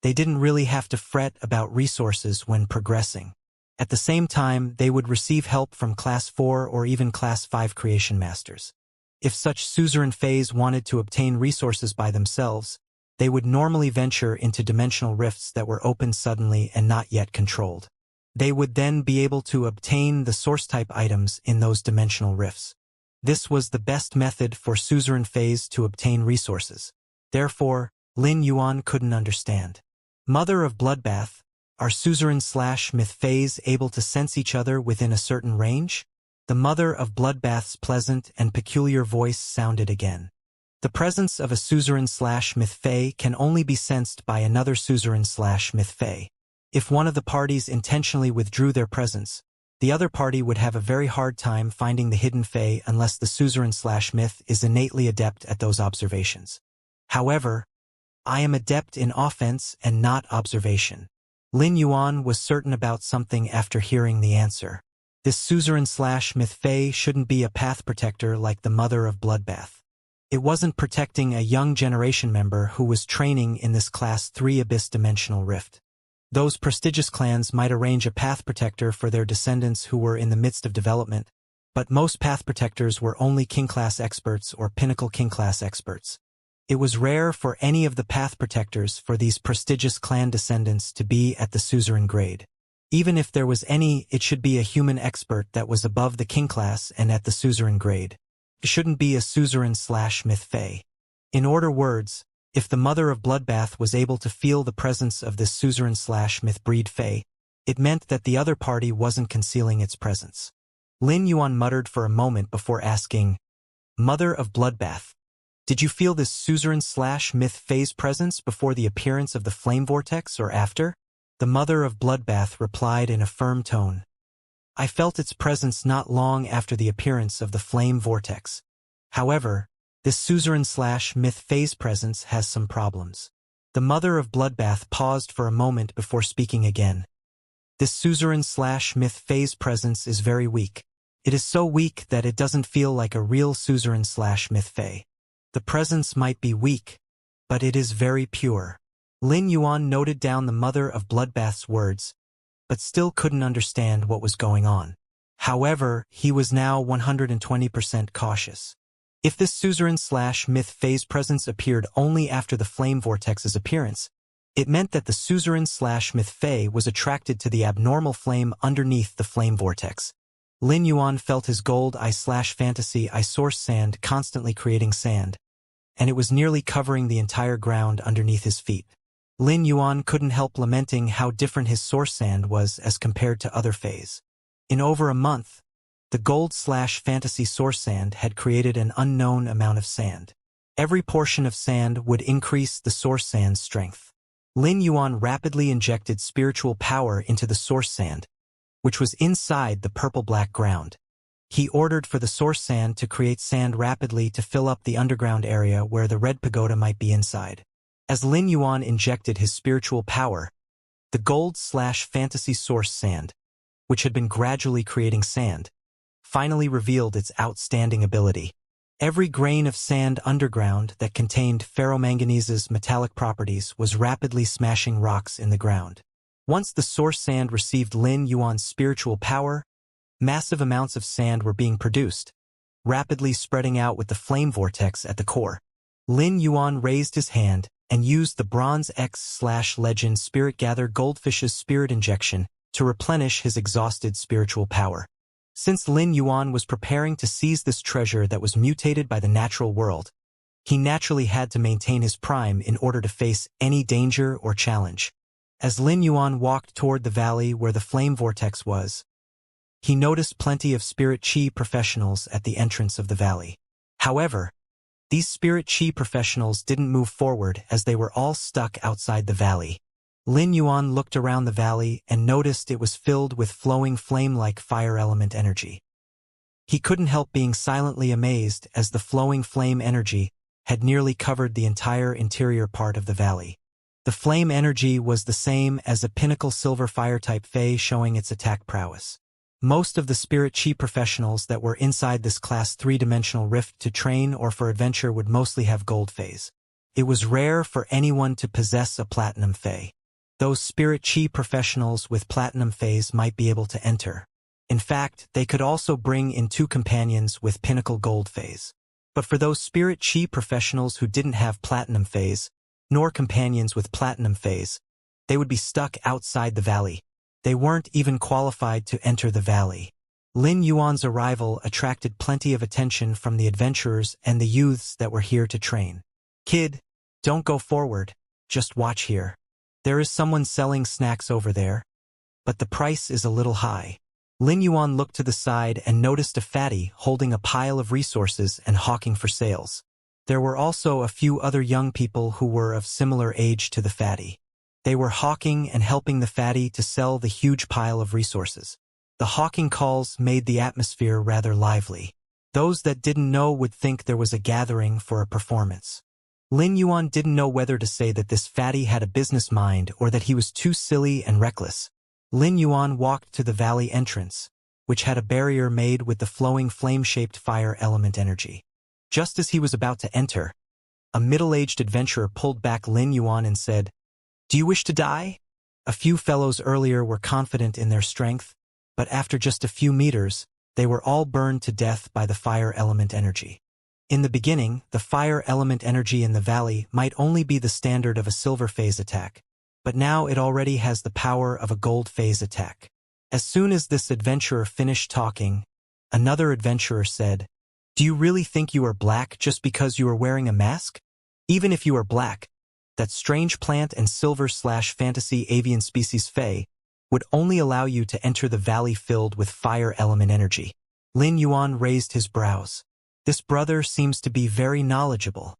They didn't really have to fret about resources when progressing. At the same time, they would receive help from Class 4 or even Class 5 creation masters. If such suzerain fays wanted to obtain resources by themselves, they would normally venture into dimensional rifts that were opened suddenly and not yet controlled. They would then be able to obtain the source-type items in those dimensional rifts. This was the best method for suzerain fays to obtain resources. Therefore, Lin Yuan couldn't understand. Mother of Bloodbath, are suzerain/myth fays able to sense each other within a certain range? The Mother of Bloodbath's pleasant and peculiar voice sounded again. The presence of a suzerain/myth fae can only be sensed by another suzerain/myth fae. If one of the parties intentionally withdrew their presence, the other party would have a very hard time finding the hidden fae unless the suzerain/myth is innately adept at those observations. However, I am adept in offense and not observation. Lin Yuan was certain about something after hearing the answer. This suzerain/myth fae shouldn't be a path protector like the Mother of Bloodbath. It wasn't protecting a young generation member who was training in this Class 3 Abyss Dimensional Rift. Those prestigious clans might arrange a path protector for their descendants who were in the midst of development, but most path protectors were only King-class experts or Pinnacle King-class experts. It was rare for any of the path protectors for these prestigious clan descendants to be at the suzerain grade. Even if there was any, it should be a human expert that was above the king class and at the suzerain grade. It shouldn't be a suzerain/myth fae. In other words, if the Mother of Bloodbath was able to feel the presence of this suzerain/myth breed fae, it meant that the other party wasn't concealing its presence. Lin Yuan muttered for a moment before asking, Mother of Bloodbath, did you feel this suzerain/myth fae's presence before the appearance of the flame vortex or after? The Mother of Bloodbath replied in a firm tone. I felt its presence not long after the appearance of the flame vortex. However, this suzerain/myth fae's presence has some problems. The Mother of Bloodbath paused for a moment before speaking again. This suzerain/myth fae's presence is very weak. It is so weak that it doesn't feel like a real suzerain/myth fae. The presence might be weak, but it is very pure. Lin Yuan noted down the Mother of Bloodbath's words, but still couldn't understand what was going on. However, he was now 120% cautious. If this suzerain/myth fae's presence appeared only after the flame vortex's appearance, it meant that the suzerain/myth fae was attracted to the abnormal flame underneath the flame vortex. Lin Yuan felt his gold eye/fantasy eye source sand constantly creating sand, and it was nearly covering the entire ground underneath his feet. Lin Yuan couldn't help lamenting how different his source sand was as compared to other fays. In over a month, the gold/fantasy source sand had created an unknown amount of sand. Every portion of sand would increase the source sand's strength. Lin Yuan rapidly injected spiritual power into the source sand, which was inside the purple-black ground. He ordered for the source sand to create sand rapidly to fill up the underground area where the red pagoda might be inside. As Lin Yuan injected his spiritual power, the gold/fantasy source sand, which had been gradually creating sand, finally revealed its outstanding ability. Every grain of sand underground that contained ferromanganese's metallic properties was rapidly smashing rocks in the ground. Once the source sand received Lin Yuan's spiritual power, massive amounts of sand were being produced, rapidly spreading out with the flame vortex at the core. Lin Yuan raised his hand and used the Bronze X/Legend Spirit Gather Goldfish's spirit injection to replenish his exhausted spiritual power. Since Lin Yuan was preparing to seize this treasure that was mutated by the natural world, he naturally had to maintain his prime in order to face any danger or challenge. As Lin Yuan walked toward the valley where the flame vortex was, he noticed plenty of spirit chi professionals at the entrance of the valley. However, these spirit chi professionals didn't move forward as they were all stuck outside the valley. Lin Yuan looked around the valley and noticed it was filled with flowing flame-like fire element energy. He couldn't help being silently amazed as the flowing flame energy had nearly covered the entire interior part of the valley. The flame energy was the same as a pinnacle silver fire-type fae showing its attack prowess. Most of the spirit chi professionals that were inside this class 3-dimensional rift to train or for adventure would mostly have gold phase. It was rare for anyone to possess a platinum phase. Those spirit chi professionals with platinum phase might be able to enter. In fact, they could also bring in 2 companions with pinnacle gold phase. But for those spirit chi professionals who didn't have platinum phase, nor companions with platinum phase, they would be stuck outside the valley. They weren't even qualified to enter the valley. Lin Yuan's arrival attracted plenty of attention from the adventurers and the youths that were here to train. "Kid, don't go forward, just watch here. There is someone selling snacks over there, but the price is a little high." Lin Yuan looked to the side and noticed a fatty holding a pile of resources and hawking for sales. There were also a few other young people who were of similar age to the fatty. They were hawking and helping the fatty to sell the huge pile of resources. The hawking calls made the atmosphere rather lively. Those that didn't know would think there was a gathering for a performance. Lin Yuan didn't know whether to say that this fatty had a business mind or that he was too silly and reckless. Lin Yuan walked to the valley entrance, which had a barrier made with the flowing flame-shaped fire element energy. Just as he was about to enter, a middle-aged adventurer pulled back Lin Yuan and said, "Do you wish to die?" A few fellows earlier were confident in their strength, but after just a few meters, they were all burned to death by the fire element energy. In the beginning, the fire element energy in the valley might only be the standard of a silver phase attack, but now it already has the power of a gold phase attack. As soon as this adventurer finished talking, another adventurer said, "Do you really think you are black just because you are wearing a mask? Even if you are black, that strange plant and silver/fantasy avian species Fae would only allow you to enter the valley filled with fire element energy." Lin Yuan raised his brows. This brother seems to be very knowledgeable.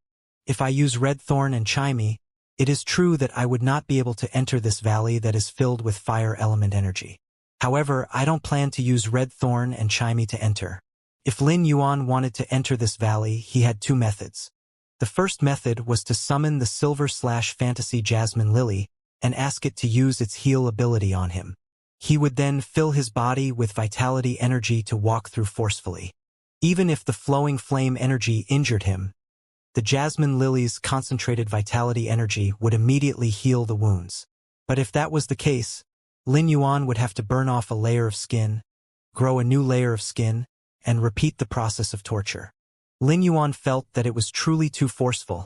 If I use red thorn and chimey, it is true that I would not be able to enter this valley that is filled with fire element energy. However, I don't plan to use red thorn and chimey to enter. If Lin Yuan wanted to enter this valley, he had 2 methods. The first method was to summon the silver/fantasy jasmine lily and ask it to use its heal ability on him. He would then fill his body with vitality energy to walk through forcefully. Even if the flowing flame energy injured him, the jasmine lily's concentrated vitality energy would immediately heal the wounds. But if that was the case, Lin Yuan would have to burn off a layer of skin, grow a new layer of skin, and repeat the process of torture. Lin Yuan felt that it was truly too forceful,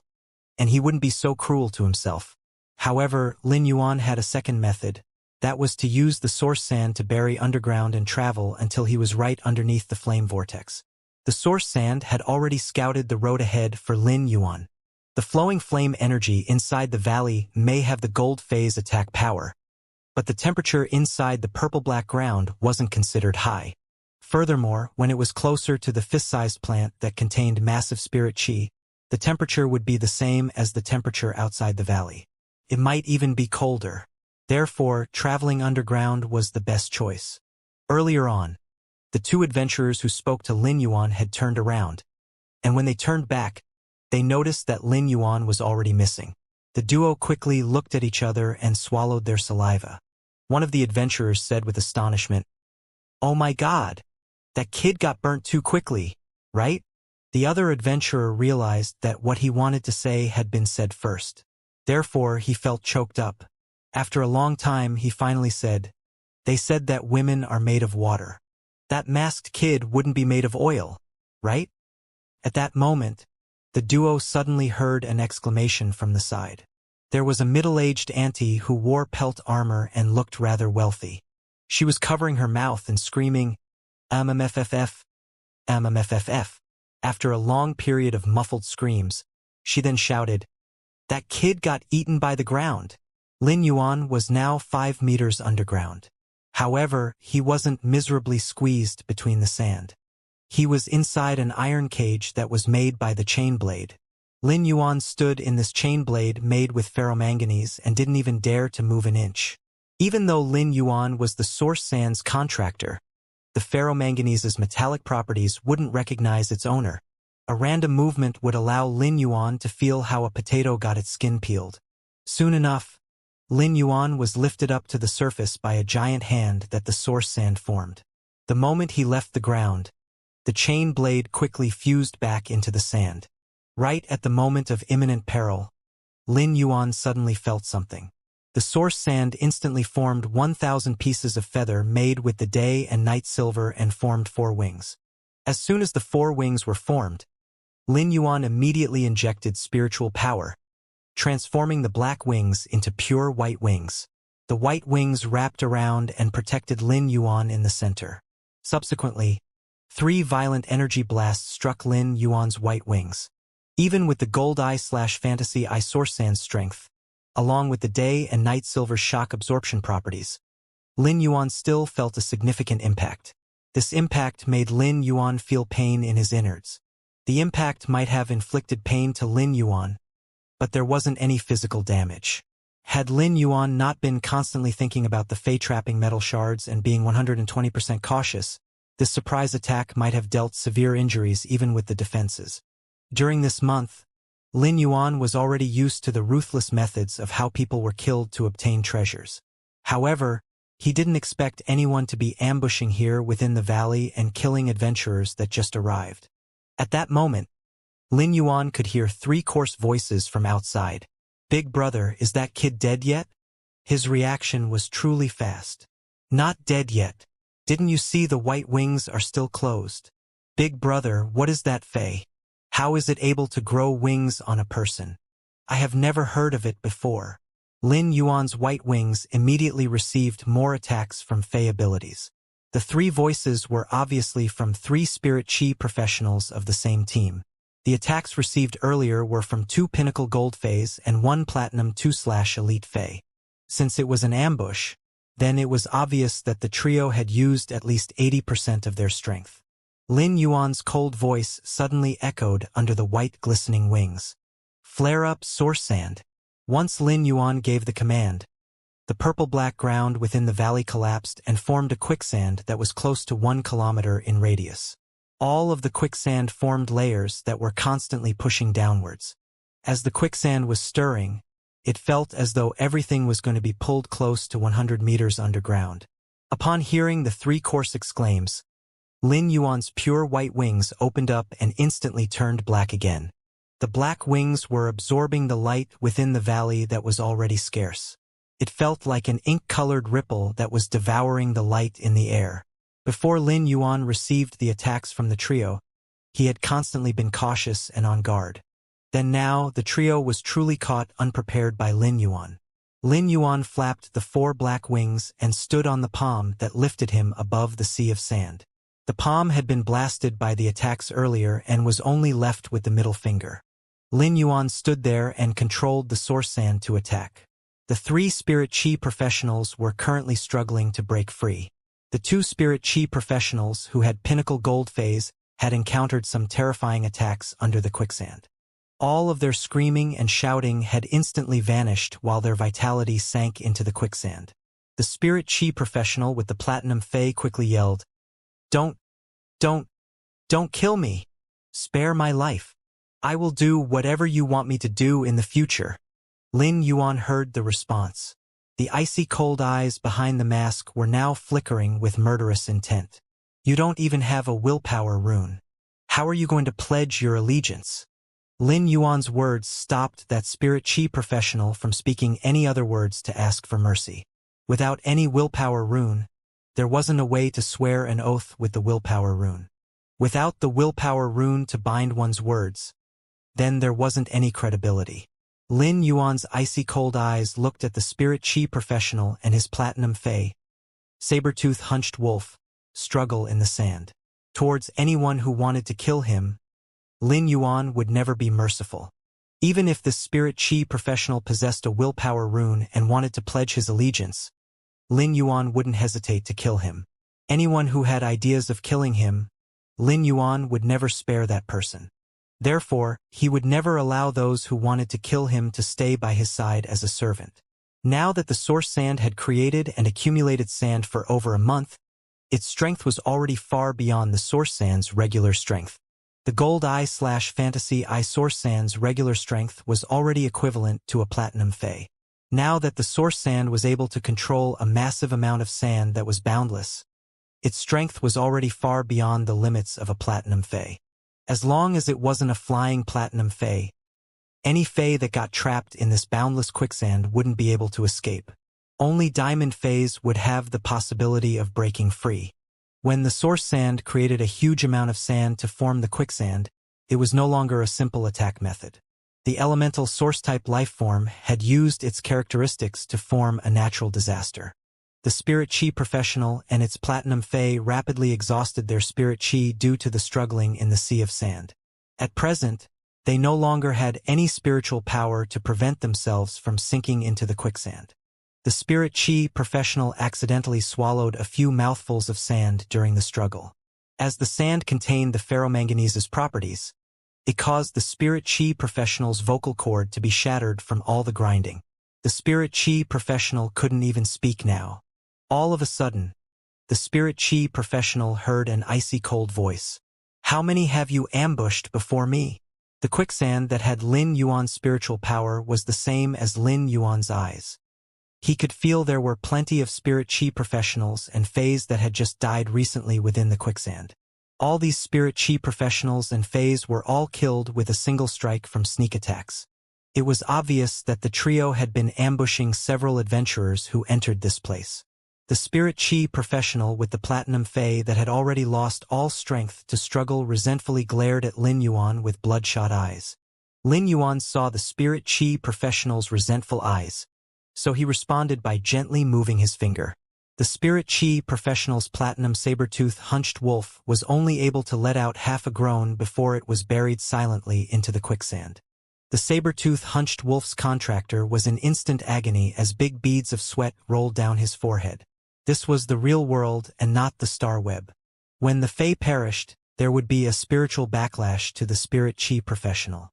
and he wouldn't be so cruel to himself. However, Lin Yuan had a second method. That was to use the source sand to bury underground and travel until he was right underneath the flame vortex. The source sand had already scouted the road ahead for Lin Yuan. The flowing flame energy inside the valley may have the gold phase attack power, but the temperature inside the purple-black ground wasn't considered high. Furthermore, when it was closer to the fist-sized plant that contained massive spirit chi, the temperature would be the same as the temperature outside the valley. It might even be colder. Therefore, traveling underground was the best choice. Earlier on, the 2 adventurers who spoke to Lin Yuan had turned around, and when they turned back, they noticed that Lin Yuan was already missing. The duo quickly looked at each other and swallowed their saliva. One of the adventurers said with astonishment, "Oh my God, that kid got burnt too quickly, right?" The other adventurer realized that what he wanted to say had been said first. Therefore, he felt choked up. After a long time, he finally said, "They said that women are made of water. That masked kid wouldn't be made of oil, right?" At that moment, the duo suddenly heard an exclamation from the side. There was a middle-aged auntie who wore pelt armor and looked rather wealthy. She was covering her mouth and screaming, "MMFFF, MMFFF." After a long period of muffled screams, she then shouted, "That kid got eaten by the ground." Lin Yuan was now 5 meters underground. However, he wasn't miserably squeezed between the sand. He was inside an iron cage that was made by the chain blade. Lin Yuan stood in this chain blade made with ferromanganese and didn't even dare to move an inch. Even though Lin Yuan was the source sand's contractor, the ferromanganese's metallic properties wouldn't recognize its owner. A random movement would allow Lin Yuan to feel how a potato got its skin peeled. Soon enough, Lin Yuan was lifted up to the surface by a giant hand that the source sand formed. The moment he left the ground, the chain blade quickly fused back into the sand. Right at the moment of imminent peril, Lin Yuan suddenly felt something. The source sand instantly formed 1,000 pieces of feather made with the day and night silver and formed 4 wings. As soon as the 4 wings were formed, Lin Yuan immediately injected spiritual power, transforming the black wings into pure white wings. The white wings wrapped around and protected Lin Yuan in the center. Subsequently, 3 violent energy blasts struck Lin Yuan's white wings. Even with the gold eye/fantasy eye source sand's strength, along with the day and night silver shock absorption properties, Lin Yuan still felt a significant impact. This impact made Lin Yuan feel pain in his innards. The impact might have inflicted pain to Lin Yuan, but there wasn't any physical damage. Had Lin Yuan not been constantly thinking about the fey-trapping metal shards and being 120% cautious, this surprise attack might have dealt severe injuries even with the defenses. During this month, Lin Yuan was already used to the ruthless methods of how people were killed to obtain treasures. However, he didn't expect anyone to be ambushing here within the valley and killing adventurers that just arrived. At that moment, Lin Yuan could hear 3 coarse voices from outside. "Big brother, is that kid dead yet?" His reaction was truly fast. "Not dead yet. Didn't you see the white wings are still closed?" "Big brother, what is that fey? How is it able to grow wings on a person? I have never heard of it before." Lin Yuan's white wings immediately received more attacks from fey abilities. The 3 voices were obviously from 3 spirit chi professionals of the same team. The attacks received earlier were from 2 pinnacle gold feys and 1 platinum 2/elite fey. Since it was an ambush, then it was obvious that the trio had used at least 80% of their strength. Lin Yuan's cold voice suddenly echoed under the white glistening wings. "Flare up source sand." Once Lin Yuan gave the command, the purple-black ground within the valley collapsed and formed a quicksand that was close to 1 kilometer in radius. All of the quicksand formed layers that were constantly pushing downwards. As the quicksand was stirring, it felt as though everything was going to be pulled close to 100 meters underground. Upon hearing the 3 coarse exclaims, Lin Yuan's pure white wings opened up and instantly turned black again. The black wings were absorbing the light within the valley that was already scarce. It felt like an ink-colored ripple that was devouring the light in the air. Before Lin Yuan received the attacks from the trio, he had constantly been cautious and on guard. Then now, the trio was truly caught unprepared by Lin Yuan. Lin Yuan flapped the 4 black wings and stood on the palm that lifted him above the sea of sand. The palm had been blasted by the attacks earlier and was only left with the middle finger. Lin Yuan stood there and controlled the source sand to attack. The 3 spirit chi professionals were currently struggling to break free. The 2 spirit chi professionals who had pinnacle gold phase had encountered some terrifying attacks under the quicksand. All of their screaming and shouting had instantly vanished while their vitality sank into the quicksand. The spirit chi professional with the platinum fey quickly yelled, Don't kill me. Spare my life. I will do whatever you want me to do in the future." Lin Yuan heard the response. The icy cold eyes behind the mask were now flickering with murderous intent. "You don't even have a willpower rune. How are you going to pledge your allegiance?" Lin Yuan's words stopped that spirit chi professional from speaking any other words to ask for mercy. Without any willpower rune, there wasn't a way to swear an oath with the willpower rune. Without the willpower rune to bind one's words, then there wasn't any credibility. Lin Yuan's icy cold eyes looked at the spirit chi professional and his platinum fey, saber-toothed hunched wolf, struggle in the sand. Towards anyone who wanted to kill him, Lin Yuan would never be merciful. Even if the spirit chi professional possessed a willpower rune and wanted to pledge his allegiance, Lin Yuan wouldn't hesitate to kill him. Anyone who had ideas of killing him, Lin Yuan would never spare that person. Therefore, he would never allow those who wanted to kill him to stay by his side as a servant. Now that the source sand had created and accumulated sand for over a month, its strength was already far beyond the source sand's regular strength. The gold eye/fantasy eye source sand's regular strength was already equivalent to a platinum fey. Now that the source sand was able to control a massive amount of sand that was boundless, Its strength was already far beyond the limits of a platinum fae. As long as it wasn't a flying platinum fae, any fae that got trapped in this boundless quicksand wouldn't be able to escape. Only diamond faes would have the possibility of breaking free. When the source sand created a huge amount of sand to form the quicksand, it was no longer a simple attack method. The elemental source-type lifeform had used its characteristics to form a natural disaster. The spirit chi professional and its platinum fae rapidly exhausted their spirit chi due to the struggling in the sea of sand. At present, they no longer had any spiritual power to prevent themselves from sinking into the quicksand. The spirit chi professional accidentally swallowed a few mouthfuls of sand during the struggle. As the sand contained the ferromanganese's properties, it caused the spirit chi professional's vocal cord to be shattered from all the grinding. The spirit chi professional couldn't even speak now. All of a sudden, the spirit chi professional heard an icy cold voice. "How many have you ambushed before me?" The quicksand that had Lin Yuan's spiritual power was the same as Lin Yuan's eyes. He could feel there were plenty of spirit chi professionals and faes that had just died recently within the quicksand. All these spirit chi professionals and faes were all killed with a single strike from sneak attacks. It was obvious that the trio had been ambushing several adventurers who entered this place. The spirit chi professional with the platinum fae that had already lost all strength to struggle resentfully glared at Lin Yuan with bloodshot eyes. Lin Yuan saw the spirit chi professional's resentful eyes, so he responded by gently moving his finger. The spirit chi professional's platinum saber-tooth hunched wolf was only able to let out half a groan before it was buried silently into the quicksand. The saber-tooth hunched wolf's contractor was in instant agony as big beads of sweat rolled down his forehead. This was the real world and not the star web. When the fae perished, there would be a spiritual backlash to the spirit chi professional.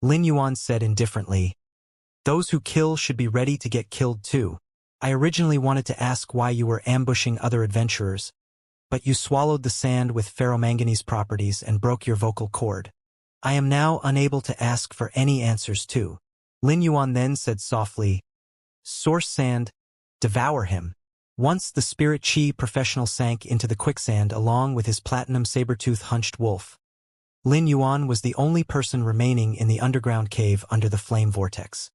Lin Yuan said indifferently, "Those who kill should be ready to get killed too. I originally wanted to ask why you were ambushing other adventurers, but you swallowed the sand with ferromanganese properties and broke your vocal cord. I am now unable to ask for any answers too." Lin Yuan then said softly, "Source sand, devour him." Once the spirit chi professional sank into the quicksand along with his platinum saber-tooth hunched wolf, Lin Yuan was the only person remaining in the underground cave under the flame vortex.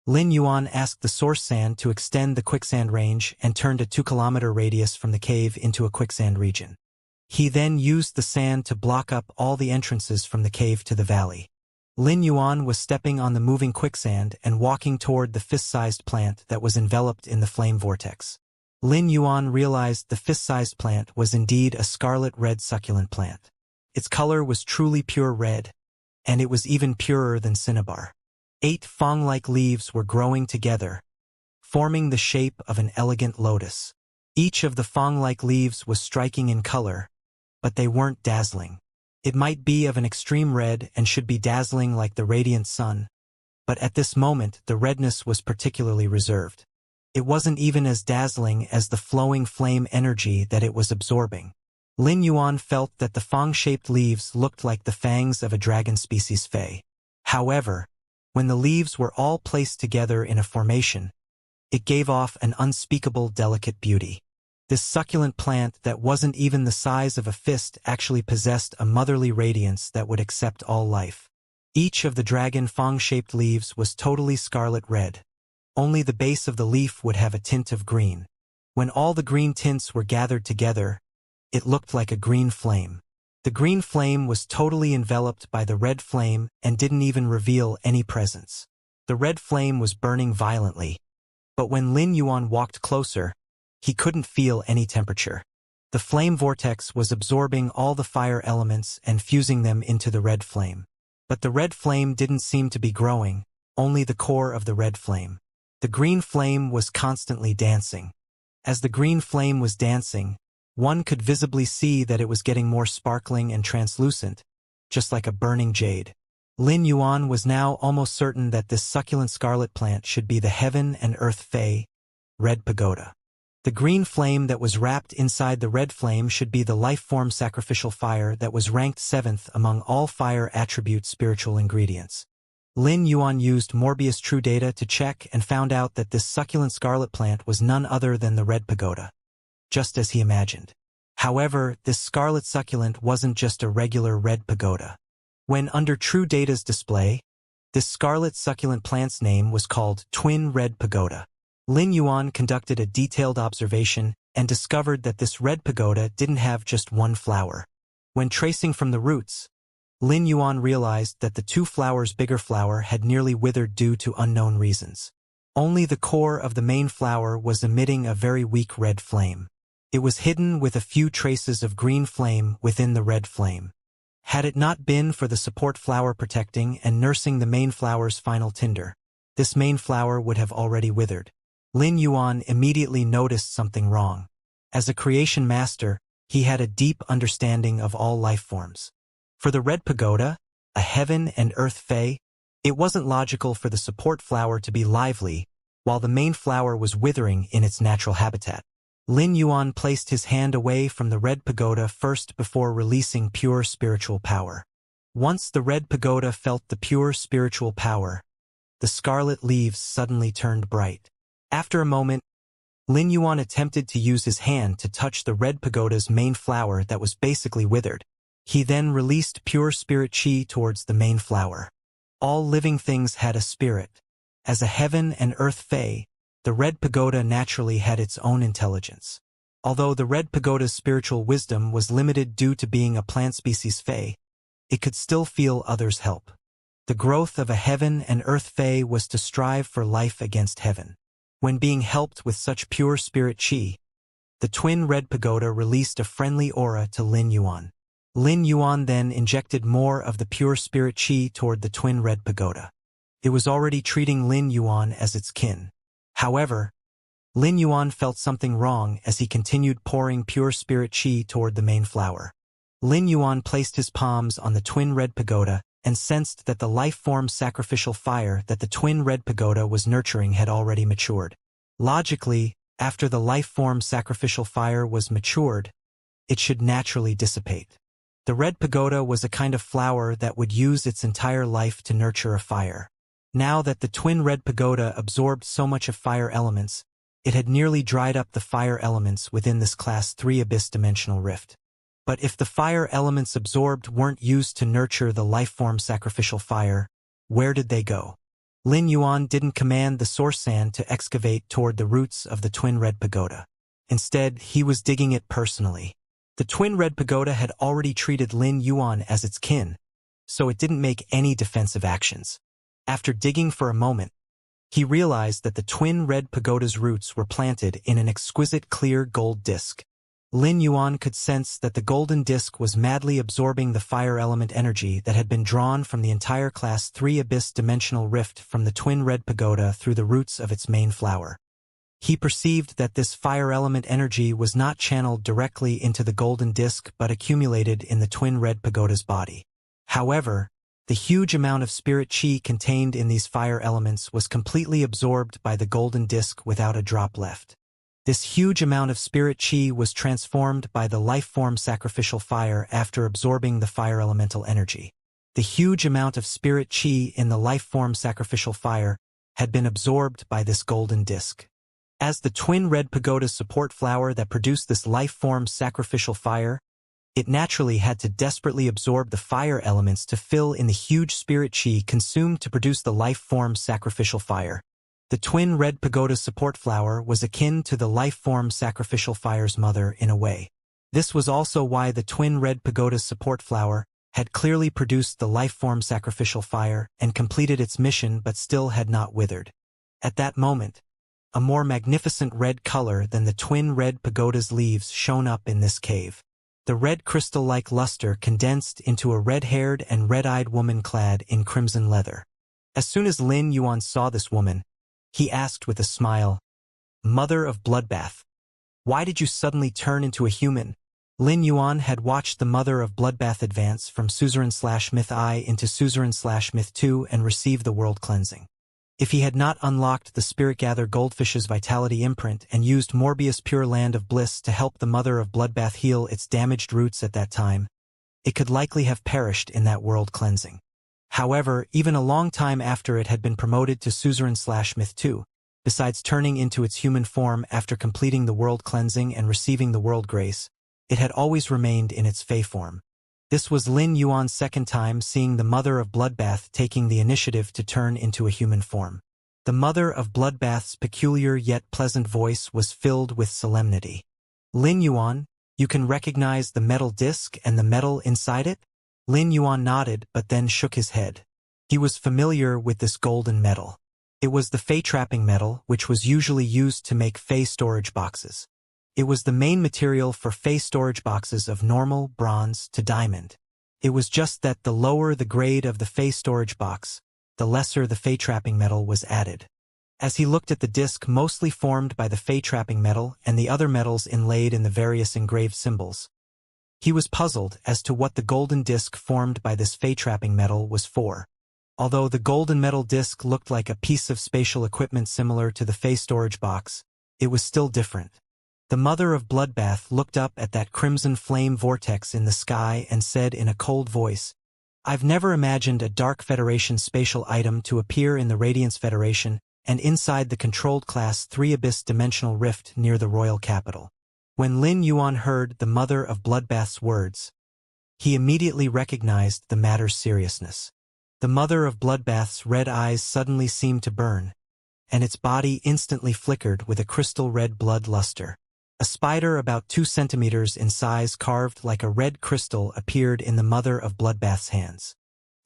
Lin Yuan asked the source sand to extend the quicksand range and turned a 2-kilometer radius from the cave into a quicksand region. He then used the sand to block up all the entrances from the cave to the valley. Lin Yuan was stepping on the moving quicksand and walking toward the fist-sized plant that was enveloped in the flame vortex. Lin Yuan realized the fist-sized plant was indeed a scarlet-red succulent plant. Its color was truly pure red, and it was even purer than cinnabar. 8 fang-like leaves were growing together, forming the shape of an elegant lotus. Each of the fang-like leaves was striking in color, but they weren't dazzling. It might be of an extreme red and should be dazzling like the radiant sun, but at this moment the redness was particularly reserved. It wasn't even as dazzling as the flowing flame energy that it was absorbing. Lin Yuan felt that the fang-shaped leaves looked like the fangs of a dragon species fae. However, when the leaves were all placed together in a formation, it gave off an unspeakable delicate beauty. This succulent plant that wasn't even the size of a fist actually possessed a motherly radiance that would accept all life. Each of the dragon fang-shaped leaves was totally scarlet red. Only the base of the leaf would have a tint of green. When all the green tints were gathered together, it looked like a green flame. The green flame was totally enveloped by the red flame and didn't even reveal any presence. The red flame was burning violently, but when Lin Yuan walked closer, he couldn't feel any temperature. The flame vortex was absorbing all the fire elements and fusing them into the red flame. But the red flame didn't seem to be growing, only the core of the red flame. The green flame was constantly dancing. As the green flame was dancing, one could visibly see that it was getting more sparkling and translucent, just like a burning jade. Lin Yuan was now almost certain that this succulent scarlet plant should be the heaven and earth fae, red pagoda. The green flame that was wrapped inside the red flame should be the life-form sacrificial fire that was ranked 7th among all fire attribute spiritual ingredients. Lin Yuan used Morbius True Data to check and found out that this succulent scarlet plant was none other than the red pagoda, just as he imagined. However, this scarlet succulent wasn't just a regular red pagoda. When under True Data's display, this scarlet succulent plant's name was called Twin Red Pagoda. Lin Yuan conducted a detailed observation and discovered that this red pagoda didn't have just one flower. When tracing from the roots, Lin Yuan realized that the two flowers' bigger flower had nearly withered due to unknown reasons. Only the core of the main flower was emitting a very weak red flame. It was hidden with a few traces of green flame within the red flame. Had it not been for the support flower protecting and nursing the main flower's final tinder, this main flower would have already withered. Lin Yuan immediately noticed something wrong. As a creation master, he had a deep understanding of all life forms. For the red pagoda, a heaven and earth fae, it wasn't logical for the support flower to be lively, while the main flower was withering in its natural habitat. Lin Yuan placed his hand away from the red pagoda first before releasing pure spiritual power. Once the red pagoda felt the pure spiritual power, the scarlet leaves suddenly turned bright. After a moment, Lin Yuan attempted to use his hand to touch the red pagoda's main flower that was basically withered. He then released pure spirit chi towards the main flower. All living things had a spirit. As a heaven and earth fae, the red pagoda naturally had its own intelligence. Although the red pagoda's spiritual wisdom was limited due to being a plant species fae, it could still feel others' help. The growth of a heaven and earth fae was to strive for life against heaven. When being helped with such pure spirit chi, the twin red pagoda released a friendly aura to Lin Yuan. Lin Yuan then injected more of the pure spirit chi toward the twin red pagoda. It was already treating Lin Yuan as its kin. However, Lin Yuan felt something wrong as he continued pouring pure spirit chi toward the main flower. Lin Yuan placed his palms on the twin red pagoda and sensed that the life-form sacrificial fire that the twin red pagoda was nurturing had already matured. Logically, after the life-form sacrificial fire was matured, it should naturally dissipate. The red pagoda was a kind of flower that would use its entire life to nurture a fire. Now that the twin red pagoda absorbed so much of fire elements, it had nearly dried up the fire elements within this Class 3 abyss dimensional rift. But if the fire elements absorbed weren't used to nurture the life-form sacrificial fire, where did they go? Lin Yuan didn't command the source sand to excavate toward the roots of the twin red pagoda. Instead, he was digging it personally. The twin red pagoda had already treated Lin Yuan as its kin, so it didn't make any defensive actions. After digging for a moment, he realized that the twin red pagoda's roots were planted in an exquisite clear gold disc. Lin Yuan could sense that the golden disc was madly absorbing the fire element energy that had been drawn from the entire Class 3 abyss dimensional rift from the twin red pagoda through the roots of its main flower. He perceived that this fire element energy was not channeled directly into the golden disc but accumulated in the twin red pagoda's body. However, the huge amount of spirit chi contained in these fire elements was completely absorbed by the golden disc without a drop left. This huge amount of spirit chi was transformed by the life-form sacrificial fire after absorbing the fire elemental energy. The huge amount of spirit chi in the life-form sacrificial fire had been absorbed by this golden disc. As the twin red pagoda's support flower that produced this life-form sacrificial fire, it naturally had to desperately absorb the fire elements to fill in the huge spirit chi consumed to produce the life-form sacrificial fire. The twin red pagoda's support flower was akin to the life-form sacrificial fire's mother in a way. This was also why the twin red pagoda's support flower had clearly produced the life-form sacrificial fire and completed its mission but still had not withered. At that moment, a more magnificent red color than the twin red pagoda's leaves shone up in this cave. The red crystal-like luster condensed into a red-haired and red-eyed woman clad in crimson leather. As soon as Lin Yuan saw this woman, he asked with a smile, "Mother of Bloodbath, why did you suddenly turn into a human?" Lin Yuan had watched the Mother of Bloodbath advance from Suzerain/Myth I into Suzerain/Myth II and receive the world cleansing. If he had not unlocked the Spirit Gather Goldfish's vitality imprint and used Morbius Pure Land of Bliss to help the Mother of Bloodbath heal its damaged roots at that time, it could likely have perished in that world cleansing. However, even a long time after it had been promoted to Suzerain/Myth II, besides turning into its human form after completing the world cleansing and receiving the world grace, It had always remained in its Fey form. This was Lin Yuan's second time seeing the Mother of Bloodbath taking the initiative to turn into a human form. The Mother of Bloodbath's peculiar yet pleasant voice was filled with solemnity. Lin Yuan, you can recognize the metal disc and the metal inside it? Lin Yuan nodded but then shook his head. He was familiar with this golden metal. It was the Fey trapping metal which was usually used to make Fey storage boxes. It was the main material for Fey storage boxes of normal, bronze, to diamond. It was just that the lower the grade of the Fey storage box, the lesser the Fey trapping metal was added. As he looked at the disc mostly formed by the Fey trapping metal and the other metals inlaid in the various engraved symbols, he was puzzled as to what the golden disc formed by this Fey trapping metal was for. Although the golden metal disc looked like a piece of spatial equipment similar to the Fey storage box, it was still different. The Mother of Bloodbath looked up at that crimson flame vortex in the sky and said in a cold voice, I've never imagined a Dark Federation spatial item to appear in the Radiance Federation and inside the controlled Class 3 Abyss dimensional rift near the royal capital. When Lin Yuan heard the Mother of Bloodbath's words, he immediately recognized the matter's seriousness. The Mother of Bloodbath's red eyes suddenly seemed to burn, and its body instantly flickered with a crystal red blood luster. A spider about 2 centimeters in size carved like a red crystal appeared in the Mother of Bloodbath's hands.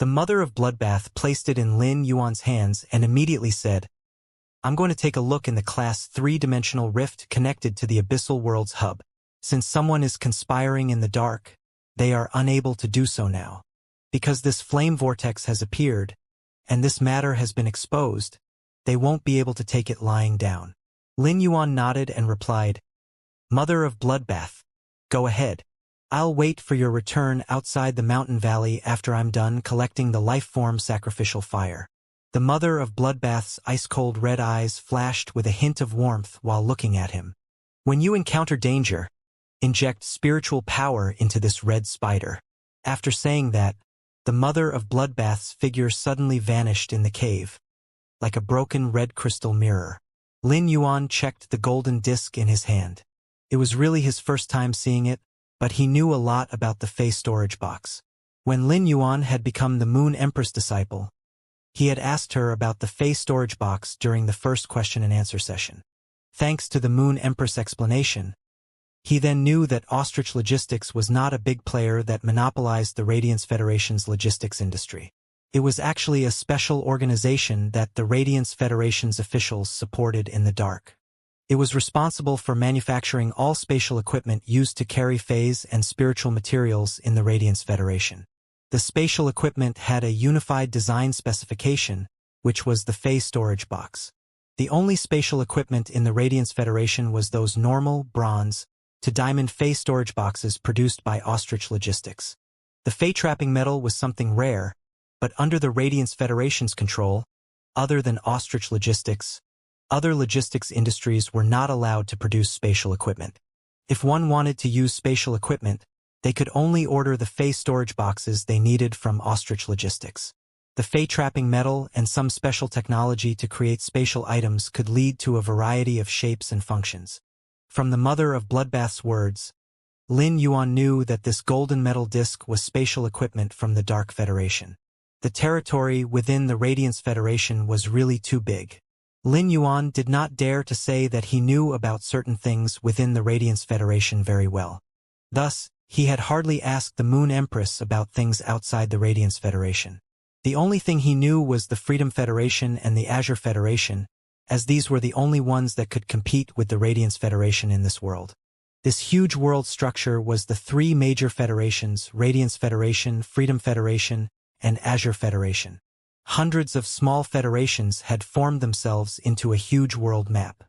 The Mother of Bloodbath placed it in Lin Yuan's hands and immediately said, I'm going to take a look in the Class 3-dimensional rift connected to the Abyssal World's hub. Since someone is conspiring in the dark, they are unable to do so now. Because this flame vortex has appeared, and this matter has been exposed, they won't be able to take it lying down. Lin Yuan nodded and replied, Mother of Bloodbath, go ahead. I'll wait for your return outside the mountain valley after I'm done collecting the life-form sacrificial fire. The Mother of Bloodbath's ice-cold red eyes flashed with a hint of warmth while looking at him. When you encounter danger, inject spiritual power into this red spider. After saying that, the Mother of Bloodbath's figure suddenly vanished in the cave, like a broken red crystal mirror. Lin Yuan checked the golden disc in his hand. It was really his first time seeing it, but he knew a lot about the Fey storage box. When Lin Yuan had become the Moon Empress disciple, he had asked her about the Fey storage box during the first question-and-answer session. Thanks to the Moon Empress explanation, he then knew that Ostrich Logistics was not a big player that monopolized the Radiance Federation's logistics industry. It was actually a special organization that the Radiance Federation's officials supported in the dark. It was responsible for manufacturing all spatial equipment used to carry phase and spiritual materials in the Radiance Federation. The spatial equipment had a unified design specification, which was the Fey storage box. The only spatial equipment in the Radiance Federation was those normal, bronze, to diamond Fey storage boxes produced by Ostrich Logistics. The Fey trapping metal was something rare, but under the Radiance Federation's control, other than Ostrich Logistics, other logistics industries were not allowed to produce spatial equipment. If one wanted to use spatial equipment, they could only order the Fey storage boxes they needed from Ostrich Logistics. The Fey trapping metal and some special technology to create spatial items could lead to a variety of shapes and functions. From the Mother of Bloodbath's words, Lin Yuan knew that this golden metal disc was spatial equipment from the Dark Federation. The territory within the Radiance Federation was really too big. Lin Yuan did not dare to say that he knew about certain things within the Radiance Federation very well. Thus, he had hardly asked the Moon Empress about things outside the Radiance Federation. The only thing he knew was the Freedom Federation and the Azure Federation, as these were the only ones that could compete with the Radiance Federation in this world. This huge world structure was the 3 major federations: Radiance Federation, Freedom Federation, and Azure Federation. Hundreds of small federations had formed themselves into a huge world map.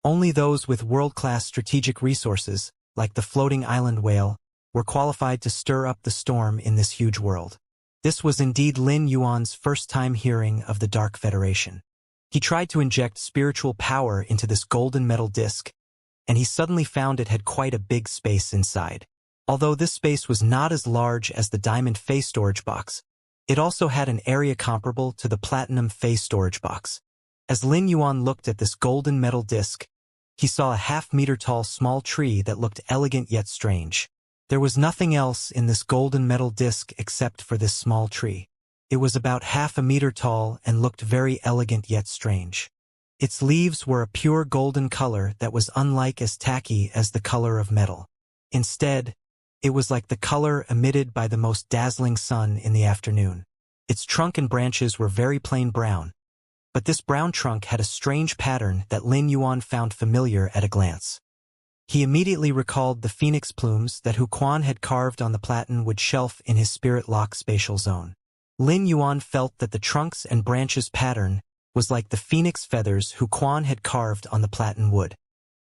Only those with world-class strategic resources, like the floating island whale, were qualified to stir up the storm in this huge world. This was indeed Lin Yuan's first time hearing of the Dark Federation. He tried to inject spiritual power into this golden metal disc, and he suddenly found it had quite a big space inside. Although this space was not as large as the Diamond Fey storage box, it also had an area comparable to the Platinum Fey storage box. As Lin Yuan looked at this golden metal disc, he saw a half-meter-tall small tree that looked elegant yet strange. There was nothing else in this golden metal disc except for this small tree. It was about half a meter tall and looked very elegant yet strange. Its leaves were a pure golden color that was unlike as tacky as the color of metal. Instead, it was like the color emitted by the most dazzling sun in the afternoon. Its trunk and branches were very plain brown, but this brown trunk had a strange pattern that Lin Yuan found familiar at a glance. He immediately recalled the phoenix plumes that Hu Quan had carved on the platinwood shelf in his spirit lock spatial zone. Lin Yuan felt that the trunks and branches pattern was like the phoenix feathers Hu Quan had carved on the platinwood.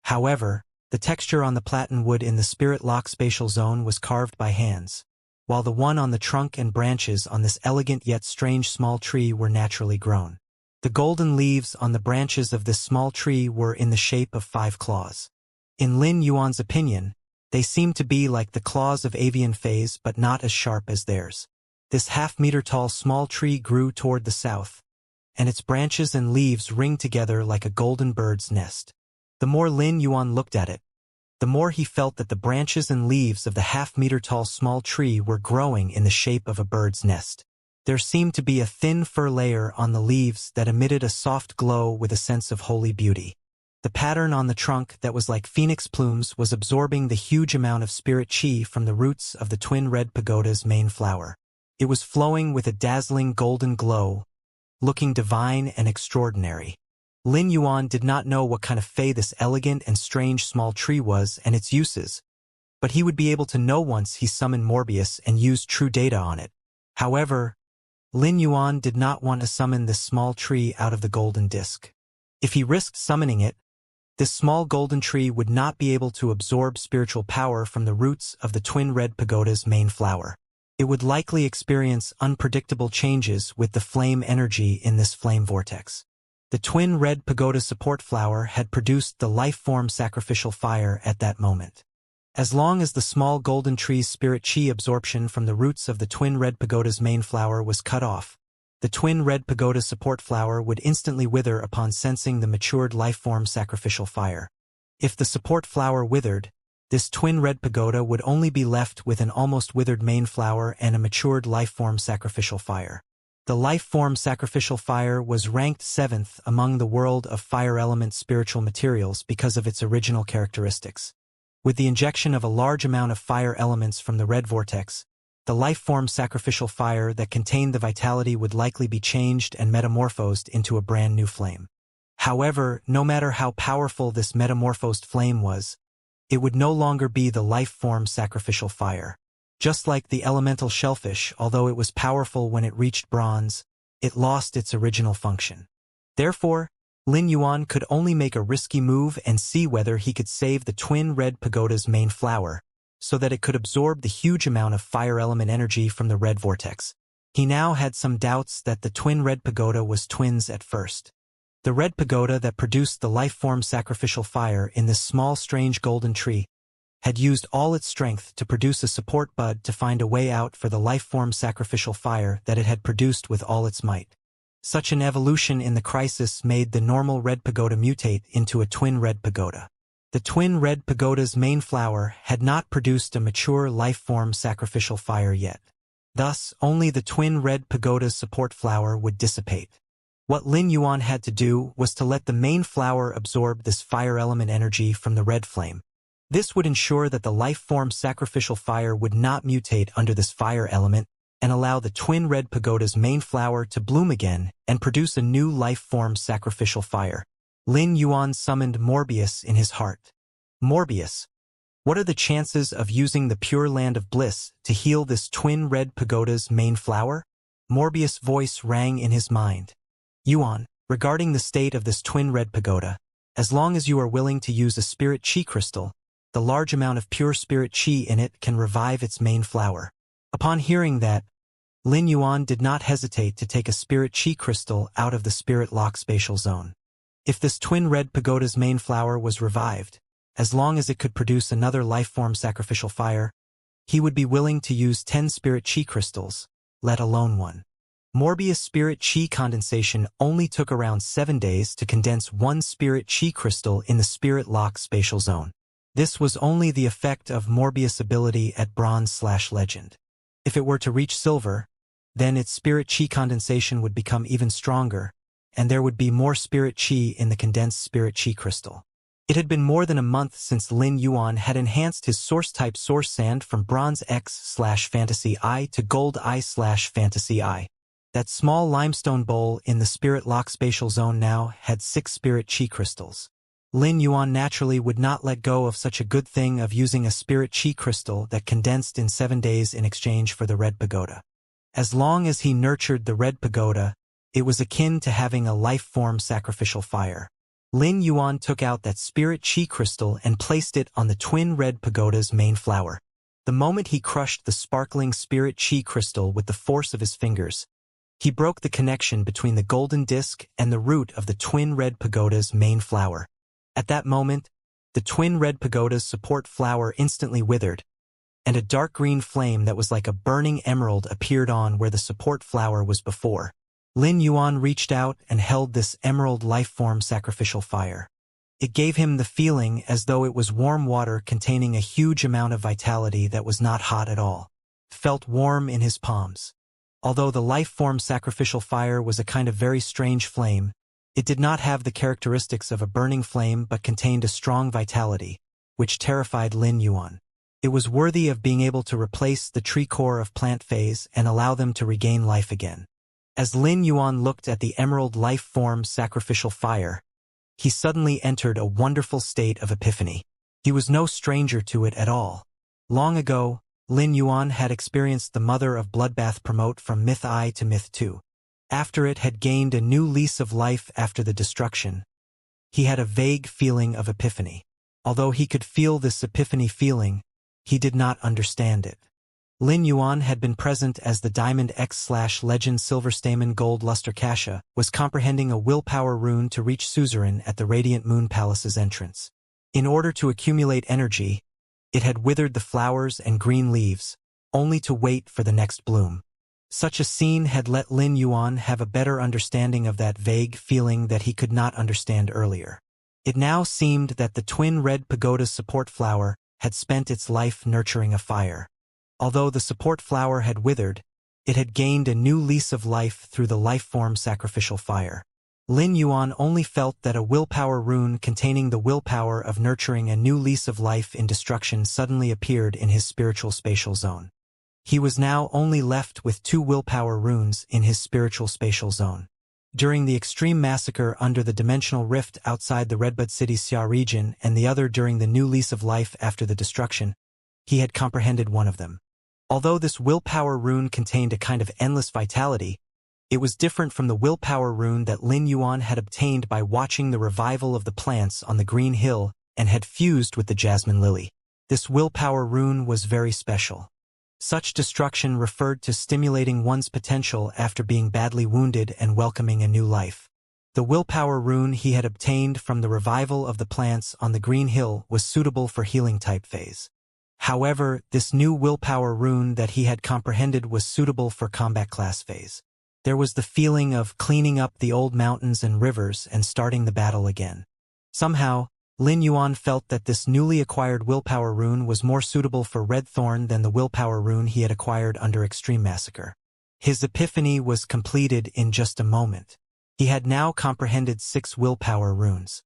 However, the texture on the platinwood in the spirit lock spatial zone was carved by hands, while the one on the trunk and branches on this elegant yet strange small tree were naturally grown. The golden leaves on the branches of this small tree were in the shape of 5 claws. In Lin Yuan's opinion, they seemed to be like the claws of avian fays but not as sharp as theirs. This half-meter-tall small tree grew toward the south, and its branches and leaves ringed together like a golden bird's nest. The more Lin Yuan looked at it, the more he felt that the branches and leaves of the half-meter-tall small tree were growing in the shape of a bird's nest. There seemed to be a thin fur layer on the leaves that emitted a soft glow with a sense of holy beauty. The pattern on the trunk that was like phoenix plumes was absorbing the huge amount of spirit chi from the roots of the twin red pagoda's main flower. It was flowing with a dazzling golden glow, looking divine and extraordinary. Lin Yuan did not know what kind of fey this elegant and strange small tree was and its uses, but he would be able to know once he summoned Morbius and used true data on it. However, Lin Yuan did not want to summon this small tree out of the golden disc. If he risked summoning it, this small golden tree would not be able to absorb spiritual power from the roots of the twin red pagoda's main flower. It would likely experience unpredictable changes with the flame energy in this flame vortex. The twin red pagoda support flower had produced the life-form sacrificial fire at that moment. As long as the small golden tree's spirit chi absorption from the roots of the twin red pagoda's main flower was cut off, the twin red pagoda support flower would instantly wither upon sensing the matured life-form sacrificial fire. If the support flower withered, this twin red pagoda would only be left with an almost withered main flower and a matured life-form sacrificial fire. The life-form sacrificial fire was ranked 7th among the world of fire element spiritual materials because of its original characteristics. With the injection of a large amount of fire elements from the red vortex, the life-form sacrificial fire that contained the vitality would likely be changed and metamorphosed into a brand new flame. However, no matter how powerful this metamorphosed flame was, it would no longer be the life-form sacrificial fire. Just like the elemental shellfish, although it was powerful when it reached bronze, it lost its original function. Therefore, Lin Yuan could only make a risky move and see whether he could save the twin red pagoda's main flower, so that it could absorb the huge amount of fire element energy from the red vortex. He now had some doubts that the twin red pagoda was twins at first. The red pagoda that produced the life-form sacrificial fire in this small strange golden tree had used all its strength to produce a support bud to find a way out for the life-form sacrificial fire that it had produced with all its might. Such an evolution in the crisis made the normal red pagoda mutate into a twin red pagoda. The twin red pagoda's main flower had not produced a mature life-form sacrificial fire yet. Thus, only the twin red pagoda's support flower would dissipate. What Lin Yuan had to do was to let the main flower absorb this fire element energy from the red flame. This would ensure that the life-form sacrificial fire would not mutate under this fire element and allow the twin red pagoda's main flower to bloom again and produce a new life-form sacrificial fire. Lin Yuan summoned Morbius in his heart. Morbius, what are the chances of using the Pure Land of Bliss to heal this twin red pagoda's main flower? Morbius' voice rang in his mind. Yuan, regarding the state of this twin red pagoda, as long as you are willing to use a spirit chi crystal, the large amount of pure spirit chi in it can revive its main flower. Upon hearing that, Lin Yuan did not hesitate to take a spirit chi crystal out of the spirit lock spatial zone. If this twin red pagoda's main flower was revived, as long as it could produce another life-form sacrificial fire, he would be willing to use 10 spirit chi crystals, let alone one. Morbius' spirit chi condensation only took around 7 days to condense one spirit chi crystal in the spirit lock spatial zone. This was only the effect of Morbius' ability at Bronze/Legend. If it were to reach Silver, then its spirit chi condensation would become even stronger, and there would be more spirit chi in the condensed spirit chi crystal. It had been more than a month since Lin Yuan had enhanced his source-type source sand from Bronze X/Fantasy I to Gold I/Fantasy I. That small limestone bowl in the Spirit Lock spatial zone now had 6 spirit chi crystals. Lin Yuan naturally would not let go of such a good thing of using a spirit chi crystal that condensed in 7 days in exchange for the Red Pagoda. As long as he nurtured the Red Pagoda, it was akin to having a life-form sacrificial fire. Lin Yuan took out that spirit chi crystal and placed it on the twin Red Pagoda's main flower. The moment he crushed the sparkling spirit chi crystal with the force of his fingers, he broke the connection between the golden disc and the root of the twin Red Pagoda's main flower. At that moment, the twin Red Pagoda's support flower instantly withered, and a dark green flame that was like a burning emerald appeared on where the support flower was before. Lin Yuan reached out and held this emerald life-form sacrificial fire. It gave him the feeling as though it was warm water containing a huge amount of vitality that was not hot at all. Felt warm in his palms. Although the life-form sacrificial fire was a kind of very strange flame, it did not have the characteristics of a burning flame but contained a strong vitality, which terrified Lin Yuan. It was worthy of being able to replace the tree core of plant phase and allow them to regain life again. As Lin Yuan looked at the emerald life-form sacrificial fire, he suddenly entered a wonderful state of epiphany. He was no stranger to it at all. Long ago, Lin Yuan had experienced the Mother of Bloodbath promote from Myth I to Myth II. After it had gained a new lease of life after the destruction, he had a vague feeling of epiphany. Although he could feel this epiphany feeling, he did not understand it. Lin Yuan had been present as the Diamond X/Legend Silver Stamen Gold Luster Kasha was comprehending a willpower rune to reach suzerain at the Radiant Moon Palace's entrance. In order to accumulate energy, it had withered the flowers and green leaves, only to wait for the next bloom. Such a scene had let Lin Yuan have a better understanding of that vague feeling that he could not understand earlier. It now seemed that the twin Red Pagoda's support flower had spent its life nurturing a fire. Although the support flower had withered, it had gained a new lease of life through the life-form sacrificial fire. Lin Yuan only felt that a willpower rune containing the willpower of nurturing a new lease of life in destruction suddenly appeared in his spiritual spatial zone. He was now only left with 2 willpower runes in his spiritual spatial zone. During the extreme massacre under the dimensional rift outside the Redbud City's Xia region and the other during the new lease of life after the destruction, he had comprehended one of them. Although this willpower rune contained a kind of endless vitality, it was different from the willpower rune that Lin Yuan had obtained by watching the revival of the plants on the Green Hill and had fused with the Jasmine Lily. This willpower rune was very special. Such destruction referred to stimulating one's potential after being badly wounded and welcoming a new life. The willpower rune he had obtained from the revival of the plants on the Green Hill was suitable for healing type phase. However, this new willpower rune that he had comprehended was suitable for combat class phase. There was the feeling of cleaning up the old mountains and rivers and starting the battle again. Somehow, Lin Yuan felt that this newly acquired willpower rune was more suitable for Red Thorn than the willpower rune he had acquired under Extreme Massacre. His epiphany was completed in just a moment. He had now comprehended 6 willpower runes.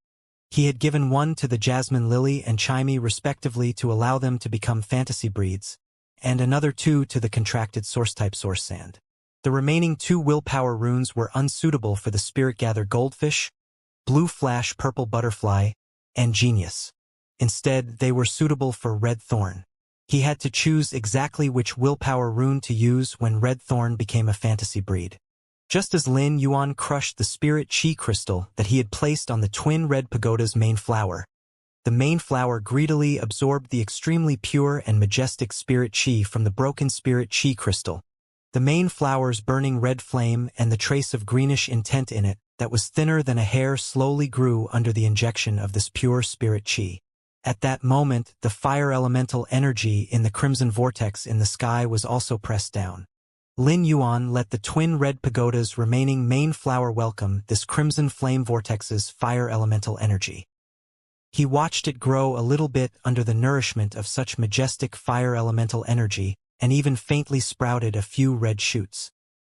He had given one to the Jasmine Lily and Chimey respectively to allow them to become fantasy breeds, and another 2 to the contracted source-type source sand. The remaining 2 willpower runes were unsuitable for the Spirit Gather Goldfish, Blue Flash Purple Butterfly, and Genius. Instead, they were suitable for Red Thorn. He had to choose exactly which willpower rune to use when Red Thorn became a fantasy breed. Just as Lin Yuan crushed the spirit chi crystal that he had placed on the twin Red Pagoda's main flower, the main flower greedily absorbed the extremely pure and majestic spirit chi from the broken spirit chi crystal. The main flower's burning red flame and the trace of greenish intent in it that was thinner than a hair slowly grew under the injection of this pure spirit chi. At that moment, the fire elemental energy in the crimson vortex in the sky was also pressed down. Lin Yuan let the twin Red Pagoda's remaining main flower welcome this crimson flame vortex's fire elemental energy. He watched it grow a little bit under the nourishment of such majestic fire elemental energy, and even faintly sprouted a few red shoots.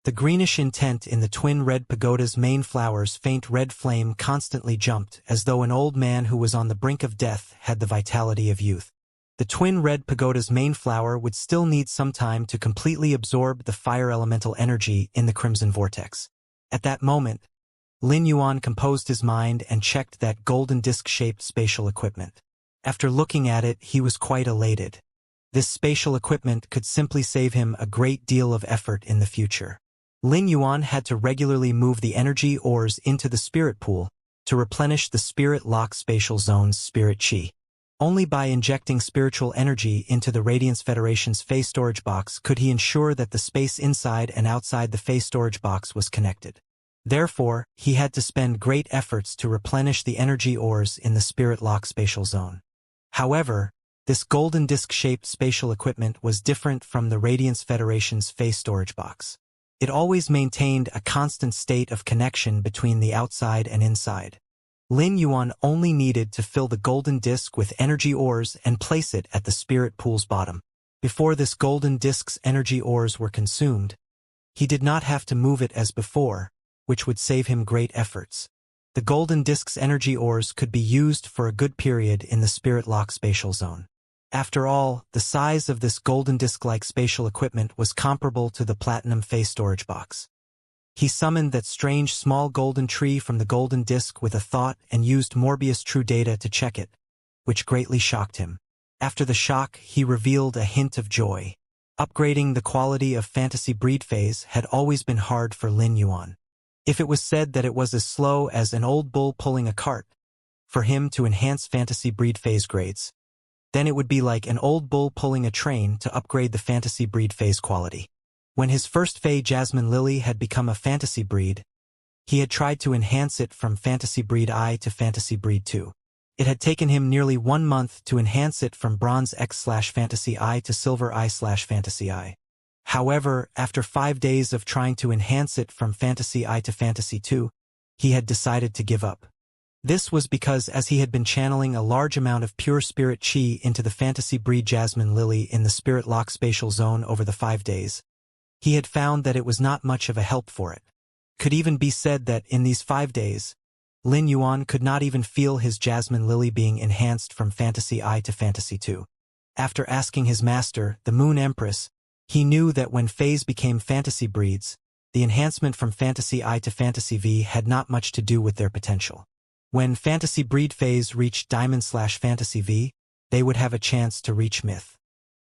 The greenish intent in the twin red pagoda's main flower's faint red flame constantly jumped, as though an old man who was on the brink of death had the vitality of youth. The twin red pagoda's main flower would still need some time to completely absorb the fire elemental energy in the crimson vortex. At that moment, Lin Yuan composed his mind and checked that golden disc-shaped spatial equipment. After looking at it, he was quite elated. This spatial equipment could simply save him a great deal of effort in the future. Lin Yuan had to regularly move the energy ores into the spirit pool to replenish the spirit lock spatial zone's spirit chi. Only by injecting spiritual energy into the Radiance Federation's phase storage box could he ensure that the space inside and outside the phase storage box was connected. Therefore, he had to spend great efforts to replenish the energy ores in the spirit lock spatial zone. However, this golden disc-shaped spatial equipment was different from the Radiance Federation's phase storage box. It always maintained a constant state of connection between the outside and inside. Lin Yuan only needed to fill the golden disc with energy ores and place it at the spirit pool's bottom. Before this golden disc's energy ores were consumed, he did not have to move it as before, which would save him great efforts. The golden disc's energy ores could be used for a good period in the spirit lock spatial zone. After all, the size of this golden disc-like spatial equipment was comparable to the platinum phase storage box. He summoned that strange small golden tree from the golden disc with a thought and used Morbius true data to check it, which greatly shocked him. After the shock, he revealed a hint of joy. Upgrading the quality of fantasy breed phase had always been hard for Lin Yuan. If it was said that it was as slow as an old bull pulling a cart for him to enhance fantasy breed phase grades, then it would be like an old bull pulling a train to upgrade the fantasy breed phase quality. When his first Fey Jasmine Lily had become a fantasy breed, he had tried to enhance it from fantasy breed I to fantasy breed 2. It had taken him nearly 1 month to enhance it from bronze X/fantasy I to silver I/fantasy I. However, after 5 days of trying to enhance it from Fantasy I to Fantasy 2, he had decided to give up. This was because as he had been channeling a large amount of pure spirit chi into the fantasy breed Jasmine Lily in the spirit lock spatial zone over the 5 days, he had found that it was not much of a help for it. Could even be said that in these 5 days, Lin Yuan could not even feel his Jasmine Lily being enhanced from Fantasy I to Fantasy 2. After asking his master, the Moon Empress, he knew that when phase became fantasy breeds, the enhancement from Fantasy I to Fantasy V had not much to do with their potential. When fantasy breed phase reached Diamond/Fantasy V, they would have a chance to reach Myth.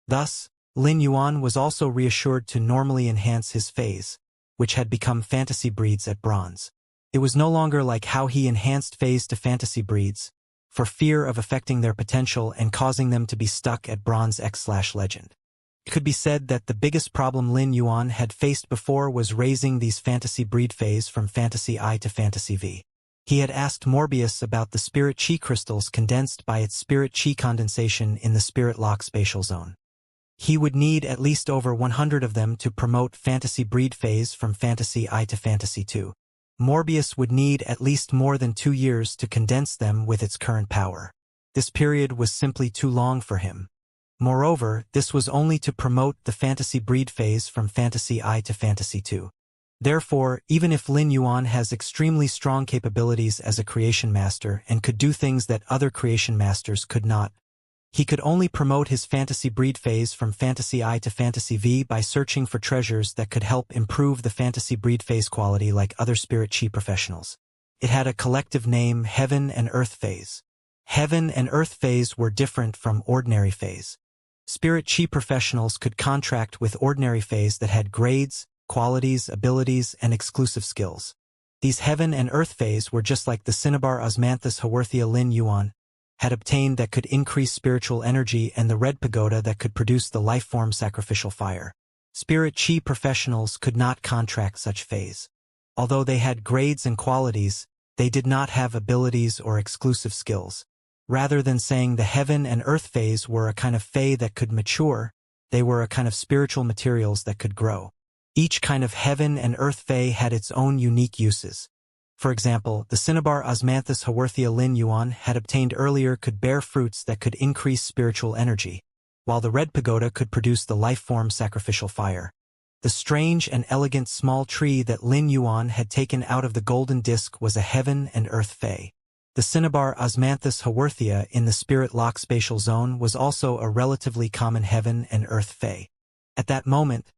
Thus, Lin Yuan was also reassured to normally enhance his phase, which had become fantasy breeds at Bronze. It was no longer like how he enhanced phase to fantasy breeds, for fear of affecting their potential and causing them to be stuck at Bronze X/Legend. It could be said that the biggest problem Lin Yuan had faced before was raising these fantasy breed phase from Fantasy I to Fantasy V. He had asked Morbius about the spirit chi crystals condensed by its spirit chi condensation in the spirit lock spatial zone. He would need at least over 100 of them to promote fantasy breed phase from Fantasy I to Fantasy 2. Morbius would need at least more than 2 years to condense them with its current power. This period was simply too long for him. Moreover, this was only to promote the fantasy breed phase from Fantasy I to Fantasy 2. Therefore, even if Lin Yuan has extremely strong capabilities as a creation master and could do things that other creation masters could not, he could only promote his fantasy breed phase from Fantasy I to Fantasy V by searching for treasures that could help improve the fantasy breed phase quality like other spirit chi professionals. It had a collective name, Heaven and Earth Phase. Heaven and Earth Phase were different from ordinary phase. Spirit chi professionals could contract with ordinary phase that had grades, qualities, abilities, and exclusive skills. These Heaven and Earth phase were just like the Cinnabar Osmanthus Haworthia Lin Yuan had obtained that could increase spiritual energy and the Red Pagoda that could produce the life-form sacrificial fire. Spirit chi professionals could not contract such phase. Although they had grades and qualities, they did not have abilities or exclusive skills. Rather than saying the Heaven and Earth phase were a kind of Fey that could mature, they were a kind of spiritual materials that could grow. Each kind of Heaven and Earth Fey had its own unique uses. For example, the cinnabar Osmanthus haworthia Lin Yuan had obtained earlier could bear fruits that could increase spiritual energy, while the red pagoda could produce the life-form sacrificial fire. The strange and elegant small tree that Lin Yuan had taken out of the golden disc was a heaven and earth fae. The cinnabar Osmanthus haworthia in the spirit lock spatial zone was also a relatively common heaven and earth fae. At that moment,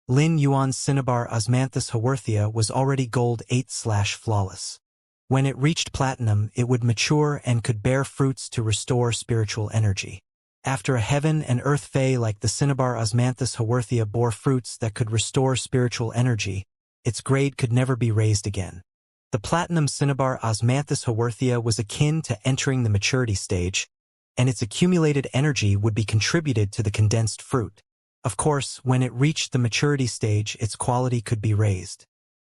Lin Yuan's cinnabar Osmanthus haworthia was already gold 8/flawless. When it reached platinum, it would mature and could bear fruits to restore spiritual energy. After a heaven and earth fae like the cinnabar Osmanthus haworthia bore fruits that could restore spiritual energy, its grade could never be raised again. The platinum cinnabar Osmanthus haworthia was akin to entering the maturity stage, and its accumulated energy would be contributed to the condensed fruit. Of course, when it reached the maturity stage, its quality could be raised.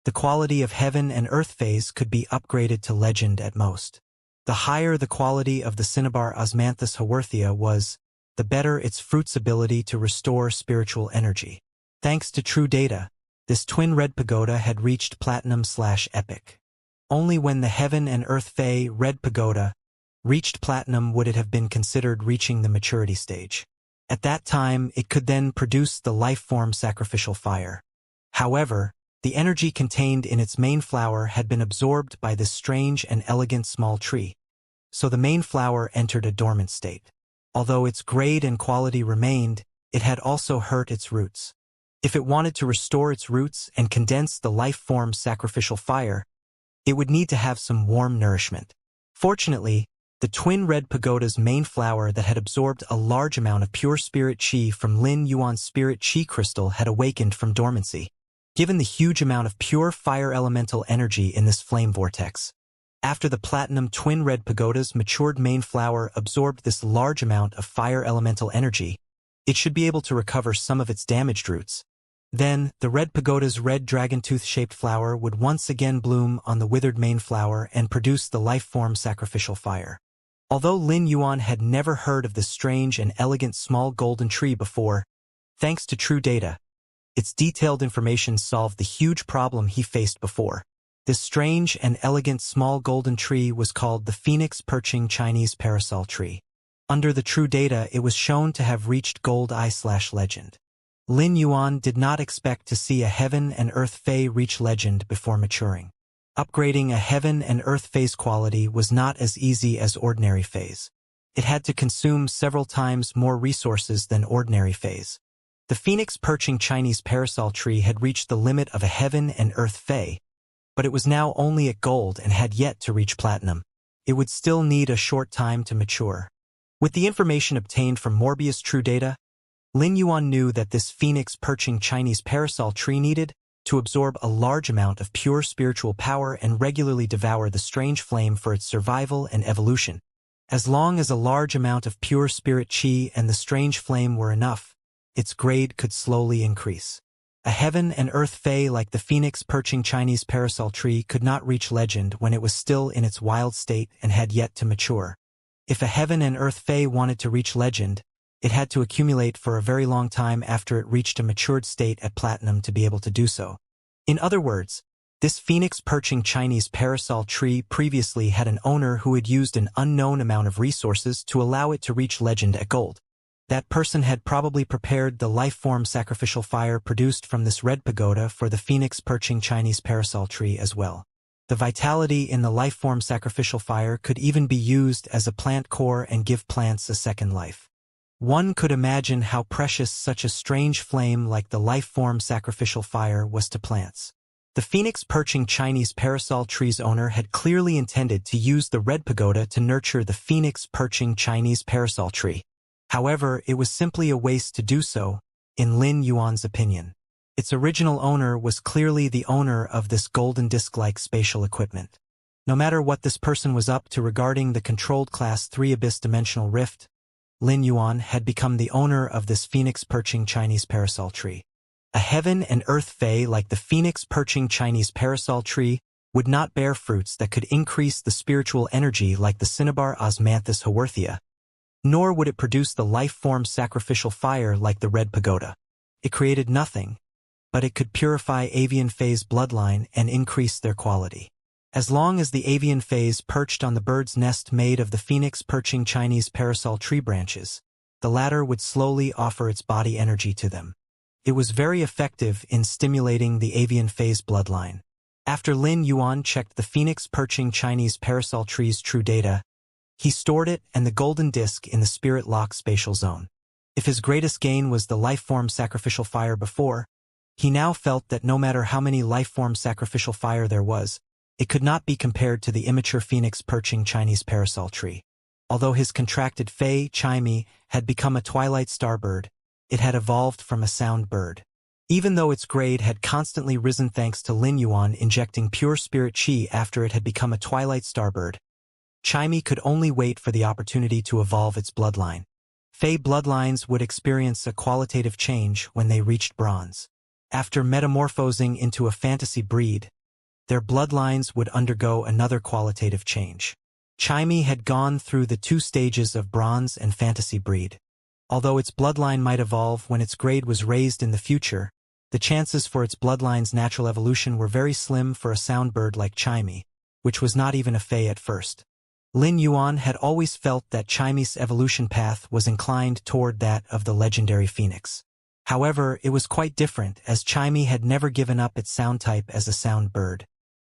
The quality of heaven and earth phase could be upgraded to legend at most. The higher the quality of the cinnabar Osmanthus haworthia was, the better its fruit's ability to restore spiritual energy. Thanks to true data, this twin red pagoda had reached platinum/epic. Only when the heaven and earth fae red pagoda reached platinum would it have been considered reaching the maturity stage. At that time, it could then produce the life-form sacrificial fire. However, the energy contained in its main flower had been absorbed by this strange and elegant small tree. So the main flower entered a dormant state. Although its grade and quality remained, it had also hurt its roots. If it wanted to restore its roots and condense the life-form sacrificial fire, it would need to have some warm nourishment. Fortunately, the twin red pagoda's main flower that had absorbed a large amount of pure spirit chi from Lin Yuan's spirit chi crystal had awakened from dormancy. Given the huge amount of pure fire elemental energy in this flame vortex, after the platinum twin red pagoda's matured main flower absorbed this large amount of fire elemental energy, it should be able to recover some of its damaged roots. Then, the red pagoda's red dragon-tooth-shaped flower would once again bloom on the withered main flower and produce the life-form sacrificial fire. Although Lin Yuan had never heard of this strange and elegant small golden tree before, thanks to true data, its detailed information solved the huge problem he faced before. This strange and elegant small golden tree was called the Phoenix Perching Chinese Parasol Tree. Under the true data, it was shown to have reached gold I/legend. Lin Yuan did not expect to see a heaven and earth fae reach legend before maturing. Upgrading a heaven and earth phase quality was not as easy as ordinary phase. It had to consume several times more resources than ordinary phase. The Phoenix Perching Chinese Parasol Tree had reached the limit of a heaven and earth fae, but it was now only at gold and had yet to reach platinum. It would still need a short time to mature. With the information obtained from Morbius True Data, Lin Yuan knew that this Phoenix Perching Chinese Parasol Tree needed to absorb a large amount of pure spiritual power and regularly devour the strange flame for its survival and evolution. As long as a large amount of pure spirit chi and the strange flame were enough, its grade could slowly increase. A heaven and earth fae like the Phoenix Perching Chinese Parasol Tree could not reach legend when it was still in its wild state and had yet to mature. If a heaven and earth fae wanted to reach legend, it had to accumulate for a very long time after it reached a matured state at platinum to be able to do so. In other words, this Phoenix Perching Chinese Parasol Tree previously had an owner who had used an unknown amount of resources to allow it to reach legend at gold. That person had probably prepared the life-form sacrificial fire produced from this red pagoda for the Phoenix Perching Chinese Parasol Tree as well. The vitality in the life-form sacrificial fire could even be used as a plant core and give plants a second life. One could imagine how precious such a strange flame like the life-form sacrificial fire was to plants. The Phoenix Perching Chinese Parasol Tree's owner had clearly intended to use the red pagoda to nurture the Phoenix Perching Chinese Parasol Tree. However, it was simply a waste to do so, in Lin Yuan's opinion. Its original owner was clearly the owner of this golden disc-like spatial equipment. No matter what this person was up to regarding the controlled Class 3 Abyss Dimensional Rift, Lin Yuan had become the owner of this Phoenix Perching Chinese Parasol Tree. A heaven and earth fae like the Phoenix Perching Chinese Parasol Tree would not bear fruits that could increase the spiritual energy like the cinnabar Osmanthus haworthia, nor would it produce the life-form sacrificial fire like the red pagoda. It created nothing, but it could purify avian phase bloodline and increase their quality. As long as the avian phase perched on the bird's nest made of the phoenix perching Chinese parasol tree branches, the latter would slowly offer its body energy to them. It was very effective in stimulating the avian phase bloodline. After Lin Yuan checked the phoenix perching Chinese parasol tree's true data, he stored it and the golden disk in the spirit lock spatial zone. If his greatest gain was the life-form sacrificial fire before, he now felt that no matter how many life-form sacrificial fire there was, it could not be compared to the immature phoenix perching Chinese parasol tree. Although his contracted Fei Chimey had become a twilight star bird, it had evolved from a sound bird. Even though its grade had constantly risen thanks to Lin Yuan injecting pure spirit qi after it had become a twilight star bird, Chimey could only wait for the opportunity to evolve its bloodline. Fey bloodlines would experience a qualitative change when they reached bronze. After metamorphosing into a fantasy breed, their bloodlines would undergo another qualitative change. Chimey had gone through the 2 stages of bronze and fantasy breed. Although its bloodline might evolve when its grade was raised in the future, the chances for its bloodline's natural evolution were very slim for a sound bird like Chimey, which was not even a Fey at first. Lin Yuan had always felt that Chimey's evolution path was inclined toward that of the legendary phoenix. However, it was quite different as Chimey had never given up its sound type as a sound bird.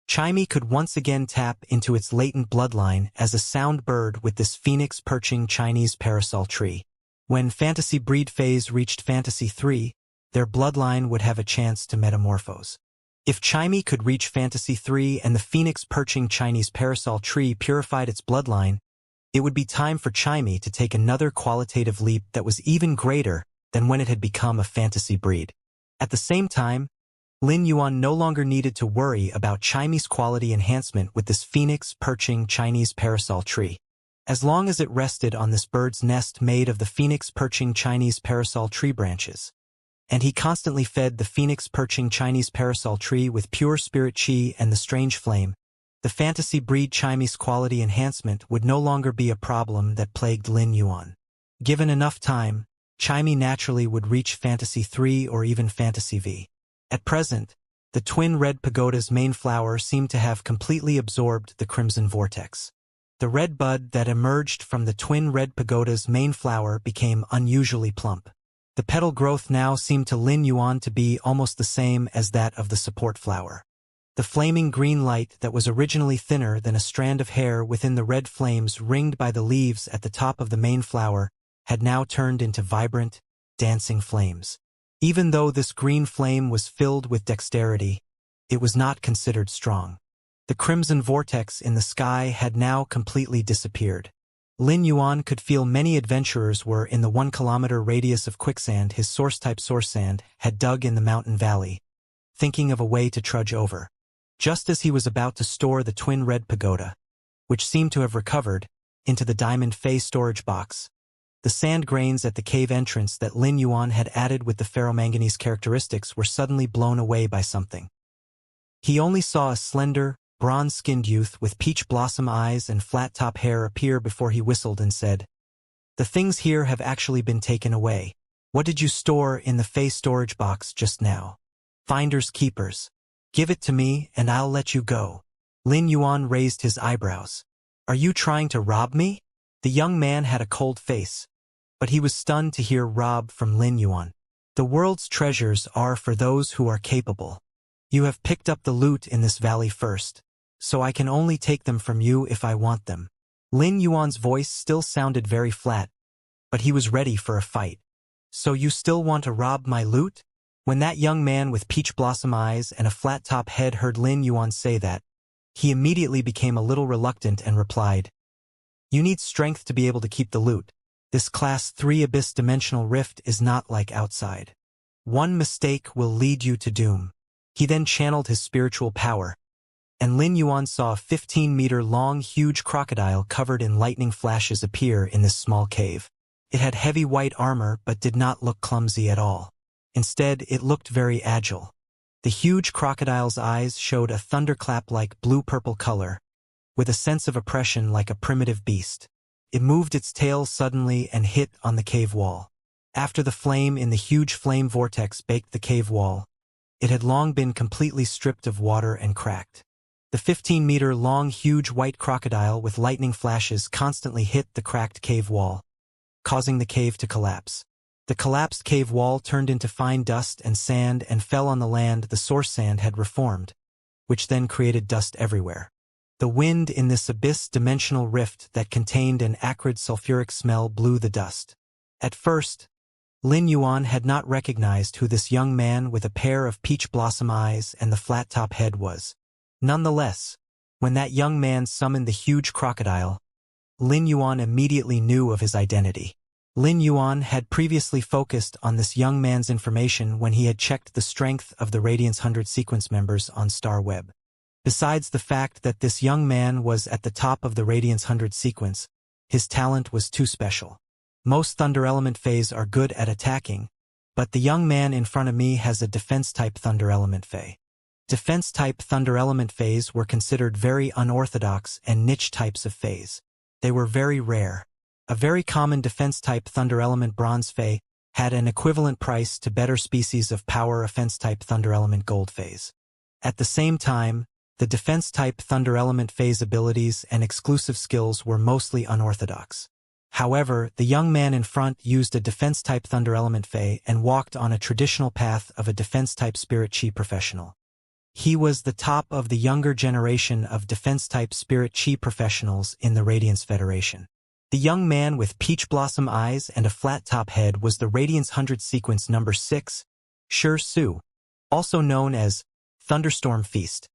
Chimey could once again tap into its latent bloodline as a sound bird with this phoenix perching Chinese parasol tree. When Fantasy Breed phase reached Fantasy 3, their bloodline would have a chance to metamorphose. If Chimey could reach Fantasy 3 and the phoenix perching Chinese parasol tree purified its bloodline, it would be time for Chimey to take another qualitative leap that was even greater than when it had become a fantasy breed. At the same time, Lin Yuan no longer needed to worry about Chimey's quality enhancement with this phoenix perching Chinese parasol tree. As long as it rested on this bird's nest made of the phoenix perching Chinese parasol tree branches, and he constantly fed the phoenix perching Chinese parasol tree with pure spirit qi and the strange flame, the fantasy breed Chimey's quality enhancement would no longer be a problem that plagued Lin Yuan. Given enough time, Chimey naturally would reach Fantasy 3 or even Fantasy V. At present, the twin red pagoda's main flower seemed to have completely absorbed the crimson vortex. The red bud that emerged from the twin red pagoda's main flower became unusually plump. The petal growth now seemed to Lin Yuan to be almost the same as that of the support flower. The flaming green light that was originally thinner than a strand of hair within the red flames ringed by the leaves at the top of the main flower had now turned into vibrant, dancing flames. Even though this green flame was filled with dexterity, it was not considered strong. The crimson vortex in the sky had now completely disappeared. Lin Yuan could feel many adventurers were in the 1-kilometer radius of quicksand his source-type source sand had dug in the mountain valley, thinking of a way to trudge over. Just as he was about to store the twin red pagoda, which seemed to have recovered, into the diamond Fey storage box, the sand grains at the cave entrance that Lin Yuan had added with the ferromanganese characteristics were suddenly blown away by something. He only saw a slender, bronze-skinned youth with peach blossom eyes and flat-top hair appear before he whistled and said, "The things here have actually been taken away. What did you store in the Fey storage box just now? Finders keepers. Give it to me and I'll let you go." Lin Yuan raised his eyebrows. "Are you trying to rob me?" The young man had a cold face, but he was stunned to hear rob from Lin Yuan. "The world's treasures are for those who are capable. You have picked up the loot in this valley first, so I can only take them from you if I want them." Lin Yuan's voice still sounded very flat, but he was ready for a fight. "So you still want to rob my loot?" When that young man with peach blossom eyes and a flat-top head heard Lin Yuan say that, he immediately became a little reluctant and replied, "You need strength to be able to keep the loot. This Class 3 Abyss Dimensional Rift is not like outside. One mistake will lead you to doom." He then channeled his spiritual power, and Lin Yuan saw a 15-meter-long huge crocodile covered in lightning flashes appear in this small cave. It had heavy white armor but did not look clumsy at all. Instead, it looked very agile. The huge crocodile's eyes showed a thunderclap-like blue-purple color, with a sense of oppression like a primitive beast. It moved its tail suddenly and hit on the cave wall. After the flame in the huge flame vortex baked the cave wall, it had long been completely stripped of water and cracked. The 15-meter-long huge white crocodile with lightning flashes constantly hit the cracked cave wall, causing the cave to collapse. The collapsed cave wall turned into fine dust and sand and fell on the land the source sand had reformed, which then created dust everywhere. The wind in this abyss-dimensional rift that contained an acrid sulfuric smell blew the dust. At first, Lin Yuan had not recognized who this young man with a pair of peach blossom eyes and the flat-top head was. Nonetheless, when that young man summoned the huge crocodile, Lin Yuan immediately knew of his identity. Lin Yuan had previously focused on this young man's information when he had checked the strength of the Radiance 100 sequence members on Star Web. Besides the fact that this young man was at the top of the Radiance 100 sequence, his talent was too special. Most Thunder Element Fays are good at attacking, but the young man in front of me has a defense-type Thunder Element Fay. Defense-type Thunder Element Fays were considered very unorthodox and niche types of Fays. They were very rare. A very common defense-type Thunder Element Bronze Fay had an equivalent price to better species of power offense-type Thunder Element Gold Fays. At the same time, the defense-type Thunder Element Fays abilities and exclusive skills were mostly unorthodox. However, the young man in front used a defense-type Thunder Element Fay and walked on a traditional path of a defense-type Spirit Chi professional. He was the top of the younger generation of defense-type Spirit Chi professionals in the Radiance Federation. The young man with peach blossom eyes and a flat-top head was the Radiance 100 sequence number 6, Shi Su, also known as Thunderstorm Feast.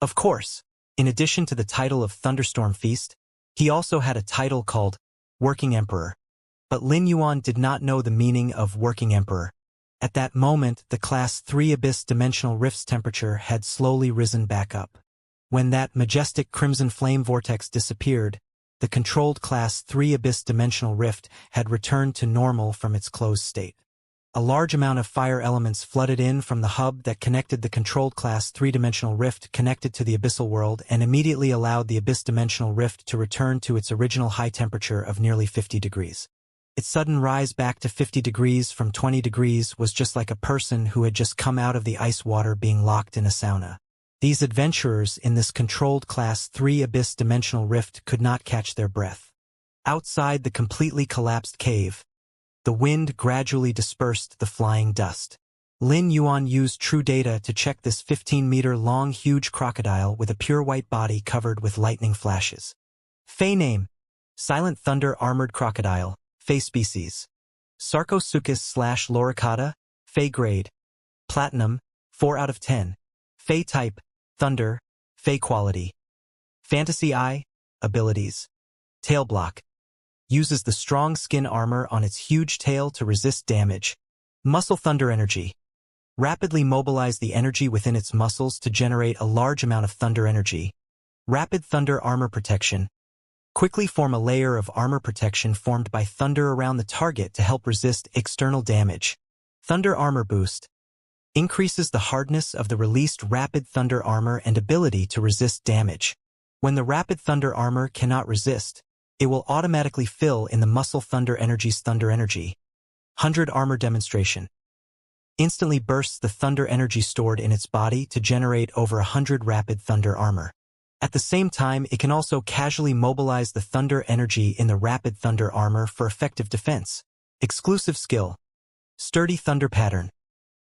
Of course, in addition to the title of Thunderstorm Feast, he also had a title called Working Emperor. But Lin Yuan did not know the meaning of Working Emperor. At that moment, the Class 3 Abyss Dimensional Rift's temperature had slowly risen back up. When that majestic crimson flame vortex disappeared, the controlled Class 3 Abyss Dimensional Rift had returned to normal from its closed state. A large amount of fire elements flooded in from the hub that connected the controlled Class 3-dimensional rift connected to the abyssal world and immediately allowed the Abyss Dimensional Rift to return to its original high temperature of nearly 50 degrees. Its sudden rise back to 50 degrees from 20 degrees was just like a person who had just come out of the ice water being locked in a sauna. These adventurers in this controlled Class 3 Abyss Dimensional Rift could not catch their breath. Outside the completely collapsed cave, the wind gradually dispersed the flying dust. Lin Yuan used true data to check this 15-meter-long huge crocodile with a pure white body covered with lightning flashes. Fey name: Silent Thunder Armored Crocodile. Fey species: Sarcosuchus/Loricata. Fey grade: Platinum, 4 out of 10. Fey type: Thunder. Fey quality: Fantasy Eye. Abilities: Tail block. Uses the strong skin armor on its huge tail to resist damage. Muscle Thunder Energy. Rapidly mobilize the energy within its muscles to generate a large amount of thunder energy. Rapid Thunder Armor Protection. Quickly form a layer of armor protection formed by thunder around the target to help resist external damage. Thunder Armor Boost. Increases the hardness of the released Rapid Thunder Armor and ability to resist damage. When the Rapid Thunder Armor cannot resist, it will automatically fill in the Muscle Thunder Energy's Thunder Energy. 100 Armor Demonstration. Instantly bursts the thunder energy stored in its body to generate over 100 Rapid Thunder Armor. At the same time, it can also casually mobilize the thunder energy in the Rapid Thunder Armor for effective defense. Exclusive skill: Sturdy Thunder Pattern.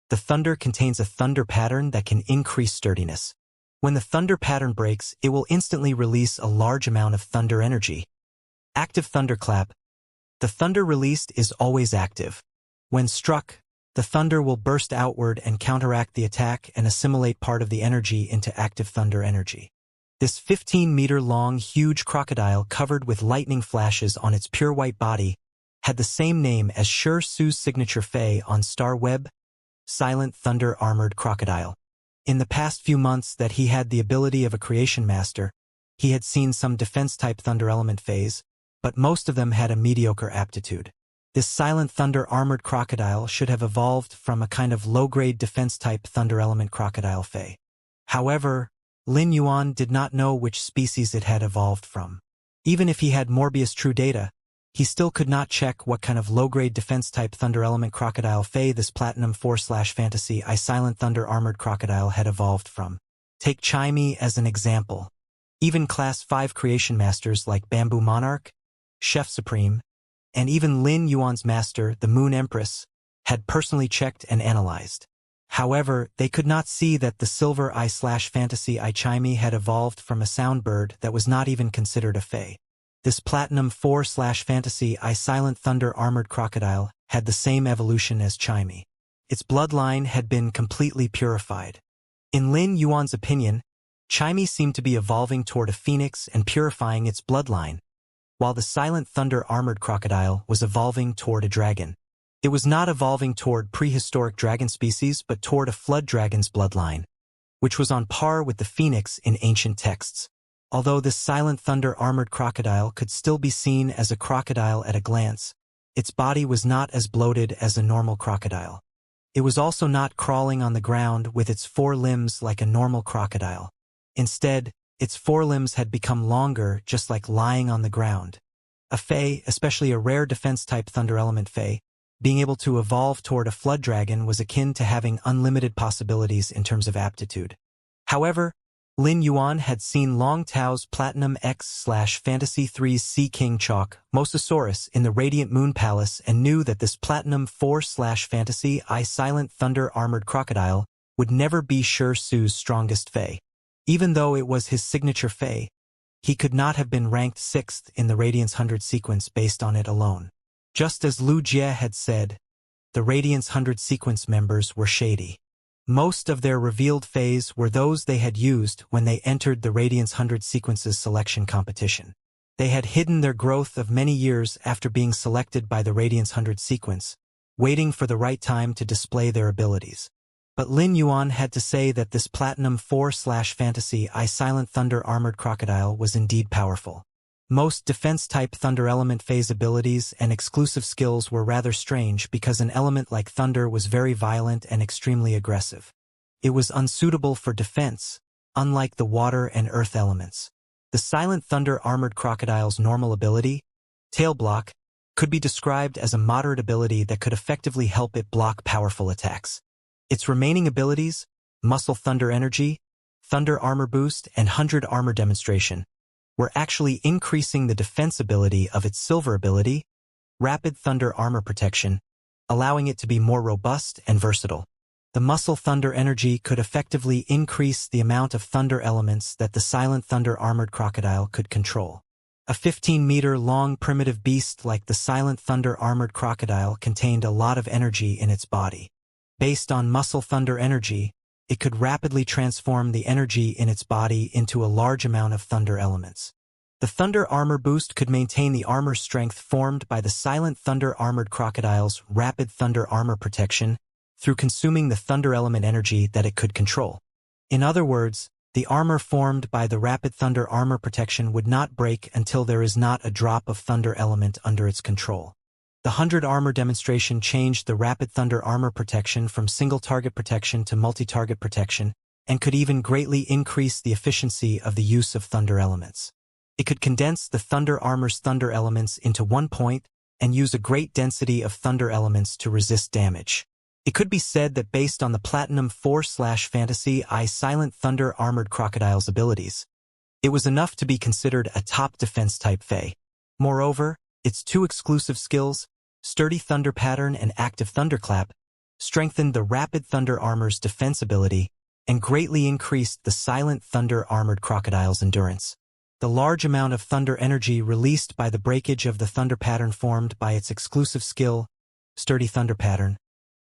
The thunder contains a thunder pattern that can increase sturdiness. When the thunder pattern breaks, it will instantly release a large amount of thunder energy. Active Thunderclap. The thunder released is always active. When struck, the thunder will burst outward and counteract the attack and assimilate part of the energy into active thunder energy. This 15-meter-long huge crocodile covered with lightning flashes on its pure white body had the same name as Shi Su's signature Fey on Star Web: Silent Thunder Armored Crocodile. In the past few months that he had the ability of a creation master, he had seen some defense-type Thunder Element Fays, but most of them had a mediocre aptitude. This Silent Thunder Armored Crocodile should have evolved from a kind of low-grade defense-type Thunder Element Crocodile Fey. However, Lin Yuan did not know which species it had evolved from. Even if he had Morbius true data, he still could not check what kind of low-grade defense-type Thunder Element Crocodile Fey this Platinum 4/Fantasy Eye Silent Thunder Armored Crocodile had evolved from. Take Chime as an example. Even Class 5 creation masters like Bamboo Monarch, Chef Supreme, and even Lin Yuan's master, the Moon Empress, had personally checked and analyzed. However, they could not see that the Silver Eye/Fantasy Eye Chime had evolved from a sound bird that was not even considered a fae. This Platinum 4/Fantasy Eye Silent Thunder Armored Crocodile had the same evolution as Chime. Its bloodline had been completely purified. In Lin Yuan's opinion, Chime seemed to be evolving toward a phoenix and purifying its bloodline, while the Silent Thunder Armored Crocodile was evolving toward a dragon. It was not evolving toward prehistoric dragon species but toward a flood dragon's bloodline, which was on par with the phoenix in ancient texts. Although this Silent Thunder Armored Crocodile could still be seen as a crocodile at a glance, its body was not as bloated as a normal crocodile. It was also not crawling on the ground with its four limbs like a normal crocodile. Instead, its forelimbs had become longer, just like lying on the ground. A fae, especially a rare defense-type thunder element fae, being able to evolve toward a flood dragon was akin to having unlimited possibilities in terms of aptitude. However, Lin Yuan had seen Long Tao's Platinum X/Fantasy 3's Sea King Chalk Mosasaurus in the Radiant Moon Palace and knew that this Platinum 4/Fantasy Eye Silent Thunder Armored Crocodile would never be Shi Su's strongest fae. Even though it was his signature fae, he could not have been ranked 6th in the Radiance 100 sequence based on it alone. Just as Lu Jie had said, the Radiance 100 sequence members were shady. Most of their revealed faes were those they had used when they entered the Radiance 100 sequences selection competition. They had hidden their growth of many years after being selected by the Radiance 100 sequence, waiting for the right time to display their abilities. But Lin Yuan had to say that this Platinum 4/Fantasy Eye Silent Thunder Armored Crocodile was indeed powerful. Most defense-type Thunder Element phase abilities and exclusive skills were rather strange because an element like Thunder was very violent and extremely aggressive. It was unsuitable for defense, unlike the Water and Earth elements. The Silent Thunder Armored Crocodile's normal ability, Tail Block, could be described as a moderate ability that could effectively help it block powerful attacks. Its remaining abilities, Muscle Thunder Energy, Thunder Armor Boost, and 100 Armor Demonstration, were actually increasing the defense ability of its silver ability, Rapid Thunder Armor Protection, allowing it to be more robust and versatile. The Muscle Thunder Energy could effectively increase the amount of thunder elements that the Silent Thunder Armored Crocodile could control. A 15-meter-long primitive beast like the Silent Thunder Armored Crocodile contained a lot of energy in its body. Based on Muscle Thunder Energy, it could rapidly transform the energy in its body into a large amount of thunder elements. The Thunder Armor Boost could maintain the armor strength formed by the Silent Thunder Armored Crocodile's Rapid Thunder Armor Protection through consuming the thunder element energy that it could control. In other words, the armor formed by the Rapid Thunder Armor Protection would not break until there is not a drop of thunder element under its control. The 100 Armor Demonstration changed the Rapid Thunder Armor Protection from single-target protection to multi-target protection and could even greatly increase the efficiency of the use of thunder elements. It could condense the Thunder Armor's thunder elements into one point and use a great density of thunder elements to resist damage. It could be said that based on the Platinum 4/Fantasy Eye Silent Thunder Armored Crocodile's abilities, it was enough to be considered a top defense-type fae. Moreover, its two exclusive skills, Sturdy Thunder Pattern and Active Thunderclap, strengthened the Rapid Thunder Armor's defense ability and greatly increased the Silent Thunder Armored Crocodile's endurance. The large amount of thunder energy released by the breakage of the thunder pattern formed by its exclusive skill, Sturdy Thunder Pattern,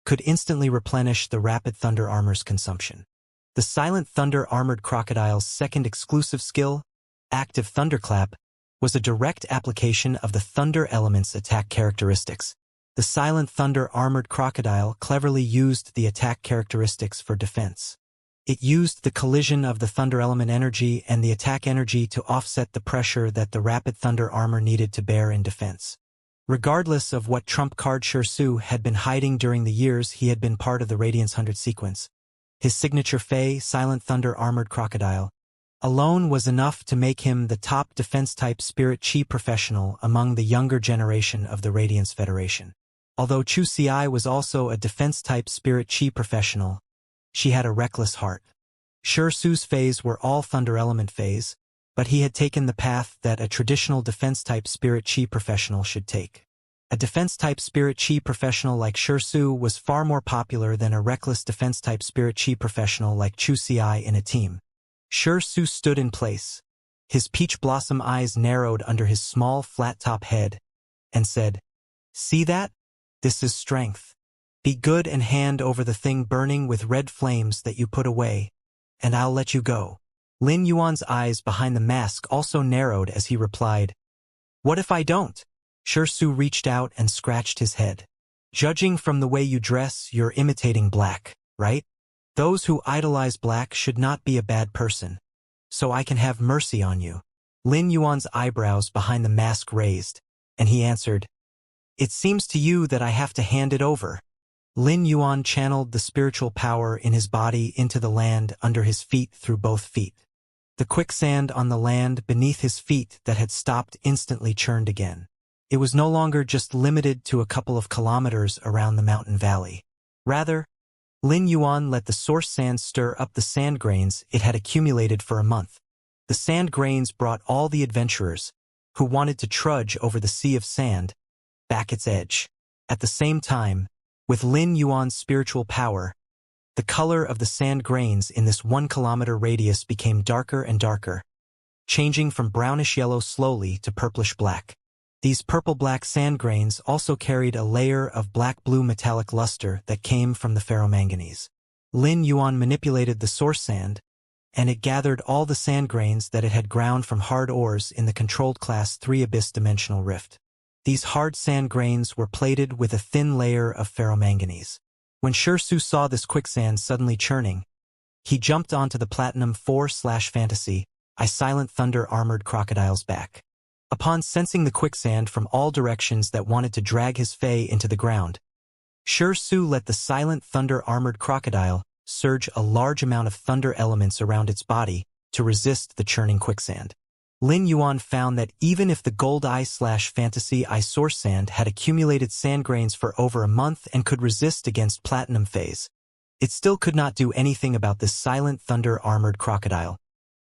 could instantly replenish the Rapid Thunder Armor's consumption. The Silent Thunder Armored Crocodile's second exclusive skill, Active Thunderclap, was a direct application of the thunder element's attack characteristics. The Silent Thunder Armored Crocodile cleverly used the attack characteristics for defense. It used the collision of the thunder element energy and the attack energy to offset the pressure that the Rapid Thunder Armor needed to bear in defense. Regardless of what trump card Shi Su had been hiding during the years he had been part of the Radiance 100 sequence, his signature fae, Silent Thunder Armored Crocodile, alone was enough to make him the top defense-type spirit chi professional among the younger generation of the Radiance Federation. Although Chu Ci was also a defense-type spirit chi professional, she had a reckless heart. Su's phase were all Thunder Element phase, but he had taken the path that a traditional defense-type Spirit Chi professional should take. A defense-type Spirit Chi professional like Su was far more popular than a reckless defense-type Spirit Chi professional like Chu Ci in a team. Su stood in place. His peach blossom eyes narrowed under his small flat-top head, and said, "See that? This is strength. Be good and hand over the thing burning with red flames that you put away, and I'll let you go." Lin Yuan's eyes behind the mask also narrowed as he replied, "What if I don't?" Su reached out and scratched his head. "Judging from the way you dress, you're imitating black, right? Those who idolize black should not be a bad person. So I can have mercy on you." Lin Yuan's eyebrows behind the mask raised, and he answered, "It seems to you that I have to hand it over." Lin Yuan channeled the spiritual power in his body into the land under his feet through both feet. The quicksand on the land beneath his feet that had stopped instantly churned again. It was no longer just limited to a couple of kilometers around the mountain valley. Rather, Lin Yuan let the source sand stir up the sand grains it had accumulated for a month. The sand grains brought all the adventurers, who wanted to trudge over the sea of sand, back its edge. At the same time, with Lin Yuan's spiritual power, the color of the sand grains in this 1-kilometer radius became darker and darker, changing from brownish yellow slowly to purplish black. These purple-black sand grains also carried a layer of black-blue metallic luster that came from the ferromanganese. Lin Yuan manipulated the source sand, and it gathered all the sand grains that it had ground from hard ores in the controlled Class 3 abyss-dimensional rift. These hard sand grains were plated with a thin layer of ferromanganese. When Su saw this quicksand suddenly churning, he jumped onto the Platinum 4/Fantasy, a Silent Thunder armored crocodile's back. Upon sensing the quicksand from all directions that wanted to drag his Fae into the ground, Su let the Silent Thunder armored crocodile surge a large amount of thunder elements around its body to resist the churning quicksand. Lin Yuan found that even if the Gold Eye/Fantasy Eye source sand had accumulated sand grains for over a month and could resist against Platinum phase, it still could not do anything about this Silent Thunder armored crocodile.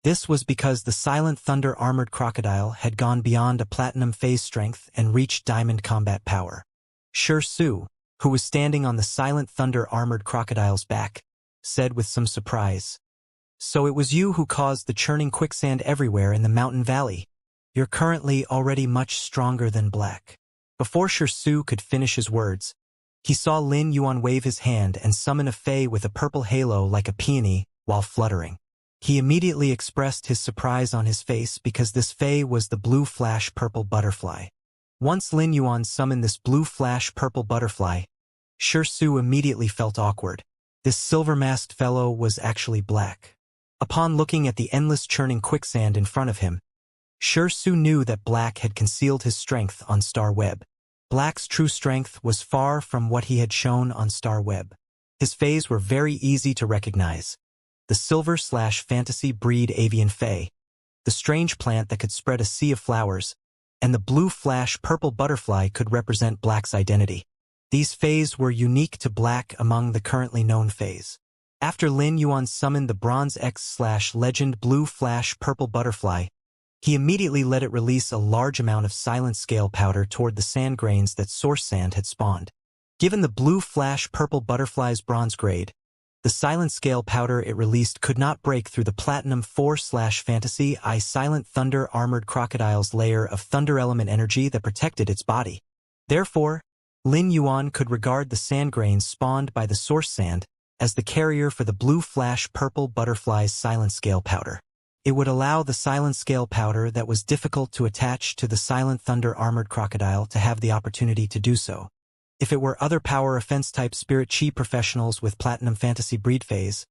This was because the Silent Thunder armored crocodile had gone beyond a Platinum phase strength and reached Diamond combat power. Su, who was standing on the Silent Thunder armored crocodile's back, said with some surprise, "So it was you who caused the churning quicksand everywhere in the mountain valley. You're currently already much stronger than black." Before Su could finish his words, he saw Lin Yuan wave his hand and summon a Fae with a purple halo like a peony while fluttering. He immediately expressed his surprise on his face because this Fae was the Blue Flash Purple Butterfly. Once Lin Yuan summoned this Blue Flash Purple Butterfly, Su immediately felt awkward. This silver-masked fellow was actually black. Upon looking at the endless churning quicksand in front of him, Su knew that black had concealed his strength on Star Web. Black's true strength was far from what he had shown on Star Web. His Faes were very easy to recognize. The Silver/Fantasy breed avian Fae, the strange plant that could spread a sea of flowers, and the Blue Flash Purple Butterfly could represent Black's identity. These Faes were unique to Black among the currently known Faes. After Lin Yuan summoned the Bronze X/Legend Blue Flash Purple Butterfly, he immediately let it release a large amount of silent scale powder toward the sand grains that source sand had spawned. Given the Blue Flash Purple Butterfly's bronze grade, the silent scale powder it released could not break through the Platinum 4/Fantasy Eye Silent Thunder armored crocodile's layer of thunder element energy that protected its body. Therefore, Lin Yuan could regard the sand grains spawned by the source sand as the carrier for the Blue Flash Purple Butterfly's silent scale powder. It would allow the silent scale powder that was difficult to attach to the Silent Thunder armored crocodile to have the opportunity to do so. If it were other power offense-type Spirit Chi professionals with Platinum Fantasy breed phase,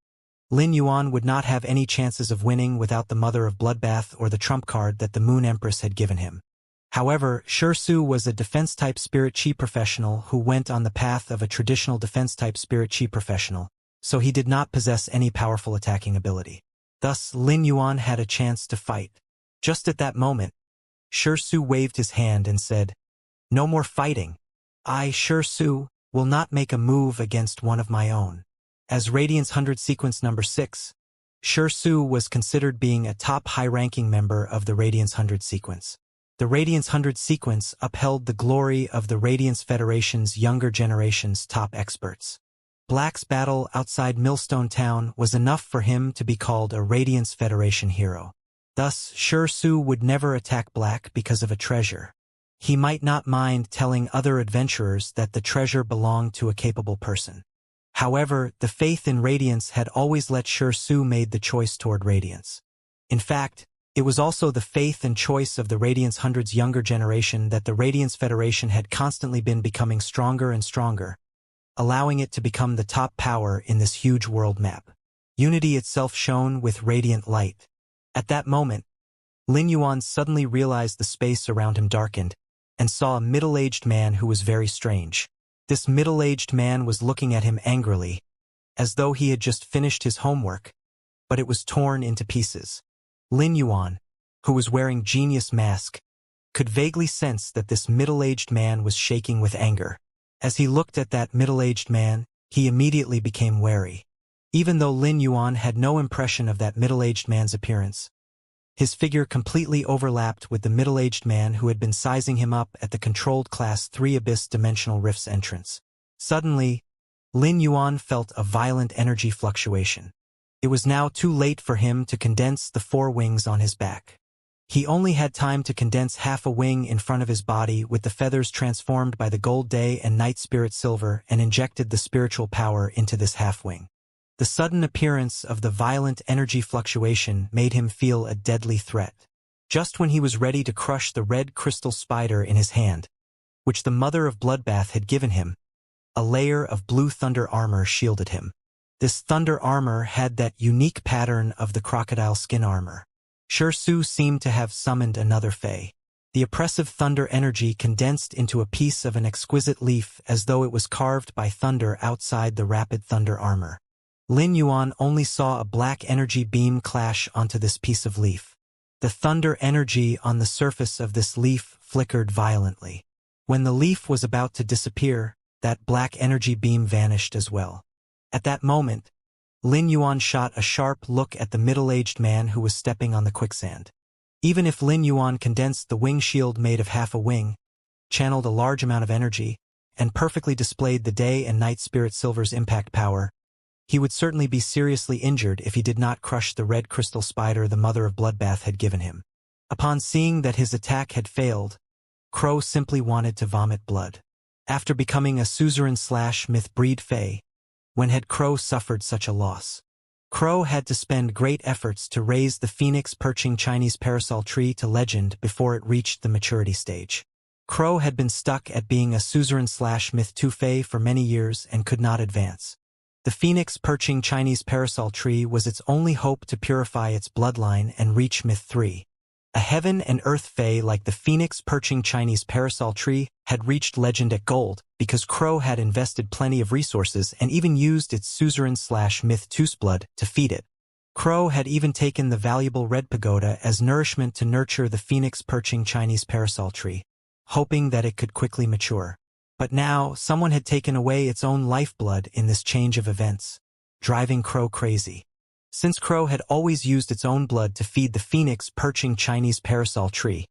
Lin Yuan would not have any chances of winning without the Mother of Bloodbath or the trump card that the Moon Empress had given him. However, Su was a defense-type Spirit Chi professional who went on the path of a traditional defense-type Spirit Chi professional, so he did not possess any powerful attacking ability. Thus, Lin Yuan had a chance to fight. Just at that moment, Su waved his hand and said, "No more fighting. I, Su, will not make a move against one of my own." As Radiance 100 Sequence Number 6, Shi Su was considered being a top high-ranking member of the Radiance 100 sequence. The Radiance 100 sequence upheld the glory of the Radiance Federation's younger generation's top experts. Black's battle outside Millstone Town was enough for him to be called a Radiance Federation hero. Thus, Shi Su would never attack Black because of a treasure. He might not mind telling other adventurers that the treasure belonged to a capable person. However, the faith in Radiance had always let Shi Su made the choice toward Radiance. In fact, it was also the faith and choice of the Radiance 100's younger generation that the Radiance Federation had constantly been becoming stronger and stronger, allowing it to become the top power in this huge world map. Unity itself shone with radiant light. At that moment, Lin Yuan suddenly realized the space around him darkened and saw a middle-aged man who was very strange. This middle-aged man was looking at him angrily, as though he had just finished his homework, but it was torn into pieces. Lin Yuan, who was wearing Genius Mask, could vaguely sense that this middle-aged man was shaking with anger. As he looked at that middle-aged man, he immediately became wary. Even though Lin Yuan had no impression of that middle-aged man's appearance, his figure completely overlapped with the middle-aged man who had been sizing him up at the controlled Class 3 Abyss Dimensional Rifts entrance. Suddenly, Lin Yuan felt a violent energy fluctuation. It was now too late for him to condense the 4 wings on his back. He only had time to condense half a wing in front of his body with the feathers transformed by the Gold Day and Night Spirit Silver and injected the spiritual power into this half wing. The sudden appearance of the violent energy fluctuation made him feel a deadly threat. Just when he was ready to crush the red crystal spider in his hand, which the Mother of Bloodbath had given him, a layer of blue thunder armor shielded him. This thunder armor had that unique pattern of the crocodile skin armor. Shi Su seemed to have summoned another fae. The oppressive thunder energy condensed into a piece of an exquisite leaf as though it was carved by thunder outside the rapid thunder armor. Lin Yuan only saw a black energy beam clash onto this piece of leaf. The thunder energy on the surface of this leaf flickered violently. When the leaf was about to disappear, that black energy beam vanished as well. At that moment, Lin Yuan shot a sharp look at the middle-aged man who was stepping on the quicksand. Even if Lin Yuan condensed the wing shield made of half a wing, channeled a large amount of energy, and perfectly displayed the Day and Night Spirit Silver's impact power, he would certainly be seriously injured if he did not crush the red crystal spider the Mother of Bloodbath had given him. Upon seeing that his attack had failed, Crow simply wanted to vomit blood. After becoming a suzerain/myth breed fae, when had Crow suffered such a loss? Crow had to spend great efforts to raise the phoenix perching Chinese parasol tree to legend before it reached the maturity stage. Crow had been stuck at being a suzerain/myth 2 fae for many years and could not advance. The phoenix perching Chinese parasol tree was its only hope to purify its bloodline and reach myth 3. A heaven and earth fae like the phoenix perching Chinese parasol tree had reached legend at gold because Crow had invested plenty of resources and even used its suzerain/myth 2's blood to feed it. Crow had even taken the valuable red pagoda as nourishment to nurture the phoenix perching Chinese parasol tree, hoping that it could quickly mature. But now, someone had taken away its own lifeblood in this change of events, driving Crow crazy. Since Crow had always used its own blood to feed the phoenix perching Chinese parasol tree,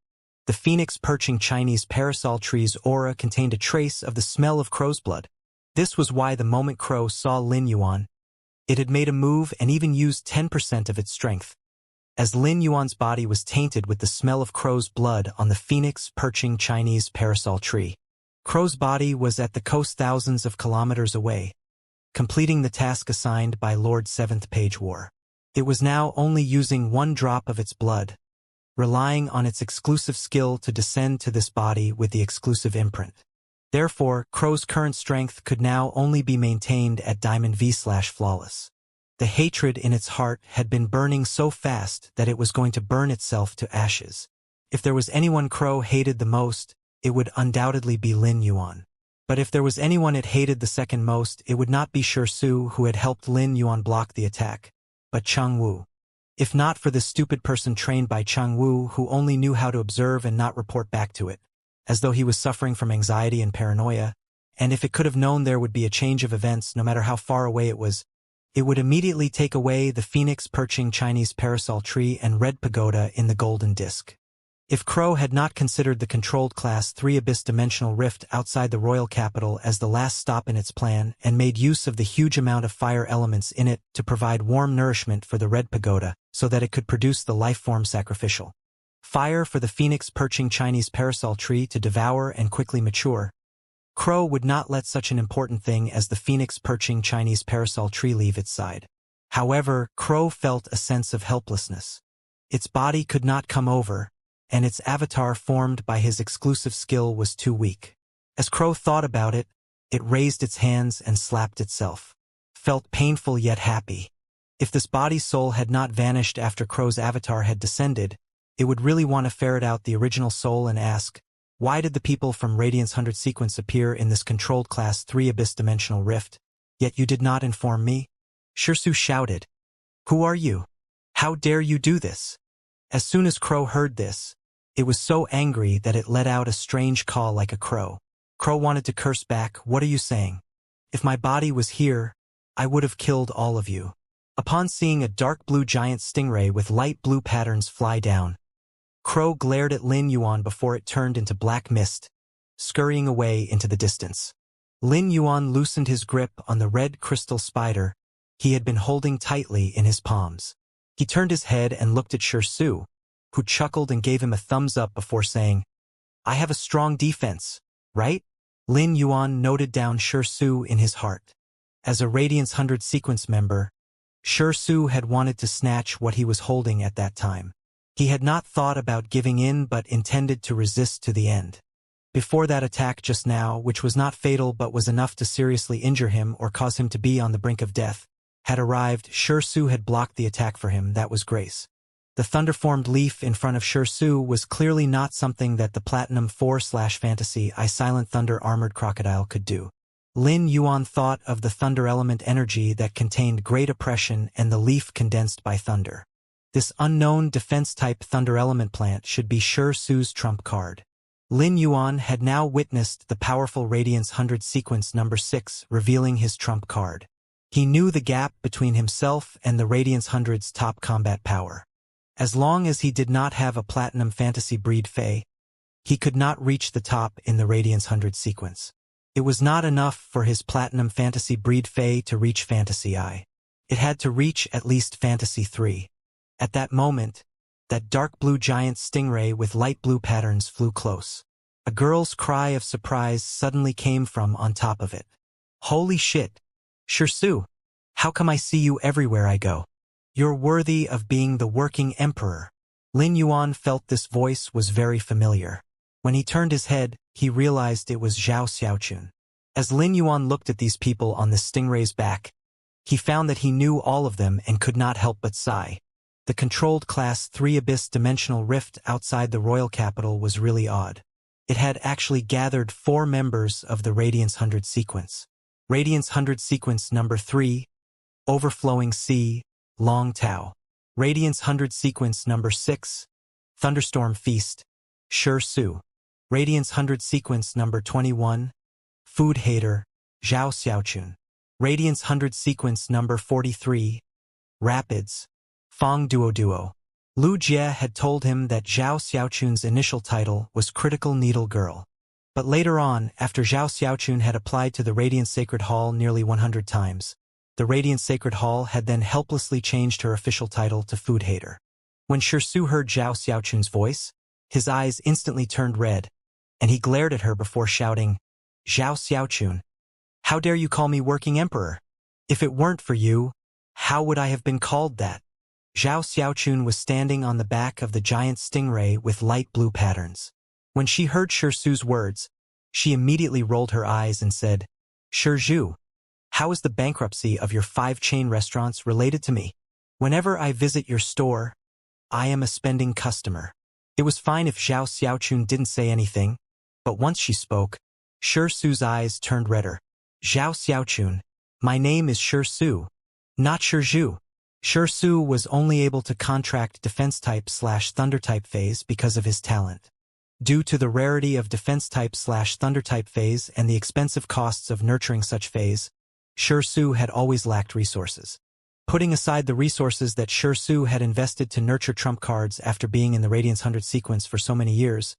the phoenix perching Chinese parasol tree's aura contained a trace of the smell of Crow's blood. This was why the moment Crow saw Lin Yuan, it had made a move and even used 10% of its strength, as Lin Yuan's body was tainted with the smell of Crow's blood on the phoenix perching Chinese parasol tree. Crow's body was at the coast thousands of kilometers away, completing the task assigned by Lord 7th Page War. It was now only using 1 drop of its blood, relying on its exclusive skill to descend to this body with the exclusive imprint. Therefore, Crow's current strength could now only be maintained at Diamond V/flawless. The hatred in its heart had been burning so fast that it was going to burn itself to ashes. If there was anyone Crow hated the most, it would undoubtedly be Lin Yuan. But if there was anyone it hated the second most, it would not be Shi Su who had helped Lin Yuan block the attack, but Chang Wu. If not for this stupid person trained by Chang Wu who only knew how to observe and not report back to it, as though he was suffering from anxiety and paranoia, and if it could have known there would be a change of events no matter how far away it was, it would immediately take away the phoenix perching Chinese parasol tree and red pagoda in the golden disk. If Crow had not considered the controlled Class 3 abyss-dimensional rift outside the royal capital as the last stop in its plan and made use of the huge amount of fire elements in it to provide warm nourishment for the red pagoda so that it could produce the life-form sacrificial fire for the phoenix perching Chinese parasol tree to devour and quickly mature, Crow would not let such an important thing as the phoenix perching Chinese parasol tree leave its side. However, Crow felt a sense of helplessness. Its body could not come over, and its avatar formed by his exclusive skill was too weak. As Crow thought about it, it raised its hands and slapped itself. Felt painful yet happy. If this body's soul had not vanished after Crow's avatar had descended, it would really want to ferret out the original soul and ask, why did the people from Radiance 100 sequence appear in this controlled Class 3 abyss-dimensional rift, yet you did not inform me? Shirsu shouted. Who are you? How dare you do this? As soon as Crow heard this, it was so angry that it let out a strange call like a crow. Crow wanted to curse back, what are you saying? If my body was here, I would have killed all of you. Upon seeing a dark blue giant stingray with light blue patterns fly down, Crow glared at Lin Yuan before it turned into black mist, scurrying away into the distance. Lin Yuan loosened his grip on the red crystal spider he had been holding tightly in his palms. He turned his head and looked at Shirsu, who chuckled and gave him a thumbs up before saying, I have a strong defense, right? Lin Yuan noted down Shirsu in his heart. As a Radiance 100 sequence member, Shirsu had wanted to snatch what he was holding at that time. He had not thought about giving in but intended to resist to the end. Before that attack just now, which was not fatal but was enough to seriously injure him or cause him to be on the brink of death, had arrived, Shirsu had blocked the attack for him. That was grace. The thunder-formed leaf in front of Shirsu was clearly not something that the Platinum 4/Fantasy I Silent Thunder Armored Crocodile could do. Lin Yuan thought of the thunder element energy that contained great oppression and the leaf condensed by thunder. This unknown defense-type thunder element plant should be Shirsu's trump card. Lin Yuan had now witnessed the powerful Radiance 100 sequence number 6 revealing his trump card. He knew the gap between himself and the Radiance 100's top combat power. As long as he did not have a Platinum Fantasy Breed Fae, he could not reach the top in the Radiance 100 sequence. It was not enough for his Platinum Fantasy Breed Fae to reach Fantasy I. It had to reach at least Fantasy 3. At that moment, that dark blue giant stingray with light blue patterns flew close. A girl's cry of surprise suddenly came from on top of it. Holy shit! Shirsu, how come I see you everywhere I go? You're worthy of being the working emperor. Lin Yuan felt this voice was very familiar. When he turned his head, he realized it was Zhao Xiaochun. As Lin Yuan looked at these people on the stingray's back, he found that he knew all of them and could not help but sigh. The controlled Class 3 abyss-dimensional rift outside the royal capital was really odd. It had actually gathered 4 members of the Radiance 100 sequence. Radiance 100 sequence number 3, Overflowing Sea, Long Tao. Radiance 100 sequence number 6, Thunderstorm Feast, Shirsu. Radiance 100 sequence number 21, Food Hater, Zhao Xiaochun. Radiance 100 sequence number 43, Rapids, Fong Duo. Lu Jie had told him that Zhao Xiaochun's initial title was Critical Needle Girl. But later on, after Zhao Xiaochun had applied to the Radiant Sacred Hall nearly 100 times, the Radiant Sacred Hall had then helplessly changed her official title to Food Hater. When Shirsu heard Zhao Xiaochun's voice, his eyes instantly turned red, and he glared at her before shouting, Zhao Xiaochun, how dare you call me Working Emperor? If it weren't for you, how would I have been called that? Zhao Xiaochun was standing on the back of the giant stingray with light blue patterns. When she heard Shirsu's words, she immediately rolled her eyes and said, Shirzu, how is the bankruptcy of your 5 chain restaurants related to me? Whenever I visit your store, I am a spending customer. It was fine if Zhao Xiaochun didn't say anything, but once she spoke, Shirsu's eyes turned redder. Zhao Xiaochun, my name is Shirsu, not Shirzu. Shirsu was only able to contract defense-type/thunder-type phase because of his talent. Due to the rarity of defense-type/thunder-type phase and the expensive costs of nurturing such phase, Shirsu had always lacked resources. Putting aside the resources that Su had invested to nurture trump cards after being in the Radiance 100 sequence for so many years,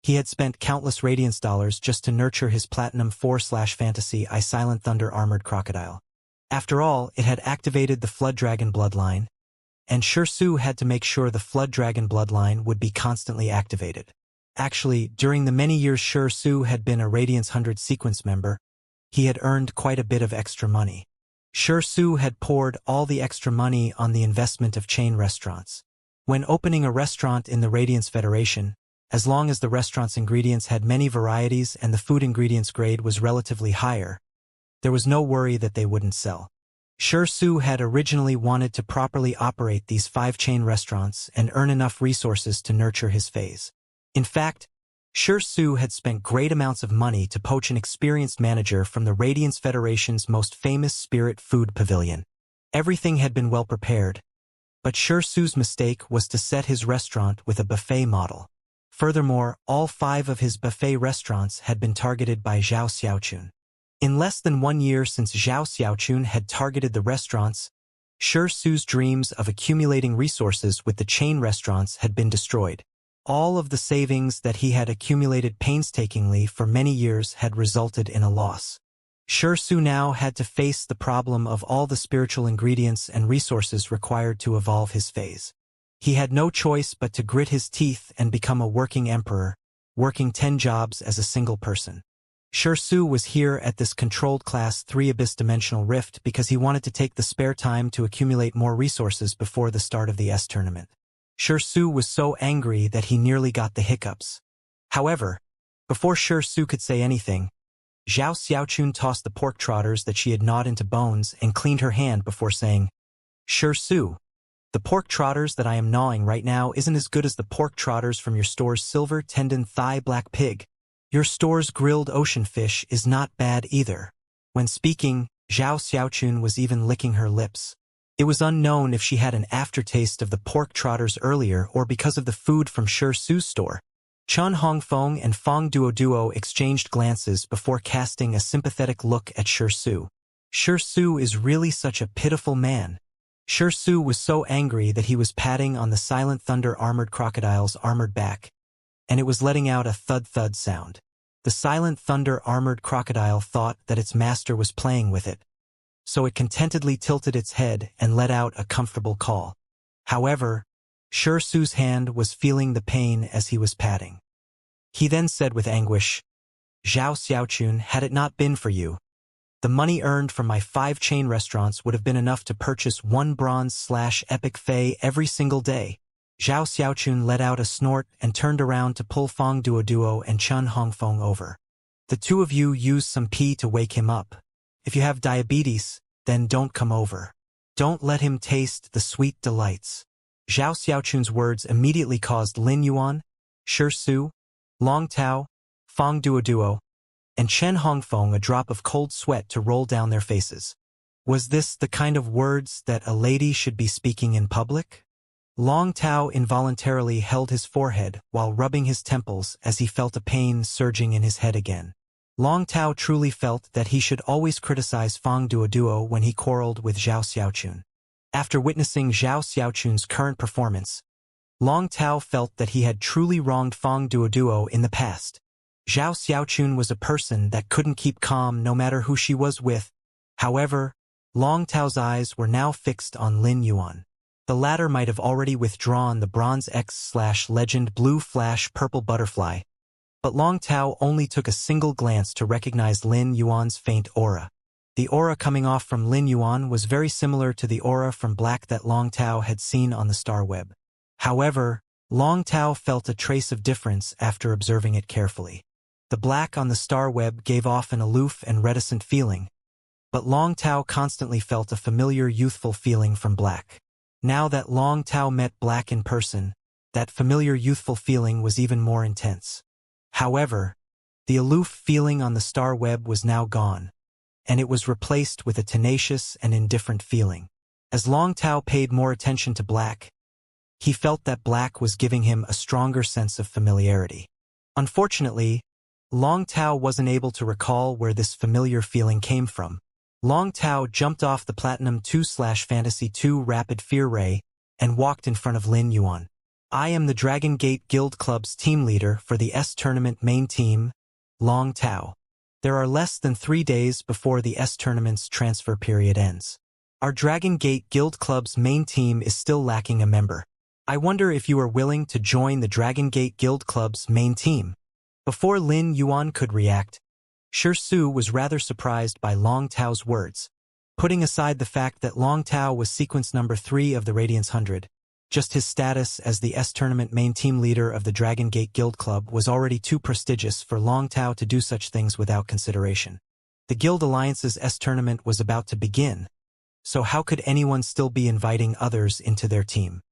he had spent countless Radiance dollars just to nurture his Platinum 4/Fantasy I Silent Thunder Armored Crocodile. After all, it had activated the Flood Dragon bloodline, and Su had to make sure the Flood Dragon bloodline would be constantly activated. Actually, during the many years Su had been a Radiance 100 sequence member, he had earned quite a bit of extra money. Su had poured all the extra money on the investment of chain restaurants. When opening a restaurant in the Radiance Federation, as long as the restaurant's ingredients had many varieties and the food ingredients grade was relatively higher, there was no worry that they wouldn't sell. Su had originally wanted to properly operate these 5 chain restaurants and earn enough resources to nurture his phase. In fact, Su had spent great amounts of money to poach an experienced manager from the Radiance Federation's most famous spirit food pavilion. Everything had been well prepared, but Su's mistake was to set his restaurant with a buffet model. Furthermore, all 5 of his buffet restaurants had been targeted by Zhao Xiaochun. In less than 1 year since Zhao Xiaochun had targeted the restaurants, Su's dreams of accumulating resources with the chain restaurants had been destroyed. All of the savings that he had accumulated painstakingly for many years had resulted in a loss. Su now had to face the problem of all the spiritual ingredients and resources required to evolve his phase. He had no choice but to grit his teeth and become a working emperor, working 10 jobs as a single person. Su was here at this controlled Class 3 Abyss-dimensional rift because he wanted to take the spare time to accumulate more resources before the start of the S tournament. Su was so angry that he nearly got the hiccups. However, before Su could say anything, Zhao Xiaochun tossed the pork trotters that she had gnawed into bones and cleaned her hand before saying, Su, the pork trotters that I am gnawing right now isn't as good as the pork trotters from your store's silver tendon thigh black pig. Your store's grilled ocean fish is not bad either. When speaking, Zhao Xiaochun was even licking her lips. It was unknown if she had an aftertaste of the pork trotters earlier or because of the food from Su's store. Chun Hongfeng and Fong Duo exchanged glances before casting a sympathetic look at Su. Su is really such a pitiful man. Su was so angry that he was patting on the Silent Thunder Armored Crocodile's armored back, and it was letting out a thud-thud sound. The Silent Thunder Armored Crocodile thought that its master was playing with it, so it contentedly tilted its head and let out a comfortable call. However, Su's hand was feeling the pain as he was patting. He then said with anguish, Zhao Xiaochun, had it not been for you, the money earned from my 5 chain restaurants would have been enough to purchase 1 bronze/epic fei every single day. Zhao Xiaochun let out a snort and turned around to pull Fong Duo and Chun Hongfeng over. The 2 of you used some pee to wake him up. If you have diabetes, then don't come over. Don't let him taste the sweet delights. Zhao Xiaochun's words immediately caused Lin Yuan, Su, Long Tao, Fong Duo, and Chen Hongfeng a drop of cold sweat to roll down their faces. Was this the kind of words that a lady should be speaking in public? Long Tao involuntarily held his forehead while rubbing his temples as he felt a pain surging in his head again. Long Tao truly felt that he should always criticize Fong Duo when he quarreled with Zhao Xiaochun. After witnessing Zhao Xiaochun's current performance, Long Tao felt that he had truly wronged Fong Duo in the past. Zhao Xiaochun was a person that couldn't keep calm no matter who she was with. However, Long Tao's eyes were now fixed on Lin Yuan. The latter might have already withdrawn the Bronze X/Legend Blue Flash Purple Butterfly, but Long Tao only took a single glance to recognize Lin Yuan's faint aura. The aura coming off from Lin Yuan was very similar to the aura from Black that Long Tao had seen on the star web. However, Long Tao felt a trace of difference after observing it carefully. The black on the star web gave off an aloof and reticent feeling, but Long Tao constantly felt a familiar youthful feeling from Black. Now that Long Tao met Black in person, that familiar youthful feeling was even more intense. However, the aloof feeling on the star web was now gone, and it was replaced with a tenacious and indifferent feeling. As Long Tao paid more attention to Black, he felt that Black was giving him a stronger sense of familiarity. Unfortunately, Long Tao wasn't able to recall where this familiar feeling came from. Long Tao jumped off the Platinum 2/Fantasy 2 Rapid Fear Ray and walked in front of Lin Yuan. I am the Dragon Gate Guild Club's team leader for the S Tournament main team, Long Tao. There are less than 3 days before the S Tournament's transfer period ends. Our Dragon Gate Guild Club's main team is still lacking a member. I wonder if you are willing to join the Dragon Gate Guild Club's main team. Before Lin Yuan could react, Shi Su was rather surprised by Long Tao's words. Putting aside the fact that Long Tao was sequence number 3 of the Radiance 100, just his status as the S Tournament main team leader of the Dragon Gate Guild Club was already too prestigious for Long Tao to do such things without consideration. The Guild Alliance's S Tournament was about to begin, so how could anyone still be inviting others into their team?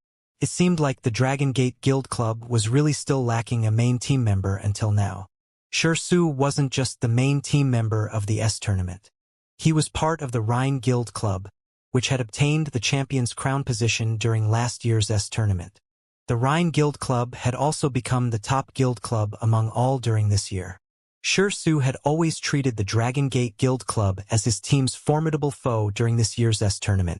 It seemed like the Dragon Gate Guild Club was really still lacking a main team member until now. Shi Su wasn't just the main team member of the S Tournament. He was part of the Rhine Guild Club, which had obtained the champion's crown position during last year's S Tournament. The Rhine Guild Club had also become the top guild club among all during this year. Shi Su had always treated the Dragon Gate Guild Club as his team's formidable foe during this year's S Tournament.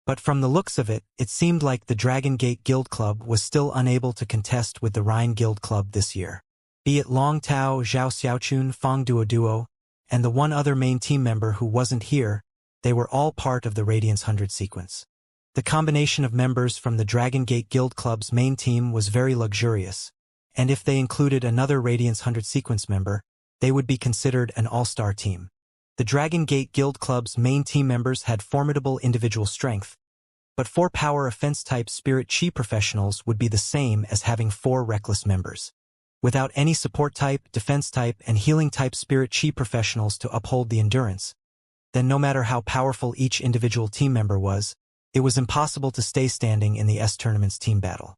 But from the looks of it, it seemed like the Dragon Gate Guild Club was still unable to contest with the Rhine Guild Club this year. Be it Long Tao, Zhao Xiaochun, Fang Duo, and the one other main team member who wasn't here, they were all part of the Radiance 100 sequence. The combination of members from the Dragon Gate Guild Club's main team was very luxurious, and if they included another Radiance 100 sequence member, they would be considered an all-star team. The Dragon Gate Guild Club's main team members had formidable individual strength, but 4 power offense-type Spirit Chi professionals would be the same as having 4 reckless members. Without any support-type, defense-type, and healing-type Spirit Chi professionals to uphold the endurance, then no matter how powerful each individual team member was, it was impossible to stay standing in the S Tournament's team battle.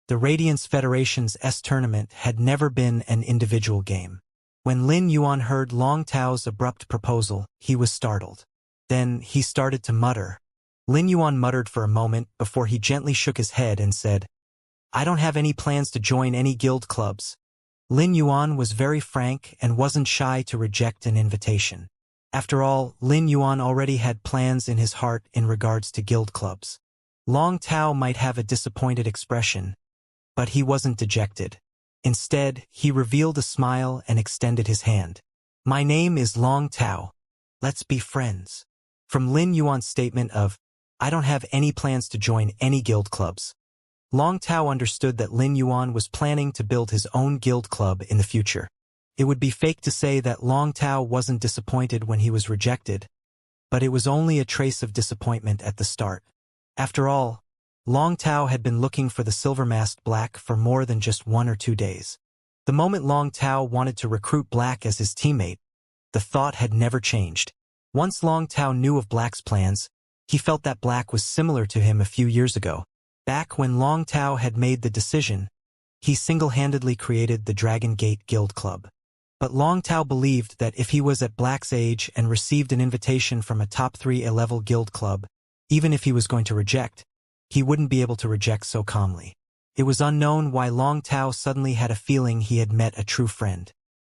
The Radiance Federation's S Tournament had never been an individual game. When Lin Yuan heard Long Tao's abrupt proposal, he was startled. Then he started to mutter. Lin Yuan muttered for a moment before he gently shook his head and said, "I don't have any plans to join any guild clubs." Lin Yuan was very frank and wasn't shy to reject an invitation. After all, Lin Yuan already had plans in his heart in regards to guild clubs. Long Tao might have a disappointed expression, but he wasn't dejected. Instead, he revealed a smile and extended his hand. "My name is Long Tao. Let's be friends." From Lin Yuan's statement of, "I don't have any plans to join any guild clubs," Long Tao understood that Lin Yuan was planning to build his own guild club in the future. It would be fake to say that Long Tao wasn't disappointed when he was rejected, but it was only a trace of disappointment at the start. After all, Long Tao had been looking for the silver-masked Black for more than just 1 or 2 days. The moment Long Tao wanted to recruit Black as his teammate, the thought had never changed. Once Long Tao knew of Black's plans, he felt that Black was similar to him a few years ago. Back when Long Tao had made the decision, he single-handedly created the Dragon Gate Guild Club. But Long Tao believed that if he was at Black's age and received an invitation from a top 3 A-level guild club, even if he was going to reject, he wouldn't be able to reject so calmly. It was unknown why Long Tao suddenly had a feeling he had met a true friend.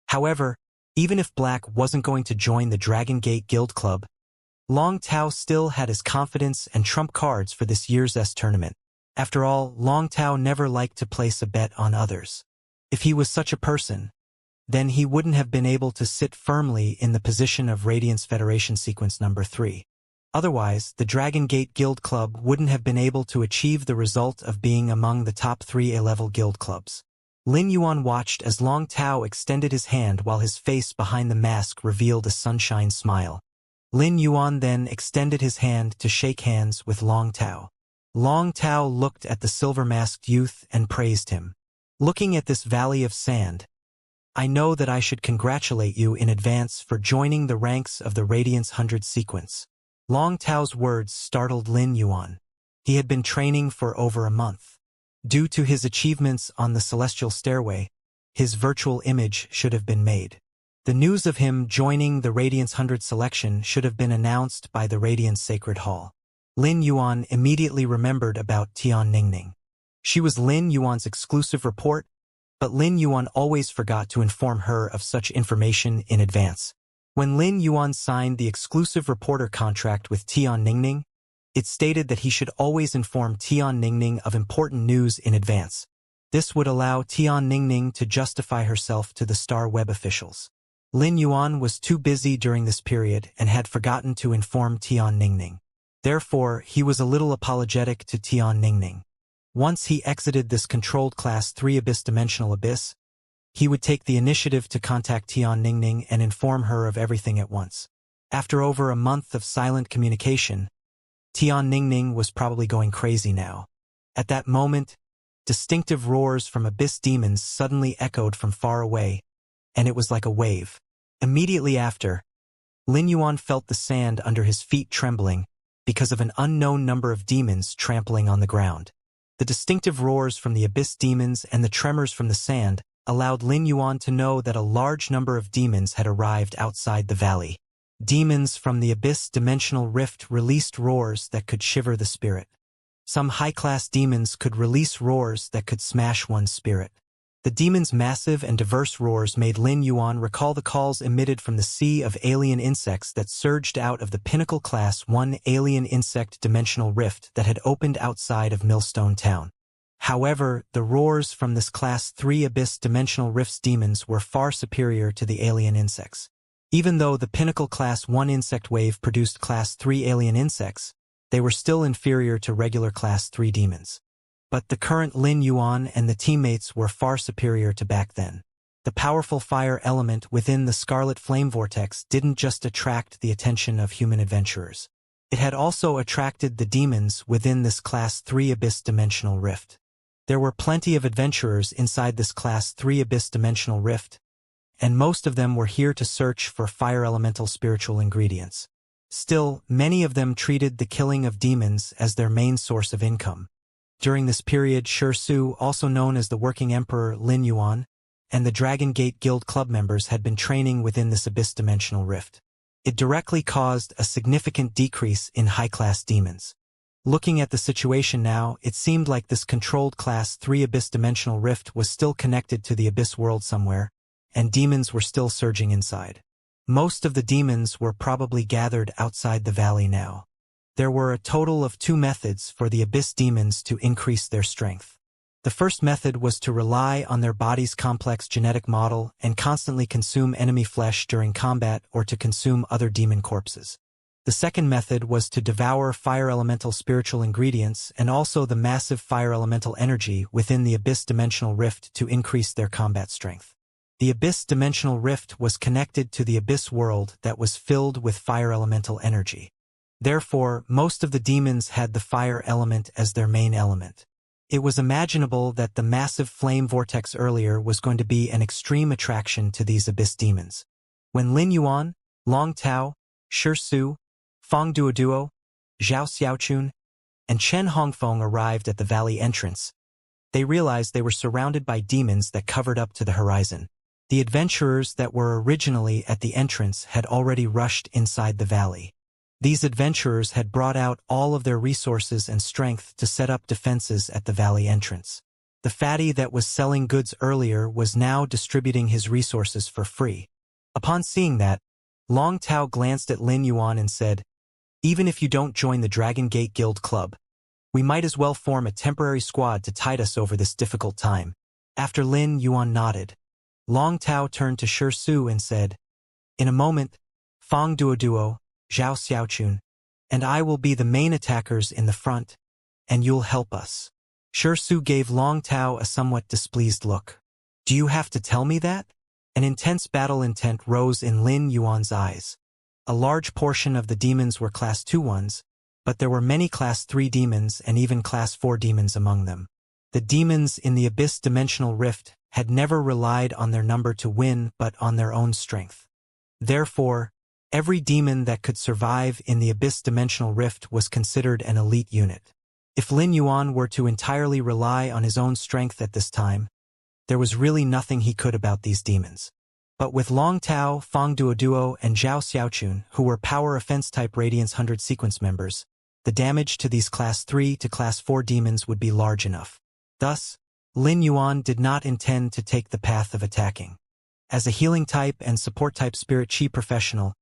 However, even if Black wasn't going to join the Dragon Gate Guild Club, Long Tao still had his confidence and trump cards for this year's S Tournament. After all, Long Tao never liked to place a bet on others. If he was such a person, then he wouldn't have been able to sit firmly in the position of Radiance Federation Sequence number 3. Otherwise, the Dragon Gate Guild Club wouldn't have been able to achieve the result of being among the top 3 A-level guild clubs. Lin Yuan watched as Long Tao extended his hand while his face behind the mask revealed a sunshine smile. Lin Yuan then extended his hand to shake hands with Long Tao. Long Tao looked at the silver-masked youth and praised him. "Looking at this valley of sand, I know that I should congratulate you in advance for joining the ranks of the Radiance 100 sequence." Long Tao's words startled Lin Yuan. He had been training for over a month. Due to his achievements on the Celestial Stairway, his virtual image should have been made. The news of him joining the Radiance 100 selection should have been announced by the Radiance Sacred Hall. Lin Yuan immediately remembered about Tian Ningning. She was Lin Yuan's exclusive report, but Lin Yuan always forgot to inform her of such information in advance. When Lin Yuan signed the exclusive reporter contract with Tian Ningning, it stated that he should always inform Tian Ningning of important news in advance. This would allow Tian Ningning to justify herself to the Star Web officials. Lin Yuan was too busy during this period and had forgotten to inform Tian Ningning. Therefore, he was a little apologetic to Tian Ningning. Once he exited this controlled Class 3 Abyss-dimensional abyss, he would take the initiative to contact Tian Ningning and inform her of everything at once. After over a month of silent communication, Tian Ningning was probably going crazy now. At that moment, distinctive roars from abyss demons suddenly echoed from far away, and it was like a wave. Immediately after, Lin Yuan felt the sand under his feet trembling because of an unknown number of demons trampling on the ground. The distinctive roars from the abyss demons and the tremors from the sand allowed Lin Yuan to know that a large number of demons had arrived outside the valley. Demons from the abyss-dimensional rift released roars that could shiver the spirit. Some high-class demons could release roars that could smash one's spirit. The demons' massive and diverse roars made Lin Yuan recall the calls emitted from the sea of alien insects that surged out of the Pinnacle Class 1 alien insect dimensional rift that had opened outside of Millstone Town. However, the roars from this Class 3 Abyss Dimensional Rift's demons were far superior to the alien insects. Even though the Pinnacle Class 1 insect wave produced Class 3 alien insects, they were still inferior to regular Class 3 demons. But the current Lin Yuan and the teammates were far superior to back then. The powerful fire element within the Scarlet Flame Vortex didn't just attract the attention of human adventurers. It had also attracted the demons within this Class 3 Abyss Dimensional Rift. There were plenty of adventurers inside this Class 3 Abyss Dimensional Rift, and most of them were here to search for fire elemental spiritual ingredients. Still, many of them treated the killing of demons as their main source of income. During this period, Su, also known as the Working Emperor Lin Yuan, and the Dragon Gate Guild club members had been training within this Abyss Dimensional Rift. It directly caused a significant decrease in high-class demons. Looking at the situation now, it seemed like this controlled Class 3 Abyss Dimensional Rift was still connected to the Abyss world somewhere, and demons were still surging inside. Most of the demons were probably gathered outside the valley now. There were a total of 2 methods for the Abyss demons to increase their strength. The first method was to rely on their body's complex genetic model and constantly consume enemy flesh during combat or to consume other demon corpses. The second method was to devour fire elemental spiritual ingredients and also the massive fire elemental energy within the Abyss Dimensional Rift to increase their combat strength. The Abyss Dimensional Rift was connected to the Abyss world that was filled with fire elemental energy. Therefore, most of the demons had the fire element as their main element. It was imaginable that the massive flame vortex earlier was going to be an extreme attraction to these Abyss demons. When Lin Yuan, Long Tao, Su, Fong Duoduo, Zhao Xiaochun, and Chen Hongfeng arrived at the valley entrance, they realized they were surrounded by demons that covered up to the horizon. The adventurers that were originally at the entrance had already rushed inside the valley. These adventurers had brought out all of their resources and strength to set up defenses at the valley entrance. The fatty that was selling goods earlier was now distributing his resources for free. Upon seeing that, Long Tao glanced at Lin Yuan and said, "Even if you don't join the Dragon Gate Guild Club, we might as well form a temporary squad to tide us over this difficult time." After Lin Yuan nodded, Long Tao turned to Su and said, "In a moment, Fong Duoduo, Zhao Xiaochun, and I will be the main attackers in the front, and you'll help us." Su gave Long Tao a somewhat displeased look. "Do you have to tell me that?" An intense battle intent rose in Lin Yuan's eyes. A large portion of the demons were Class 2 ones, but there were many Class 3 demons and even Class 4 demons among them. The demons in the Abyss Dimensional Rift had never relied on their number to win but on their own strength. Therefore, every demon that could survive in the Abyss Dimensional Rift was considered an elite unit. If Lin Yuan were to entirely rely on his own strength at this time, there was really nothing he could about these demons. But with Long Tao, Fong Duoduo, and Zhao Xiaochun, who were Power Offense-type Radiance 100 sequence members, the damage to these Class 3 to Class 4 demons would be large enough. Thus, Lin Yuan did not intend to take the path of attacking. As a healing type and support type spirit chi professional,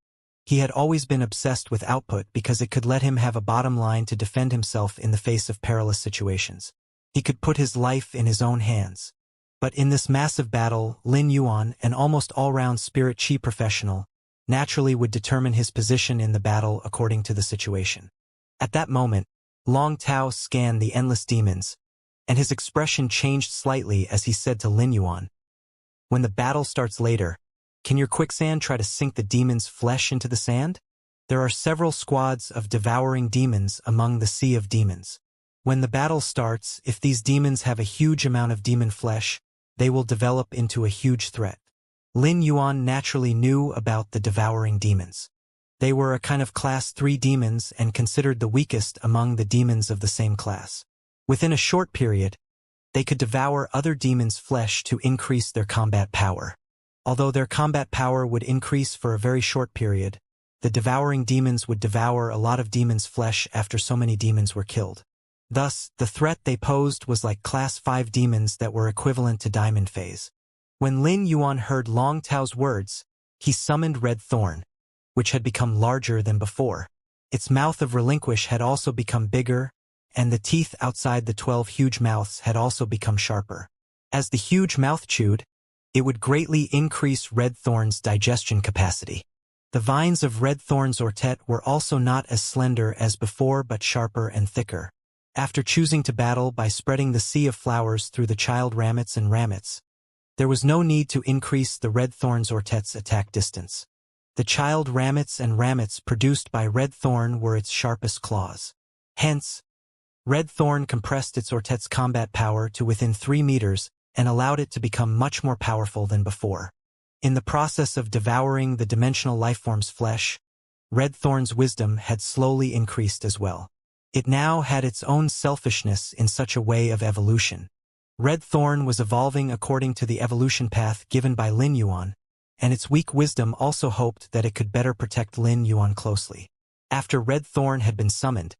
he had always been obsessed with output because it could let him have a bottom line to defend himself in the face of perilous situations. He could put his life in his own hands. But in this massive battle, Lin Yuan, an almost all-round spirit chi professional, naturally would determine his position in the battle according to the situation. At that moment, Long Tao scanned the endless demons, and his expression changed slightly as he said to Lin Yuan, "When the battle starts later, can your quicksand try to sink the demon's flesh into the sand? There are several squads of devouring demons among the sea of demons. When the battle starts, if these demons have a huge amount of demon flesh, they will develop into a huge threat." Lin Yuan naturally knew about the devouring demons. They were a kind of class 3 demons and considered the weakest among the demons of the same class. Within a short period, they could devour other demons' flesh to increase their combat power. Although their combat power would increase for a very short period, the devouring demons would devour a lot of demons' flesh after so many demons were killed. Thus, the threat they posed was like class 5 demons that were equivalent to diamond phase. When Lin Yuan heard Long Tao's words, he summoned Red Thorn, which had become larger than before. Its mouth of relinquish had also become bigger, and the teeth outside the 12 huge mouths had also become sharper. As the huge mouth chewed, it would greatly increase Red Thorn's digestion capacity. The vines of Red Thorn's ortet were also not as slender as before but sharper and thicker. After choosing to battle by spreading the sea of flowers through the child ramets and ramets, there was no need to increase the Red Thorn's ortet's attack distance. The child ramets and ramets produced by Red Thorn were its sharpest claws. Hence, Red Thorn compressed its ortet's combat power to within 3 meters and allowed it to become much more powerful than before. In the process of devouring the dimensional lifeform's flesh, Red Thorn's wisdom had slowly increased as well. It now had its own selfishness in such a way of evolution. Red Thorn was evolving according to the evolution path given by Lin Yuan, and its weak wisdom also hoped that it could better protect Lin Yuan closely. After Red Thorn had been summoned,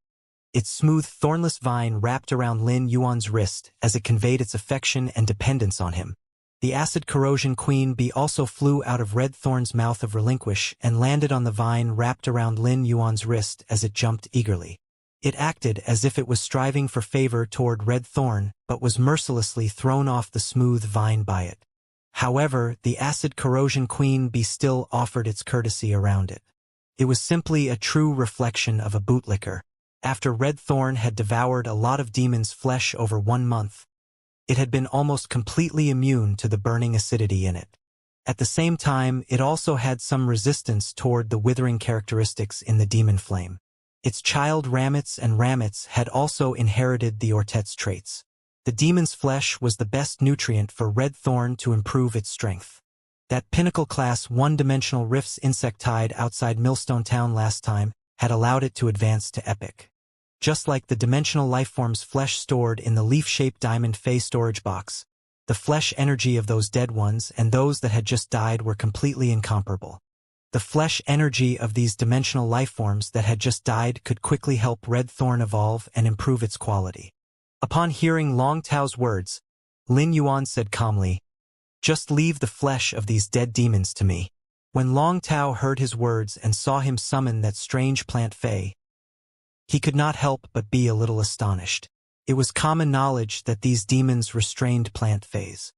its smooth thornless vine wrapped around Lin Yuan's wrist as it conveyed its affection and dependence on him. The acid corrosion queen bee also flew out of Red Thorn's mouth of relinquish and landed on the vine wrapped around Lin Yuan's wrist as it jumped eagerly. It acted as if it was striving for favor toward Red Thorn, but was mercilessly thrown off the smooth vine by it. However, the acid corrosion queen bee still offered its courtesy around it. It was simply a true reflection of a bootlicker. After Red Thorn had devoured a lot of demons' flesh over 1 month, it had been almost completely immune to the burning acidity in it. At the same time, it also had some resistance toward the withering characteristics in the demon flame. Its child ramets and ramets had also inherited the ortet's traits. The demon's flesh was the best nutrient for Red Thorn to improve its strength. That pinnacle class 1-dimensional Rift's insectide outside Millstone Town last time had allowed it to advance to epic. Just like the dimensional lifeform's flesh stored in the leaf-shaped diamond phase storage box, the flesh energy of those dead ones and those that had just died were completely incomparable. The flesh energy of these dimensional lifeforms that had just died could quickly help Red Thorn evolve and improve its quality. Upon hearing Long Tao's words, Lin Yuan said calmly, "Just leave the flesh of these dead demons to me." When Long Tao heard his words and saw him summon that strange plant fey, he could not help but be a little astonished. It was common knowledge that these demons restrained plant feys.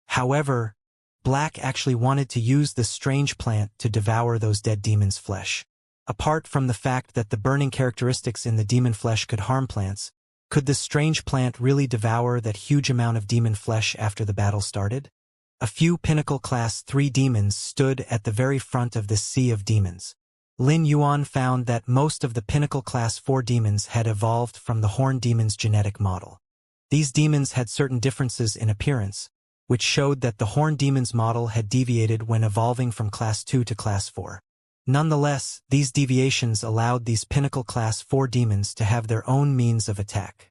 However, Black actually wanted to use this strange plant to devour those dead demons' flesh. Apart from the fact that the burning characteristics in the demon flesh could harm plants, could this strange plant really devour that huge amount of demon flesh after the battle started? A few pinnacle class 3 demons stood at the very front of this sea of demons. Lin Yuan found that most of the pinnacle class 4 demons had evolved from the horn demon's genetic model. These demons had certain differences in appearance, which showed that the horn demon's model had deviated when evolving from class 2 to class 4. Nonetheless, these deviations allowed these pinnacle class 4 demons to have their own means of attack.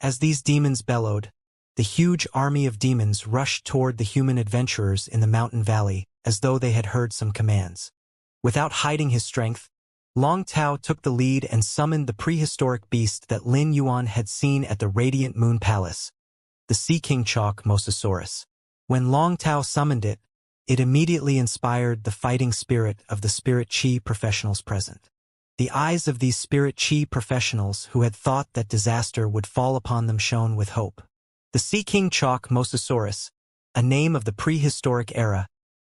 As these demons bellowed, the huge army of demons rushed toward the human adventurers in the mountain valley as though they had heard some commands. Without hiding his strength, Long Tao took the lead and summoned the prehistoric beast that Lin Yuan had seen at the Radiant Moon Palace, the Sea King Chalk Mosasaurus. When Long Tao summoned it, It immediately inspired the fighting spirit of the spirit chi professionals present. The eyes of these spirit chi professionals who had thought that disaster would fall upon them shone with hope. The Sea King Chalk Mosasaurus, a name of the prehistoric era,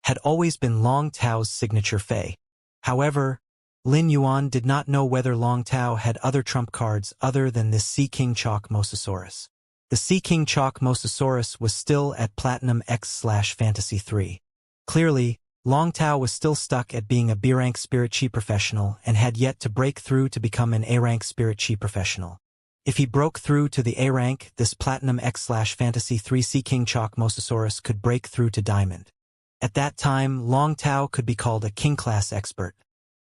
had always been Long Tao's signature fei. However, Lin Yuan did not know whether Long Tao had other trump cards other than this Sea King Chalk Mosasaurus. The Sea King Chalk Mosasaurus was still at Platinum X/Fantasy 3. Clearly, Long Tao was still stuck at being a B-rank Spirit Chi professional and had yet to break through to become an A-rank Spirit Chi professional. If he broke through to the A rank, this Platinum X/Fantasy 3 Sea King Chalk Mosasaurus could break through to Diamond. At that time, Long Tao could be called a King-class expert.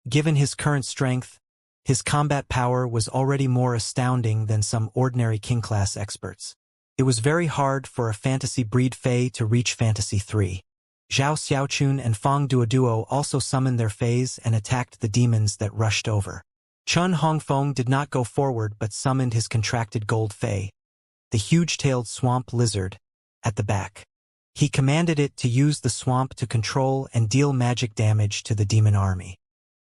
Given his current strength, his combat power was already more astounding than some ordinary King-class experts. It was very hard for a fantasy breed Fei to reach Fantasy 3. Zhao Xiaochun and Fang Duoduo also summoned their Feis and attacked the demons that rushed over. Chun Hongfeng did not go forward but summoned his contracted gold Fei, the huge-tailed swamp lizard, at the back. He commanded it to use the swamp to control and deal magic damage to the demon army.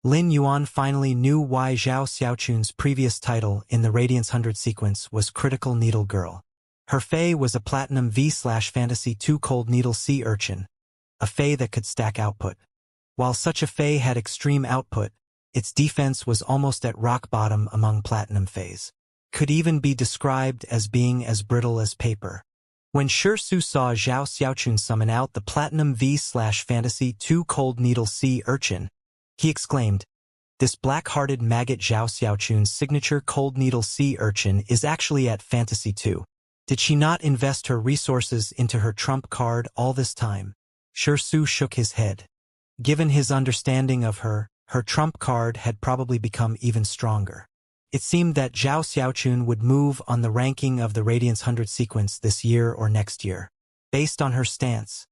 Lin Yuan finally knew why Zhao Xiaochun's previous title in the Radiance 100 sequence was Critical Needle Girl. Her Fei was a Platinum V/Fantasy 2 Cold Needle Sea Urchin, a Fei that could stack output. While such a Fei had extreme output, its defense was almost at rock bottom among Platinum Feis. Could even be described as being as brittle as paper. When Shi Su saw Zhao Xiaochun summon out the Platinum V/Fantasy 2 Cold Needle Sea Urchin, he exclaimed, "This black-hearted maggot Zhao Xiaochun's signature Cold Needle Sea Urchin is actually at Fantasy 2. Did she not invest her resources into her trump card all this time?" Shi Su shook his head. Given his understanding of her trump card had probably become even stronger. It seemed that Zhao Xiaochun would move on the ranking of the Radiance 100 sequence this year or next year. Based on her stance,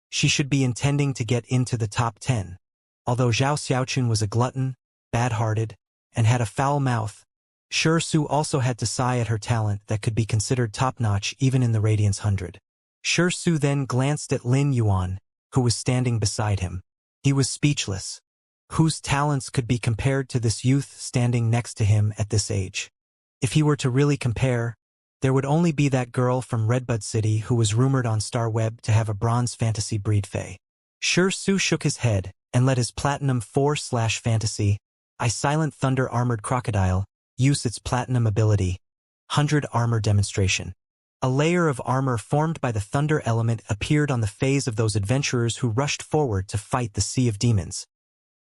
she should be intending to get into the top 10. Although Zhao Xiaochun was a glutton, bad-hearted, and had a foul mouth, Shi Su also had to sigh at her talent that could be considered top-notch even in the Radiance 100. Shi Su then glanced at Lin Yuan, who was standing beside him. He was speechless. Whose talents could be compared to this youth standing next to him at this age? If he were to really compare, there would only be that girl from Redbud City who was rumored on StarWeb to have a bronze fantasy breed Fei. Shi Su shook his head and let his Platinum 4/Fantasy, I Silent Thunder Armored Crocodile, use its Platinum ability, 100 Armor Demonstration. A layer of armor formed by the thunder element appeared on the face of those adventurers who rushed forward to fight the Sea of Demons,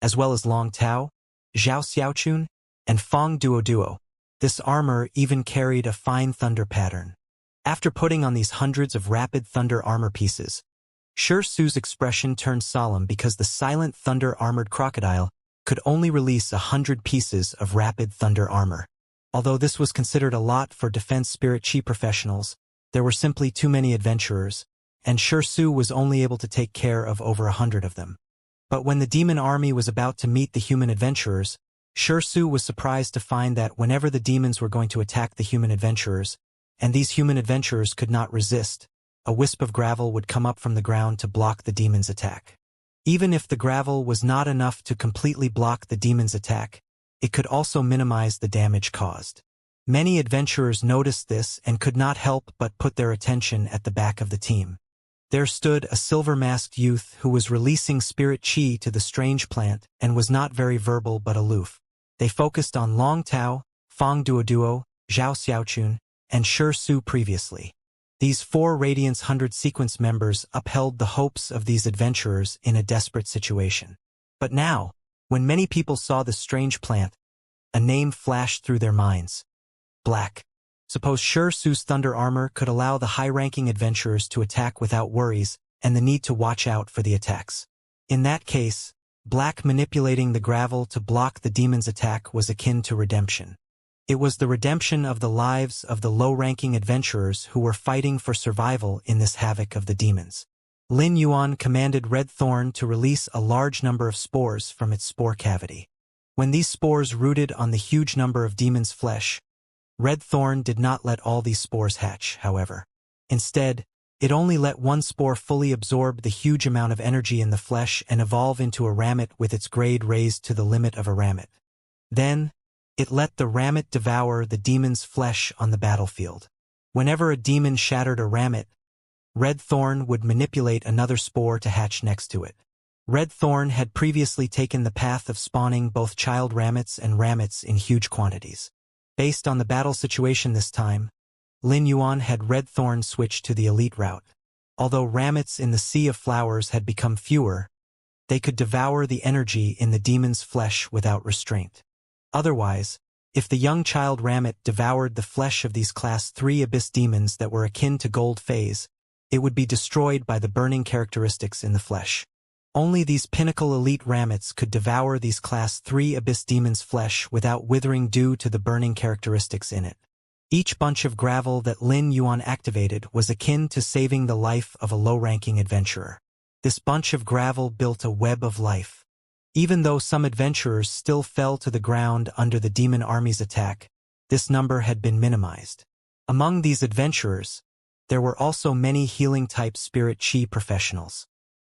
as well as Long Tao, Zhao Xiaochun, and Fang Duoduo. This armor even carried a fine thunder pattern. After putting on these hundreds of rapid thunder armor pieces, Shi Su's expression turned solemn because the silent thunder armored crocodile could only release 100 pieces of rapid thunder armor. Although this was considered a lot for defense spirit chi professionals, there were simply too many adventurers, and Shi Su was only able to take care of over 100 of them. But when the demon army was about to meet the human adventurers, Shi Su was surprised to find that whenever the demons were going to attack the human adventurers, and these human adventurers could not resist, a wisp of gravel would come up from the ground to block the demon's attack. Even if the gravel was not enough to completely block the demon's attack, it could also minimize the damage caused. Many adventurers noticed this and could not help but put their attention at the back of the team. There stood a silver-masked youth who was releasing spirit chi to the strange plant and was not very verbal but aloof. They focused on Long Tao, Fang Duoduo, Zhao Xiaochun, and Shi Su previously. These 4 Radiance 100 sequence members upheld the hopes of these adventurers in a desperate situation. But now, when many people saw the strange plant, a name flashed through their minds. Black. Suppose Shi Su's thunder armor could allow the high-ranking adventurers to attack without worries and the need to watch out for the attacks. In that case, Black manipulating the gravel to block the demon's attack was akin to redemption. It was the redemption of the lives of the low-ranking adventurers who were fighting for survival in this havoc of the demons. Lin Yuan commanded Red Thorn to release a large number of spores from its spore cavity. When these spores rooted on the huge number of demons' flesh, Red Thorn did not let all these spores hatch, however. Instead, It only let one spore fully absorb the huge amount of energy in the flesh and evolve into a rammet with its grade raised to the limit of a rammet. Then, it let the rammet devour the demon's flesh on the battlefield. Whenever a demon shattered a rammet, Red Thorn would manipulate another spore to hatch next to it. Red Thorn had previously taken the path of spawning both child rammets and rammets in huge quantities. Based on the battle situation this time, Lin Yuan had Red Thorn switch to the elite route. Although rammets in the Sea of Flowers had become fewer, they could devour the energy in the demon's flesh without restraint. Otherwise, if the young child rammet devoured the flesh of these Class 3 Abyss demons that were akin to Gold Phase, it would be destroyed by the burning characteristics in the flesh. Only these pinnacle elite rammets could devour these Class 3 Abyss demons' flesh without withering due to the burning characteristics in it. Each bunch of gravel that Lin Yuan activated was akin to saving the life of a low-ranking adventurer. This bunch of gravel built a web of life. Even though some adventurers still fell to the ground under the demon army's attack, this number had been minimized. Among these adventurers, there were also many healing-type spirit chi professionals.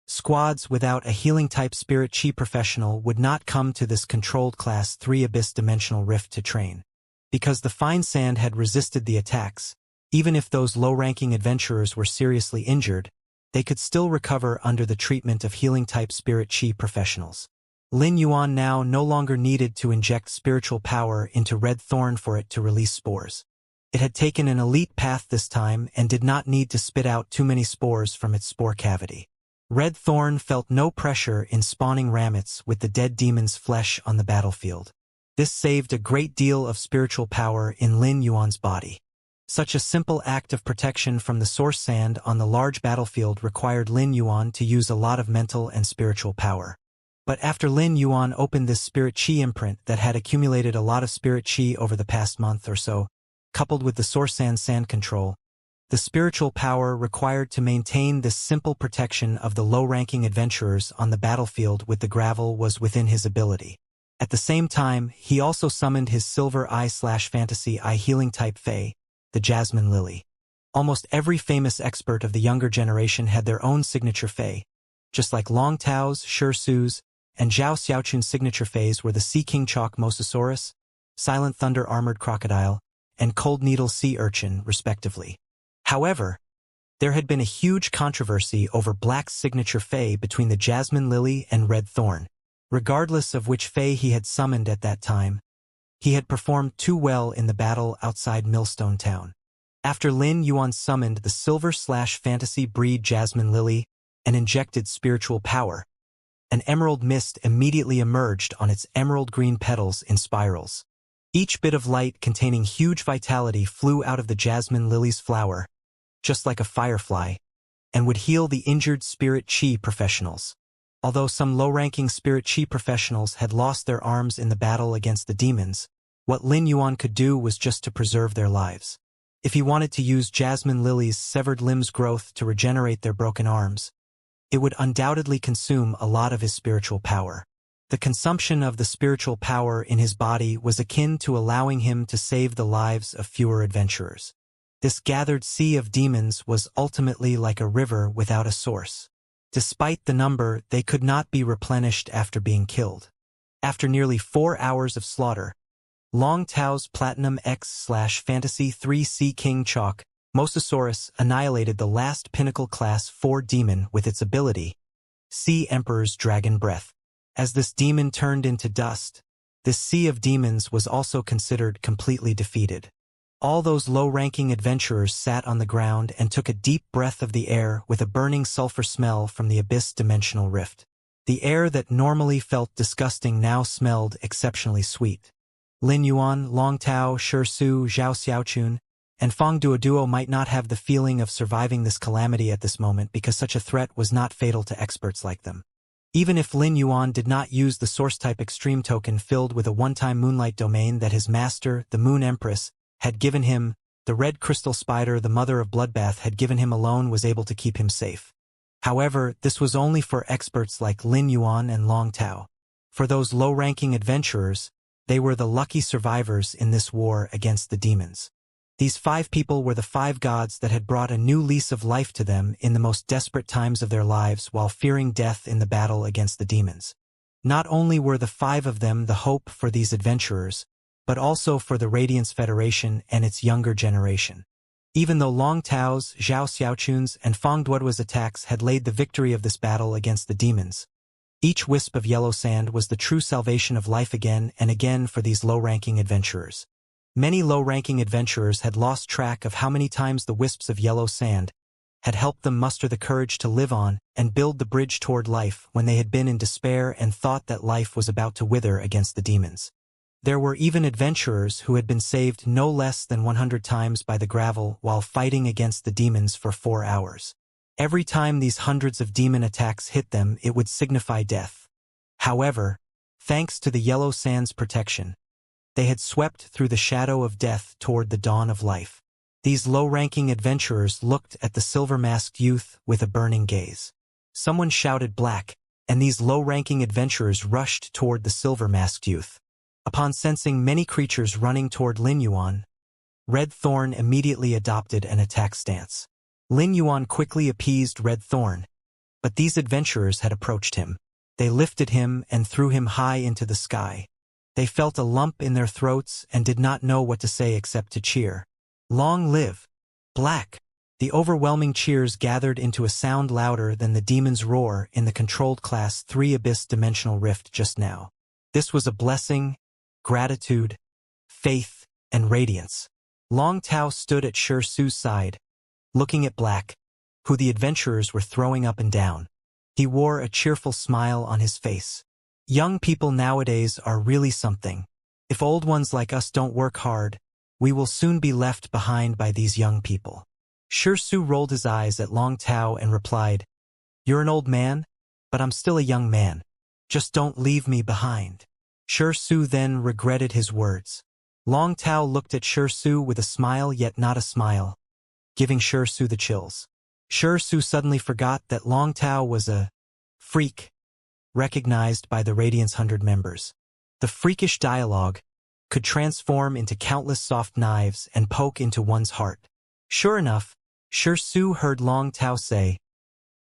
Squads without a healing-type spirit chi professional would not come to this controlled Class 3 Abyss dimensional rift to train. Because the fine sand had resisted the attacks, even if those low-ranking adventurers were seriously injured, they could still recover under the treatment of healing-type spirit chi professionals. Lin Yuan now no longer needed to inject spiritual power into Red Thorn for it to release spores. It had taken an elite path this time and did not need to spit out too many spores from its spore cavity. Red Thorn felt no pressure in spawning rammets with the dead demon's flesh on the battlefield. This saved a great deal of spiritual power in Lin Yuan's body. Such a simple act of protection from the source sand on the large battlefield required Lin Yuan to use a lot of mental and spiritual power. But after Lin Yuan opened this spirit chi imprint that had accumulated a lot of spirit chi over the past month or so, coupled with the source sand control, the spiritual power required to maintain this simple protection of the low-ranking adventurers on the battlefield with the gravel was within his ability. At the same time, he also summoned his Silver Eye/Fantasy Eye healing-type Fae, the Jasmine Lily. Almost every famous expert of the younger generation had their own signature Fae, just like Long Tao's, Shi Su's, and Zhao Xiaochun's signature Faes were the Sea King Chalk Mosasaurus, Silent Thunder Armored Crocodile, and Cold Needle Sea Urchin, respectively. However, there had been a huge controversy over Black's signature Fae between the Jasmine Lily and Red Thorn. Regardless of which Fae he had summoned at that time, he had performed too well in the battle outside Millstone Town. After Lin Yuan summoned the Silver/Fantasy breed Jasmine Lily and injected spiritual power, an emerald mist immediately emerged on its emerald green petals in spirals. Each bit of light containing huge vitality flew out of the Jasmine Lily's flower, just like a firefly, and would heal the injured spirit chi professionals. Although some low-ranking spirit chi professionals had lost their arms in the battle against the demons, what Lin Yuan could do was just to preserve their lives. If he wanted to use Jasmine Lily's severed limbs growth to regenerate their broken arms, it would undoubtedly consume a lot of his spiritual power. The consumption of the spiritual power in his body was akin to allowing him to save the lives of fewer adventurers. This gathered sea of demons was ultimately like a river without a source. Despite the number, they could not be replenished after being killed. After nearly 4 hours of slaughter, Long Tao's Platinum X/Fantasy 3 Sea King Chalk Mosasaurus annihilated the last pinnacle Class 4 demon with its ability, Sea Emperor's Dragon Breath. As this demon turned into dust, this sea of demons was also considered completely defeated. All those low-ranking adventurers sat on the ground and took a deep breath of the air with a burning sulfur smell from the abyss dimensional rift. The air that normally felt disgusting now smelled exceptionally sweet. Lin Yuan, Long Tao, Shi Su, Zhao Xiaochun, and Feng Duoduo might not have the feeling of surviving this calamity at this moment because such a threat was not fatal to experts like them. Even if Lin Yuan did not use the source-type extreme token filled with a one-time moonlight domain that his master, the Moon Empress, had given him, the red crystal spider the mother of Bloodbath had given him alone was able to keep him safe. However, this was only for experts like Lin Yuan and Long Tao. For those low-ranking adventurers, they were the lucky survivors in this war against the demons. These 5 people were the 5 gods that had brought a new lease of life to them in the most desperate times of their lives while fearing death in the battle against the demons. Not only were the 5 of them the hope for these adventurers, but also for the Radiance Federation and its younger generation. Even though Long Tao's, Zhao Xiaochun's, and Fang Duoduo's attacks had laid the victory of this battle against the demons, each wisp of yellow sand was the true salvation of life again and again for these low-ranking adventurers. Many low-ranking adventurers had lost track of how many times the wisps of yellow sand had helped them muster the courage to live on and build the bridge toward life when they had been in despair and thought that life was about to wither against the demons. There were even adventurers who had been saved no less than 100 times by the gravel while fighting against the demons for 4 hours. Every time these hundreds of demon attacks hit them, it would signify death. However, thanks to the yellow sand's protection, they had swept through the shadow of death toward the dawn of life. These low-ranking adventurers looked at the silver-masked youth with a burning gaze. Someone shouted "Black," and these low-ranking adventurers rushed toward the silver-masked youth. Upon sensing many creatures running toward Lin Yuan, Red Thorn immediately adopted an attack stance. Lin Yuan quickly appeased Red Thorn, but these adventurers had approached him. They lifted him and threw him high into the sky. They felt a lump in their throats and did not know what to say except to cheer. "Long live Black!" The overwhelming cheers gathered into a sound louder than the demon's roar in the controlled Class 3 Abyss-dimensional rift just now. This was a blessing, gratitude, faith, and radiance. Long Tao stood at Shi Su's side, looking at Black, who the adventurers were throwing up and down. He wore a cheerful smile on his face. Young people nowadays are really something. If old ones like us don't work hard, we will soon be left behind by these young people. Shi Su rolled his eyes at Long Tao and replied, "You're an old man, but I'm still a young man. Just don't leave me behind." Shi Su then regretted his words. Long Tao looked at Shi Su with a smile yet not a smile, giving Shi Su the chills. Shi Su suddenly forgot that Long Tao was a freak, recognized by the Radiance 100 members. The freakish dialogue could transform into countless soft knives and poke into one's heart. Sure enough, Shi Su heard Long Tao say,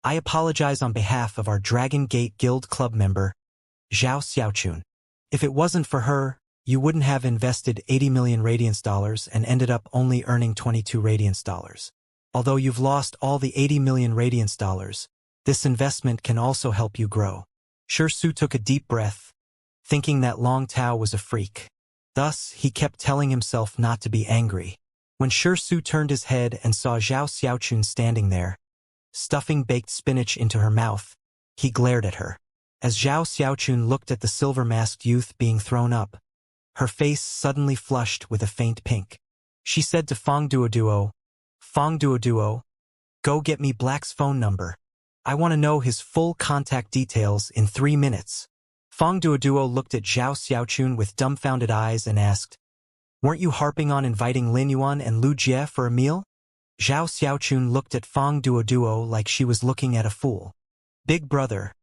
"I apologize on behalf of our Dragon Gate Guild Club member, Zhao Xiaochun. If it wasn't for her, you wouldn't have invested 80 million Radiance dollars and ended up only earning 22 Radiance dollars. Although you've lost all the 80 million Radiance dollars, this investment can also help you grow." Shi Su took a deep breath, thinking that Long Tao was a freak. Thus, he kept telling himself not to be angry. When Shi Su turned his head and saw Zhao Xiaochun standing there, stuffing baked spinach into her mouth, he glared at her. As Zhao Xiaochun looked at the silver-masked youth being thrown up, her face suddenly flushed with a faint pink. She said to Fang Duoduo, "Fang Duoduo, go get me Black's phone number. I want to know his full contact details in 3 minutes." Fang Duoduo looked at Zhao Xiaochun with dumbfounded eyes and asked, "Weren't you harping on inviting Lin Yuan and Lu Jie for a meal?" Zhao Xiaochun looked at Fang Duoduo like she was looking at a fool. "Big brother,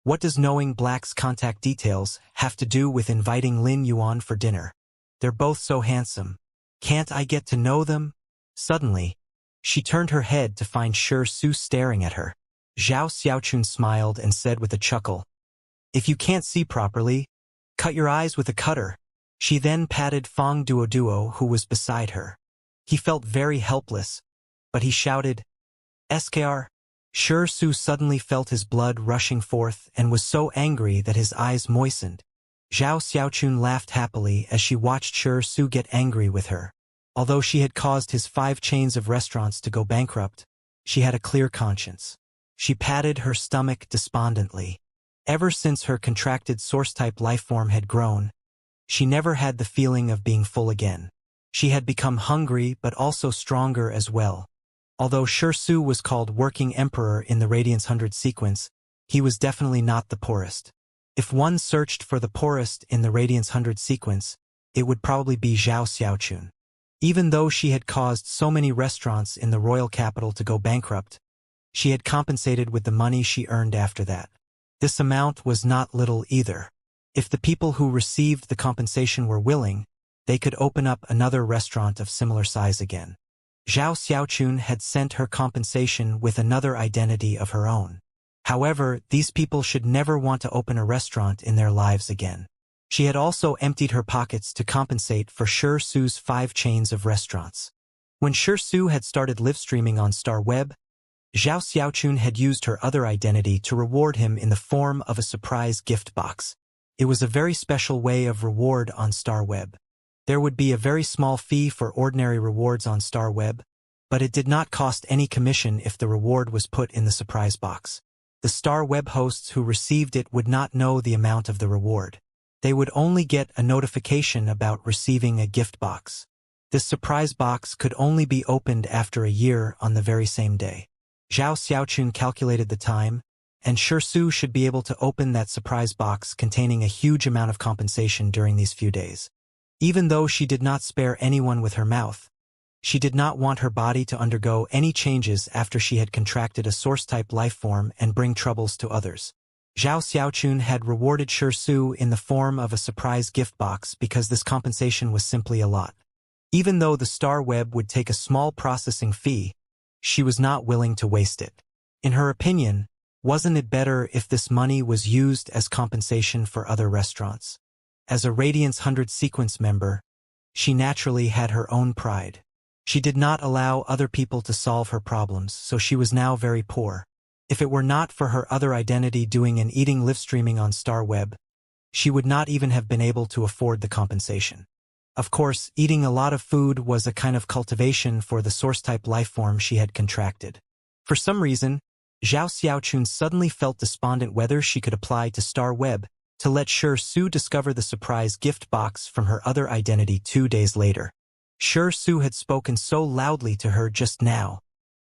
what does knowing Black's contact details have to do with inviting Lin Yuan for dinner? They're both so handsome. Can't I get to know them?" Suddenly, she turned her head to find Shi Su staring at her. Zhao Xiaochun smiled and said with a chuckle, "If you can't see properly, cut your eyes with a cutter." She then patted Fang Duoduo, who was beside her. He felt very helpless, but he shouted, "SKR." Shi Su suddenly felt his blood rushing forth and was so angry that his eyes moistened. Zhao Xiaochun laughed happily as she watched Shi Su get angry with her. Although she had caused his 5 chains of restaurants to go bankrupt, she had a clear conscience. She patted her stomach despondently. Ever since her contracted source-type lifeform had grown, she never had the feeling of being full again. She had become hungry but also stronger as well. Although Shi Su was called Working Emperor in the Radiance 100 sequence, he was definitely not the poorest. If one searched for the poorest in the Radiance 100 sequence, it would probably be Zhao Xiaochun. Even though she had caused so many restaurants in the royal capital to go bankrupt, she had compensated with the money she earned after that. This amount was not little either. If the people who received the compensation were willing, they could open up another restaurant of similar size again. Zhao Xiaochun had sent her compensation with another identity of her own. However, these people should never want to open a restaurant in their lives again. She had also emptied her pockets to compensate for Shi Su's 5 chains of restaurants. When Shi Su had started live streaming on Star Web, Zhao Xiaochun had used her other identity to reward him in the form of a surprise gift box. It was a very special way of reward on Star Web. There would be a very small fee for ordinary rewards on Star Web, but it did not cost any commission if the reward was put in the surprise box. The Star Web hosts who received it would not know the amount of the reward. They would only get a notification about receiving a gift box. This surprise box could only be opened after a year on the very same day. Zhao Xiaochun calculated the time, and Shi Su should be able to open that surprise box containing a huge amount of compensation during these few days. Even though she did not spare anyone with her mouth, she did not want her body to undergo any changes after she had contracted a source-type lifeform and bring troubles to others. Zhao Xiaochun had rewarded Shi Su in the form of a surprise gift box because this compensation was simply a lot. Even though the Star Web would take a small processing fee, she was not willing to waste it. In her opinion, wasn't it better if this money was used as compensation for other restaurants? As a Radiance 100 sequence member, she naturally had her own pride. She did not allow other people to solve her problems, so she was now very poor. If it were not for her other identity doing and eating live streaming on Star Web, she would not even have been able to afford the compensation. Of course, eating a lot of food was a kind of cultivation for the source-type lifeform she had contracted. For some reason, Zhao Xiaochun suddenly felt despondent whether she could apply to Star Web to let Shi Su discover the surprise gift box from her other identity 2 days later. Shi Su had spoken so loudly to her just now.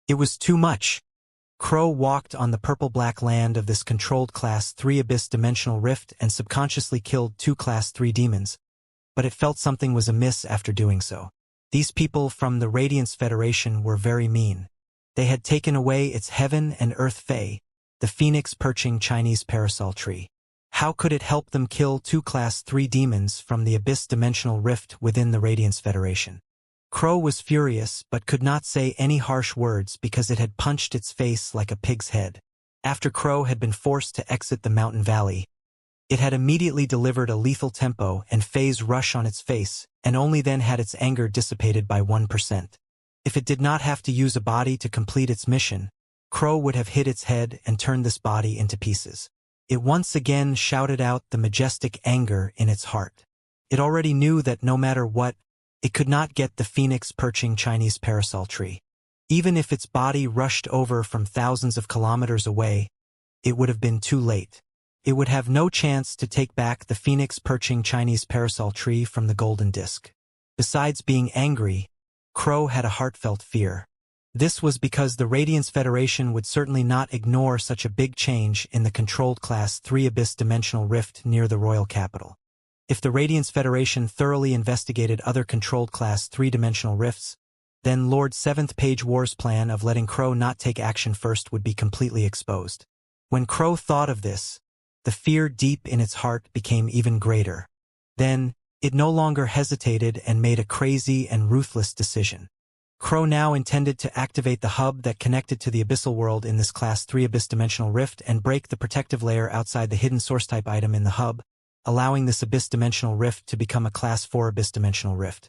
It was too much. Crow walked on the purple-black land of this controlled Class 3 Abyss Dimensional Rift and subconsciously killed 2 Class 3 demons, but it felt something was amiss after doing so. These people from the Radiance Federation were very mean. They had taken away its heaven and earth fae, the phoenix perching Chinese parasol tree. How could it help them kill 2 Class 3 demons from the Abyss Dimensional Rift within the Radiance Federation? Crow was furious but could not say any harsh words because it had punched its face like a pig's head. After Crow had been forced to exit the mountain valley, it had immediately delivered a lethal tempo and phase rush on its face, and only then had its anger dissipated by 1%. If it did not have to use a body to complete its mission, Crow would have hit its head and turned this body into pieces. It once again shouted out the majestic anger in its heart. It already knew that no matter what, it could not get the phoenix perching Chinese parasol tree. Even if its body rushed over from thousands of kilometers away, it would have been too late. It would have no chance to take back the phoenix perching Chinese parasol tree from the golden disc. Besides being angry, Crow had a heartfelt fear. This was because the Radiance Federation would certainly not ignore such a big change in the controlled Class 3 Abyss Dimensional Rift near the royal capital. If the Radiance Federation thoroughly investigated other controlled Class 3-dimensional rifts, then Lord 7th Page War's plan of letting Crow not take action first would be completely exposed. When Crow thought of this, the fear deep in its heart became even greater. Then, it no longer hesitated and made a crazy and ruthless decision. Crow now intended to activate the hub that connected to the abyssal world in this Class 3 Abyss Dimensional Rift and break the protective layer outside the hidden source-type item in the hub, allowing this Abyss Dimensional Rift to become a Class 4 Abyss Dimensional Rift.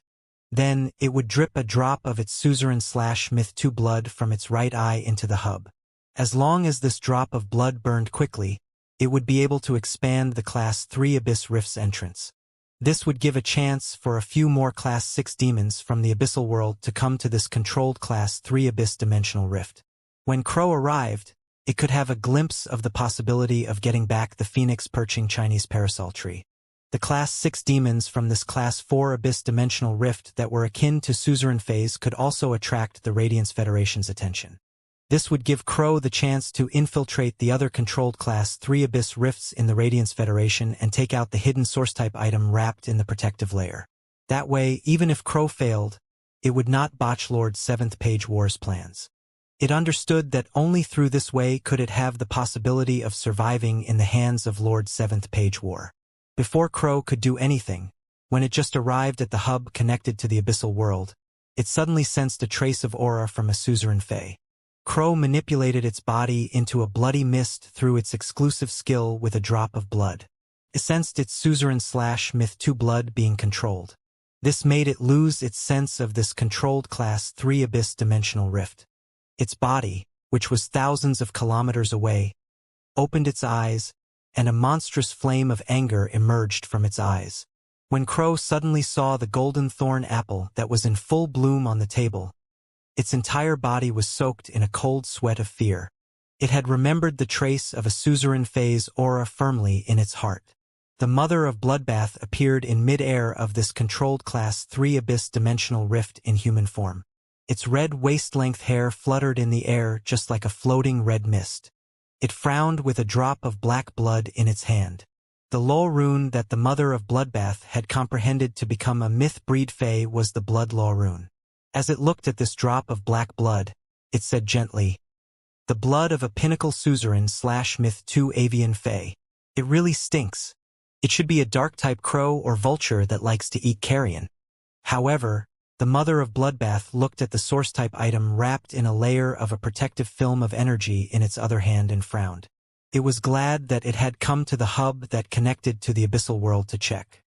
Then, it would drip a drop of its suzerain/Myth 2 blood from its right eye into the hub. As long as this drop of blood burned quickly, it would be able to expand the Class 3 Abyss Rift's entrance. This would give a chance for a few more Class 6 demons from the abyssal world to come to this controlled Class 3 Abyss Dimensional Rift. When Crow arrived, it could have a glimpse of the possibility of getting back the phoenix perching Chinese parasol tree. The Class 6 demons from this Class 4 Abyss Dimensional Rift that were akin to suzerain phase could also attract the Radiance Federation's attention. This would give Crow the chance to infiltrate the other controlled Class 3 Abyss Rifts in the Radiance Federation and take out the hidden source-type item wrapped in the protective layer. That way, even if Crow failed, it would not botch Lord 7th Page War's plans. It understood that only through this way could it have the possibility of surviving in the hands of Lord 7th Page War. Before Crow could do anything, When it just arrived at the hub connected to the abyssal world, it suddenly sensed a trace of aura from a suzerain fae. Crow manipulated its body into a bloody mist through its exclusive skill with a drop of blood. It sensed its suzerain/myth 2 blood being controlled. This made it lose its sense of this controlled Class 3 abyss dimensional rift. Its body, which was thousands of kilometers away, opened its eyes, and a monstrous flame of anger emerged from its eyes. When Crow suddenly saw the golden thorn apple that was in full bloom on the table, its entire body was soaked in a cold sweat of fear. It had remembered the trace of a suzerain fae's aura firmly in its heart. The mother of Bloodbath appeared in mid-air of this controlled Class 3 abyss dimensional rift in human form. Its red waist-length hair fluttered in the air just like a floating red mist. It frowned with a drop of black blood in its hand. The law rune that the mother of Bloodbath had comprehended to become a myth-breed fae was the blood law rune. As it looked at this drop of black blood, it said gently, "The blood of a pinnacle suzerain/myth 2 avian fae. It really stinks. It should be a dark-type crow or vulture that likes to eat carrion." However, the mother of Bloodbath looked at the source-type item wrapped in a layer of a protective film of energy in its other hand and frowned. It was glad that it had come to the hub that connected to the abyssal world to check.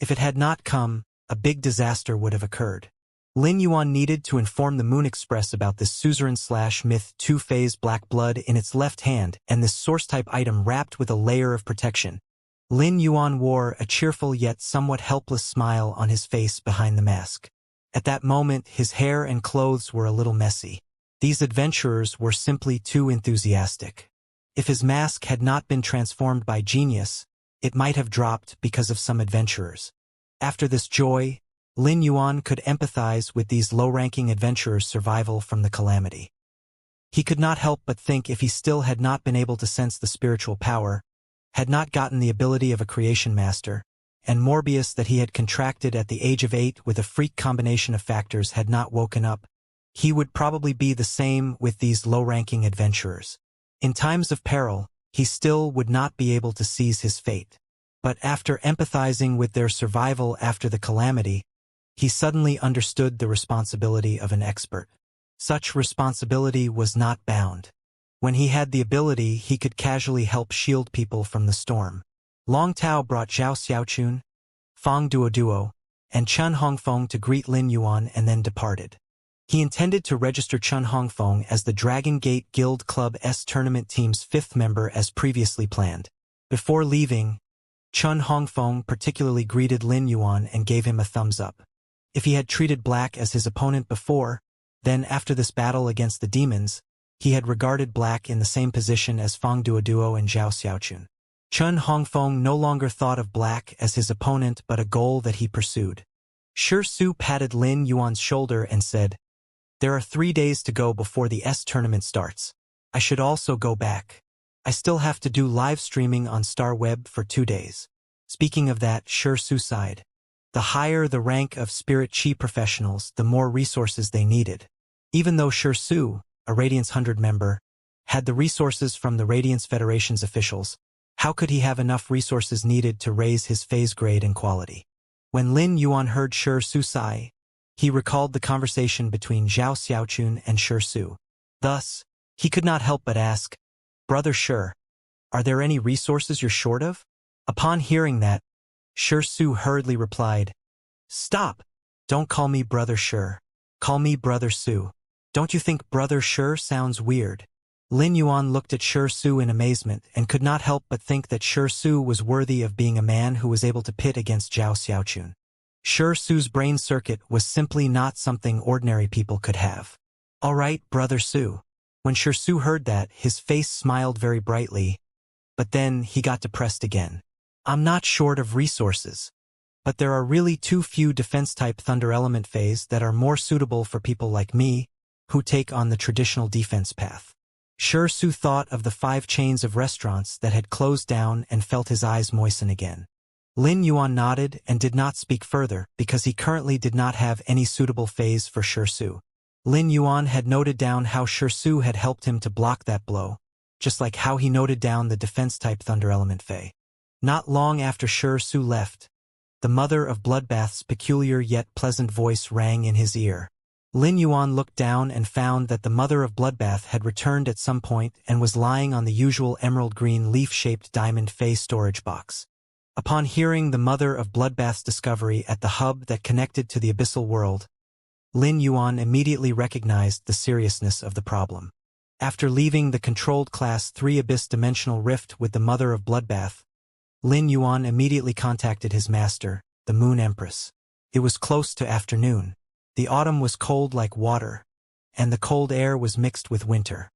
If it had not come, a big disaster would have occurred. Lin Yuan needed to inform the Moon Express about this suzerain/myth 2 phase black blood in its left hand and this source-type item wrapped with a layer of protection. Lin Yuan wore a cheerful yet somewhat helpless smile on his face behind the mask. At that moment, his hair and clothes were a little messy. These adventurers were simply too enthusiastic. If his mask had not been transformed by genius, it might have dropped because of some adventurers. After this joy, Lin Yuan could empathize with these low-ranking adventurers' survival from the calamity. He could not help but think if he still had not been able to sense the spiritual power, had not gotten the ability of a creation master, and Morbius that he had contracted at the age of 8 with a freak combination of factors had not woken up, he would probably be the same with these low-ranking adventurers. In times of peril, he still would not be able to seize his fate. But after empathizing with their survival after the calamity, he suddenly understood the responsibility of an expert. Such responsibility was not bound. When he had the ability, he could casually help shield people from the storm. Long Tao brought Zhao Xiaochun, Fang Duoduo, and Chun Hongfeng to greet Lin Yuan and then departed. He intended to register Chun Hongfeng as the Dragon Gate Guild Club's tournament team's 5th member as previously planned. Before leaving, Chun Hongfeng particularly greeted Lin Yuan and gave him a thumbs up. If he had treated Black as his opponent before, then after this battle against the demons, he had regarded Black in the same position as Fang Duoduo and Zhao Xiaochun. Chun Hongfeng no longer thought of Black as his opponent but a goal that he pursued. Shi Su patted Lin Yuan's shoulder and said, "There are 3 days to go before the tournament starts. I should also go back. I still have to do live streaming on Star Web for 2 days." Speaking of that, Shi Su sighed. The higher the rank of Spirit Chi professionals, the more resources they needed. Even though Shi Su, a Radiance 100 member, had the resources from the Radiance Federation's officials, how could he have enough resources needed to raise his phase grade and quality? When Lin Yuan heard Shi Su sigh, he recalled the conversation between Zhao Xiaochun and Shi Su. Thus, he could not help but ask, "Brother Shi, are there any resources you're short of?" Upon hearing that, Shi Su hurriedly replied, "Stop! Don't call me Brother Shi. Call me Brother Su. Don't you think Brother Shi sounds weird?" Lin Yuan looked at Shi Su in amazement and could not help but think that Shi Su was worthy of being a man who was able to pit against Zhao Xiaochun. Shi Su's brain circuit was simply not something ordinary people could have. "All right, Brother Su." When Shi Su heard that, his face smiled very brightly, but then he got depressed again. "I'm not short of resources, but there are really too few defense-type Thunder Element phase that are more suitable for people like me, who take on the traditional defense path." Shi Su thought of the 5 chains of restaurants that had closed down and felt his eyes moisten again. Lin Yuan nodded and did not speak further because he currently did not have any suitable phase for Shi Su. Lin Yuan had noted down how Shi Su had helped him to block that blow, just like how he noted down the defense-type Thunder Element Fae. Not long after Shi Su left, the mother of Bloodbath's peculiar yet pleasant voice rang in his ear. Lin Yuan looked down and found that the mother of Bloodbath had returned at some point and was lying on the usual emerald-green leaf-shaped diamond Fey storage box. Upon hearing the mother of Bloodbath's discovery at the hub that connected to the abyssal world, Lin Yuan immediately recognized the seriousness of the problem. After leaving the controlled Class 3 Abyss Dimensional Rift with the mother of Bloodbath, Lin Yuan immediately contacted his master, the Moon Empress. It was close to afternoon. The autumn was cold like water, and the cold air was mixed with winter.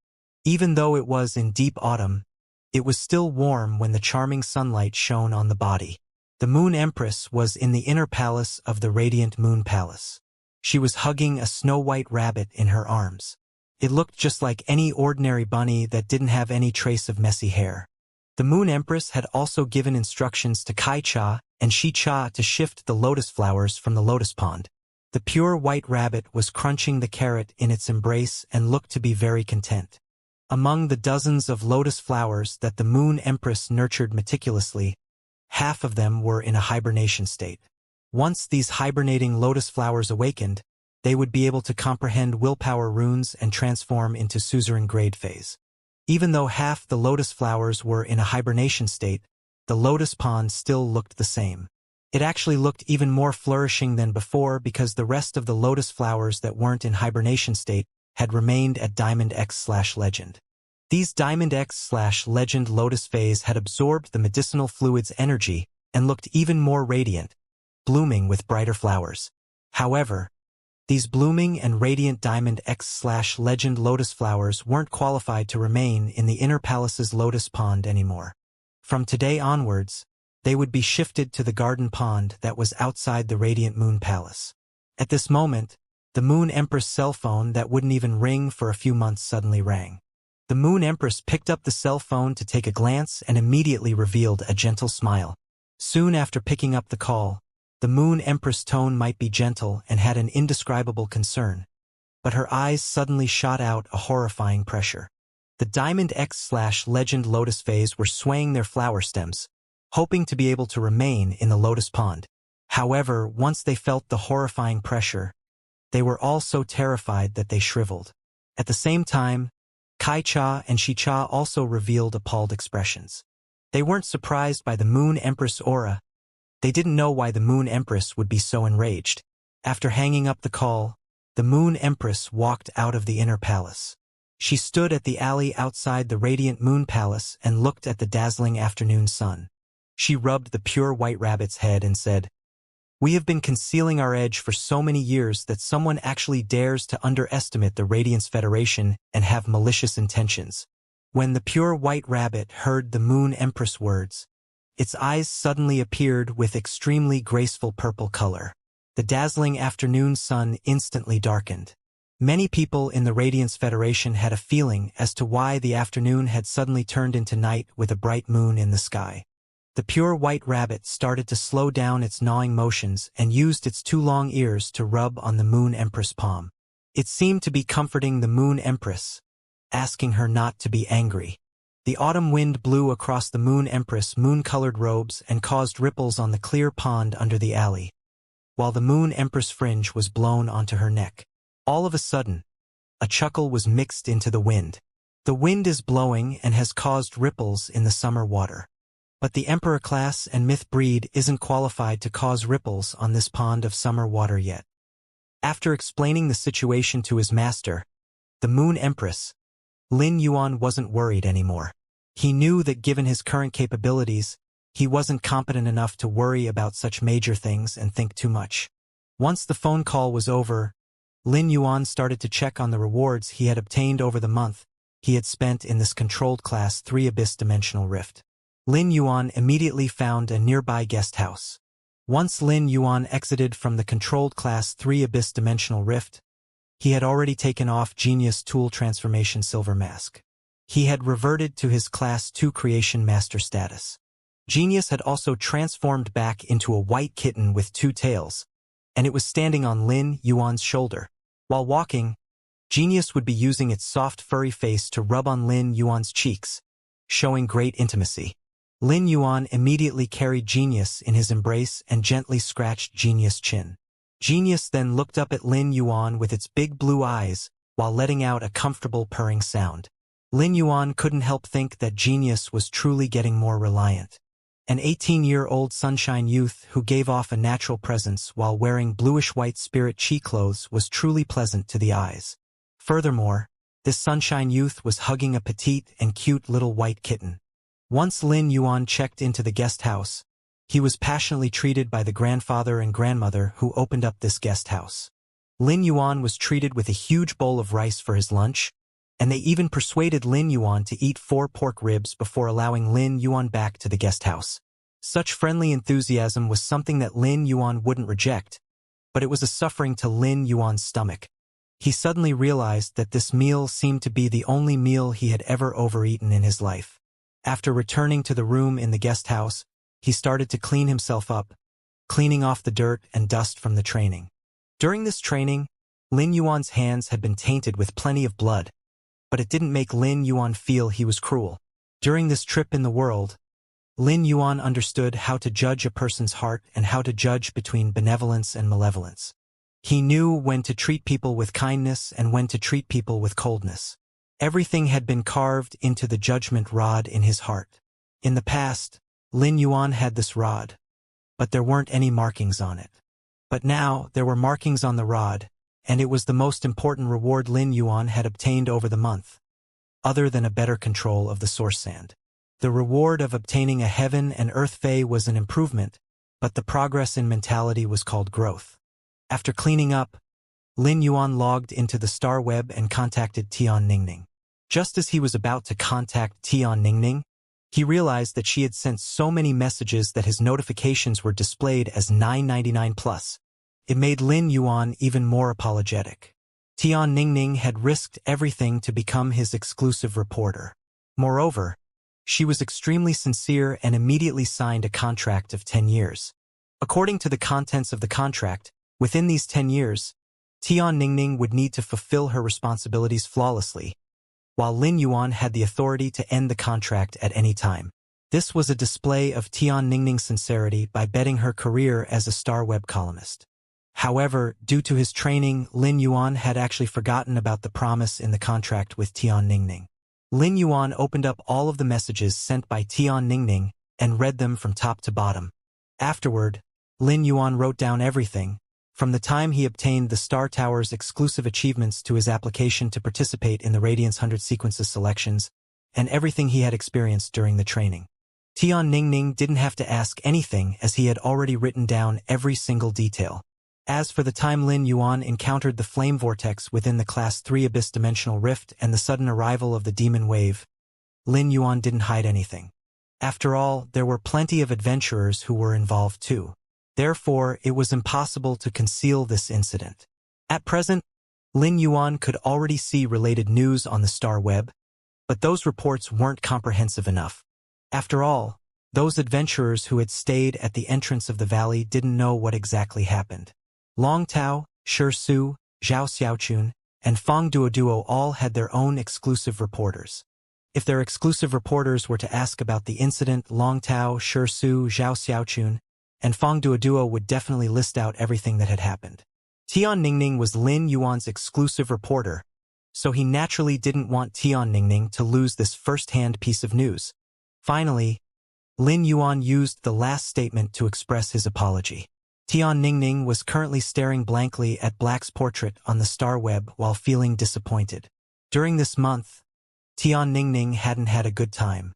Even though it was in deep autumn, it was still warm when the charming sunlight shone on the body. The Moon Empress was in the inner palace of the Radiant Moon Palace. She was hugging a snow-white rabbit in her arms. It looked just like any ordinary bunny that didn't have any trace of messy hair. The Moon Empress had also given instructions to Kai Cha and Shi Cha to shift the lotus flowers from the lotus pond. The pure white rabbit was crunching the carrot in its embrace and looked to be very content. Among the dozens of lotus flowers that the Moon Empress nurtured meticulously, half of them were in a hibernation state. Once these hibernating lotus flowers awakened, they would be able to comprehend willpower runes and transform into suzerain grade phase. Even though half the lotus flowers were in a hibernation state, the lotus pond still looked the same. It actually looked even more flourishing than before because the rest of the lotus flowers that weren't in hibernation state had remained at Diamond X/Legend. These Diamond X/Legend lotus phase had absorbed the medicinal fluid's energy and looked even more radiant, blooming with brighter flowers. However, these blooming and radiant Diamond X/Legend lotus flowers weren't qualified to remain in the inner palace's lotus pond anymore. From today onwards, they would be shifted to the garden pond that was outside the Radiant Moon Palace. At this moment, the Moon Empress cell phone that wouldn't even ring for a few months suddenly rang. The Moon Empress picked up the cell phone to take a glance and immediately revealed a gentle smile. Soon after picking up the call, the Moon Empress' tone might be gentle and had an indescribable concern, but her eyes suddenly shot out a horrifying pressure. The Diamond X/Legend lotus phase were swaying their flower stems, hoping to be able to remain in the lotus pond. However, once they felt the horrifying pressure, they were all so terrified that they shriveled. At the same time, Kai Cha and Shi Cha also revealed appalled expressions. They weren't surprised by the Moon Empress aura. They didn't know why the Moon Empress would be so enraged. After hanging up the call, the Moon Empress walked out of the inner palace. She stood at the alley outside the Radiant Moon Palace and looked at the dazzling afternoon sun. She rubbed the pure white rabbit's head and said, "We have been concealing our edge for so many years that someone actually dares to underestimate the Radiance Federation and have malicious intentions." When the pure white rabbit heard the Moon Empress words, its eyes suddenly appeared with extremely graceful purple color. The dazzling afternoon sun instantly darkened. Many people in the Radiance Federation had a feeling as to why the afternoon had suddenly turned into night with a bright moon in the sky. The pure white rabbit started to slow down its gnawing motions and used its two long ears to rub on the Moon Empress' palm. It seemed to be comforting the Moon Empress, asking her not to be angry. The autumn wind blew across the Moon Empress' moon-colored robes and caused ripples on the clear pond under the alley, while the Moon Empress fringe was blown onto her neck. All of a sudden, a chuckle was mixed into the wind. The wind is blowing and has caused ripples in the summer water. But the Emperor class and Myth breed isn't qualified to cause ripples on this pond of summer water yet. After explaining the situation to his master, the Moon Empress, Lin Yuan wasn't worried anymore. He knew that given his current capabilities, he wasn't competent enough to worry about such major things and think too much. Once the phone call was over, Lin Yuan started to check on the rewards he had obtained over the month he had spent in this controlled Class 3 Abyss Dimensional Rift. Lin Yuan immediately found a nearby guest house. Once Lin Yuan exited from the controlled Class 3 Abyss Dimensional Rift, he had already taken off Genius Tool Transformation Silver Mask. He had reverted to his Class 2 Creation Master status. Genius had also transformed back into a white kitten with two tails, and it was standing on Lin Yuan's shoulder. While walking, Genius would be using its soft furry face to rub on Lin Yuan's cheeks, showing great intimacy. Lin Yuan immediately carried Genius in his embrace and gently scratched Genius' chin. Genius then looked up at Lin Yuan with its big blue eyes, while letting out a comfortable purring sound. Lin Yuan couldn't help think that Genius was truly getting more reliant. An 18-year-old sunshine youth who gave off a natural presence while wearing bluish-white spirit chi clothes was truly pleasant to the eyes. Furthermore, this sunshine youth was hugging a petite and cute little white kitten. Once Lin Yuan checked into the guest house, he was passionately treated by the grandfather and grandmother who opened up this guest house. Lin Yuan was treated with a huge bowl of rice for his lunch, and they even persuaded Lin Yuan to eat 4 pork ribs before allowing Lin Yuan back to the guest house. Such friendly enthusiasm was something that Lin Yuan wouldn't reject, but it was a suffering to Lin Yuan's stomach. He suddenly realized that this meal seemed to be the only meal he had ever overeaten in his life. After returning to the room in the guest house, he started to clean himself up, cleaning off the dirt and dust from the training. During this training, Lin Yuan's hands had been tainted with plenty of blood, but it didn't make Lin Yuan feel he was cruel. During this trip in the world, Lin Yuan understood how to judge a person's heart and how to judge between benevolence and malevolence. He knew when to treat people with kindness and when to treat people with coldness. Everything had been carved into the judgment rod in his heart. In the past, Lin Yuan had this rod, but there weren't any markings on it. But now, there were markings on the rod, and it was the most important reward Lin Yuan had obtained over the month, other than a better control of the source sand. The reward of obtaining a heaven and earth fey was an improvement, but the progress in mentality was called growth. After cleaning up, Lin Yuan logged into the star web and contacted Tian Ningning. Just as he was about to contact Tian Ningning, he realized that she had sent so many messages that his notifications were displayed as 999+. It made Lin Yuan even more apologetic. Tian Ningning had risked everything to become his exclusive reporter. Moreover, she was extremely sincere and immediately signed a contract of 10 years. According to the contents of the contract, within these 10 years, Tian Ningning would need to fulfill her responsibilities flawlessly, while Lin Yuan had the authority to end the contract at any time. This was a display of Tian Ningning's sincerity by betting her career as a star web columnist. However, due to his training, Lin Yuan had actually forgotten about the promise in the contract with Tian Ningning. Lin Yuan opened up all of the messages sent by Tian Ningning and read them from top to bottom. Afterward, Lin Yuan wrote down everything, from the time he obtained the Star Tower's exclusive achievements to his application to participate in the Radiance 100 sequences selections, and everything he had experienced during the training. Tian Ningning didn't have to ask anything as he had already written down every single detail. As for the time Lin Yuan encountered the flame vortex within the Class 3 Abyss Dimensional Rift and the sudden arrival of the Demon Wave, Lin Yuan didn't hide anything. After all, there were plenty of adventurers who were involved too. Therefore, it was impossible to conceal this incident. At present, Lin Yuan could already see related news on the Star Web, but those reports weren't comprehensive enough. After all, those adventurers who had stayed at the entrance of the valley didn't know what exactly happened. Long Tao, Shi Su, Zhao Xiaochun, and Fang Duoduo all had their own exclusive reporters. If their exclusive reporters were to ask about the incident, Long Tao, Shi Su, Zhao Xiaochun, and Fang Duoduo would definitely list out everything that had happened. Tian Ningning was Lin Yuan's exclusive reporter, so he naturally didn't want Tian Ningning to lose this first-hand piece of news. Finally, Lin Yuan used the last statement to express his apology. Tian Ningning was currently staring blankly at Black's portrait on the star web while feeling disappointed. During this month, Tian Ningning hadn't had a good time.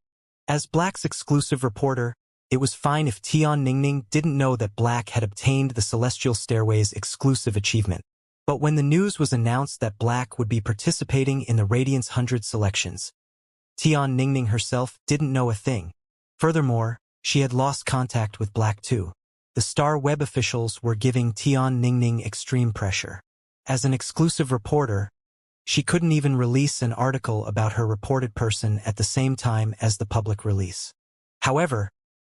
As Black's exclusive reporter, it was fine if Tian Ningning didn't know that Black had obtained the Celestial Stairway's exclusive achievement. But when the news was announced that Black would be participating in the Radiance 100 selections, Tian Ningning herself didn't know a thing. Furthermore, she had lost contact with Black too. The Star Web officials were giving Tian Ningning extreme pressure. As an exclusive reporter, she couldn't even release an article about her reported person at the same time as the public release. However,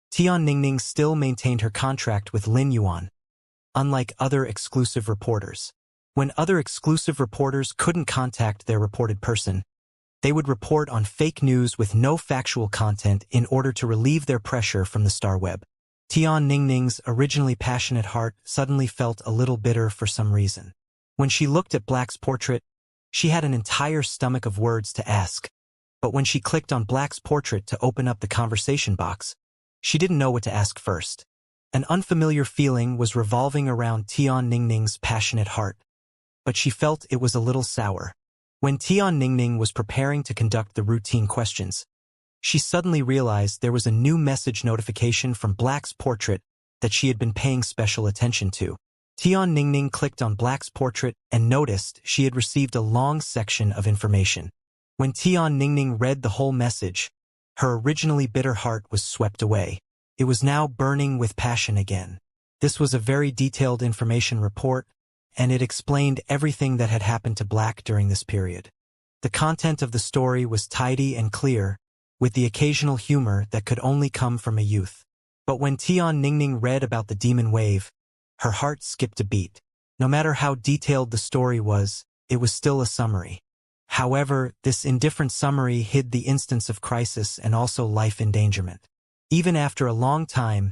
Tian Ningning still maintained her contract with Lin Yuan, unlike other exclusive reporters. When other exclusive reporters couldn't contact their reported person, They would report on fake news with no factual content in order to relieve their pressure from the star web. Tian Ningning's originally passionate heart suddenly felt a little bitter for some reason. When she looked at Black's portrait, she had an entire stomach of words to ask. But when she clicked on Black's portrait to open up the conversation box, she didn't know what to ask first. An unfamiliar feeling was revolving around Tian Ningning's passionate heart, but she felt it was a little sour. When Tian Ningning was preparing to conduct the routine questions, she suddenly realized there was a new message notification from Black's portrait that she had been paying special attention to. Tian Ningning clicked on Black's portrait and noticed she had received a long section of information. When Tian Ningning read the whole message, her originally bitter heart was swept away. It was now burning with passion again. This was a very detailed information report, and it explained everything that had happened to Black during this period. The content of the story was tidy and clear, with the occasional humor that could only come from a youth. But when Tian Ningning read about the demon wave, her heart skipped a beat. No matter how detailed the story was, it was still a summary. However, this indifferent summary hid the instance of crisis and also life endangerment. Even after a long time,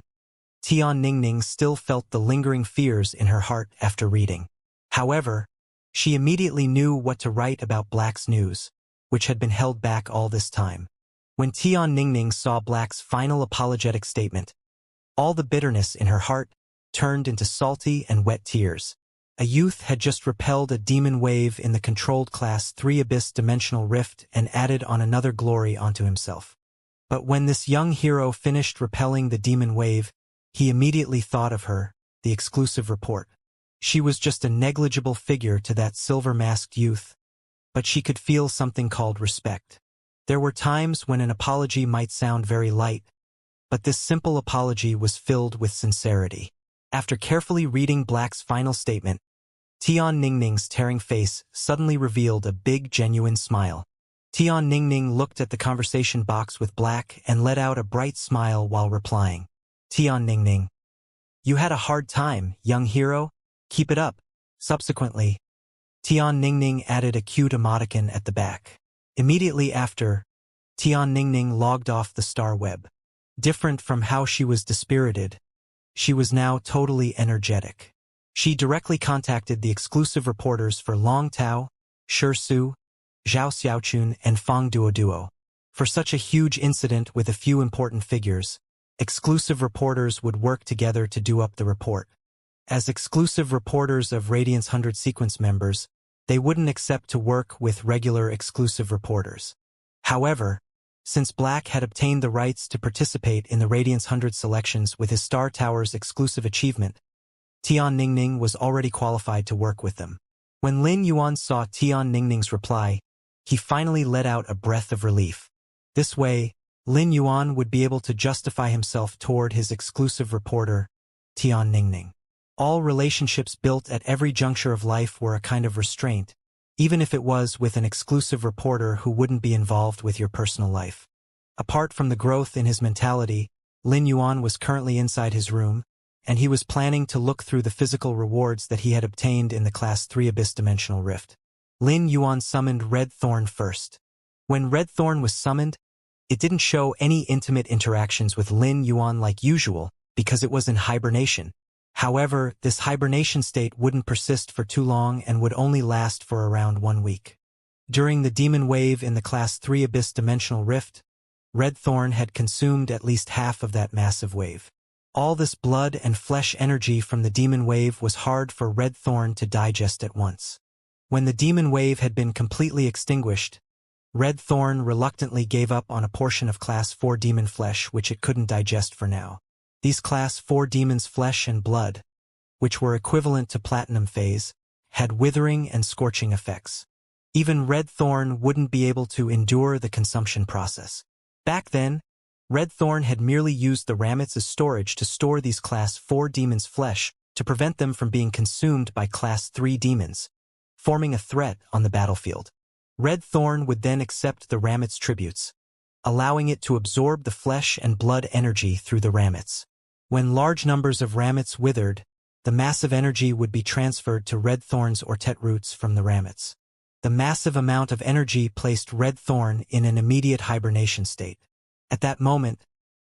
Tian Ningning still felt the lingering fears in her heart after reading. However, she immediately knew what to write about Black's news, which had been held back all this time. When Tian Ningning saw Black's final apologetic statement, all the bitterness in her heart turned into salty and wet tears. A youth had just repelled a demon wave in the controlled Class 3 Abyss dimensional rift and added on another glory onto himself. But when this young hero finished repelling the demon wave, he immediately thought of her, the exclusive report. She was just a negligible figure to that silver-masked youth, but she could feel something called respect. There were times when an apology might sound very light, but this simple apology was filled with sincerity. After carefully reading Black's final statement, Tian Ningning's tearing face suddenly revealed a big, genuine smile. Tian Ningning looked at the conversation box with Black and let out a bright smile while replying. Tian Ningning, you had a hard time, young hero? Keep it up. Subsequently, Tian Ningning added a cute emoticon at the back. Immediately after, Tian Ningning logged off the star web. Different from how she was dispirited, she was now totally energetic. She directly contacted the exclusive reporters for Long Tao, Shi Su, Zhao Xiaochun, and Fang Duoduo. For such a huge incident with a few important figures, exclusive reporters would work together to do up the report. As exclusive reporters of Radiance 100 sequence members, they wouldn't accept to work with regular exclusive reporters. However, since Black had obtained the rights to participate in the Radiance 100 selections with his Star Tower's exclusive achievement, Tian Ningning was already qualified to work with them. When Lin Yuan saw Tian Ningning's reply, he finally let out a breath of relief. This way, Lin Yuan would be able to justify himself toward his exclusive reporter, Tian Ningning. All relationships built at every juncture of life were a kind of restraint, even if it was with an exclusive reporter who wouldn't be involved with your personal life. Apart from the growth in his mentality, Lin Yuan was currently inside his room, and he was planning to look through the physical rewards that he had obtained in the Class 3 Abyss Dimensional Rift. Lin Yuan summoned Red Thorn first. When Red Thorn was summoned, it didn't show any intimate interactions with Lin Yuan like usual because it was in hibernation. However, this hibernation state wouldn't persist for too long and would only last for around 1 week. During the demon wave in the Class 3 Abyss Dimensional Rift, Red Thorn had consumed at least half of that massive wave. All this blood and flesh energy from the demon wave was hard for Red Thorn to digest at once. When the demon wave had been completely extinguished, Red Thorn reluctantly gave up on a portion of Class 4 demon flesh which it couldn't digest for now. These Class 4 demons' flesh and blood, which were equivalent to Platinum Phase, had withering and scorching effects. Even Red Thorn wouldn't be able to endure the consumption process. Back then, Red Thorn had merely used the Ramets as storage to store these Class 4 demons' flesh to prevent them from being consumed by Class 3 demons, forming a threat on the battlefield. Red Thorn would then accept the Ramets' tributes, allowing it to absorb the flesh and blood energy through the Ramets. When large numbers of Ramets withered, the massive energy would be transferred to Red Thorn's Ortet roots from the Ramets. The massive amount of energy placed Red Thorn in an immediate hibernation state. At that moment,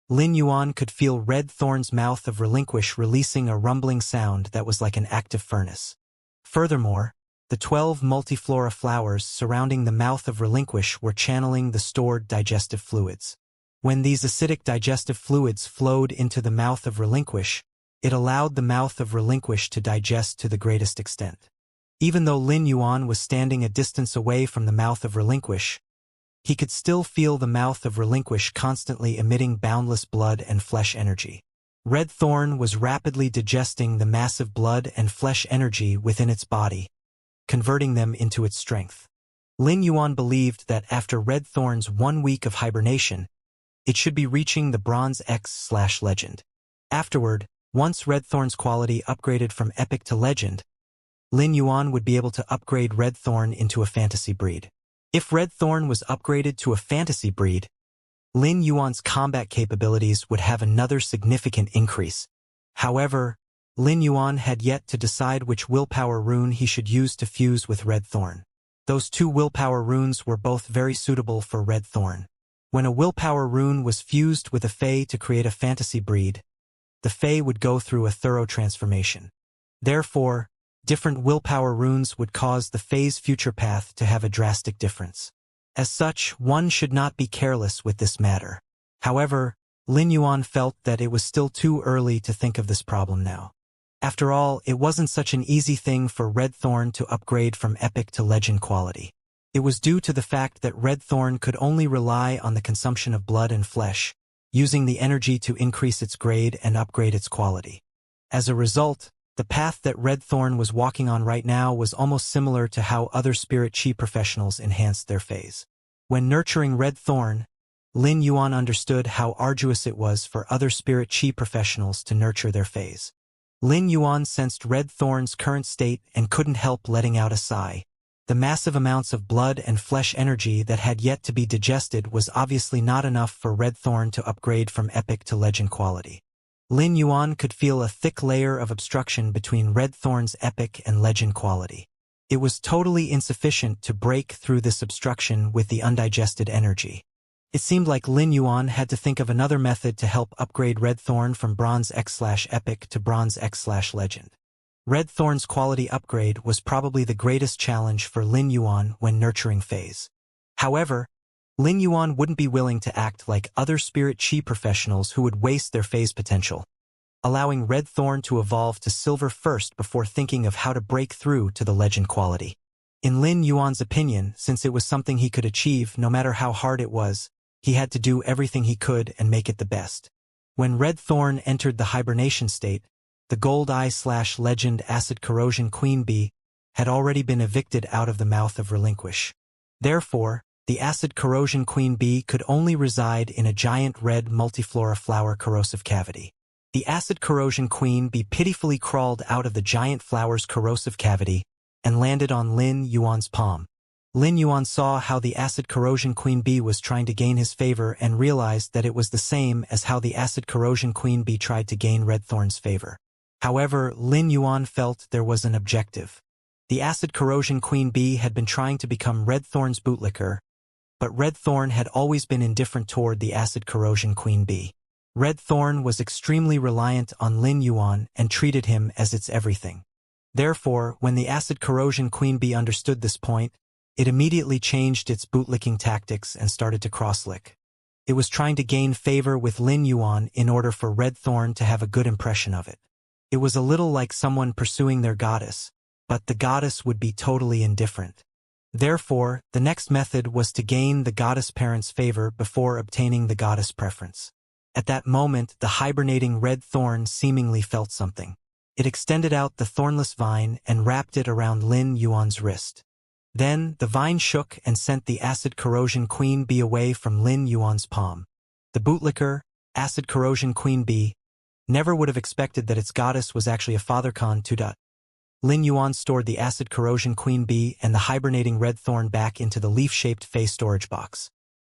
Lin Yuan could feel Red Thorn's mouth of relinquish releasing a rumbling sound that was like an active furnace. Furthermore, the 12 multiflora flowers surrounding the mouth of relinquish were channeling the stored digestive fluids. When these acidic digestive fluids flowed into the mouth of relinquish, it allowed the mouth of relinquish to digest to the greatest extent. Even though Lin Yuan was standing a distance away from the mouth of relinquish, he could still feel the mouth of relinquish constantly emitting boundless blood and flesh energy. Red Thorn was rapidly digesting the massive blood and flesh energy within its body, converting them into its strength. Lin Yuan believed that after Red Thorn's 1 week of hibernation, it should be reaching the Bronze X/Legend. Afterward, once Red Thorn's quality upgraded from Epic to Legend, Lin Yuan would be able to upgrade Red Thorn into a fantasy breed. If Red Thorn was upgraded to a fantasy breed, Lin Yuan's combat capabilities would have another significant increase. However, Lin Yuan had yet to decide which willpower rune he should use to fuse with Red Thorn. Those 2 willpower runes were both very suitable for Red Thorn. When a willpower rune was fused with a Fae to create a fantasy breed, the Fae would go through a thorough transformation. Therefore, different willpower runes would cause the Fae's future path to have a drastic difference. As such, one should not be careless with this matter. However, Lin Yuan felt that it was still too early to think of this problem now. After all, it wasn't such an easy thing for Red Thorn to upgrade from Epic to Legend quality. It was due to the fact that Red Thorn could only rely on the consumption of blood and flesh, using the energy to increase its grade and upgrade its quality. As a result, the path that Red Thorn was walking on right now was almost similar to how other spirit chi professionals enhanced their phase. When nurturing Red Thorn, Lin Yuan understood how arduous it was for other spirit chi professionals to nurture their phase. Lin Yuan sensed Red Thorn's current state and couldn't help letting out a sigh. The massive amounts of blood and flesh energy that had yet to be digested was obviously not enough for Red Thorn to upgrade from Epic to Legend quality. Lin Yuan could feel a thick layer of obstruction between Red Thorn's Epic and Legend quality. It was totally insufficient to break through this obstruction with the undigested energy. It seemed like Lin Yuan had to think of another method to help upgrade Red Thorn from Bronze X/Epic to Bronze X/Legend. Red Thorn's quality upgrade was probably the greatest challenge for Lin Yuan when nurturing phase. However, Lin Yuan wouldn't be willing to act like other spirit chi professionals who would waste their phase potential, allowing Red Thorn to evolve to Silver first before thinking of how to break through to the Legend quality. In Lin Yuan's opinion, since it was something he could achieve no matter how hard it was, he had to do everything he could and make it the best. When Red Thorn entered the hibernation state, the Gold Eye/Legend Acid Corrosion Queen Bee had already been evicted out of the mouth of Relinquish. Therefore, the Acid Corrosion Queen Bee could only reside in a giant red multiflora flower corrosive cavity. The Acid Corrosion Queen Bee pitifully crawled out of the giant flower's corrosive cavity and landed on Lin Yuan's palm. Lin Yuan saw how the Acid Corrosion Queen Bee was trying to gain his favor and realized that it was the same as how the Acid Corrosion Queen Bee tried to gain Red Thorn's favor. However, Lin Yuan felt there was an objective. The Acid Corrosion Queen Bee had been trying to become Red Thorn's bootlicker, but Red Thorn had always been indifferent toward the Acid Corrosion Queen Bee. Red Thorn was extremely reliant on Lin Yuan and treated him as its everything. Therefore, when the Acid Corrosion Queen Bee understood this point, it immediately changed its bootlicking tactics and started to cross-lick. It was trying to gain favor with Lin Yuan in order for Red Thorn to have a good impression of it. It was a little like someone pursuing their goddess, but the goddess would be totally indifferent. Therefore, the next method was to gain the goddess parent's favor before obtaining the goddess preference. At that moment, the hibernating Red Thorn seemingly felt something. It extended out the thornless vine and wrapped it around Lin Yuan's wrist. Then, the vine shook and sent the Acid Corrosion Queen Bee away from Lin Yuan's palm. The bootlicker, Acid Corrosion Queen Bee, never would have expected that its goddess was actually a fathercon too. Lin Yuan stored the Acid Corrosion Queen Bee and the hibernating Red Thorn back into the leaf-shaped face storage box.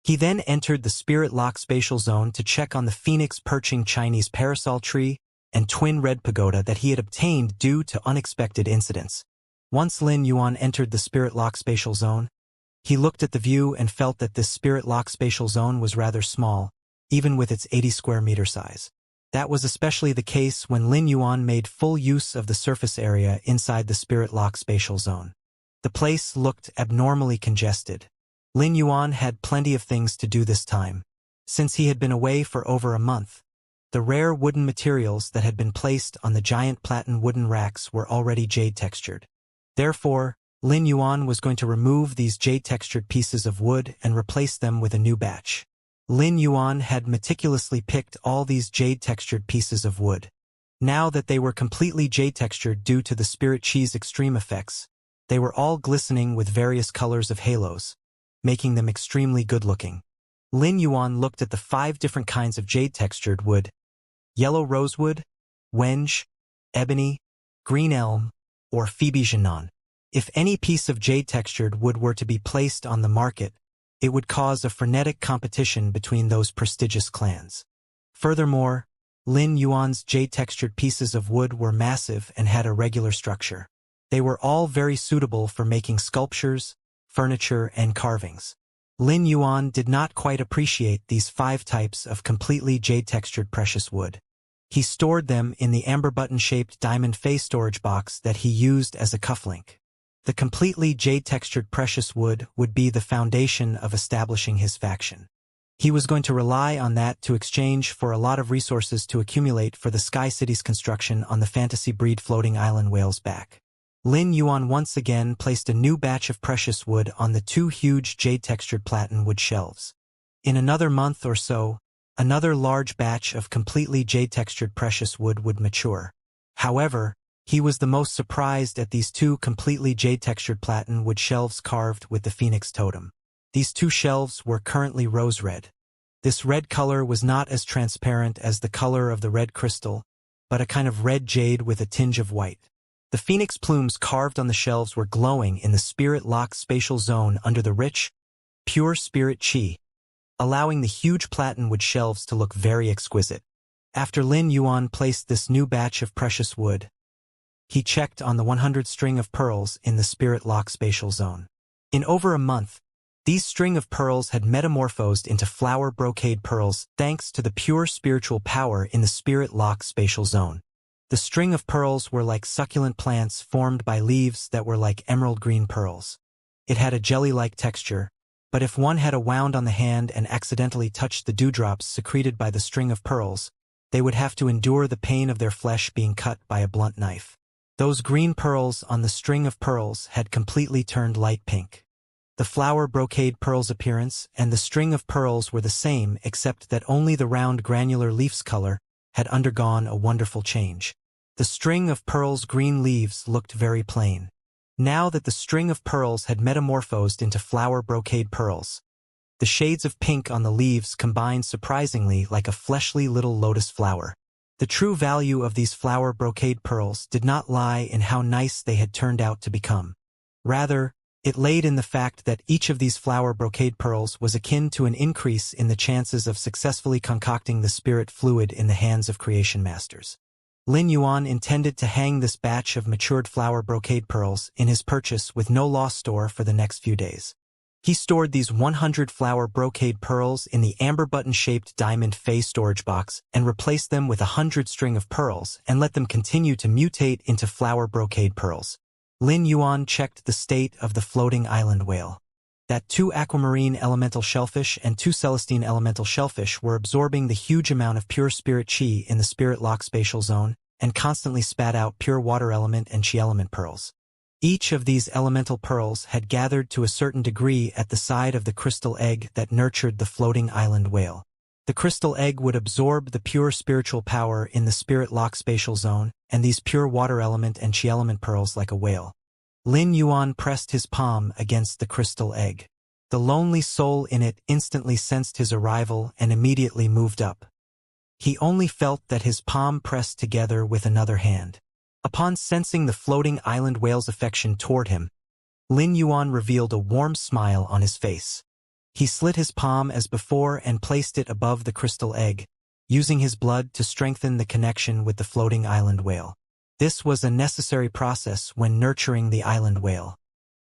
He then entered the Spirit Lock spatial zone to check on the phoenix perching Chinese parasol tree and twin red pagoda that he had obtained due to unexpected incidents. Once Lin Yuan entered the spirit lock spatial zone, he looked at the view and felt that this spirit lock spatial zone was rather small, even with its 80 square meter size. That was especially the case when Lin Yuan made full use of the surface area inside the spirit lock spatial zone. The place looked abnormally congested. Lin Yuan had plenty of things to do this time. Since he had been away for over a month, the rare wooden materials that had been placed on the giant platen wooden racks were already jade-textured. Therefore, Lin Yuan was going to remove these jade-textured pieces of wood and replace them with a new batch. Lin Yuan had meticulously picked all these jade-textured pieces of wood. Now that they were completely jade-textured due to the spirit chi's extreme effects, they were all glistening with various colors of halos, making them extremely good-looking. Lin Yuan looked at the 5 different kinds of jade-textured wood: yellow rosewood, wenge, ebony, green elm, or Phoebe Jinan. If any piece of jade-textured wood were to be placed on the market, it would cause a frenetic competition between those prestigious clans. Furthermore, Lin Yuan's jade-textured pieces of wood were massive and had a regular structure. They were all very suitable for making sculptures, furniture, and carvings. Lin Yuan did not quite appreciate these 5 types of completely jade-textured precious wood. He stored them in the amber button-shaped diamond face storage box that he used as a cufflink. The completely jade-textured precious wood would be the foundation of establishing his faction. He was going to rely on that to exchange for a lot of resources to accumulate for the Sky City's construction on the fantasy breed floating island whale's back. Lin Yuan once again placed a new batch of precious wood on the 2 huge jade-textured platen wood shelves. In another month or so, another large batch of completely jade-textured precious wood would mature. However, he was the most surprised at these 2 completely jade-textured platen wood shelves carved with the phoenix totem. These 2 shelves were currently rose red. This red color was not as transparent as the color of the red crystal, but a kind of red jade with a tinge of white. The phoenix plumes carved on the shelves were glowing in the spirit-locked spatial zone under the rich, pure spirit chi, allowing the huge platen wood shelves to look very exquisite. After Lin Yuan placed this new batch of precious wood, he checked on the 100 string of pearls in the spirit-locked spatial zone. In over a month, these string of pearls had metamorphosed into flower brocade pearls thanks to the pure spiritual power in the spirit-locked spatial zone. The string of pearls were like succulent plants formed by leaves that were like emerald green pearls. It had a jelly-like texture, but if one had a wound on the hand and accidentally touched the dewdrops secreted by the string of pearls, they would have to endure the pain of their flesh being cut by a blunt knife. Those green pearls on the string of pearls had completely turned light pink. The flower brocade pearl's appearance and the string of pearls were the same except that only the round granular leaf's color had undergone a wonderful change. The string of pearls' green leaves looked very plain. Now that the string of pearls had metamorphosed into flower brocade pearls, the shades of pink on the leaves combined surprisingly like a fleshly little lotus flower. The true value of these flower brocade pearls did not lie in how nice they had turned out to become. Rather, it laid in the fact that each of these flower brocade pearls was akin to an increase in the chances of successfully concocting the spirit fluid in the hands of creation masters. Lin Yuan intended to hang this batch of matured flower brocade pearls in his purchase with no loss store for the next few days. He stored these 100 flower brocade pearls in the amber button-shaped diamond face storage box and replaced them with 100 string of pearls and let them continue to mutate into flower brocade pearls. Lin Yuan checked the state of the floating island whale. That 2 aquamarine elemental shellfish and 2 celestine elemental shellfish were absorbing the huge amount of pure spirit chi in the spirit-locked spatial zone and constantly spat out pure water element and chi element pearls. Each of these elemental pearls had gathered to a certain degree at the side of the crystal egg that nurtured the floating island whale. The crystal egg would absorb the pure spiritual power in the spirit-locked spatial zone and these pure water element and chi element pearls like a whale. Lin Yuan pressed his palm against the crystal egg. The lonely soul in it instantly sensed his arrival and immediately moved up. He only felt that his palm pressed together with another hand. Upon sensing the floating island whale's affection toward him, Lin Yuan revealed a warm smile on his face. He slit his palm as before and placed it above the crystal egg, using his blood to strengthen the connection with the floating island whale. This was a necessary process when nurturing the island whale.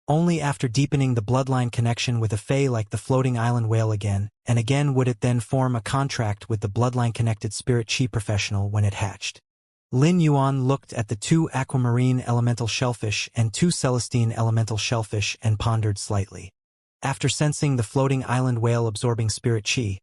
Only after deepening the bloodline connection with a fae like the floating island whale again and again would it then form a contract with the bloodline-connected spirit chi professional when it hatched. Lin Yuan looked at the 2 aquamarine elemental shellfish and 2 celestine elemental shellfish and pondered slightly. After sensing the floating island whale absorbing spirit chi,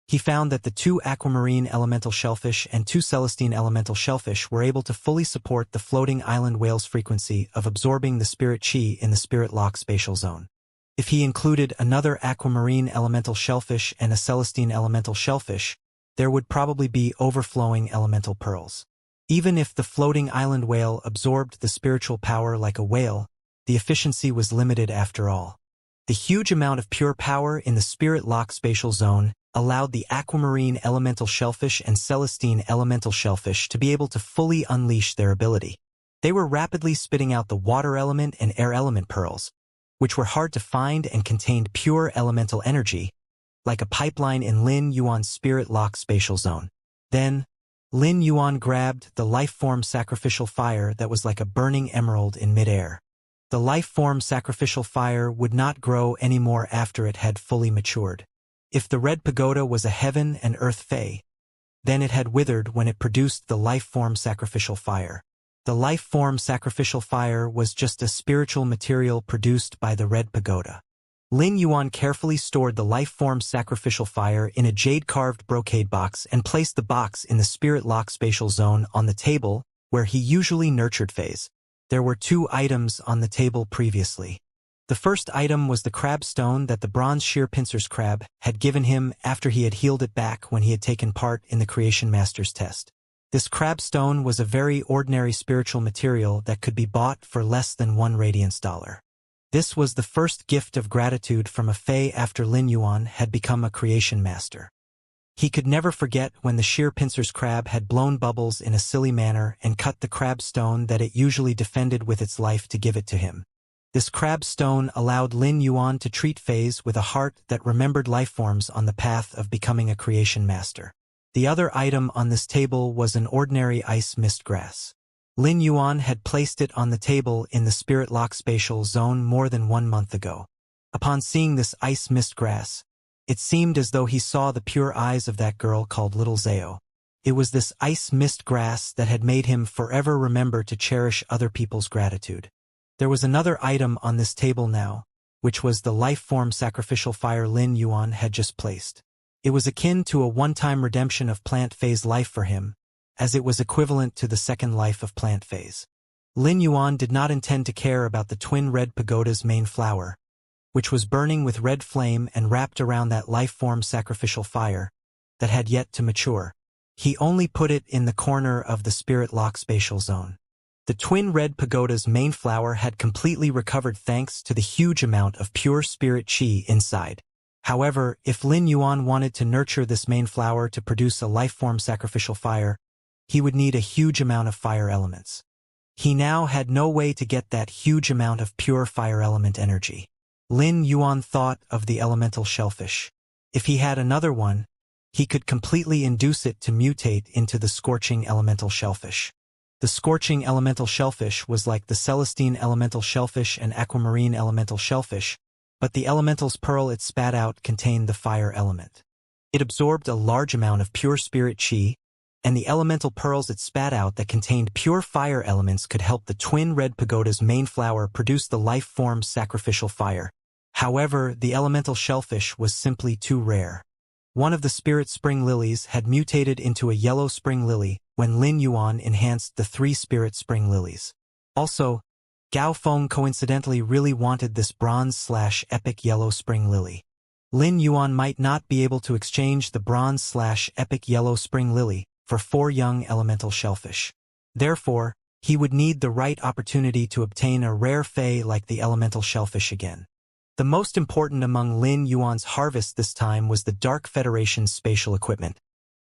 he found that the 2 aquamarine elemental shellfish and 2 celestine elemental shellfish were able to fully support the floating island whale's frequency of absorbing the spirit chi in the spirit lock spatial zone. If he included another aquamarine elemental shellfish and a celestine elemental shellfish, there would probably be overflowing elemental pearls. Even if the floating island whale absorbed the spiritual power like a whale, the efficiency was limited after all. The huge amount of pure power in the spirit lock spatial zone allowed the aquamarine elemental shellfish and celestine elemental shellfish to be able to fully unleash their ability. They were rapidly spitting out the water element and air element pearls, which were hard to find and contained pure elemental energy, like a pipeline in Lin Yuan's spirit lock spatial zone. Then, Lin Yuan grabbed the life-form sacrificial fire that was like a burning emerald in midair. The life-form sacrificial fire would not grow anymore after it had fully matured. If the red pagoda was a heaven and earth fae, then it had withered when it produced the life-form sacrificial fire. The life-form sacrificial fire was just a spiritual material produced by the red pagoda. Lin Yuan carefully stored the life-form sacrificial fire in a jade-carved brocade box and placed the box in the spirit lock spatial zone on the table where he usually nurtured fays. There were 2 items on the table previously. The first item was the crab stone that the bronze sheer pincer's crab had given him after he had healed it back when he had taken part in the Creation Master's test. This crab stone was a very ordinary spiritual material that could be bought for less than 1 radiance dollar. This was the first gift of gratitude from a fae after Lin Yuan had become a Creation Master. He could never forget when the sheer pincer's crab had blown bubbles in a silly manner and cut the crab stone that it usually defended with its life to give it to him. This crab stone allowed Lin Yuan to treat fays with a heart that remembered lifeforms on the path of becoming a Creation Master. The other item on this table was an ordinary ice mist grass. Lin Yuan had placed it on the table in the spirit lock spatial zone more than 1 month ago. Upon seeing this ice mist grass, it seemed as though he saw the pure eyes of that girl called Little Zao. It was this ice mist grass that had made him forever remember to cherish other people's gratitude. There was another item on this table now, which was the life-form sacrificial fire Lin Yuan had just placed. It was akin to a one-time redemption of plant phase life for him, as it was equivalent to the second life of plant phase. Lin Yuan did not intend to care about the twin red pagoda's main flower, which was burning with red flame and wrapped around that life-form sacrificial fire that had yet to mature. He only put it in the corner of the spirit lock spatial zone. The twin red pagoda's main flower had completely recovered thanks to the huge amount of pure spirit chi inside. However, if Lin Yuan wanted to nurture this main flower to produce a life-form sacrificial fire, he would need a huge amount of fire elements. He now had no way to get that huge amount of pure fire element energy. Lin Yuan thought of the elemental shellfish. If he had another one, he could completely induce it to mutate into the scorching elemental shellfish. The scorching elemental shellfish was like the celestine elemental shellfish and aquamarine elemental shellfish, but the elemental's pearl it spat out contained the fire element. It absorbed a large amount of pure spirit chi, and the elemental pearls it spat out that contained pure fire elements could help the twin red pagoda's main flower produce the life-form sacrificial fire. However, the elemental shellfish was simply too rare. One of the spirit spring lilies had mutated into a yellow spring lily when Lin Yuan enhanced the 3 spirit spring lilies. Also, Gao Feng coincidentally really wanted this bronze/epic yellow spring lily. Lin Yuan might not be able to exchange the bronze/epic yellow spring lily for 4 young elemental shellfish. Therefore, he would need the right opportunity to obtain a rare fae like the elemental shellfish again. The most important among Lin Yuan's harvest this time was the Dark Federation's spatial equipment.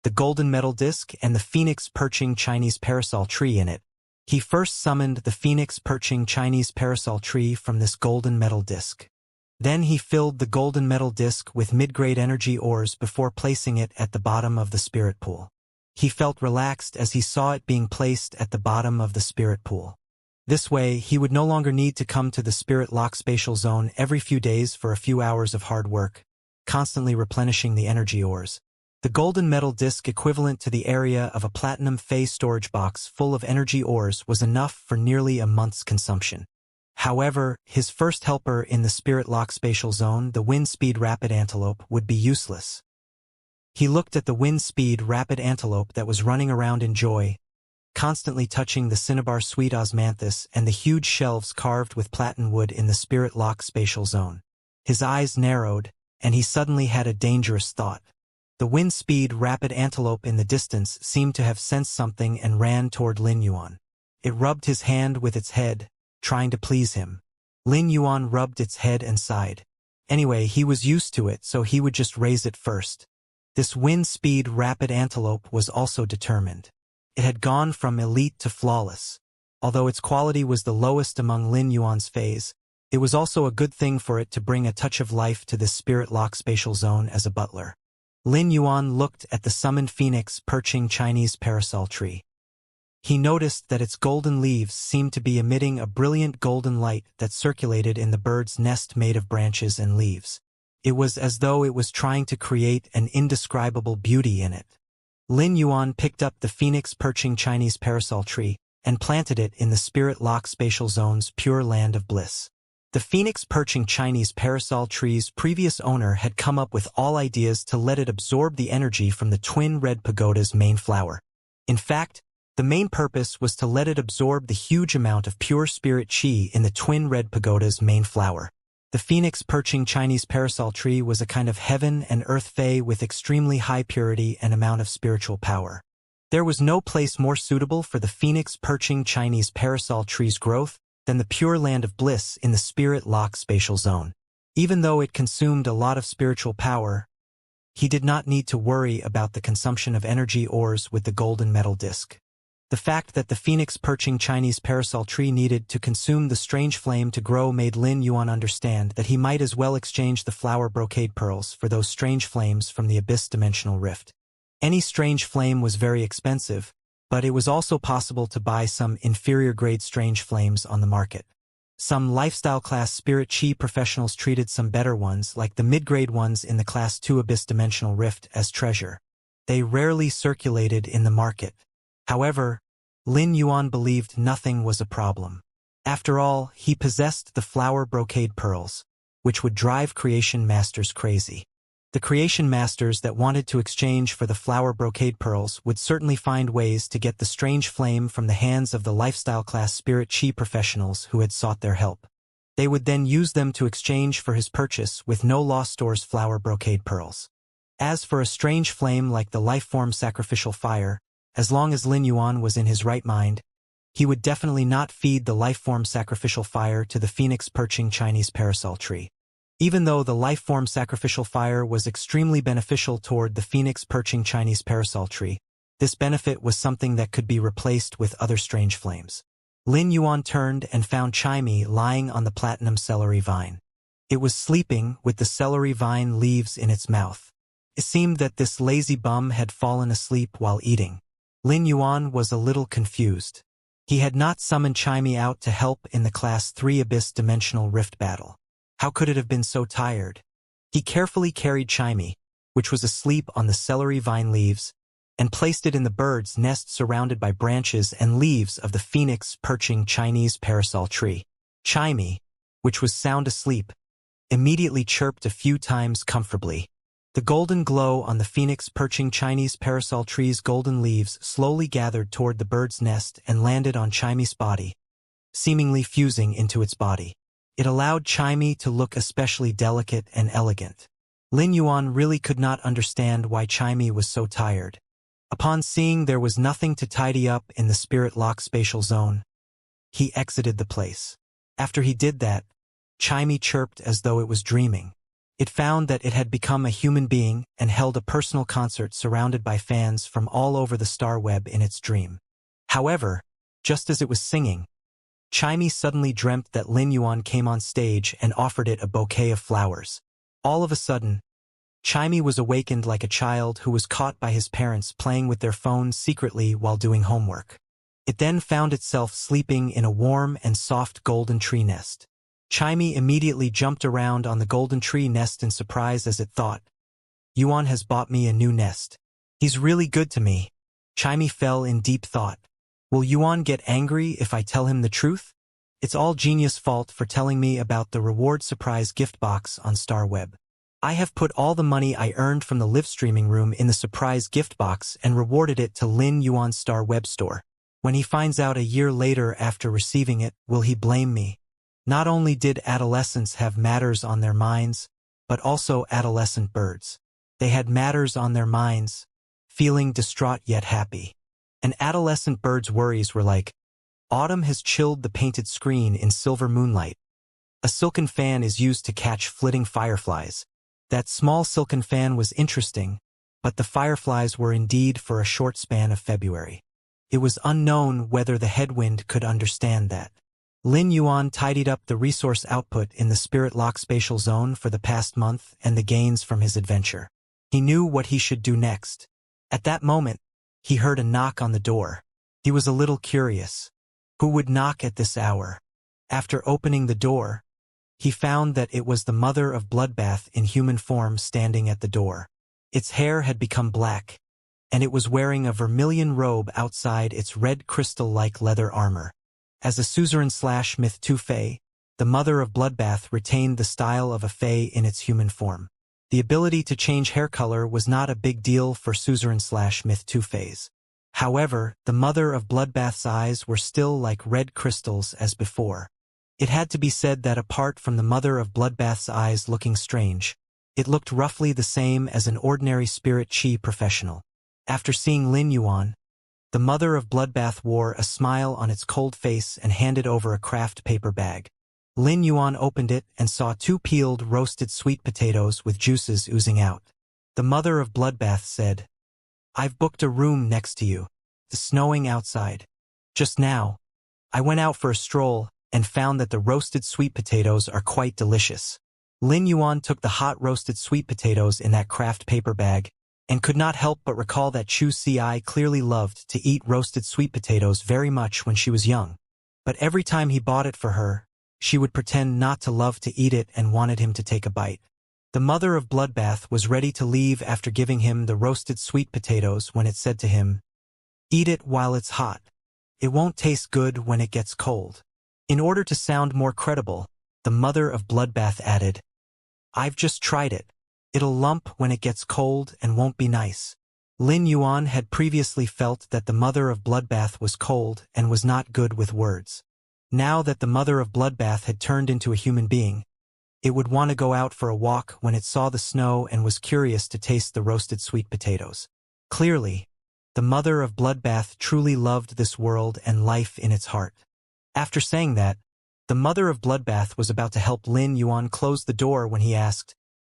The golden metal disc and the phoenix perching Chinese parasol tree in it. He first summoned the phoenix perching Chinese parasol tree from this golden metal disc. Then he filled the golden metal disc with mid-grade energy ores before placing it at the bottom of the spirit pool. He felt relaxed as he saw it being placed at the bottom of the spirit pool. This way, he would no longer need to come to the spirit lock spatial zone every few days for a few hours of hard work, constantly replenishing the energy ores. The golden metal disc equivalent to the area of a platinum phase storage box full of energy ores was enough for nearly a month's consumption. However, his first helper in the spirit lock spatial zone, the wind speed rapid antelope, would be useless. He looked at the wind speed rapid antelope that was running around in joy, constantly touching the cinnabar sweet osmanthus and the huge shelves carved with platinum wood in the spirit lock spatial zone. His eyes narrowed, and he suddenly had a dangerous thought. The wind speed rapid antelope in the distance seemed to have sensed something and ran toward Lin Yuan. It rubbed his hand with its head, trying to please him. Lin Yuan rubbed its head and sighed. Anyway, he was used to it, so he would just raise it first. This wind speed rapid antelope was also determined. It had gone from elite to flawless. Although its quality was the lowest among Lin Yuan's phase, it was also a good thing for it to bring a touch of life to this spirit lock spatial zone as a butler. Lin Yuan looked at the summoned phoenix perching Chinese parasol tree. He noticed that its golden leaves seemed to be emitting a brilliant golden light that circulated in the bird's nest made of branches and leaves. It was as though it was trying to create an indescribable beauty in it. Lin Yuan picked up the phoenix perching Chinese parasol tree and planted it in the spirit lock spatial zone's pure land of bliss. The phoenix perching Chinese parasol tree's previous owner had come up with all ideas to let it absorb the energy from the twin red pagoda's main flower. In fact, the main purpose was to let it absorb the huge amount of pure spirit qi in the twin red pagoda's main flower. The phoenix perching Chinese parasol tree was a kind of heaven and earth fae with extremely high purity and amount of spiritual power. There was no place more suitable for the phoenix perching Chinese parasol tree's growth than the pure land of bliss in the spirit lock spatial zone. Even though it consumed a lot of spiritual power, he did not need to worry about the consumption of energy ores with the golden metal disc. The fact that the phoenix perching Chinese parasol tree needed to consume the strange flame to grow made Lin Yuan understand that he might as well exchange the flower brocade pearls for those strange flames from the abyss dimensional rift. Any strange flame was very expensive, but it was also possible to buy some inferior-grade strange flames on the market. Some lifestyle-class spirit chi professionals treated some better ones, like the mid-grade ones in the Class 2 Abyss Dimensional Rift, as treasure. They rarely circulated in the market. However, Lin Yuan believed nothing was a problem. After all, he possessed the flower brocade pearls, which would drive creation masters crazy. The creation masters that wanted to exchange for the flower brocade pearls would certainly find ways to get the strange flame from the hands of the lifestyle class spirit chi professionals who had sought their help. They would then use them to exchange for his purchase with no lost store's flower brocade pearls. As for a strange flame like the life-form sacrificial fire, as long as Lin Yuan was in his right mind, he would definitely not feed the life-form sacrificial fire to the phoenix perching Chinese parasol tree. Even though the life-form sacrificial fire was extremely beneficial toward the phoenix perching Chinese parasol tree, this benefit was something that could be replaced with other strange flames. Lin Yuan turned and found Chimey lying on the platinum celery vine. It was sleeping with the celery vine leaves in its mouth. It seemed that this lazy bum had fallen asleep while eating. Lin Yuan was a little confused. He had not summoned Chimey out to help in the Class 3 Abyss Dimensional Rift battle. How could it have been so tired? He carefully carried Chimey, which was asleep on the celery vine leaves, and placed it in the bird's nest surrounded by branches and leaves of the phoenix perching Chinese parasol tree. Chimey, which was sound asleep, immediately chirped a few times comfortably. The golden glow on the phoenix perching Chinese parasol tree's golden leaves slowly gathered toward the bird's nest and landed on Chimey's body, seemingly fusing into its body. It allowed Chimey to look especially delicate and elegant. Lin Yuan really could not understand why Chimey was so tired. Upon seeing there was nothing to tidy up in the spirit lock spatial zone, he exited the place. After he did that, Chimey chirped as though it was dreaming. It found that it had become a human being and held a personal concert surrounded by fans from all over the star web in its dream. However, just as it was singing, Chimey suddenly dreamt that Lin Yuan came on stage and offered it a bouquet of flowers. All of a sudden, Chimey was awakened like a child who was caught by his parents playing with their phones secretly while doing homework. It then found itself sleeping in a warm and soft golden tree nest. Chimey immediately jumped around on the golden tree nest in surprise as it thought, Yuan has bought me a new nest. He's really good to me. Chimey fell in deep thought. Will Yuan get angry if I tell him the truth? It's all Genius' fault for telling me about the reward surprise gift box on StarWeb. I have put all the money I earned from the live streaming room in the surprise gift box and rewarded it to Lin Yuan's StarWeb store. When he finds out a year later after receiving it, will he blame me? Not only did adolescents have matters on their minds, but also adolescent birds. They had matters on their minds, feeling distraught yet happy. An adolescent bird's worries were like, autumn has chilled the painted screen in silver moonlight. A silken fan is used to catch flitting fireflies. That small silken fan was interesting, but the fireflies were indeed for a short span of February. It was unknown whether the headwind could understand that. Lin Yuan tidied up the resource output in the Spirit Lock spatial zone for the past month and the gains from his adventure. He knew what he should do next. At that moment, he heard a knock on the door. He was a little curious. Who would knock at this hour? After opening the door, he found that it was the mother of Bloodbath in human form standing at the door. Its hair had become black, and it was wearing a vermilion robe outside its red crystal-like leather armor. As a suzerain/myth 2 fae, the mother of Bloodbath retained the style of a fae in its human form. The ability to change hair color was not a big deal for suzerain/myth 2 faes. However, the mother of Bloodbath's eyes were still like red crystals as before. It had to be said that apart from the mother of Bloodbath's eyes looking strange, it looked roughly the same as an ordinary spirit chi professional. After seeing Lin Yuan, the mother of Bloodbath wore a smile on its cold face and handed over a craft paper bag. Lin Yuan opened it and saw 2 peeled roasted sweet potatoes with juices oozing out. The mother of Bloodbath said, I've booked a room next to you. It's snowing outside. Just now, I went out for a stroll and found that the roasted sweet potatoes are quite delicious. Lin Yuan took the hot roasted sweet potatoes in that craft paper bag and could not help but recall that Chu Ci clearly loved to eat roasted sweet potatoes very much when she was young. But every time he bought it for her, she would pretend not to love to eat it and wanted him to take a bite. The mother of Bloodbath was ready to leave after giving him the roasted sweet potatoes when it said to him, Eat it while it's hot. It won't taste good when it gets cold. In order to sound more credible, the mother of Bloodbath added, I've just tried it. It'll lump when it gets cold and won't be nice. Lin Yuan had previously felt that the mother of Bloodbath was cold and was not good with words. Now that the mother of Bloodbath had turned into a human being, it would want to go out for a walk when it saw the snow and was curious to taste the roasted sweet potatoes. Clearly, the mother of Bloodbath truly loved this world and life in its heart. After saying that, the mother of Bloodbath was about to help Lin Yuan close the door when he asked,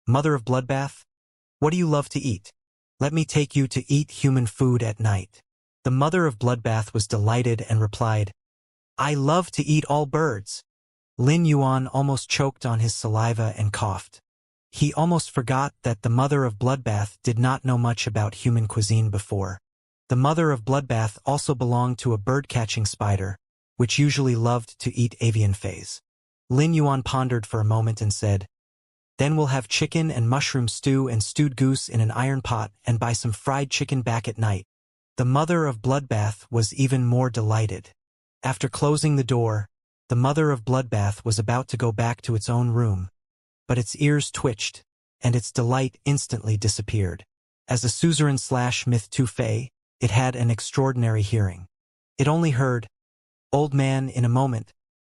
Mother of Bloodbath, what do you love to eat? Let me take you to eat human food at night. The mother of Bloodbath was delighted and replied, I love to eat all birds. Lin Yuan almost choked on his saliva and coughed. He almost forgot that the mother of Bloodbath did not know much about human cuisine before. The mother of Bloodbath also belonged to a bird-catching spider, which usually loved to eat avian fays. Lin Yuan pondered for a moment and said, Then we'll have chicken and mushroom stew and stewed goose in an iron pot and buy some fried chicken back at night. The mother of Bloodbath was even more delighted. After closing the door, the mother of Bloodbath was about to go back to its own room, but its ears twitched, and its delight instantly disappeared. As a suzerain/myth 2 fae, it had an extraordinary hearing. It only heard, Old man, in a moment,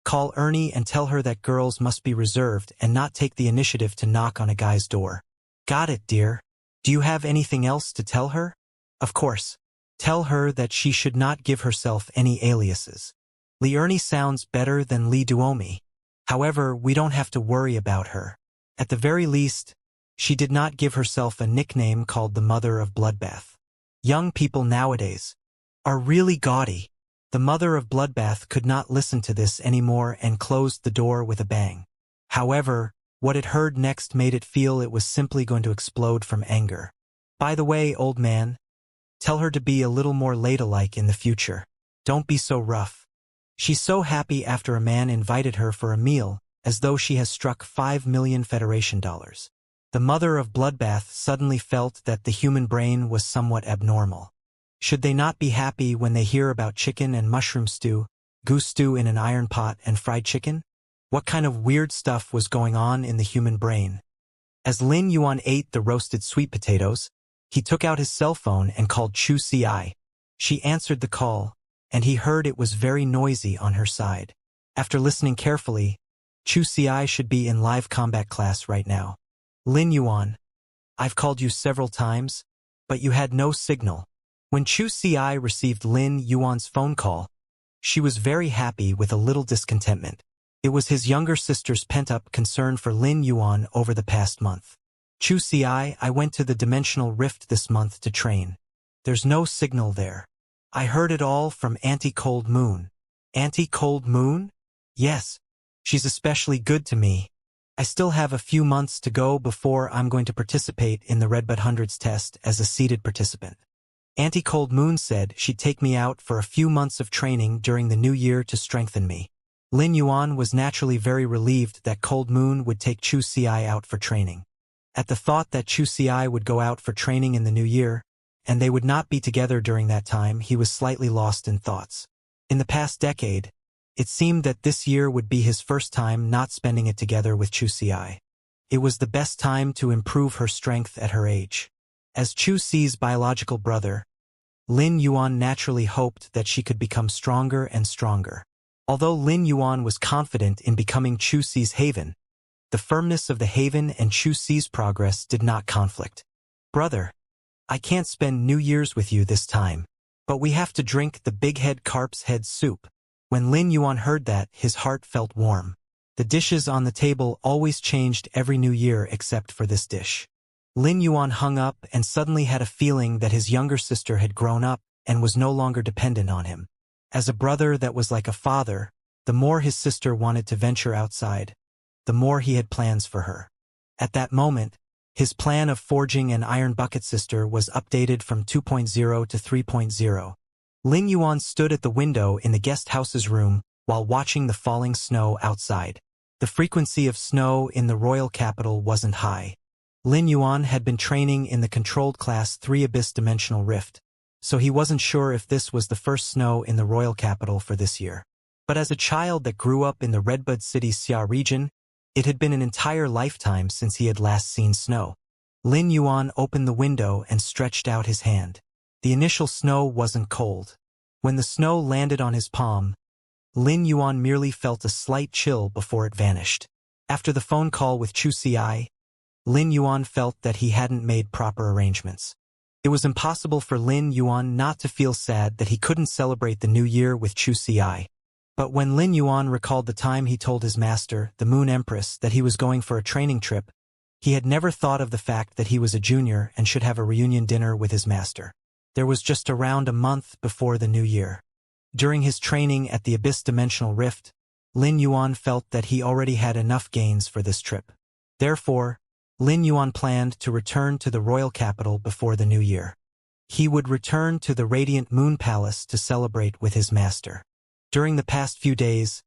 call Ernie and tell her that girls must be reserved and not take the initiative to knock on a guy's door. Got it, dear. Do you have anything else to tell her? Of course. Tell her that she should not give herself any aliases. Li Ernie sounds better than Li Duomi. However, we don't have to worry about her. At the very least, she did not give herself a nickname called the Mother of Bloodbath. Young people nowadays are really gaudy. The Mother of Bloodbath could not listen to this anymore and closed the door with a bang. However, What it heard next made it feel it was simply going to explode from anger. "By the way, old man, tell her to be a little more ladylike in the future. Don't be so rough. She's so happy after a man invited her for a meal, as though she has struck 5 million Federation dollars." The mother of Bloodbath suddenly felt that the human brain was somewhat abnormal. Should they not be happy when they hear about chicken and mushroom stew, goose stew in an iron pot, and fried chicken? What kind of weird stuff was going on in the human brain? As Lin Yuan ate the roasted sweet potatoes, he took out his cell phone and called Chu Ci. She answered the call, and he heard it was very noisy on her side. After listening carefully, Chu Ci should be in live combat class right now. "Lin Yuan, I've called you several times, but you had no signal." When Chu Ci received Lin Yuan's phone call, she was very happy with a little discontentment. It was his younger sister's pent-up concern for Lin Yuan over the past month. "Chu Ci, I went to the dimensional rift this month to train. There's no signal there. I heard it all from Auntie Cold Moon." "Auntie Cold Moon?" "Yes. She's especially good to me. I still have a few months to go before I'm going to participate in the Redbud Hundreds test as a seated participant. Auntie Cold Moon said she'd take me out for a few months of training during the new year to strengthen me." Lin Yuan was naturally very relieved that Cold Moon would take Chu Ci out for training. At the thought that Chu Ci would go out for training in the new year, and they would not be together during that time, he was slightly lost in thoughts. In the past decade, it seemed that this year would be his first time not spending it together with Chu Ci. It was the best time to improve her strength at her age. As Chu Ci's biological brother, Lin Yuan naturally hoped that she could become stronger and stronger. Although Lin Yuan was confident in becoming Chu Ci's haven, the firmness of the haven and Chu Ci's progress did not conflict. "Brother, I can't spend New Year's with you this time, but we have to drink the Big Head Carp's Head soup." When Lin Yuan heard that, his heart felt warm. The dishes on the table always changed every new year except for this dish. Lin Yuan hung up and suddenly had a feeling that his younger sister had grown up and was no longer dependent on him. As a brother that was like a father, the more his sister wanted to venture outside, the more he had plans for her. At that moment, his plan of forging an iron bucket sister was updated from 2.0 to 3.0. Lin Yuan stood at the window in the guest house's room while watching the falling snow outside. The frequency of snow in the royal capital wasn't high. Lin Yuan had been training in the controlled Class 3 Abyss Dimensional Rift, so he wasn't sure if this was the first snow in the royal capital for this year. But as a child that grew up in the Redbud City Xia region, it had been an entire lifetime since he had last seen snow. Lin Yuan opened the window and stretched out his hand. The initial snow wasn't cold. When the snow landed on his palm, Lin Yuan merely felt a slight chill before it vanished. After the phone call with Chu Ci, Lin Yuan felt that he hadn't made proper arrangements. It was impossible for Lin Yuan not to feel sad that he couldn't celebrate the new year with Chu Ci. But when Lin Yuan recalled the time he told his master, the Moon Empress, that he was going for a training trip, he had never thought of the fact that he was a junior and should have a reunion dinner with his master. There was just around a month before the new year. During his training at the Abyss Dimensional Rift, Lin Yuan felt that he already had enough gains for this trip. Therefore, Lin Yuan planned to return to the royal capital before the new year. He would return to the Radiant Moon Palace to celebrate with his master. During the past few days,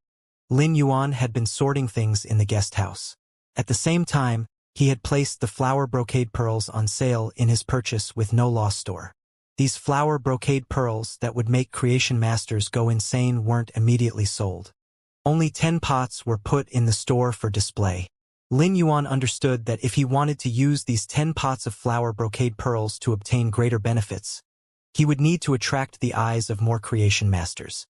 Lin Yuan had been sorting things in the guest house. At the same time, he had placed the flower brocade pearls on sale in his purchase with no loss store. These flower brocade pearls that would make creation masters go insane weren't immediately sold. Only 10 pots were put in the store for display. Lin Yuan understood that if he wanted to use these 10 pots of flower brocade pearls to obtain greater benefits, he would need to attract the eyes of more creation masters.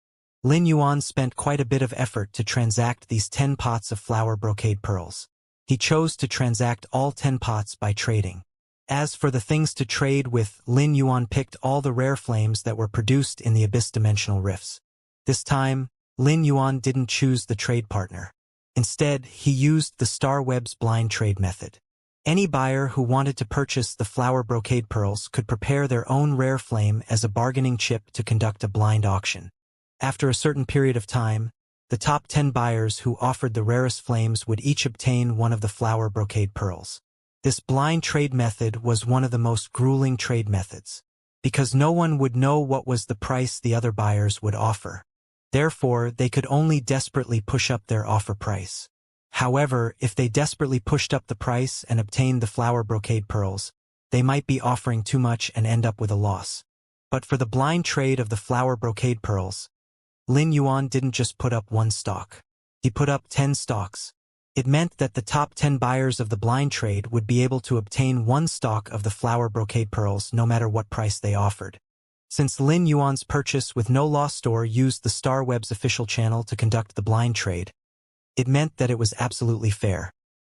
Lin Yuan spent quite a bit of effort to transact these 10 pots of flower brocade pearls. He chose to transact all 10 pots by trading. As for the things to trade with, Lin Yuan picked all the rare flames that were produced in the Abyss Dimensional Rifts. This time, Lin Yuan didn't choose the trade partner. Instead, he used the Star Web's blind trade method. Any buyer who wanted to purchase the flower brocade pearls could prepare their own rare flame as a bargaining chip to conduct a blind auction. After a certain period of time, the The top 10 buyers who offered the rarest flames would each obtain one of the flower brocade pearls. This blind trade method was one of the most grueling trade methods, because no one would know what was the price the other buyers would offer. Therefore, they could only desperately push up their offer price. However, if they desperately pushed up the price and obtained the flower brocade pearls, they might be offering too much and end up with a loss. But for the blind trade of the flower brocade pearls, Lin Yuan didn't just put up one stock. He put up 10 stocks. It meant that the top 10 buyers of the blind trade would be able to obtain one stock of the flower brocade pearls no matter what price they offered. Since Lin Yuan's purchase with no loss store used the Star Web's official channel to conduct the blind trade, it meant that it was absolutely fair.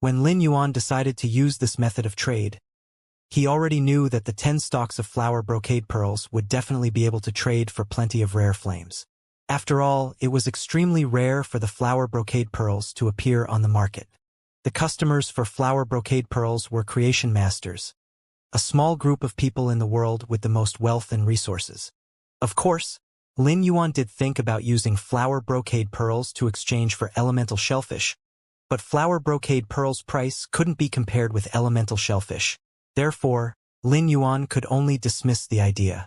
When Lin Yuan decided to use this method of trade, he already knew that the 10 stocks of flower brocade pearls would definitely be able to trade for plenty of rare flames. After all, it was extremely rare for the flower brocade pearls to appear on the market. The customers for flower brocade pearls were creation masters, a small group of people in the world with the most wealth and resources. Of course, Lin Yuan did think about using flower brocade pearls to exchange for elemental shellfish, but flower brocade pearls' price couldn't be compared with elemental shellfish. Therefore, Lin Yuan could only dismiss the idea.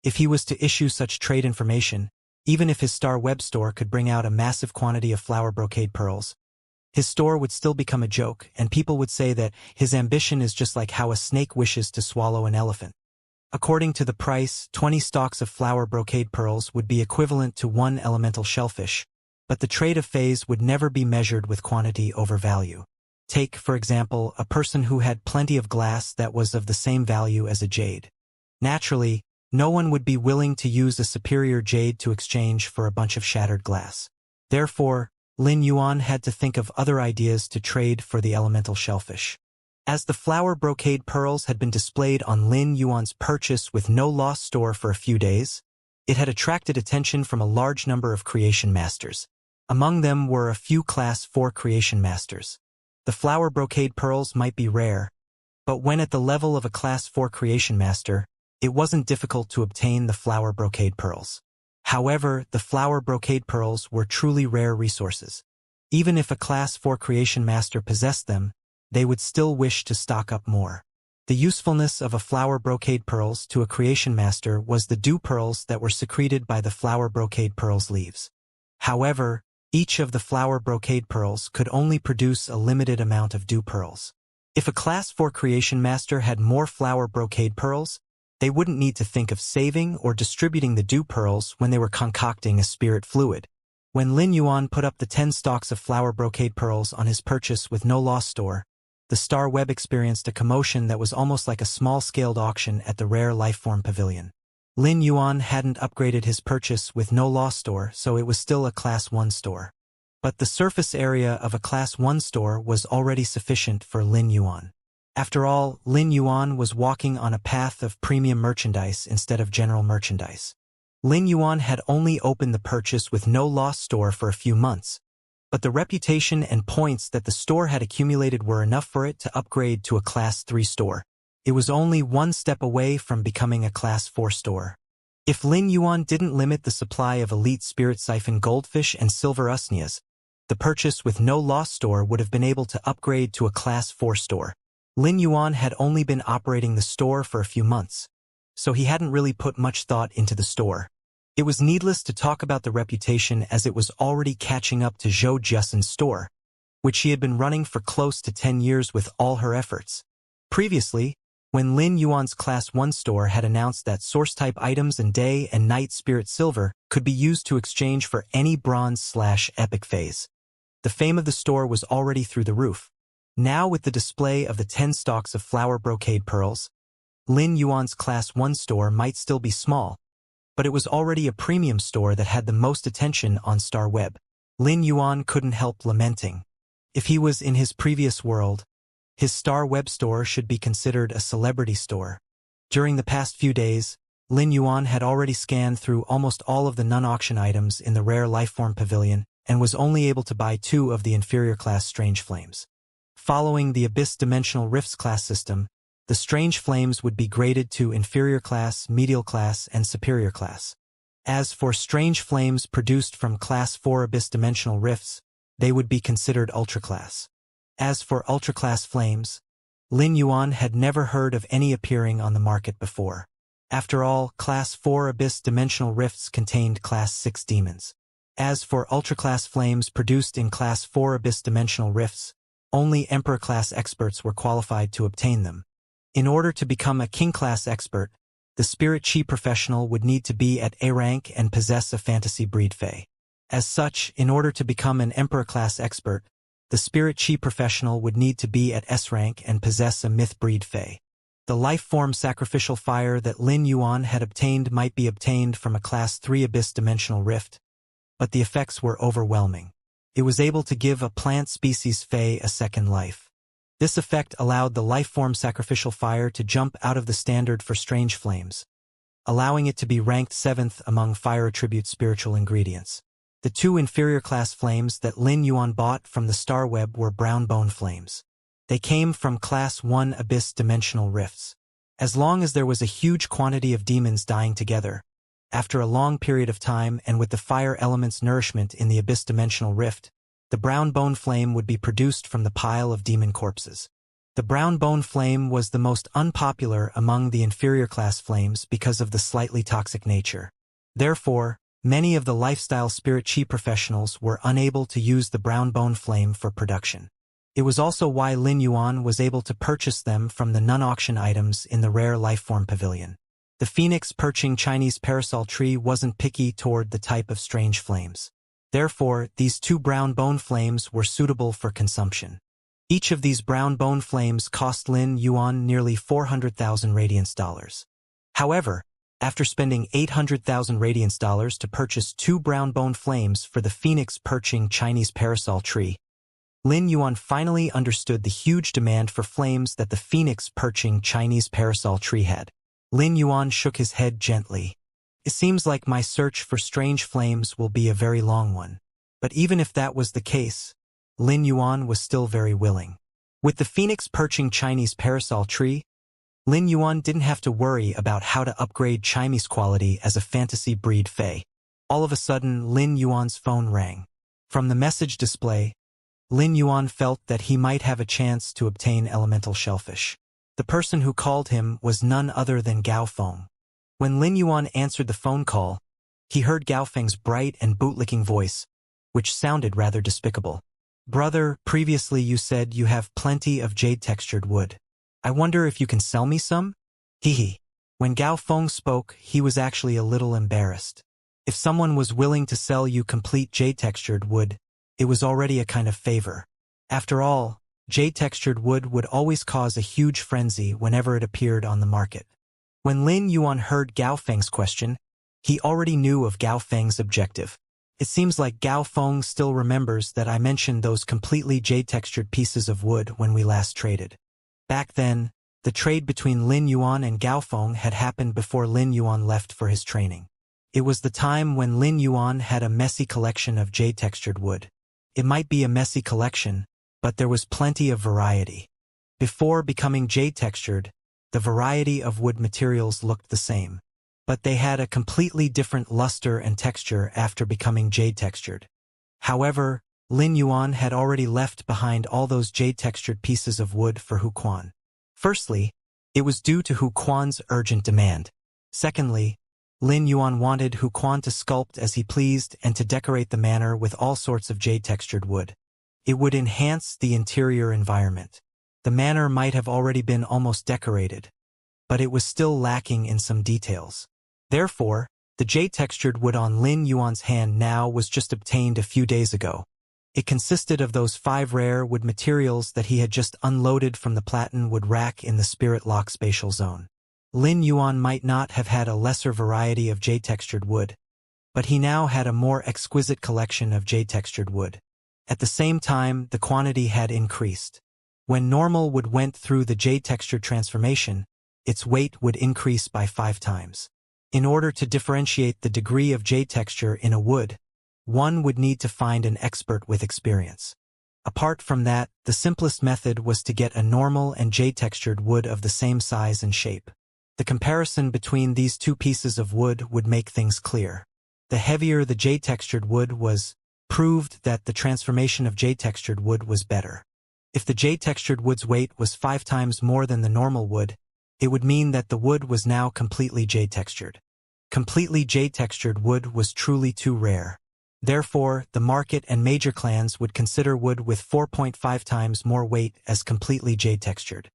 If he was to issue such trade information, even if his Star Web store could bring out a massive quantity of flower brocade pearls, his store would still become a joke, and people would say that his ambition is just like how a snake wishes to swallow an elephant. According to the price, 20 stocks of flower brocade pearls would be equivalent to one elemental shellfish, but the trade of phase would never be measured with quantity over value. Take, for example, a person who had plenty of glass that was of the same value as a jade. Naturally, no one would be willing to use a superior jade to exchange for a bunch of shattered glass. Therefore, Lin Yuan had to think of other ideas to trade for the elemental shellfish. As the flower brocade pearls had been displayed on Lin Yuan's purchase with no loss store for a few days, it had attracted attention from a large number of creation masters. Among them were a few Class 4 creation masters. The flower brocade pearls might be rare, but when at the level of a Class 4 creation master, it wasn't difficult to obtain the flower brocade pearls. However, the flower brocade pearls were truly rare resources. Even if a Class 4 creation master possessed them, they would still wish to stock up more. The usefulness of a flower brocade pearls to a creation master was the dew pearls that were secreted by the flower brocade pearls leaves. However, each of the flower brocade pearls could only produce a limited amount of dew pearls. If a Class 4 creation master had more flower brocade pearls, they wouldn't need to think of saving or distributing the dew pearls when they were concocting a spirit fluid. When Lin Yuan put up the 10 stocks of flower brocade pearls on his purchase with no loss store, the Star Web experienced a commotion that was almost like a small-scaled auction at the Rare Lifeform Pavilion. Lin Yuan hadn't upgraded his purchase with no loss store, so it was still a Class 1 store. But the surface area of a Class 1 store was already sufficient for Lin Yuan. After all, Lin Yuan was walking on a path of premium merchandise instead of general merchandise. Lin Yuan had only opened the purchase with no loss store for a few months, but the reputation and points that the store had accumulated were enough for it to upgrade to a Class 3 store. It was only one step away from becoming a Class 4 store. If Lin Yuan didn't limit the supply of elite spirit siphon goldfish and silver usnias, the purchase with no loss store would have been able to upgrade to a Class 4 store. Lin Yuan had only been operating the store for a few months, so he hadn't really put much thought into the store. It was needless to talk about the reputation as it was already catching up to Zhou Jiasen's store, which she had been running for close to 10 years with all her efforts. Previously, when Lin Yuan's Class 1 store had announced that source-type items and day and night spirit silver could be used to exchange for any bronze/epic phase, the fame of the store was already through the roof. Now with the display of the 10 stocks of flower brocade pearls, Lin Yuan's Class 1 store might still be small, but it was already a premium store that had the most attention on Star Web. Lin Yuan couldn't help lamenting. If he was in his previous world, his Star Web store should be considered a celebrity store. During the past few days, Lin Yuan had already scanned through almost all of the non-auction items in the Rare Lifeform Pavilion and was only able to buy 2 of the inferior class Strange Flames. Following the Abyss Dimensional Rifts class system, the Strange Flames would be graded to inferior class, medial class, and superior class. As for strange flames produced from Class 4 abyss-dimensional rifts, they would be considered ultraclass. As for ultraclass flames, Lin Yuan had never heard of any appearing on the market before. After all, Class 4 abyss-dimensional rifts contained Class 6 demons. As for ultraclass flames produced in Class 4 abyss-dimensional rifts, only Emperor-class experts were qualified to obtain them. In order to become a King-class expert, the Spirit Chi professional would need to be at A rank and possess a fantasy breed Fae. As such, in order to become an Emperor-class expert, the Spirit Chi professional would need to be at S rank and possess a myth breed Fae. The life-form sacrificial fire that Lin Yuan had obtained might be obtained from a Class 3 abyss-dimensional rift, but the effects were overwhelming. It was able to give a plant species Fae a second life. This effect allowed the life-form sacrificial fire to jump out of the standard for strange flames, allowing it to be ranked 7th among fire attribute spiritual ingredients. The two inferior-class flames that Lin Yuan bought from the Star Web were brown bone flames. They came from Class 1 abyss-dimensional rifts. As long as there was a huge quantity of demons dying together, after a long period of time and with the fire element's nourishment in the abyss-dimensional rift, the brown bone flame would be produced from the pile of demon corpses. The brown bone flame was the most unpopular among the inferior-class flames because of the slightly toxic nature. Therefore, many of the lifestyle Spirit Chi professionals were unable to use the brown bone flame for production. It was also why Lin Yuan was able to purchase them from the non-auction items in the rare lifeform pavilion. The phoenix perching Chinese parasol tree wasn't picky toward the type of strange flames. Therefore, these two brown bone flames were suitable for consumption. Each of these brown bone flames cost Lin Yuan nearly 400,000 radiance dollars. However, after spending 800,000 radiance dollars to purchase two brown bone flames for the phoenix perching Chinese parasol tree, Lin Yuan finally understood the huge demand for flames that the phoenix perching Chinese parasol tree had. Lin Yuan shook his head gently. It seems like my search for strange flames will be a very long one. But even if that was the case, Lin Yuan was still very willing. With the phoenix perching Chinese parasol tree, Lin Yuan didn't have to worry about how to upgrade Chinese quality as a fantasy breed Fae. All of a sudden, Lin Yuan's phone rang. From the message display, Lin Yuan felt that he might have a chance to obtain elemental shellfish. The person who called him was none other than Gao Feng. When Lin Yuan answered the phone call, he heard Gao Feng's bright and bootlicking voice, which sounded rather despicable. "Brother, previously you said you have plenty of jade-textured wood. I wonder if you can sell me some?" Hee. When Gao Feng spoke, he was actually a little embarrassed. If someone was willing to sell you complete jade-textured wood, it was already a kind of favor. After all, jade-textured wood would always cause a huge frenzy whenever it appeared on the market. When Lin Yuan heard Gao Feng's question, he already knew of Gao Feng's objective. It seems like Gao Feng still remembers that I mentioned those completely jade-textured pieces of wood when we last traded. Back then, the trade between Lin Yuan and Gao Feng had happened before Lin Yuan left for his training. It was the time when Lin Yuan had a messy collection of jade-textured wood. It might be a messy collection, but there was plenty of variety. Before becoming jade-textured, the variety of wood materials looked the same, but they had a completely different luster and texture after becoming jade-textured. However, Lin Yuan had already left behind all those jade-textured pieces of wood for Hu Quan. Firstly, it was due to Hu Quan's urgent demand. Secondly, Lin Yuan wanted Hu Quan to sculpt as he pleased and to decorate the manor with all sorts of jade-textured wood. It would enhance the interior environment. The manor might have already been almost decorated, but it was still lacking in some details. Therefore, the jade-textured wood on Lin Yuan's hand now was just obtained a few days ago. It consisted of those 5 rare wood materials that he had just unloaded from the platinum wood rack in the Spirit Lock spatial zone. Lin Yuan might not have had a lesser variety of jade-textured wood, but he now had a more exquisite collection of jade-textured wood. At the same time, the quantity had increased. When normal wood went through the jade-textured transformation, its weight would increase by 5 times. In order to differentiate the degree of jade texture in a wood, one would need to find an expert with experience. Apart from that, the simplest method was to get a normal and jade-textured wood of the same size and shape. The comparison between these two pieces of wood would make things clear. The heavier the jade-textured wood was, proved that the transformation of jade-textured wood was better. If the jade-textured wood's weight was 5 times more than the normal wood, it would mean that the wood was now completely jade-textured. Completely jade-textured wood was truly too rare. Therefore, the market and major clans would consider wood with 4.5 times more weight as completely jade-textured.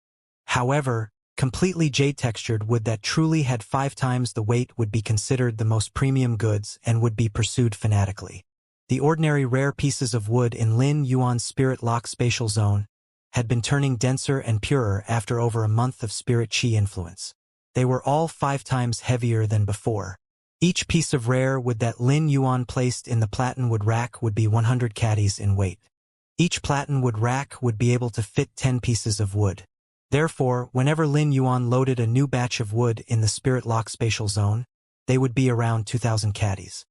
However, completely jade-textured wood that truly had 5 times the weight would be considered the most premium goods and would be pursued fanatically. The ordinary rare pieces of wood in Lin Yuan's spirit lock spatial zone had been turning denser and purer after over a month of spirit chi influence. They were all 5 times heavier than before. Each piece of rare wood that Lin Yuan placed in the platinwood rack would be 100 caddies in weight. Each platinwood rack would be able to fit 10 pieces of wood. Therefore, whenever Lin Yuan loaded a new batch of wood in the spirit lock spatial zone, they would be around 2,000 caddies.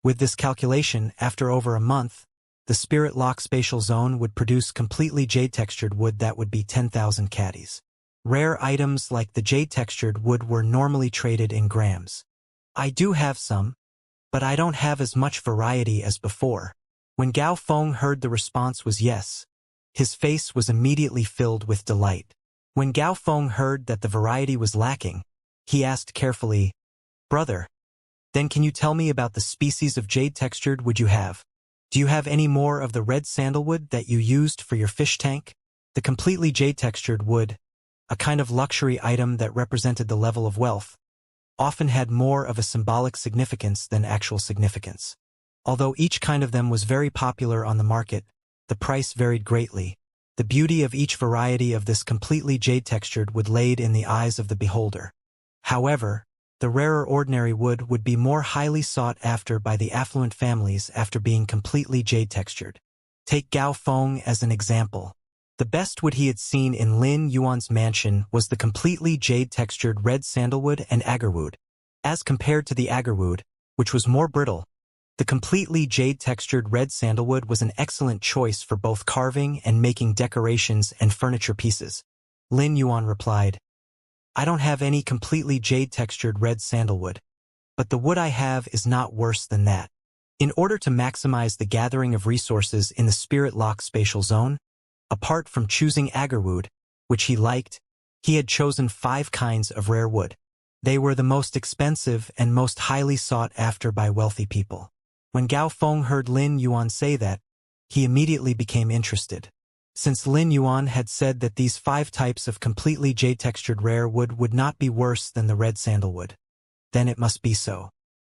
With this calculation, after over a month, the spirit lock spatial zone would produce completely jade-textured wood that would be 10,000 caddies. Rare items like the jade-textured wood were normally traded in grams. I do have some, but I don't have as much variety as before. When Gao Feng heard the response was yes, his face was immediately filled with delight. When Gao Feng heard that the variety was lacking, he asked carefully, "Brother, then can you tell me about the species of jade-textured wood you have? Do you have any more of the red sandalwood that you used for your fish tank?" The completely jade-textured wood, a kind of luxury item that represented the level of wealth, often had more of a symbolic significance than actual significance. Although each kind of them was very popular on the market, the price varied greatly. The beauty of each variety of this completely jade-textured wood laid in the eyes of the beholder. However, the rarer ordinary wood would be more highly sought after by the affluent families after being completely jade-textured. Take Gao Feng as an example. The best wood he had seen in Lin Yuan's mansion was the completely jade-textured red sandalwood and agarwood. As compared to the agarwood, which was more brittle, the completely jade-textured red sandalwood was an excellent choice for both carving and making decorations and furniture pieces. Lin Yuan replied, "I don't have any completely jade-textured red sandalwood, but the wood I have is not worse than that." In order to maximize the gathering of resources in the spirit lock spatial zone, apart from choosing agarwood, which he liked, he had chosen 5 kinds of rare wood. They were the most expensive and most highly sought after by wealthy people. When Gao Feng heard Lin Yuan say that, he immediately became interested. Since Lin Yuan had said that these 5 types of completely jade-textured rare wood would not be worse than the red sandalwood, then it must be so.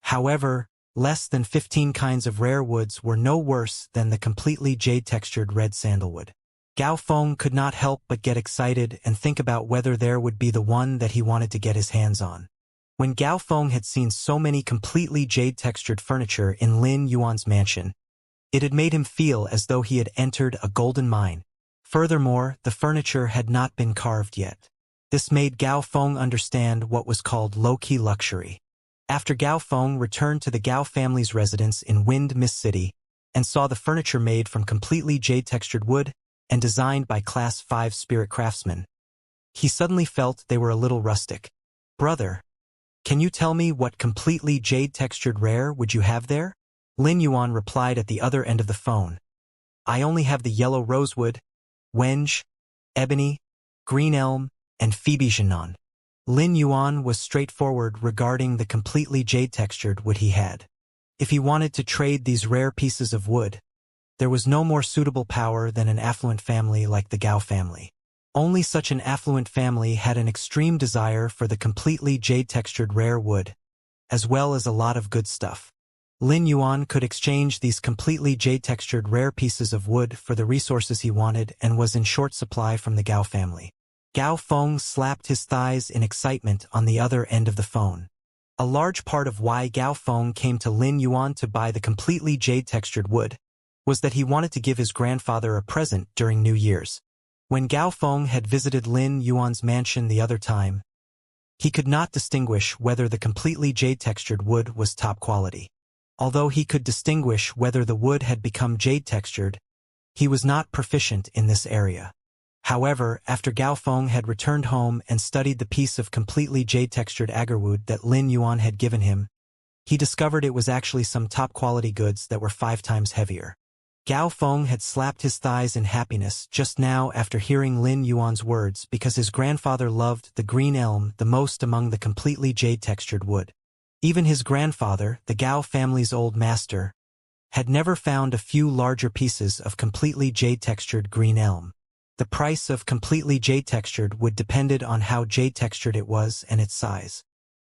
However, less than 15 kinds of rare woods were no worse than the completely jade-textured red sandalwood. Gao Feng could not help but get excited and think about whether there would be the one that he wanted to get his hands on. When Gao Feng had seen so many completely jade-textured furniture in Lin Yuan's mansion, it had made him feel as though he had entered a golden mine. Furthermore, the furniture had not been carved yet. This made Gao Feng understand what was called low-key luxury. After Gao Feng returned to the Gao family's residence in Wind Mist City and saw the furniture made from completely jade-textured wood and designed by Class 5 spirit craftsmen, he suddenly felt they were a little rustic. "Brother, can you tell me what completely jade-textured rare would you have there?" Lin Yuan replied at the other end of the phone. "I only have the yellow rosewood, wenge, ebony, green elm, and Phoebe Jinan." Lin Yuan was straightforward regarding the completely jade-textured wood he had. If he wanted to trade these rare pieces of wood, there was no more suitable power than an affluent family like the Gao family. Only such an affluent family had an extreme desire for the completely jade-textured rare wood, as well as a lot of good stuff. Lin Yuan could exchange these completely jade-textured rare pieces of wood for the resources he wanted and was in short supply from the Gao family. Gao Feng slapped his thighs in excitement on the other end of the phone. A large part of why Gao Feng came to Lin Yuan to buy the completely jade-textured wood was that he wanted to give his grandfather a present during New Year's. When Gao Feng had visited Lin Yuan's mansion the other time, he could not distinguish whether the completely jade-textured wood was top quality. Although he could distinguish whether the wood had become jade-textured, he was not proficient in this area. However, after Gao Feng had returned home and studied the piece of completely jade-textured agarwood that Lin Yuan had given him, he discovered it was actually some top-quality goods that were 5 times heavier. Gao Feng had slapped his thighs in happiness just now after hearing Lin Yuan's words because his grandfather loved the green elm the most among the completely jade-textured wood. Even his grandfather, the Gao family's old master, had never found a few larger pieces of completely jade-textured green elm. The price of completely jade-textured wood depended on how jade-textured it was and its size.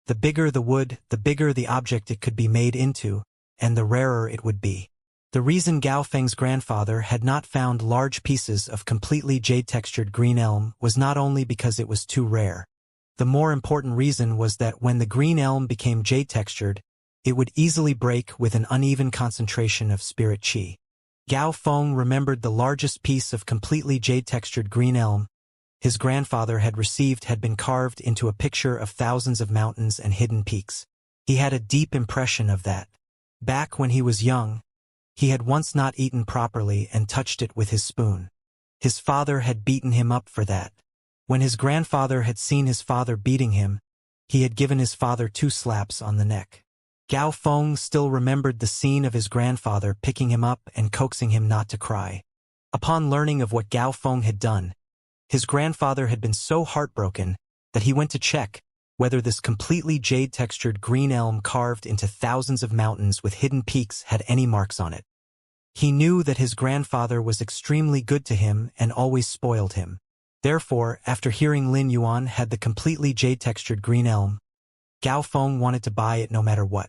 The bigger the wood, the bigger the object it could be made into, and the rarer it would be. The reason Gao Feng's grandfather had not found large pieces of completely jade-textured green elm was not only because it was too rare. The more important reason was that when the green elm became jade-textured, it would easily break with an uneven concentration of spirit qi. Gao Feng remembered the largest piece of completely jade-textured green elm his grandfather had received had been carved into a picture of thousands of mountains and hidden peaks. He had a deep impression of that. Back when he was young, he had once not eaten properly and touched it with his spoon. His father had beaten him up for that. When his grandfather had seen his father beating him, he had given his father 2 slaps on the neck. Gao Feng still remembered the scene of his grandfather picking him up and coaxing him not to cry. Upon learning of what Gao Feng had done, his grandfather had been so heartbroken that he went to check whether this completely jade-textured green elm carved into thousands of mountains with hidden peaks had any marks on it. He knew that his grandfather was extremely good to him and always spoiled him. Therefore, after hearing Lin Yuan had the completely jade-textured green elm, Gao Feng wanted to buy it no matter what.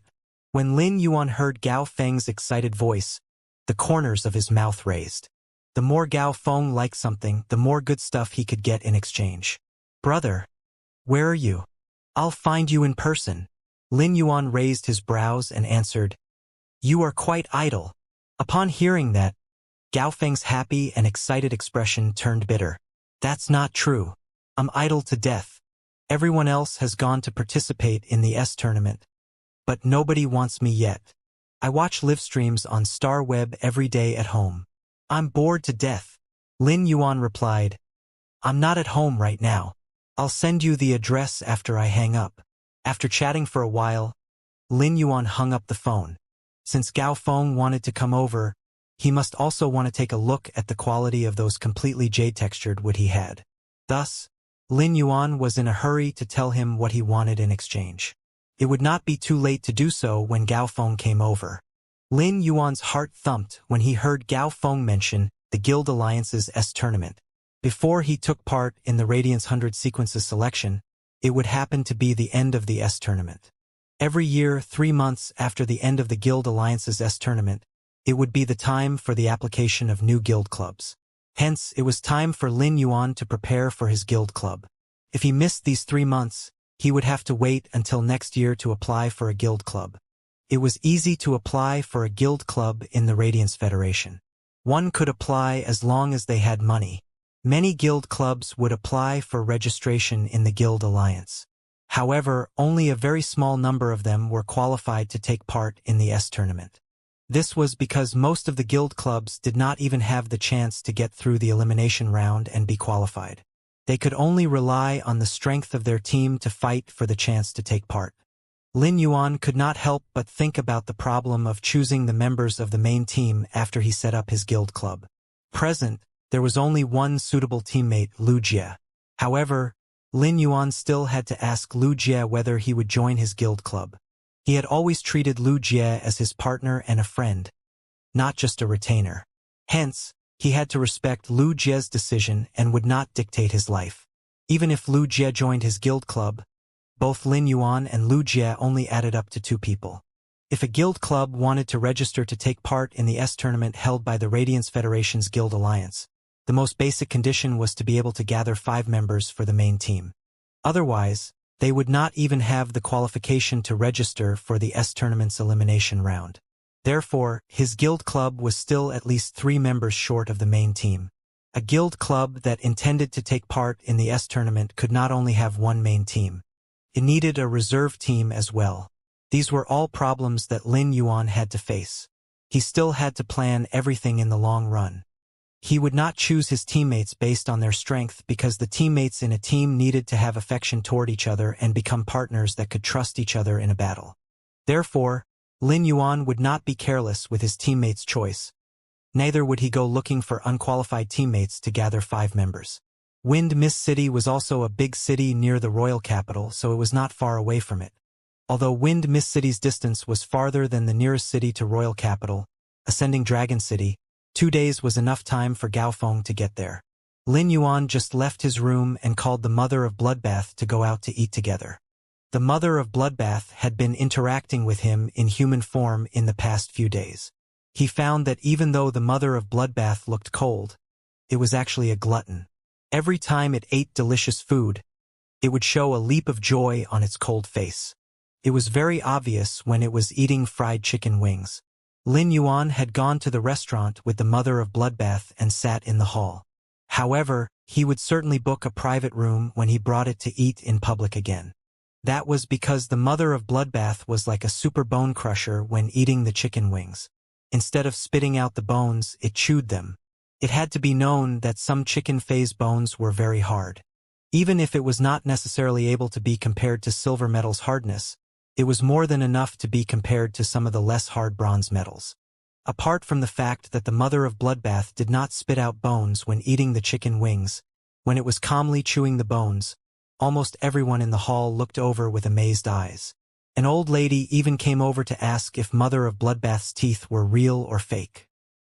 When Lin Yuan heard Gao Feng's excited voice, the corners of his mouth raised. The more Gao Feng liked something, the more good stuff he could get in exchange. "Brother, where are you? I'll find you in person." Lin Yuan raised his brows and answered, "You are quite idle." Upon hearing that, Gao Feng's happy and excited expression turned bitter. "That's not true. I'm idle to death. Everyone else has gone to participate in the S-tournament. But nobody wants me yet. I watch live streams on StarWeb every day at home. I'm bored to death." Lin Yuan replied, "I'm not at home right now. I'll send you the address after I hang up." After chatting for a while, Lin Yuan hung up the phone. Since Gao Feng wanted to come over, he must also want to take a look at the quality of those completely jade-textured wood he had. Thus, Lin Yuan was in a hurry to tell him what he wanted in exchange. It would not be too late to do so when Gao Feng came over. Lin Yuan's heart thumped when he heard Gao Feng mention the Guild Alliance's S-tournament. Before he took part in the Radiance 100 Sequences selection, it would happen to be the end of the S-tournament. Every year, 3 months after the end of the Guild Alliance's S-tournament, it would be the time for the application of new guild clubs. Hence, it was time for Lin Yuan to prepare for his guild club. If he missed these 3 months, he would have to wait until next year to apply for a guild club. It was easy to apply for a guild club in the Radiance Federation. One could apply as long as they had money. Many guild clubs would apply for registration in the Guild Alliance. However, only a very small number of them were qualified to take part in the S-tournament. This was because most of the guild clubs did not even have the chance to get through the elimination round and be qualified. They could only rely on the strength of their team to fight for the chance to take part. Lin Yuan could not help but think about the problem of choosing the members of the main team after he set up his guild club. Present, there was only one suitable teammate, Lu Jie. However, Lin Yuan still had to ask Lu Jie whether he would join his guild club. He had always treated Lu Jie as his partner and a friend, not just a retainer. Hence, he had to respect Lu Jie's decision and would not dictate his life. Even if Lu Jie joined his guild club, both Lin Yuan and Lu Jie only added up to 2 people. If a guild club wanted to register to take part in the S-tournament held by the Radiance Federation's Guild Alliance, the most basic condition was to be able to gather 5 members for the main team. Otherwise, they would not even have the qualification to register for the S-tournament's elimination round. Therefore, his guild club was still at least 3 members short of the main team. A guild club that intended to take part in the S-tournament could not only have one main team. It needed a reserve team as well. These were all problems that Lin Yuan had to face. He still had to plan everything in the long run. He would not choose his teammates based on their strength because the teammates in a team needed to have affection toward each other and become partners that could trust each other in a battle. Therefore, Lin Yuan would not be careless with his teammates' choice. Neither would he go looking for unqualified teammates to gather 5 members. Wind Mist City was also a big city near the royal capital, so it was not far away from it. Although Wind Mist City's distance was farther than the nearest city to royal capital, Ascending Dragon City, 2 days was enough time for Gao Feng to get there. Lin Yuan just left his room and called the Mother of Bloodbath to go out to eat together. The Mother of Bloodbath had been interacting with him in human form in the past few days. He found that even though the Mother of Bloodbath looked cold, it was actually a glutton. Every time it ate delicious food, it would show a leap of joy on its cold face. It was very obvious when it was eating fried chicken wings. Lin Yuan had gone to the restaurant with the Mother of Bloodbath and sat in the hall. However, he would certainly book a private room when he brought it to eat in public again. That was because the Mother of Bloodbath was like a super bone crusher when eating the chicken wings. Instead of spitting out the bones, it chewed them. It had to be known that some chicken phase bones were very hard. Even if it was not necessarily able to be compared to silver metal's hardness, it was more than enough to be compared to some of the less hard bronze metals. Apart from the fact that the Mother of Bloodbath did not spit out bones when eating the chicken wings, when it was calmly chewing the bones, almost everyone in the hall looked over with amazed eyes. An old lady even came over to ask if Mother of Bloodbath's teeth were real or fake.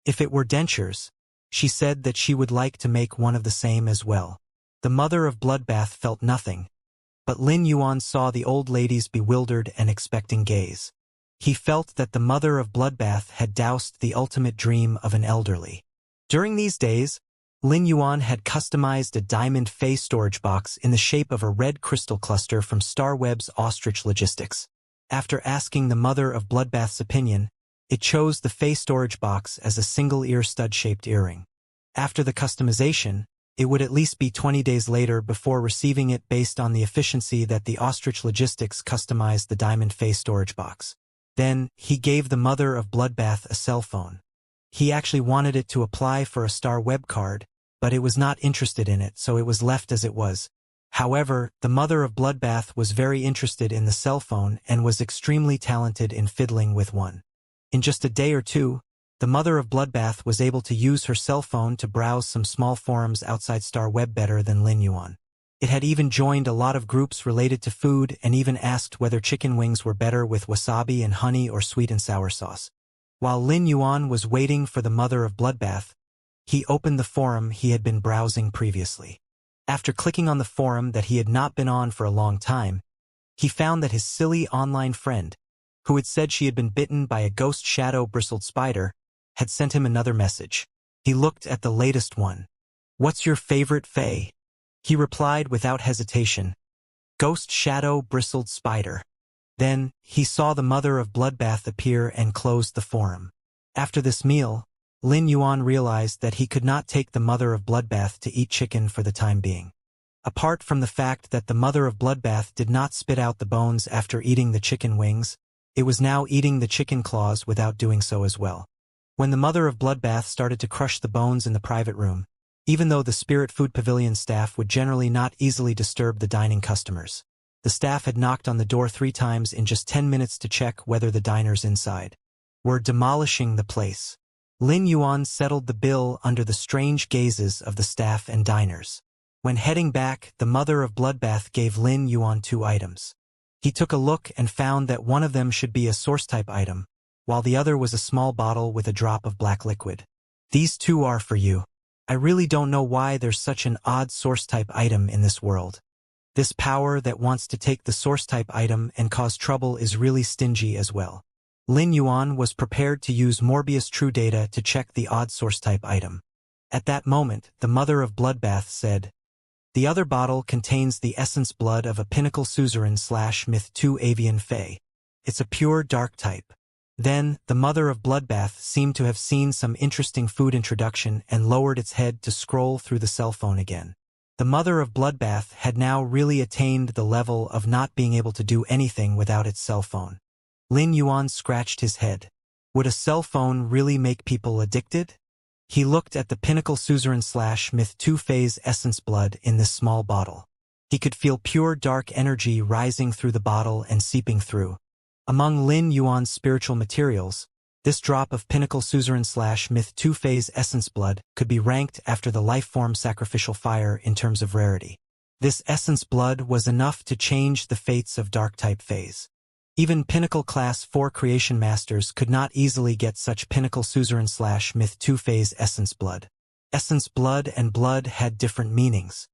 If it were dentures, she said that she would like to make one of the same as well. The Mother of Bloodbath felt nothing, but Lin Yuan saw the old lady's bewildered and expecting gaze. He felt that the Mother of Bloodbath had doused the ultimate dream of an elderly. During these days, Lin Yuan had customized a diamond Fey storage box in the shape of a red crystal cluster from StarWeb's Ostrich Logistics. After asking the Mother of Bloodbath's opinion, it chose the Fey storage box as a single-ear stud-shaped earring. After the customization, it would at least be 20 days later before receiving it based on the efficiency that the Ostrich Logistics customized the diamond Fey storage box. Then, he gave the Mother of Bloodbath a cell phone. He actually wanted it to apply for a Star Web card, but it was not interested in it, so it was left as it was. However, the Mother of Bloodbath was very interested in the cell phone and was extremely talented in fiddling with one. In just a day or two, the Mother of Bloodbath was able to use her cell phone to browse some small forums outside Star Web better than Lin Yuan. It had even joined a lot of groups related to food and even asked whether chicken wings were better with wasabi and honey or sweet and sour sauce. While Lin Yuan was waiting for the Mother of Bloodbath, he opened the forum he had been browsing previously. After clicking on the forum that he had not been on for a long time, he found that his silly online friend, who had said she had been bitten by a ghost shadow-bristled spider, had sent him another message. He looked at the latest one. "What's your favorite Fae?" He replied without hesitation, "Ghost shadow-bristled spider." Then, he saw the Mother of Bloodbath appear and closed the forum. After this meal, Lin Yuan realized that he could not take the Mother of Bloodbath to eat chicken for the time being. Apart from the fact that the Mother of Bloodbath did not spit out the bones after eating the chicken wings, it was now eating the chicken claws without doing so as well. When the Mother of Bloodbath started to crush the bones in the private room, even though the Spirit Food Pavilion staff would generally not easily disturb the dining customers, the staff had knocked on the door 3 times in just 10 minutes to check whether the diners inside were demolishing the place. Lin Yuan settled the bill under the strange gazes of the staff and diners. When heading back, the Mother of Bloodbath gave Lin Yuan 2 items. He took a look and found that one of them should be a source-type item, while the other was a small bottle with a drop of black liquid. "These 2 are for you. I really don't know why there's such an odd source-type item in this world. This power that wants to take the source-type item and cause trouble is really stingy as well." Lin Yuan was prepared to use Morbius True Data to check the odd source-type item. At that moment, the Mother of Bloodbath said, "The other bottle contains the essence blood of a pinnacle suzerain/myth 2 avian fae. It's a pure dark type." Then, the Mother of Bloodbath seemed to have seen some interesting food introduction and lowered its head to scroll through the cell phone again. The Mother of Bloodbath had now really attained the level of not being able to do anything without its cell phone. Lin Yuan scratched his head. Would a cell phone really make people addicted? He looked at the pinnacle suzerain/myth 2 phase essence blood in this small bottle. He could feel pure dark energy rising through the bottle and seeping through. Among Lin Yuan's spiritual materials, this drop of pinnacle suzerain/myth 2-phase essence blood could be ranked after the life-form sacrificial fire in terms of rarity. This essence blood was enough to change the fates of dark-type phase. Even Pinnacle Class 4 Creation Masters could not easily get such Pinnacle Suzerain/Myth 2-phase Essence Blood. Essence Blood and Blood had different meanings.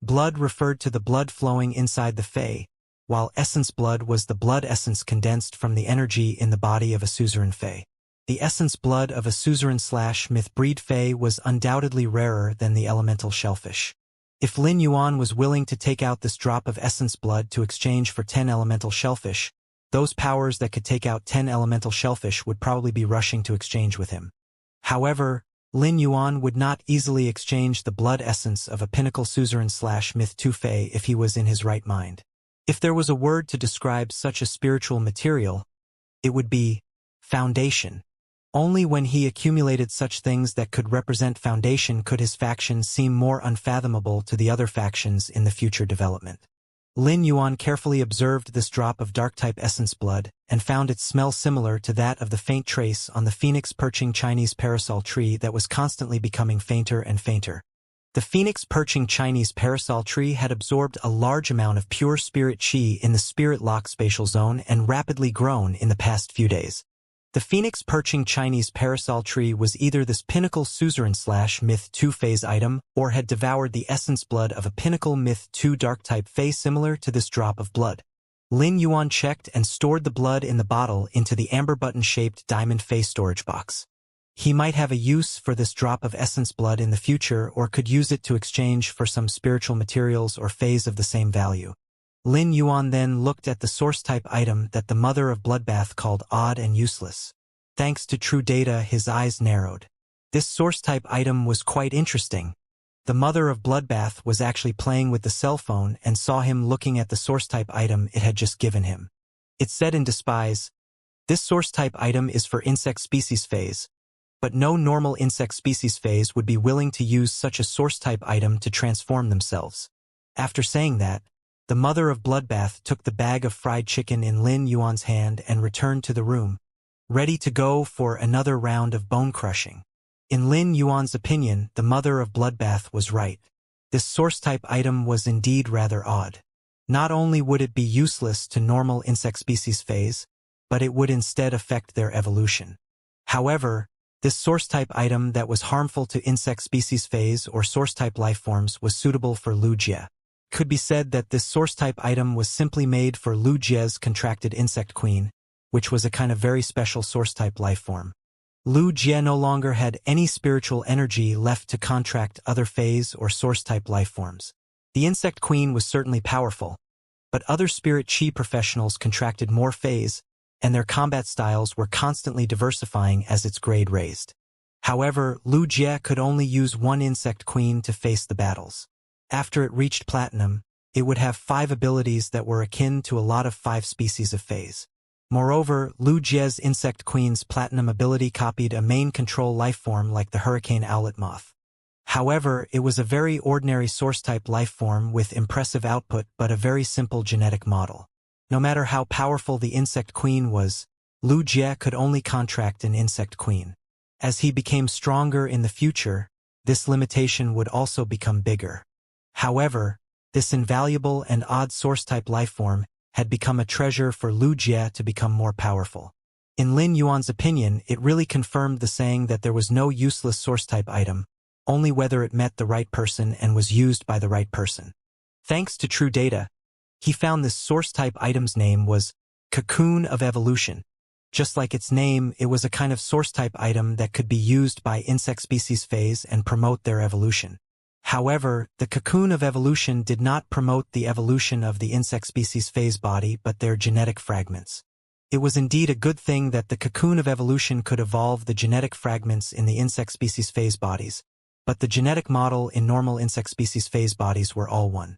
Blood referred to the blood flowing inside the Fae, while Essence Blood was the blood essence condensed from the energy in the body of a Suzerain Fae. The essence blood of a Suzerain/Myth breed Fae was undoubtedly rarer than the elemental shellfish. If Lin Yuan was willing to take out this drop of essence blood to exchange for 10 elemental shellfish, those powers that could take out 10 elemental shellfish would probably be rushing to exchange with him. However, Lin Yuan would not easily exchange the blood essence of a Pinnacle Suzerain/Myth 2 Fae if he was in his right mind. If there was a word to describe such a spiritual material, it would be foundation. Only when he accumulated such things that could represent foundation could his faction seem more unfathomable to the other factions in the future development. Lin Yuan carefully observed this drop of dark-type essence blood and found its smell similar to that of the faint trace on the phoenix perching Chinese parasol tree that was constantly becoming fainter and fainter. The phoenix perching Chinese parasol tree had absorbed a large amount of pure spirit qi in the spirit lock spatial zone and rapidly grown in the past few days. The phoenix perching Chinese parasol tree was either this Pinnacle Suzerain/Myth 2 phase item or had devoured the essence blood of a Pinnacle Myth 2 dark-type Fae similar to this drop of blood. Lin Yuan checked and stored the blood in the bottle into the amber button-shaped diamond Fae storage box. He might have a use for this drop of essence blood in the future or could use it to exchange for some spiritual materials or phase of the same value. Lin Yuan then looked at the source-type item that the Mother of Bloodbath called odd and useless. Thanks to true data, his eyes narrowed. This source-type item was quite interesting. The Mother of Bloodbath was actually playing with the cell phone and saw him looking at the source-type item it had just given him. It said in Despise, "This source-type item is for insect species phase, but no normal insect species phase would be willing to use such a source-type item to transform themselves." After saying that, the Mother of Bloodbath took the bag of fried chicken in Lin Yuan's hand and returned to the room, ready to go for another round of bone crushing. In Lin Yuan's opinion, the Mother of Bloodbath was right. This source-type item was indeed rather odd. Not only would it be useless to normal insect species phase, but it would instead affect their evolution. However, this source-type item that was harmful to insect species phase or source-type lifeforms was suitable for Lu Jie. Could be said that this source-type item was simply made for Lu Jie's contracted insect queen, which was a kind of very special source-type lifeform. Lu Jie no longer had any spiritual energy left to contract other phase or source-type lifeforms. The insect queen was certainly powerful, but other spirit qi professionals contracted more phase, and their combat styles were constantly diversifying as its grade raised. However, Lu Jie could only use one insect queen to face the battles. After it reached platinum, it would have 5 abilities that were akin to a lot of 5 species of phase. Moreover, Lu Jie's Insect Queen's platinum ability copied a main control lifeform like the hurricane owlet moth. However, it was a very ordinary source-type lifeform with impressive output but a very simple genetic model. No matter how powerful the Insect Queen was, Lu Jie could only contract an Insect Queen. As he became stronger in the future, this limitation would also become bigger. However, this invaluable and odd source-type lifeform had become a treasure for Lu Jie to become more powerful. In Lin Yuan's opinion, it really confirmed the saying that there was no useless source-type item, only whether it met the right person and was used by the right person. Thanks to true data, he found this source-type item's name was Cocoon of Evolution. Just like its name, it was a kind of source-type item that could be used by insect species phase and promote their evolution. However, the Cocoon of Evolution did not promote the evolution of the insect species phase body but their genetic fragments. It was indeed a good thing that the Cocoon of Evolution could evolve the genetic fragments in the insect species phase bodies, but the genetic model in normal insect species phase bodies were all one.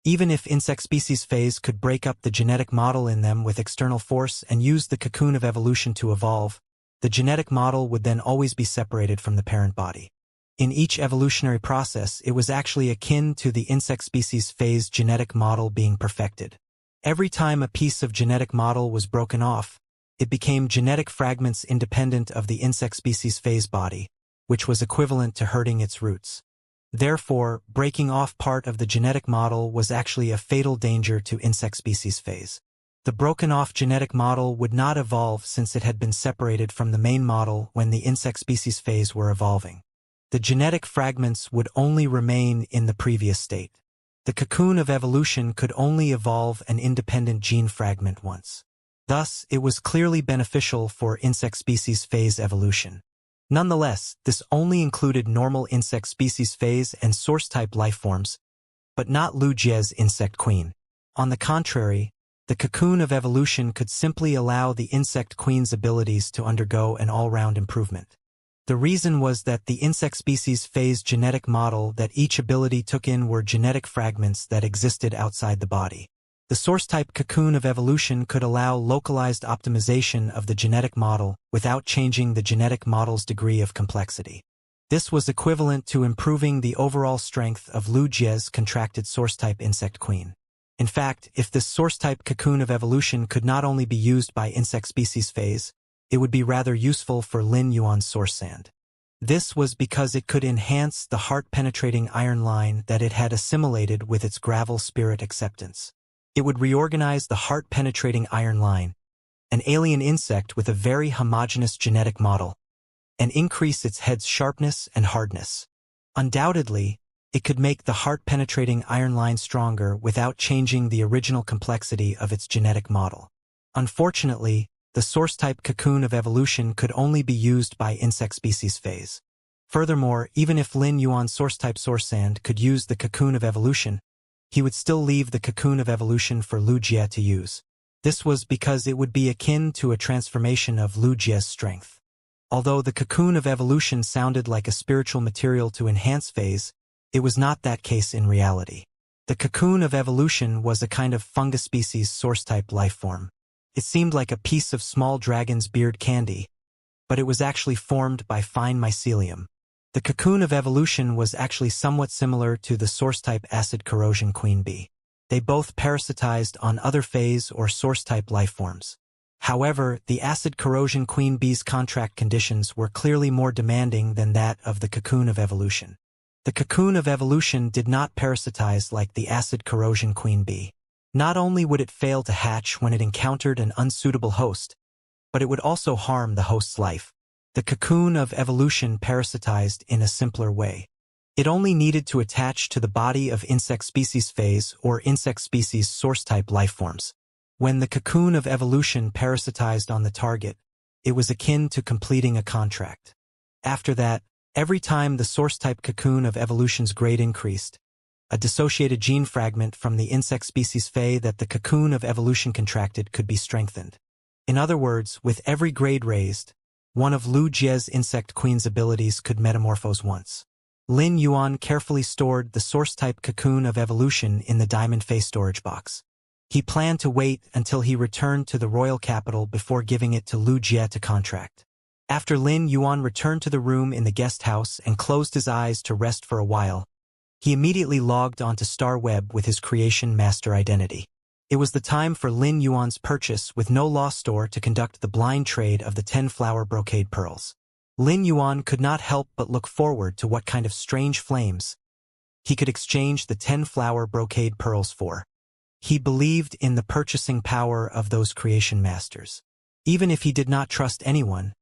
Even if insect species phase could break up the genetic model in them with external force and use the Cocoon of Evolution to evolve, the genetic model would then always be separated from the parent body. In each evolutionary process, it was actually akin to the insect species phase genetic model being perfected. Every time a piece of genetic model was broken off, it became genetic fragments independent of the insect species phase body, which was equivalent to hurting its roots. Therefore, breaking off part of the genetic model was actually a fatal danger to insect species phase. The broken-off genetic model would not evolve since it had been separated from the main model when the insect species phase were evolving. The genetic fragments would only remain in the previous state. The cocoon of evolution could only evolve an independent gene fragment once. Thus, it was clearly beneficial for insect species phase evolution. Nonetheless, this only included normal insect species phase and source-type lifeforms, but not Lu Jie's insect queen. On the contrary, the cocoon of evolution could simply allow the insect queen's abilities to undergo an all-round improvement. The reason was that the insect species phase genetic model that each ability took in were genetic fragments that existed outside the body. The source-type cocoon of evolution could allow localized optimization of the genetic model without changing the genetic model's degree of complexity. This was equivalent to improving the overall strength of Lu Jie's contracted source-type insect queen. In fact, if this source-type cocoon of evolution could not only be used by insect species phase, it would be rather useful for Lin Yuan's source sand. This was because it could enhance the heart-penetrating iron line that it had assimilated with its gravel spirit acceptance. It would reorganize the heart-penetrating iron line, an alien insect with a very homogeneous genetic model, and increase its head's sharpness and hardness. Undoubtedly, it could make the heart-penetrating iron line stronger without changing the original complexity of its genetic model. Unfortunately, the source-type cocoon of evolution could only be used by insect species phase. Furthermore, even if Lin Yuan's source-type source sand could use the cocoon of evolution, he would still leave the cocoon of evolution for Lu Jie to use. This was because it would be akin to a transformation of Lu Jie's strength. Although the cocoon of evolution sounded like a spiritual material to enhance phase, it was not that case in reality. The cocoon of evolution was a kind of fungus species source-type life form. It seemed like a piece of small dragon's beard candy, but it was actually formed by fine mycelium. The cocoon of evolution was actually somewhat similar to the source-type acid corrosion queen bee. They both parasitized on other phase or source-type lifeforms. However, the acid corrosion queen bee's contract conditions were clearly more demanding than that of the cocoon of evolution. The cocoon of evolution did not parasitize like the acid corrosion queen bee. Not only would it fail to hatch when it encountered an unsuitable host, but it would also harm the host's life. The cocoon of evolution parasitized in a simpler way. It only needed to attach to the body of insect species phase or insect species source-type lifeforms. When the cocoon of evolution parasitized on the target, it was akin to completing a contract. After that, every time the source-type cocoon of evolution's grade increased, a dissociated gene fragment from the insect species phase that the cocoon of evolution contracted could be strengthened. In other words, with every grade raised, one of Lu Jie's insect queen's abilities could metamorphose once. Lin Yuan carefully stored the source-type cocoon of evolution in the diamond face storage box. He planned to wait until he returned to the royal capital before giving it to Lu Jie to contract. After Lin Yuan returned to the room in the guest house and closed his eyes to rest for a while, he immediately logged onto Star Web with his creation master identity. It was the time for Lin Yuan's purchase with no loss store to conduct the blind trade of the 10-flower brocade pearls. Lin Yuan could not help but look forward to what kind of strange flames he could exchange the 10-flower brocade pearls for. He believed in the purchasing power of those creation masters. Even if he did not trust anyone,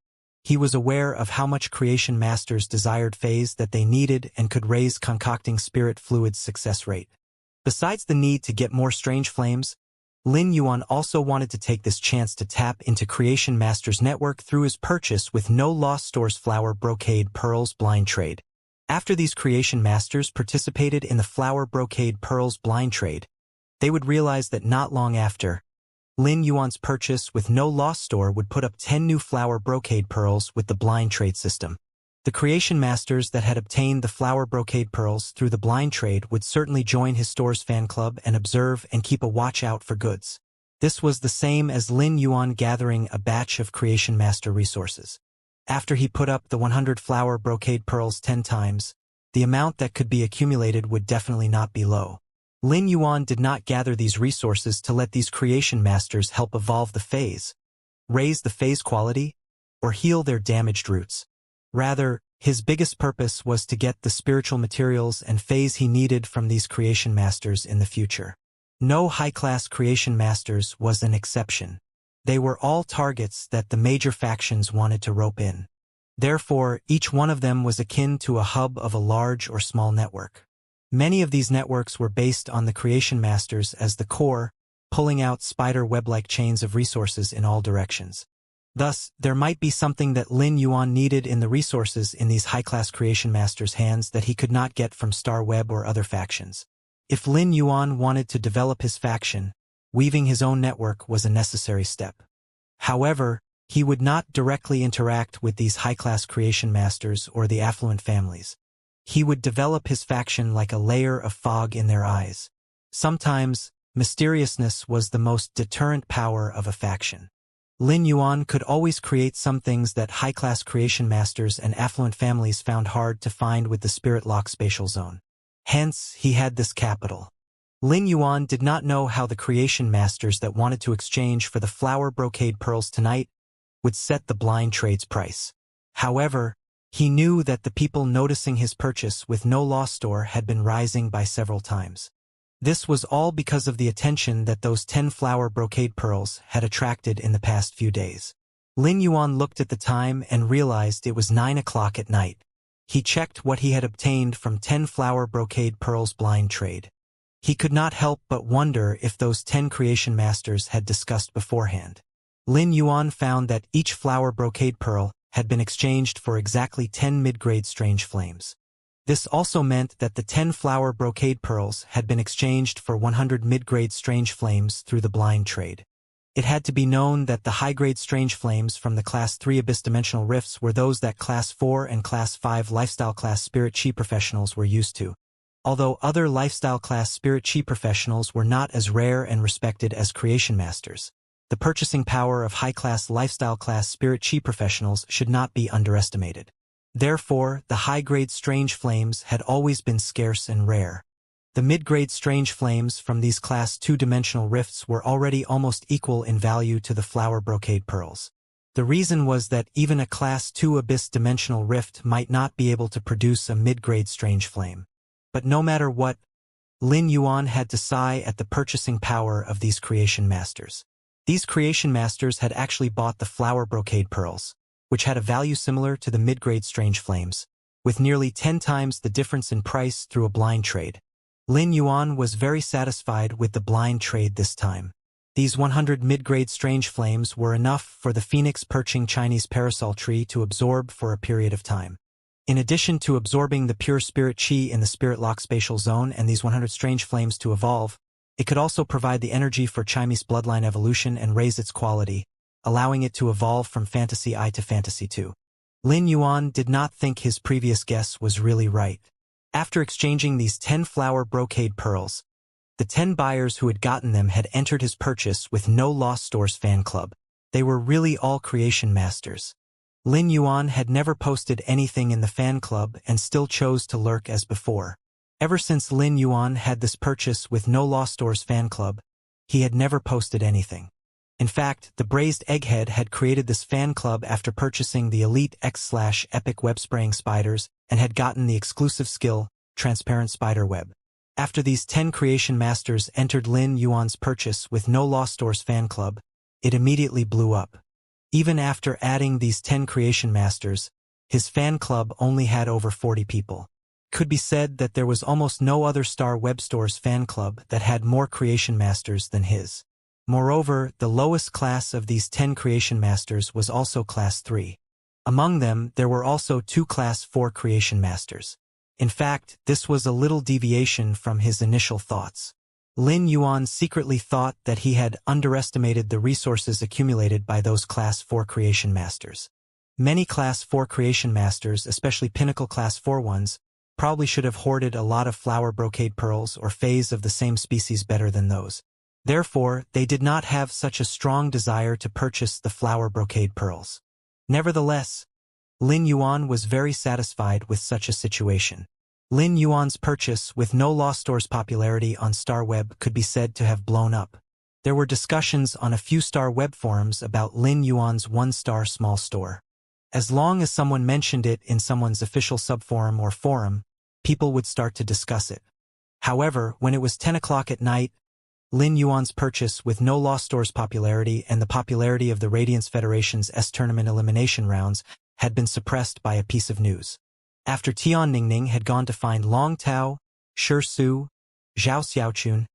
he was aware of how much creation masters desired phase that they needed and could raise concocting spirit fluid's success rate. Besides the need to get more strange flames, Lin Yuan also wanted to take this chance to tap into Creation Master's network through his purchase with no loss store's flower brocade pearls blind trade. After these Creation Masters participated in the flower brocade pearls blind trade, they would realize that not long after, Lin Yuan's purchase with no loss store would put up 10 new flower brocade pearls with the blind trade system. The creation masters that had obtained the flower brocade pearls through the blind trade would certainly join his store's fan club and observe and keep a watch out for goods. This was the same as Lin Yuan gathering a batch of creation master resources. After he put up the 100 flower brocade pearls 10 times, the amount that could be accumulated would definitely not be low. Lin Yuan did not gather these resources to let these creation masters help evolve the phase, raise the phase quality, or heal their damaged roots. Rather, his biggest purpose was to get the spiritual materials and phase he needed from these creation masters in the future. No high-class creation masters was an exception. They were all targets that the major factions wanted to rope in. Therefore, each one of them was akin to a hub of a large or small network. Many of these networks were based on the creation masters as the core, pulling out spider web-like chains of resources in all directions. Thus, there might be something that Lin Yuan needed in the resources in these high-class creation masters' hands that he could not get from Star Web or other factions. If Lin Yuan wanted to develop his faction, weaving his own network was a necessary step. However, he would not directly interact with these high-class creation masters or the affluent families. He would develop his faction like a layer of fog in their eyes. Sometimes, mysteriousness was the most deterrent power of a faction. Lin Yuan could always create some things that high-class creation masters and affluent families found hard to find with the spirit-lock spatial zone. Hence, he had this capital. Lin Yuan did not know how the creation masters that wanted to exchange for the flower brocade pearls tonight would set the blind trade's price. However, he knew that the people noticing his purchase with no loss store had been rising by several times. This was all because of the attention that those 10 flower brocade pearls had attracted in the past few days. Lin Yuan looked at the time and realized it was 9 o'clock at night. He checked what he had obtained from 10 flower brocade pearls blind trade. He could not help but wonder if those 10 creation masters had discussed beforehand. Lin Yuan found that each flower brocade pearl had been exchanged for exactly 10 mid-grade strange flames. This also meant that the 10 flower brocade pearls had been exchanged for 100 mid-grade strange flames through the blind trade. It had to be known that the high-grade strange flames from the Class 3 abyss-dimensional rifts were those that Class 4 and Class 5 lifestyle class spirit chi professionals were used to. Although other lifestyle class spirit chi professionals were not as rare and respected as creation masters, the purchasing power of high-class lifestyle class spirit chi professionals should not be underestimated. Therefore, the high-grade strange flames had always been scarce and rare. The mid-grade strange flames from these Class 2-dimensional rifts were already almost equal in value to the flower brocade pearls. The reason was that even a Class 2 abyss-dimensional rift might not be able to produce a mid-grade strange flame. But no matter what, Lin Yuan had to sigh at the purchasing power of these creation masters. These creation masters had actually bought the flower brocade pearls, which had a value similar to the mid-grade strange flames, with nearly 10 times the difference in price through a blind trade. Lin Yuan was very satisfied with the blind trade this time. These 100 mid-grade strange flames were enough for the phoenix perching Chinese parasol tree to absorb for a period of time. In addition to absorbing the pure spirit chi in the spirit-lock spatial zone and these 100 strange flames to evolve, it could also provide the energy for Chinese bloodline evolution and raise its quality, allowing it to evolve from Fantasy I to Fantasy II. Lin Yuan did not think his previous guess was really right. After exchanging these 10 flower brocade pearls, the 10 buyers who had gotten them had entered his purchase with no Lost Stores fan club. They were really all creation masters. Lin Yuan had never posted anything in the fan club and still chose to lurk as before. Ever since Lin Yuan had this purchase with no Lost Stores fan club, he had never posted anything. In fact, the Braised Egghead had created this fan club after purchasing the Elite X/Epic Web Spraying Spiders and had gotten the exclusive skill, Transparent Spider Web. After these 10 creation masters entered Lin Yuan's purchase with no Lost Stores fan club, it immediately blew up. Even after adding these 10 creation masters, his fan club only had over 40 people. Could be said that there was almost no other Star Web Stores fan club that had more creation masters than his. Moreover, the lowest class of these 10 creation masters was also Class 3. Among them, there were also 2 Class 4 creation masters. In fact, this was a little deviation from his initial thoughts. Lin Yuan secretly thought that he had underestimated the resources accumulated by those Class 4 creation masters. Many Class 4 creation masters, especially Pinnacle Class 4 ones, probably should have hoarded a lot of flower brocade pearls or phase of the same species better than those. Therefore, they did not have such a strong desire to purchase the flower brocade pearls. Nevertheless, Lin Yuan was very satisfied with such a situation. Lin Yuan's purchase with no law store's popularity on Star Web could be said to have blown up. There were discussions on a few Star Web forums about Lin Yuan's one-star small store. As long as someone mentioned it in someone's official subforum or forum, people would start to discuss it. However, when it was 10 o'clock at night, Lin Yuan's purchase with no law store's popularity and the popularity of the Radiance Federation's S-tournament elimination rounds had been suppressed by a piece of news. After Tian Ningning had gone to find Long Tao, Shi Su, Zhao Xiaochun,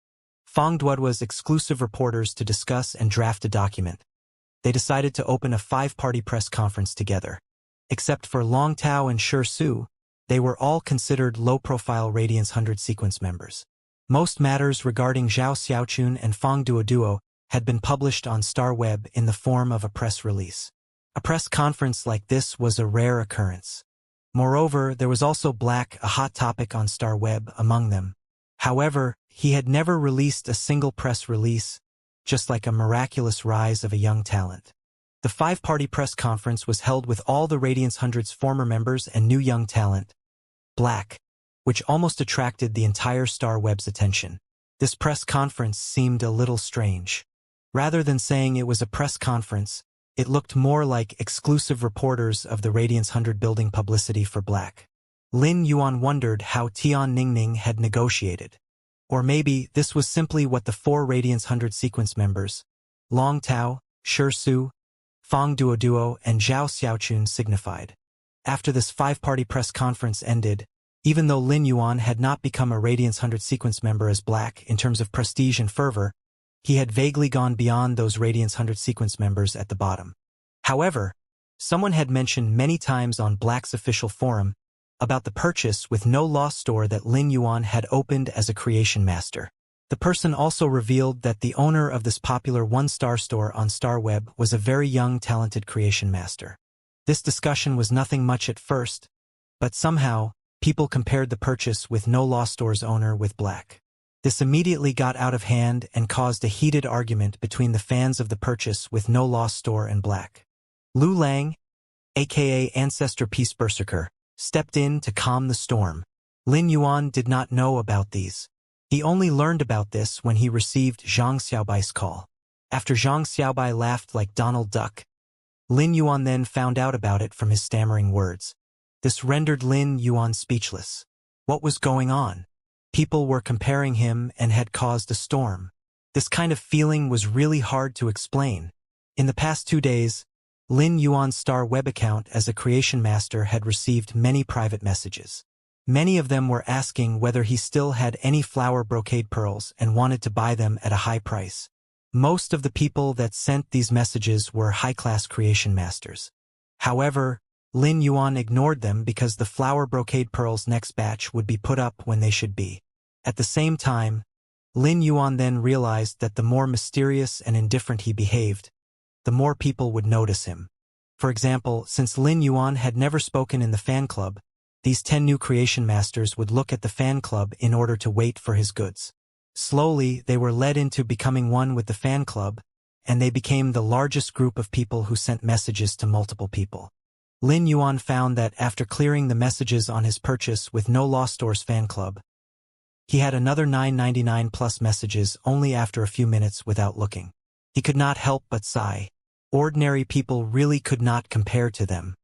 Fang Duoduo's exclusive reporters to discuss and draft a document, they decided to open a 5-party press conference together. Except for Long Tao and Shi Su, they were all considered low-profile Radiance 100 sequence members. Most matters regarding Zhao Xiaochun and Fang Duoduo had been published on Star Web in the form of a press release. A press conference like this was a rare occurrence. Moreover, there was also Black, a hot topic on Star Web, among them. However, he had never released a single press release, just like a miraculous rise of a young talent. The 5-party press conference was held with all the Radiance 100's former members and new young talent, Black, which almost attracted the entire Star Web's attention. This press conference seemed a little strange. Rather than saying it was a press conference, it looked more like exclusive reporters of the Radiance 100 building publicity for Black. Lin Yuan wondered how Tian Ningning had negotiated. Or maybe this was simply what the 4 Radiance 100 sequence members, Long Tao, Shi Su, Fang Duoduo, and Zhao Xiaochun signified. After this 5-party press conference ended, even though Lin Yuan had not become a Radiance 100 sequence member as Black in terms of prestige and fervor, he had vaguely gone beyond those Radiance 100 sequence members at the bottom. However, someone had mentioned many times on Black's official forum about the purchase with no law store that Lin Yuan had opened as a creation master. The person also revealed that the owner of this popular one-star store on Star Web was a very young, talented creation master. This discussion was nothing much at first, but somehow, people compared the purchase with no law store's owner with Black. This immediately got out of hand and caused a heated argument between the fans of the purchase with no law store and Black. Lu Lang, aka Ancestor Peace Berserker, stepped in to calm the storm. Lin Yuan did not know about these. He only learned about this when he received Zhang Xiaobai's call. After Zhang Xiaobai laughed like Donald Duck, Lin Yuan then found out about it from his stammering words. This rendered Lin Yuan speechless. What was going on? People were comparing him and had caused a storm. This kind of feeling was really hard to explain. In the past 2 days, Lin Yuan's Star Web account as a creation master had received many private messages. Many of them were asking whether he still had any flower brocade pearls and wanted to buy them at a high price. Most of the people that sent these messages were high-class creation masters. However, Lin Yuan ignored them because the flower brocade pearls next batch would be put up when they should be. At the same time, Lin Yuan then realized that the more mysterious and indifferent he behaved, the more people would notice him. For example, since Lin Yuan had never spoken in the fan club, these 10 new creation masters would look at the fan club in order to wait for his goods. Slowly, they were led into becoming one with the fan club, and they became the largest group of people who sent messages to multiple people. Lin Yuan found that after clearing the messages on his purchase with no law store's fan club, he had another 999 plus messages only after a few minutes without looking. He could not help but sigh. Ordinary people really could not compare to them.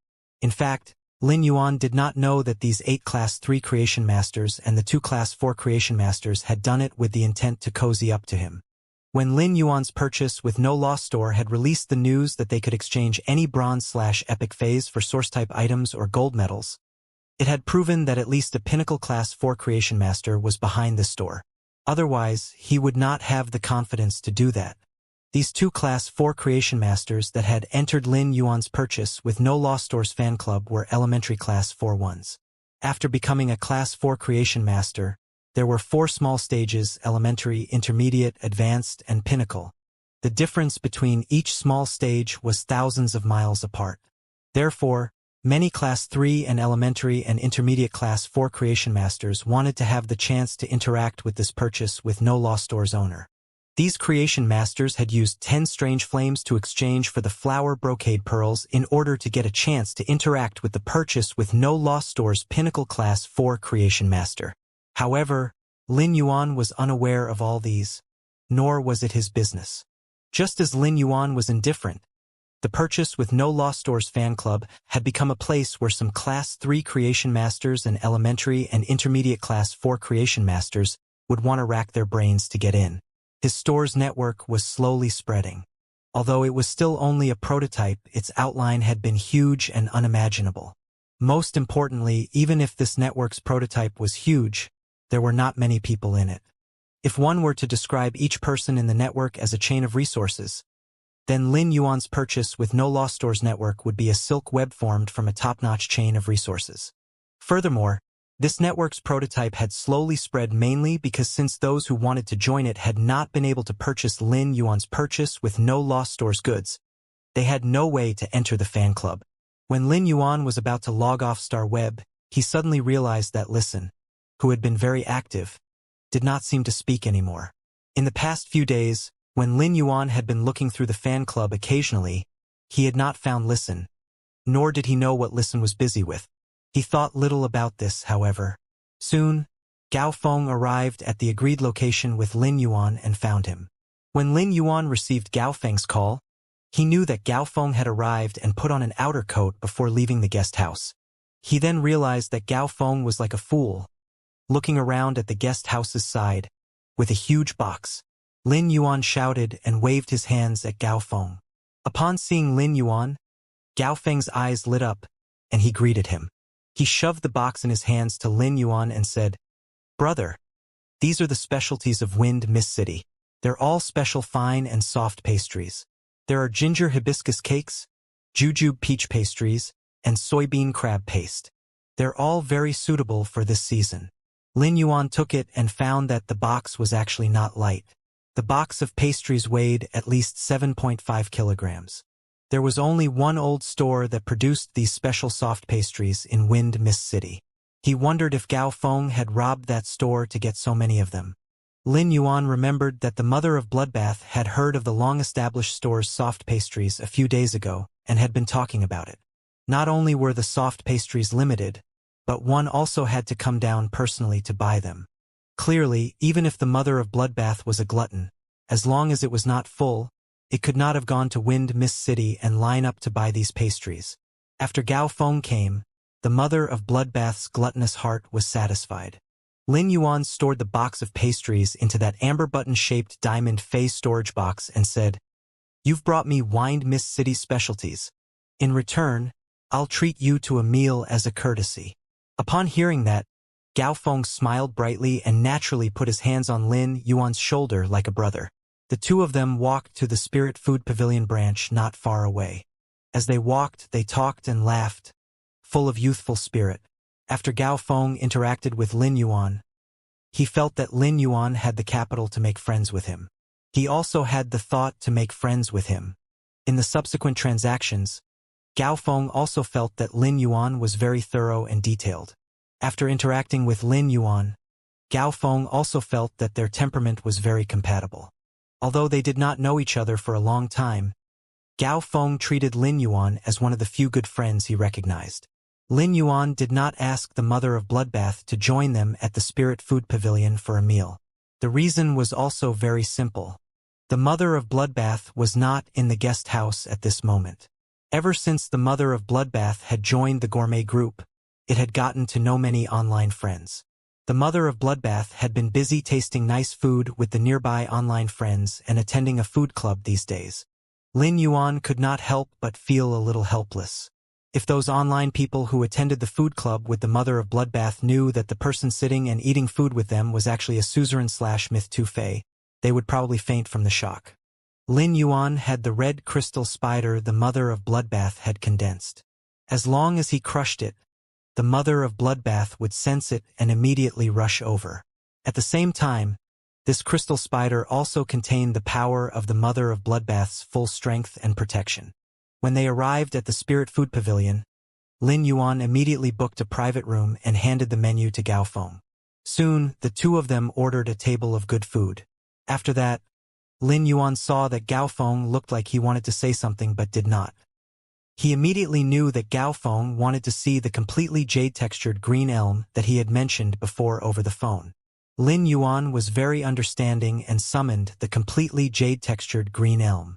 In fact, Lin Yuan did not know that these 8 Class 3 creation masters and the 2 Class 4 creation masters had done it with the intent to cozy up to him. When Lin Yuan's purchase with no law store had released the news that they could exchange any bronze/epic phase for source-type items or gold medals, it had proven that at least a Pinnacle Class 4 creation master was behind the store. Otherwise, he would not have the confidence to do that. These 2 Class 4 creation masters that had entered Lin Yuan's purchase with no law store's fan club were elementary Class 4 ones. After becoming a Class 4 creation master, there were 4 small stages: elementary, intermediate, advanced, and pinnacle. The difference between each small stage was thousands of miles apart. Therefore, many Class 3 and elementary and intermediate Class 4 creation masters wanted to have the chance to interact with this purchase with no law store's owner. These creation masters had used 10 strange flames to exchange for the flower brocade pearls in order to get a chance to interact with the purchase with no loss store's pinnacle class 4 creation master. However, Lin Yuan was unaware of all these, nor was it his business. Just as Lin Yuan was indifferent, the purchase with no loss store's fan club had become a place where some class 3 creation masters and elementary and intermediate class 4 creation masters would want to rack their brains to get in. His store's network was slowly spreading. Although it was still only a prototype, its outline had been huge and unimaginable. Most importantly, even if this network's prototype was huge, there were not many people in it. If one were to describe each person in the network as a chain of resources, then Lin Yuan's purchase with no loss stores network would be a silk web formed from a top-notch chain of resources. Furthermore, this network's prototype had slowly spread mainly because since those who wanted to join it had not been able to purchase Lin Yuan's purchase with no loss store's goods, they had no way to enter the fan club. When Lin Yuan was about to log off Star Web, he suddenly realized that Listen, who had been very active, did not seem to speak anymore. In the past few days, when Lin Yuan had been looking through the fan club occasionally, he had not found Listen, nor did he know what Listen was busy with. He thought little about this, however. Soon, Gao Feng arrived at the agreed location with Lin Yuan and found him. When Lin Yuan received Gao Feng's call, he knew that Gao Feng had arrived and put on an outer coat before leaving the guest house. He then realized that Gao Feng was like a fool, looking around at the guest house's side, with a huge box. Lin Yuan shouted and waved his hands at Gao Feng. Upon seeing Lin Yuan, Gao Feng's eyes lit up, and he greeted him. He shoved the box in his hands to Lin Yuan and said, "Brother, these are the specialties of Wind Mist City. They're all special fine and soft pastries. There are ginger hibiscus cakes, jujube peach pastries, and soybean crab paste. They're all very suitable for this season." Lin Yuan took it and found that the box was actually not light. The box of pastries weighed at least 7.5 kilograms. There was only one old store that produced these special soft pastries in Wind Mist City. He wondered if Gao Feng had robbed that store to get so many of them. Lin Yuan remembered that the mother of Bloodbath had heard of the long-established store's soft pastries a few days ago and had been talking about it. Not only were the soft pastries limited, but one also had to come down personally to buy them. Clearly, even if the mother of Bloodbath was a glutton, as long as it was not full, it could not have gone to Wind Mist City and line up to buy these pastries. After Gao Feng came, the mother of Bloodbath's gluttonous heart was satisfied. Lin Yuan stored the box of pastries into that amber button-shaped diamond face storage box and said, "You've brought me Wind Mist City specialties. In return, I'll treat you to a meal as a courtesy." Upon hearing that, Gao Feng smiled brightly and naturally put his hands on Lin Yuan's shoulder like a brother. The two of them walked to the Spirit Food Pavilion branch not far away. As they walked, they talked and laughed, full of youthful spirit. After Gao Feng interacted with Lin Yuan, he felt that Lin Yuan had the capital to make friends with him. He also had the thought to make friends with him. In the subsequent transactions, Gao Feng also felt that Lin Yuan was very thorough and detailed. After interacting with Lin Yuan, Gao Feng also felt that their temperament was very compatible. Although they did not know each other for a long time, Gao Feng treated Lin Yuan as one of the few good friends he recognized. Lin Yuan did not ask the mother of Bloodbath to join them at the Spirit Food Pavilion for a meal. The reason was also very simple. The mother of Bloodbath was not in the guest house at this moment. Ever since the mother of Bloodbath had joined the gourmet group, it had gotten to know many online friends. The mother of Bloodbath had been busy tasting nice food with the nearby online friends and attending a food club these days. Lin Yuan could not help but feel a little helpless. If those online people who attended the food club with the mother of Bloodbath knew that the person sitting and eating food with them was actually a suzerain/myth Tufei, they would probably faint from the shock. Lin Yuan had the red crystal spider the mother of Bloodbath had condensed. As long as he crushed it, the mother of Bloodbath would sense it and immediately rush over. At the same time, this crystal spider also contained the power of the mother of Bloodbath's full strength and protection. When they arrived at the Spirit Food Pavilion, Lin Yuan immediately booked a private room and handed the menu to Gao Feng. Soon, the two of them ordered a table of good food. After that, Lin Yuan saw that Gao Feng looked like he wanted to say something but did not. He immediately knew that Gao Feng wanted to see the completely jade-textured green elm that he had mentioned before over the phone. Lin Yuan was very understanding and summoned the completely jade-textured green elm.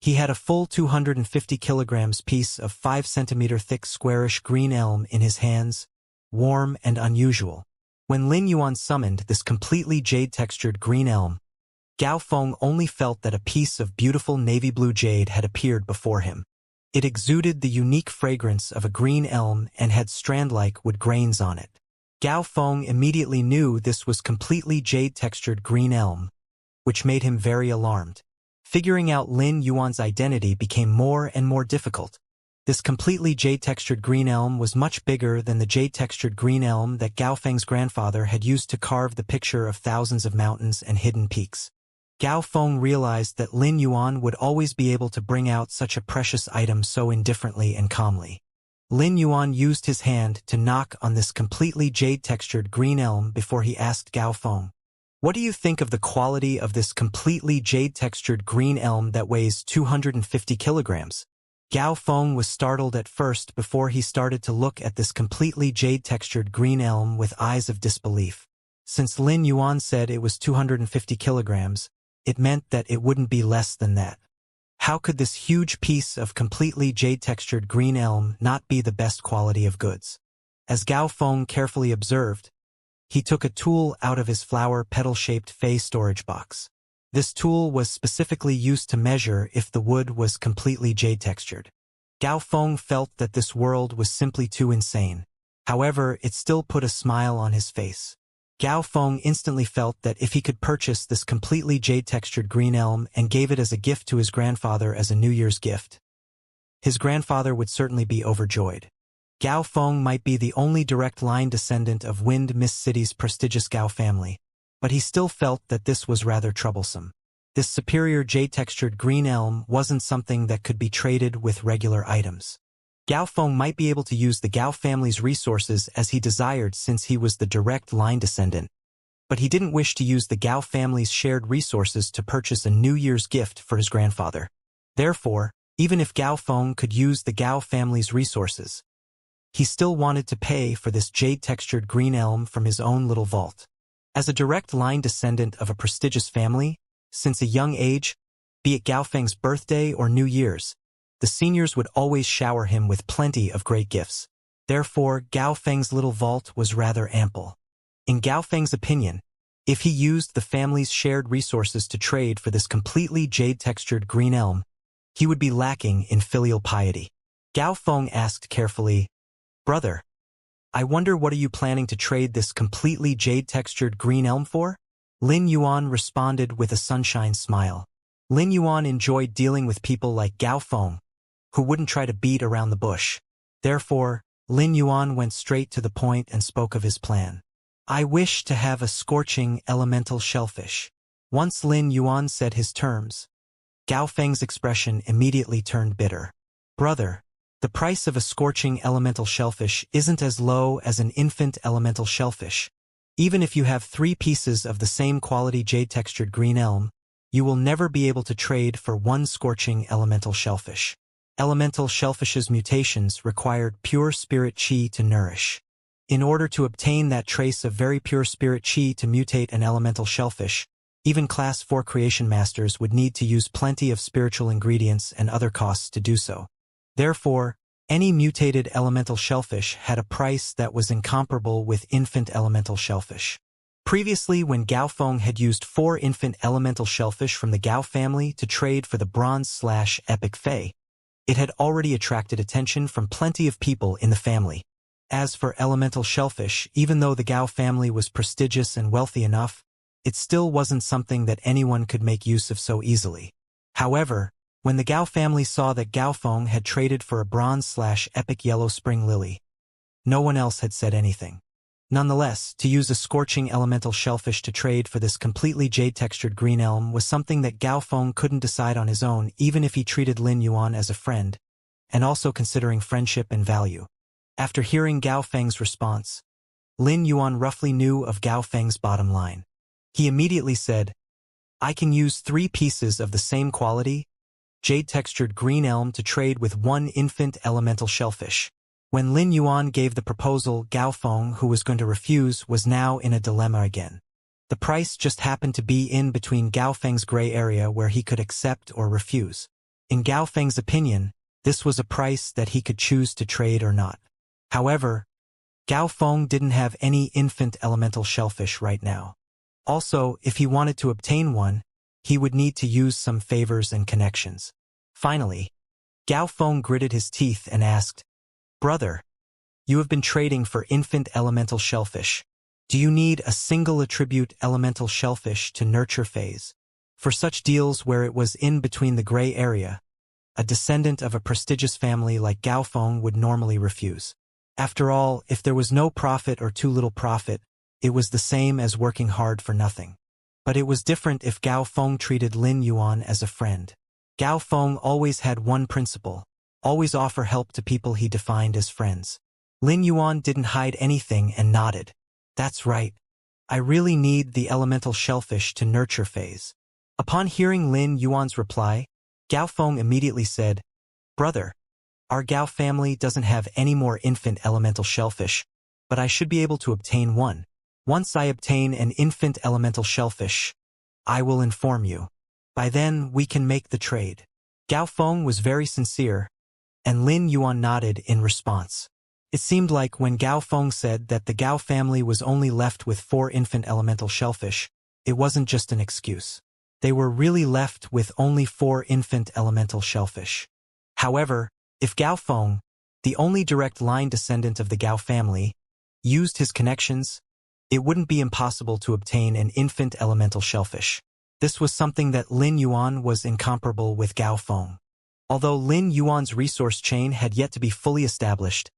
He had a full 250 kilograms piece of 5 centimeter thick squarish green elm in his hands, warm and unusual. When Lin Yuan summoned this completely jade-textured green elm, Gao Feng only felt that a piece of beautiful navy blue jade had appeared before him. It exuded the unique fragrance of a green elm and had strand-like wood grains on it. Gao Feng immediately knew this was completely jade-textured green elm, which made him very alarmed. Figuring out Lin Yuan's identity became more and more difficult. This completely jade-textured green elm was much bigger than the jade-textured green elm that Gao Feng's grandfather had used to carve the picture of thousands of mountains and hidden peaks. Gao Feng realized that Lin Yuan would always be able to bring out such a precious item so indifferently and calmly. Lin Yuan used his hand to knock on this completely jade-textured green elm before he asked Gao Feng, "What do you think of the quality of this completely jade-textured green elm that weighs 250 kilograms? Gao Feng was startled at first before he started to look at this completely jade-textured green elm with eyes of disbelief. Since Lin Yuan said it was 250 kilograms, it meant that it wouldn't be less than that. How could this huge piece of completely jade-textured green elm not be the best quality of goods? As Gao Feng carefully observed, he took a tool out of his flower petal-shaped Fei storage box. This tool was specifically used to measure if the wood was completely jade-textured. Gao Feng felt that this world was simply too insane. However, it still put a smile on his face. Gao Feng instantly felt that if he could purchase this completely jade-textured green elm and gave it as a gift to his grandfather as a New Year's gift, his grandfather would certainly be overjoyed. Gao Feng might be the only direct line descendant of Wind Mist City's prestigious Gao family, but he still felt that this was rather troublesome. This superior jade-textured green elm wasn't something that could be traded with regular items. Gao Feng might be able to use the Gao family's resources as he desired since he was the direct line descendant, but he didn't wish to use the Gao family's shared resources to purchase a New Year's gift for his grandfather. Therefore, even if Gao Feng could use the Gao family's resources, he still wanted to pay for this jade-textured green elm from his own little vault. As a direct line descendant of a prestigious family, since a young age, be it Gao Feng's birthday or New Year's, the seniors would always shower him with plenty of great gifts. Therefore, Gao Feng's little vault was rather ample. In Gao Feng's opinion, if he used the family's shared resources to trade for this completely jade-textured green elm, he would be lacking in filial piety. Gao Feng asked carefully, "Brother, I wonder what are you planning to trade this completely jade-textured green elm for?" Lin Yuan responded with a sunshine smile. Lin Yuan enjoyed dealing with people like Gao Feng, who wouldn't try to beat around the bush. Therefore, Lin Yuan went straight to the point and spoke of his plan. "I wish to have a scorching elemental shellfish." Once Lin Yuan said his terms, Gao Feng's expression immediately turned bitter. "Brother, the price of a scorching elemental shellfish isn't as low as an infant elemental shellfish. Even if you have 3 pieces of the same quality jade-textured green elm, you will never be able to trade for 1 scorching elemental shellfish. Elemental shellfish's mutations required pure spirit chi to nourish. In order to obtain that trace of very pure spirit chi to mutate an elemental shellfish, even Class 4 creation masters would need to use plenty of spiritual ingredients and other costs to do so. Therefore, any mutated elemental shellfish had a price that was incomparable with infant elemental shellfish. Previously, when Gao Feng had used 4 infant elemental shellfish from the Gao family to trade for the bronze/epic Fei, it had already attracted attention from plenty of people in the family. As for elemental shellfish, even though the Gao family was prestigious and wealthy enough, it still wasn't something that anyone could make use of so easily. However, when the Gao family saw that Gao Feng had traded for a bronze/epic yellow spring lily, no one else had said anything. Nonetheless, to use a scorching elemental shellfish to trade for this completely jade-textured green elm was something that Gao Feng couldn't decide on his own, even if he treated Lin Yuan as a friend, and also considering friendship and value. After hearing Gao Feng's response, Lin Yuan roughly knew of Gao Feng's bottom line. He immediately said, I can use 3 pieces of the same quality, jade-textured green elm to trade with 1 infant elemental shellfish. When Lin Yuan gave the proposal, Gao Feng, who was going to refuse, was now in a dilemma again. The price just happened to be in between Gao Feng's gray area where he could accept or refuse. In Gao Feng's opinion, this was a price that he could choose to trade or not. However, Gao Feng didn't have any infant elemental shellfish right now. Also, if he wanted to obtain one, he would need to use some favors and connections. Finally, Gao Feng gritted his teeth and asked, "Brother, you have been trading for infant elemental shellfish. Do you need a single attribute elemental shellfish to nurture phase? For such deals where it was in between the gray area, a descendant of a prestigious family like Gao Feng would normally refuse. After all, if there was no profit or too little profit, it was the same as working hard for nothing. But it was different if Gao Feng treated Lin Yuan as a friend. Gao Feng always had one principle: always offer help to people he defined as friends. Lin Yuan didn't hide anything and nodded. That's right. I really need the elemental shellfish to nurture phase. Upon hearing Lin Yuan's reply, Gao Feng immediately said, "Brother, our Gao family doesn't have any more infant elemental shellfish, but I should be able to obtain one. Once I obtain an infant elemental shellfish, I will inform you. By then, we can make the trade." Gao Feng was very sincere, and Lin Yuan nodded in response. It seemed like when Gao Feng said that the Gao family was only left with 4 infant elemental shellfish, it wasn't just an excuse. They were really left with only 4 infant elemental shellfish. However, if Gao Feng, the only direct line descendant of the Gao family, used his connections, it wouldn't be impossible to obtain an infant elemental shellfish. This was something that Lin Yuan was incomparable with Gao Feng. Although Lin Yuan's resource chain had yet to be fully established,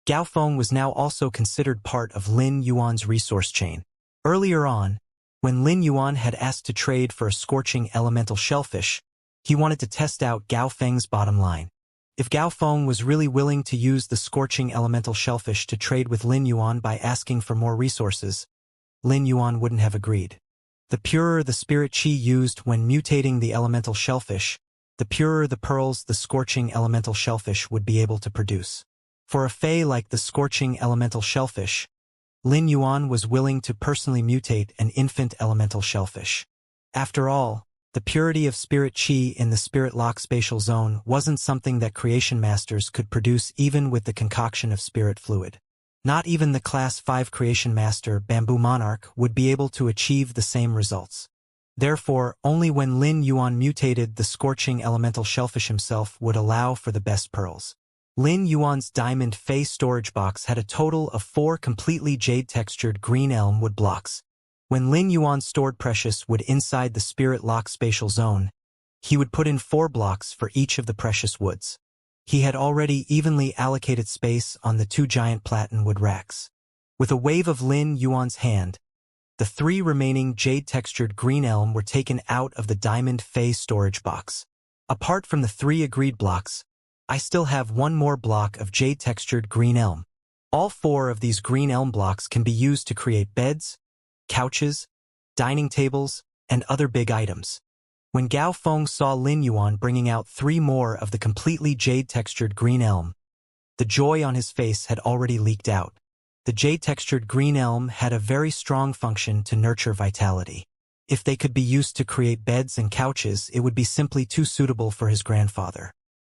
Gao Feng was now also considered part of Lin Yuan's resource chain. Earlier on, when Lin Yuan had asked to trade for a scorching elemental shellfish, he wanted to test out Gao Feng's bottom line. If Gao Feng was really willing to use the scorching elemental shellfish to trade with Lin Yuan by asking for more resources, Lin Yuan wouldn't have agreed. The purer the spirit chi used when mutating the elemental shellfish, the purer the pearls the scorching elemental shellfish would be able to produce. For a fae like the scorching elemental shellfish, Lin Yuan was willing to personally mutate an infant elemental shellfish. After all, the purity of spirit chi in the spirit lock spatial zone wasn't something that creation masters could produce even with the concoction of spirit fluid. Not even the Class 5 creation master Bamboo Monarch would be able to achieve the same results. Therefore, only when Lin Yuan mutated the scorching elemental shellfish himself would allow for the best pearls. Lin Yuan's diamond Fey storage box had a total of 4 completely jade-textured green elm wood blocks. When Lin Yuan stored precious wood inside the spirit lock spatial zone, he would put in 4 blocks for each of the precious woods. He had already evenly allocated space on the 2 giant platinum wood racks. With a wave of Lin Yuan's hand, the 3 remaining jade-textured green elm were taken out of the diamond Fey storage box. Apart from the 3 agreed blocks, I still have 1 more block of jade-textured green elm. All 4 of these green elm blocks can be used to create beds, couches, dining tables, and other big items. When Gao Feng saw Lin Yuan bringing out 3 more of the completely jade-textured green elm, the joy on his face had already leaked out. The jade-textured green elm had a very strong function to nurture vitality. If they could be used to create beds and couches, it would be simply too suitable for his grandfather.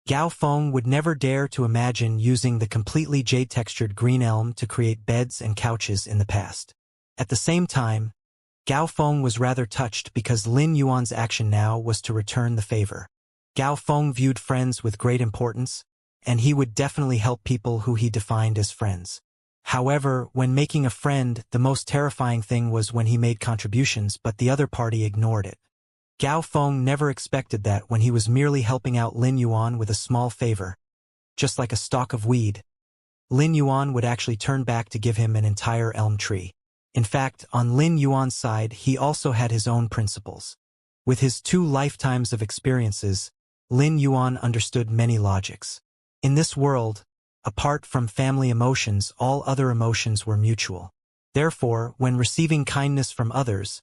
Gao Feng would never dare to imagine using the completely jade-textured green elm to create beds and couches in the past. At the same time, Gao Feng was rather touched because Lin Yuan's action now was to return the favor. Gao Feng viewed friends with great importance, and he would definitely help people who he defined as friends. However, when making a friend, the most terrifying thing was when he made contributions but the other party ignored it. Gao Feng never expected that when he was merely helping out Lin Yuan with a small favor, just like a stalk of weed, Lin Yuan would actually turn back to give him an entire elm tree. In fact, on Lin Yuan's side, he also had his own principles. With his 2 lifetimes of experiences, Lin Yuan understood many logics. In this world, apart from family emotions, all other emotions were mutual. Therefore, when receiving kindness from others,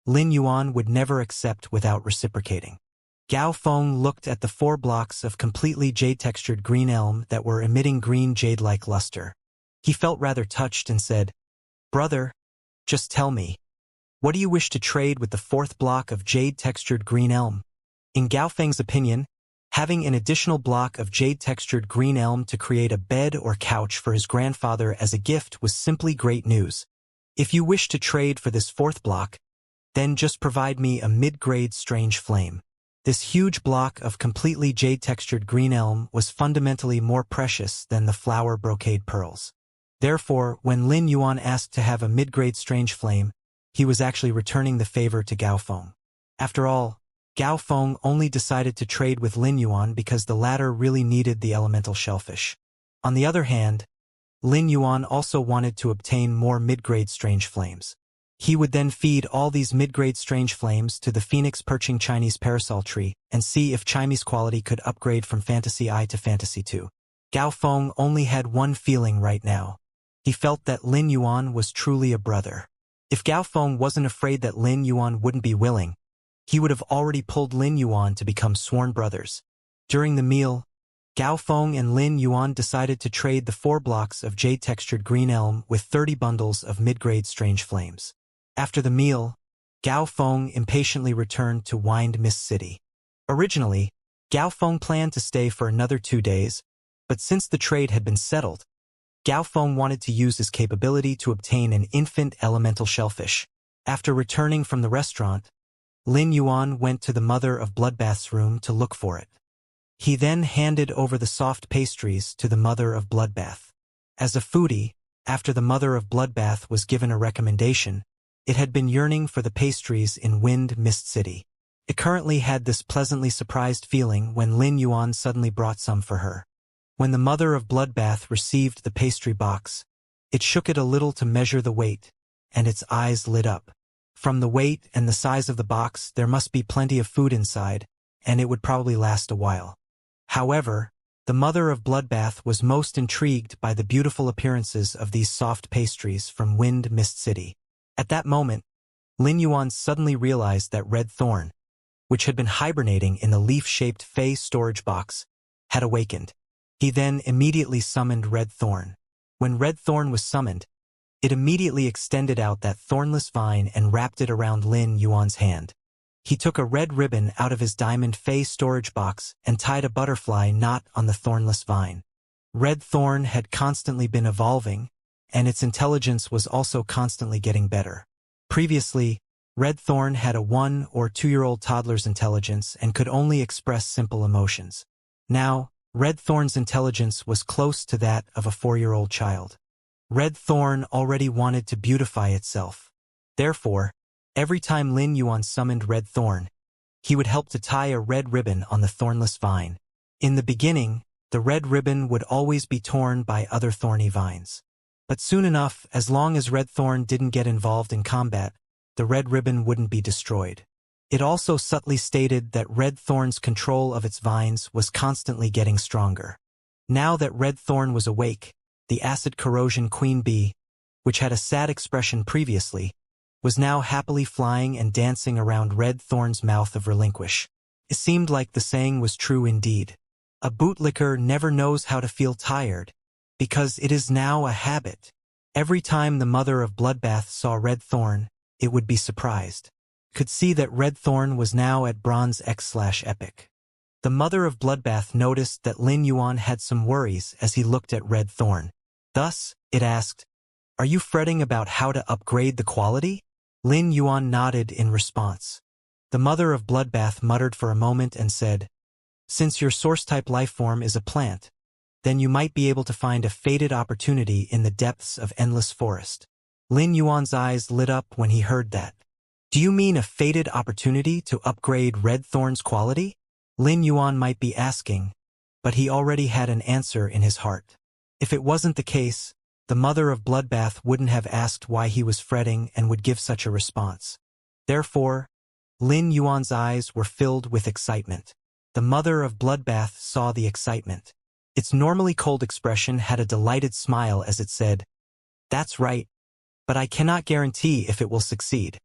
Lin Yuan would never accept without reciprocating. Gao Feng looked at the 4 blocks of completely jade-textured green elm that were emitting green jade-like luster. He felt rather touched and said, "Brother, just tell me, what do you wish to trade with the 4th block of jade-textured green elm?" In Gao Feng's opinion, having an additional block of jade-textured green elm to create a bed or couch for his grandfather as a gift was simply great news. "If you wish to trade for this 4th block, then just provide me a mid-grade strange flame." This huge block of completely jade-textured green elm was fundamentally more precious than the flower brocade pearls. Therefore, when Lin Yuan asked to have a mid-grade strange flame, he was actually returning the favor to Gao Feng. After all, Gao Feng only decided to trade with Lin Yuan because the latter really needed the elemental shellfish. On the other hand, Lin Yuan also wanted to obtain more mid-grade strange flames. He would then feed all these mid-grade strange flames to the phoenix perching Chinese parasol tree and see if Chinese quality could upgrade from Fantasy I to Fantasy II. Gao Feng only had one feeling right now. He felt that Lin Yuan was truly a brother. If Gao Feng wasn't afraid that Lin Yuan wouldn't be willing, he would have already pulled Lin Yuan to become sworn brothers. During the meal, Gao Feng and Lin Yuan decided to trade the 4 blocks of jade-textured green elm with 30 bundles of mid-grade strange flames. After the meal, Gao Feng impatiently returned to Wind Mist City. Originally, Gao Feng planned to stay for another 2 days, but since the trade had been settled, Gao Feng wanted to use his capability to obtain an infant elemental shellfish. After returning from the restaurant, Lin Yuan went to the Mother of Bloodbath's room to look for it. He then handed over the soft pastries to the Mother of Bloodbath. As a foodie, after the Mother of Bloodbath was given a recommendation, it had been yearning for the pastries in Wind Mist City. It currently had this pleasantly surprised feeling when Lin Yuan suddenly brought some for her. When the Mother of Bloodbath received the pastry box, it shook it a little to measure the weight, and its eyes lit up. From the weight and the size of the box, there must be plenty of food inside, and it would probably last a while. However, the Mother of Bloodbath was most intrigued by the beautiful appearances of these soft pastries from Wind Mist City. At that moment, Lin Yuan suddenly realized that Red Thorn, which had been hibernating in the leaf-shaped Fey storage box, had awakened. He then immediately summoned Red Thorn. When Red Thorn was summoned, it immediately extended out that thornless vine and wrapped it around Lin Yuan's hand. He took a red ribbon out of his diamond Fey storage box and tied a butterfly knot on the thornless vine. Red Thorn had constantly been evolving, and its intelligence was also constantly getting better. Previously, Red Thorn had a 1- or 2-year-old toddler's intelligence and could only express simple emotions. Now, Red Thorn's intelligence was close to that of a 4-year-old child. Red Thorn already wanted to beautify itself. Therefore, every time Lin Yuan summoned Red Thorn, he would help to tie a red ribbon on the thornless vine. In the beginning, the red ribbon would always be torn by other thorny vines. But soon enough, as long as Red Thorn didn't get involved in combat, the red ribbon wouldn't be destroyed. It also subtly stated that Red Thorn's control of its vines was constantly getting stronger. Now that Red Thorn was awake, the acid corrosion queen bee, which had a sad expression previously, was now happily flying and dancing around Red Thorn's mouth of relinquish. It seemed like the saying was true indeed. A bootlicker never knows how to feel tired, because it is now a habit. Every time the Mother of Bloodbath saw Red Thorn, it would be surprised. Could see that Red Thorn was now at Bronze X/Epic. The Mother of Bloodbath noticed that Lin Yuan had some worries as he looked at Red Thorn. Thus, it asked, "Are you fretting about how to upgrade the quality?" Lin Yuan nodded in response. The Mother of Bloodbath muttered for a moment and said, "Since your source-type lifeform is a plant, then you might be able to find a fated opportunity in the depths of endless forest." Lin Yuan's eyes lit up when he heard that. "Do you mean a fated opportunity to upgrade Red Thorn's quality?" Lin Yuan might be asking, but he already had an answer in his heart. If it wasn't the case, the Mother of Bloodbath wouldn't have asked why he was fretting and would give such a response. Therefore, Lin Yuan's eyes were filled with excitement. The Mother of Bloodbath saw the excitement. Its normally cold expression had a delighted smile as it said, "That's right, but I cannot guarantee if it will succeed."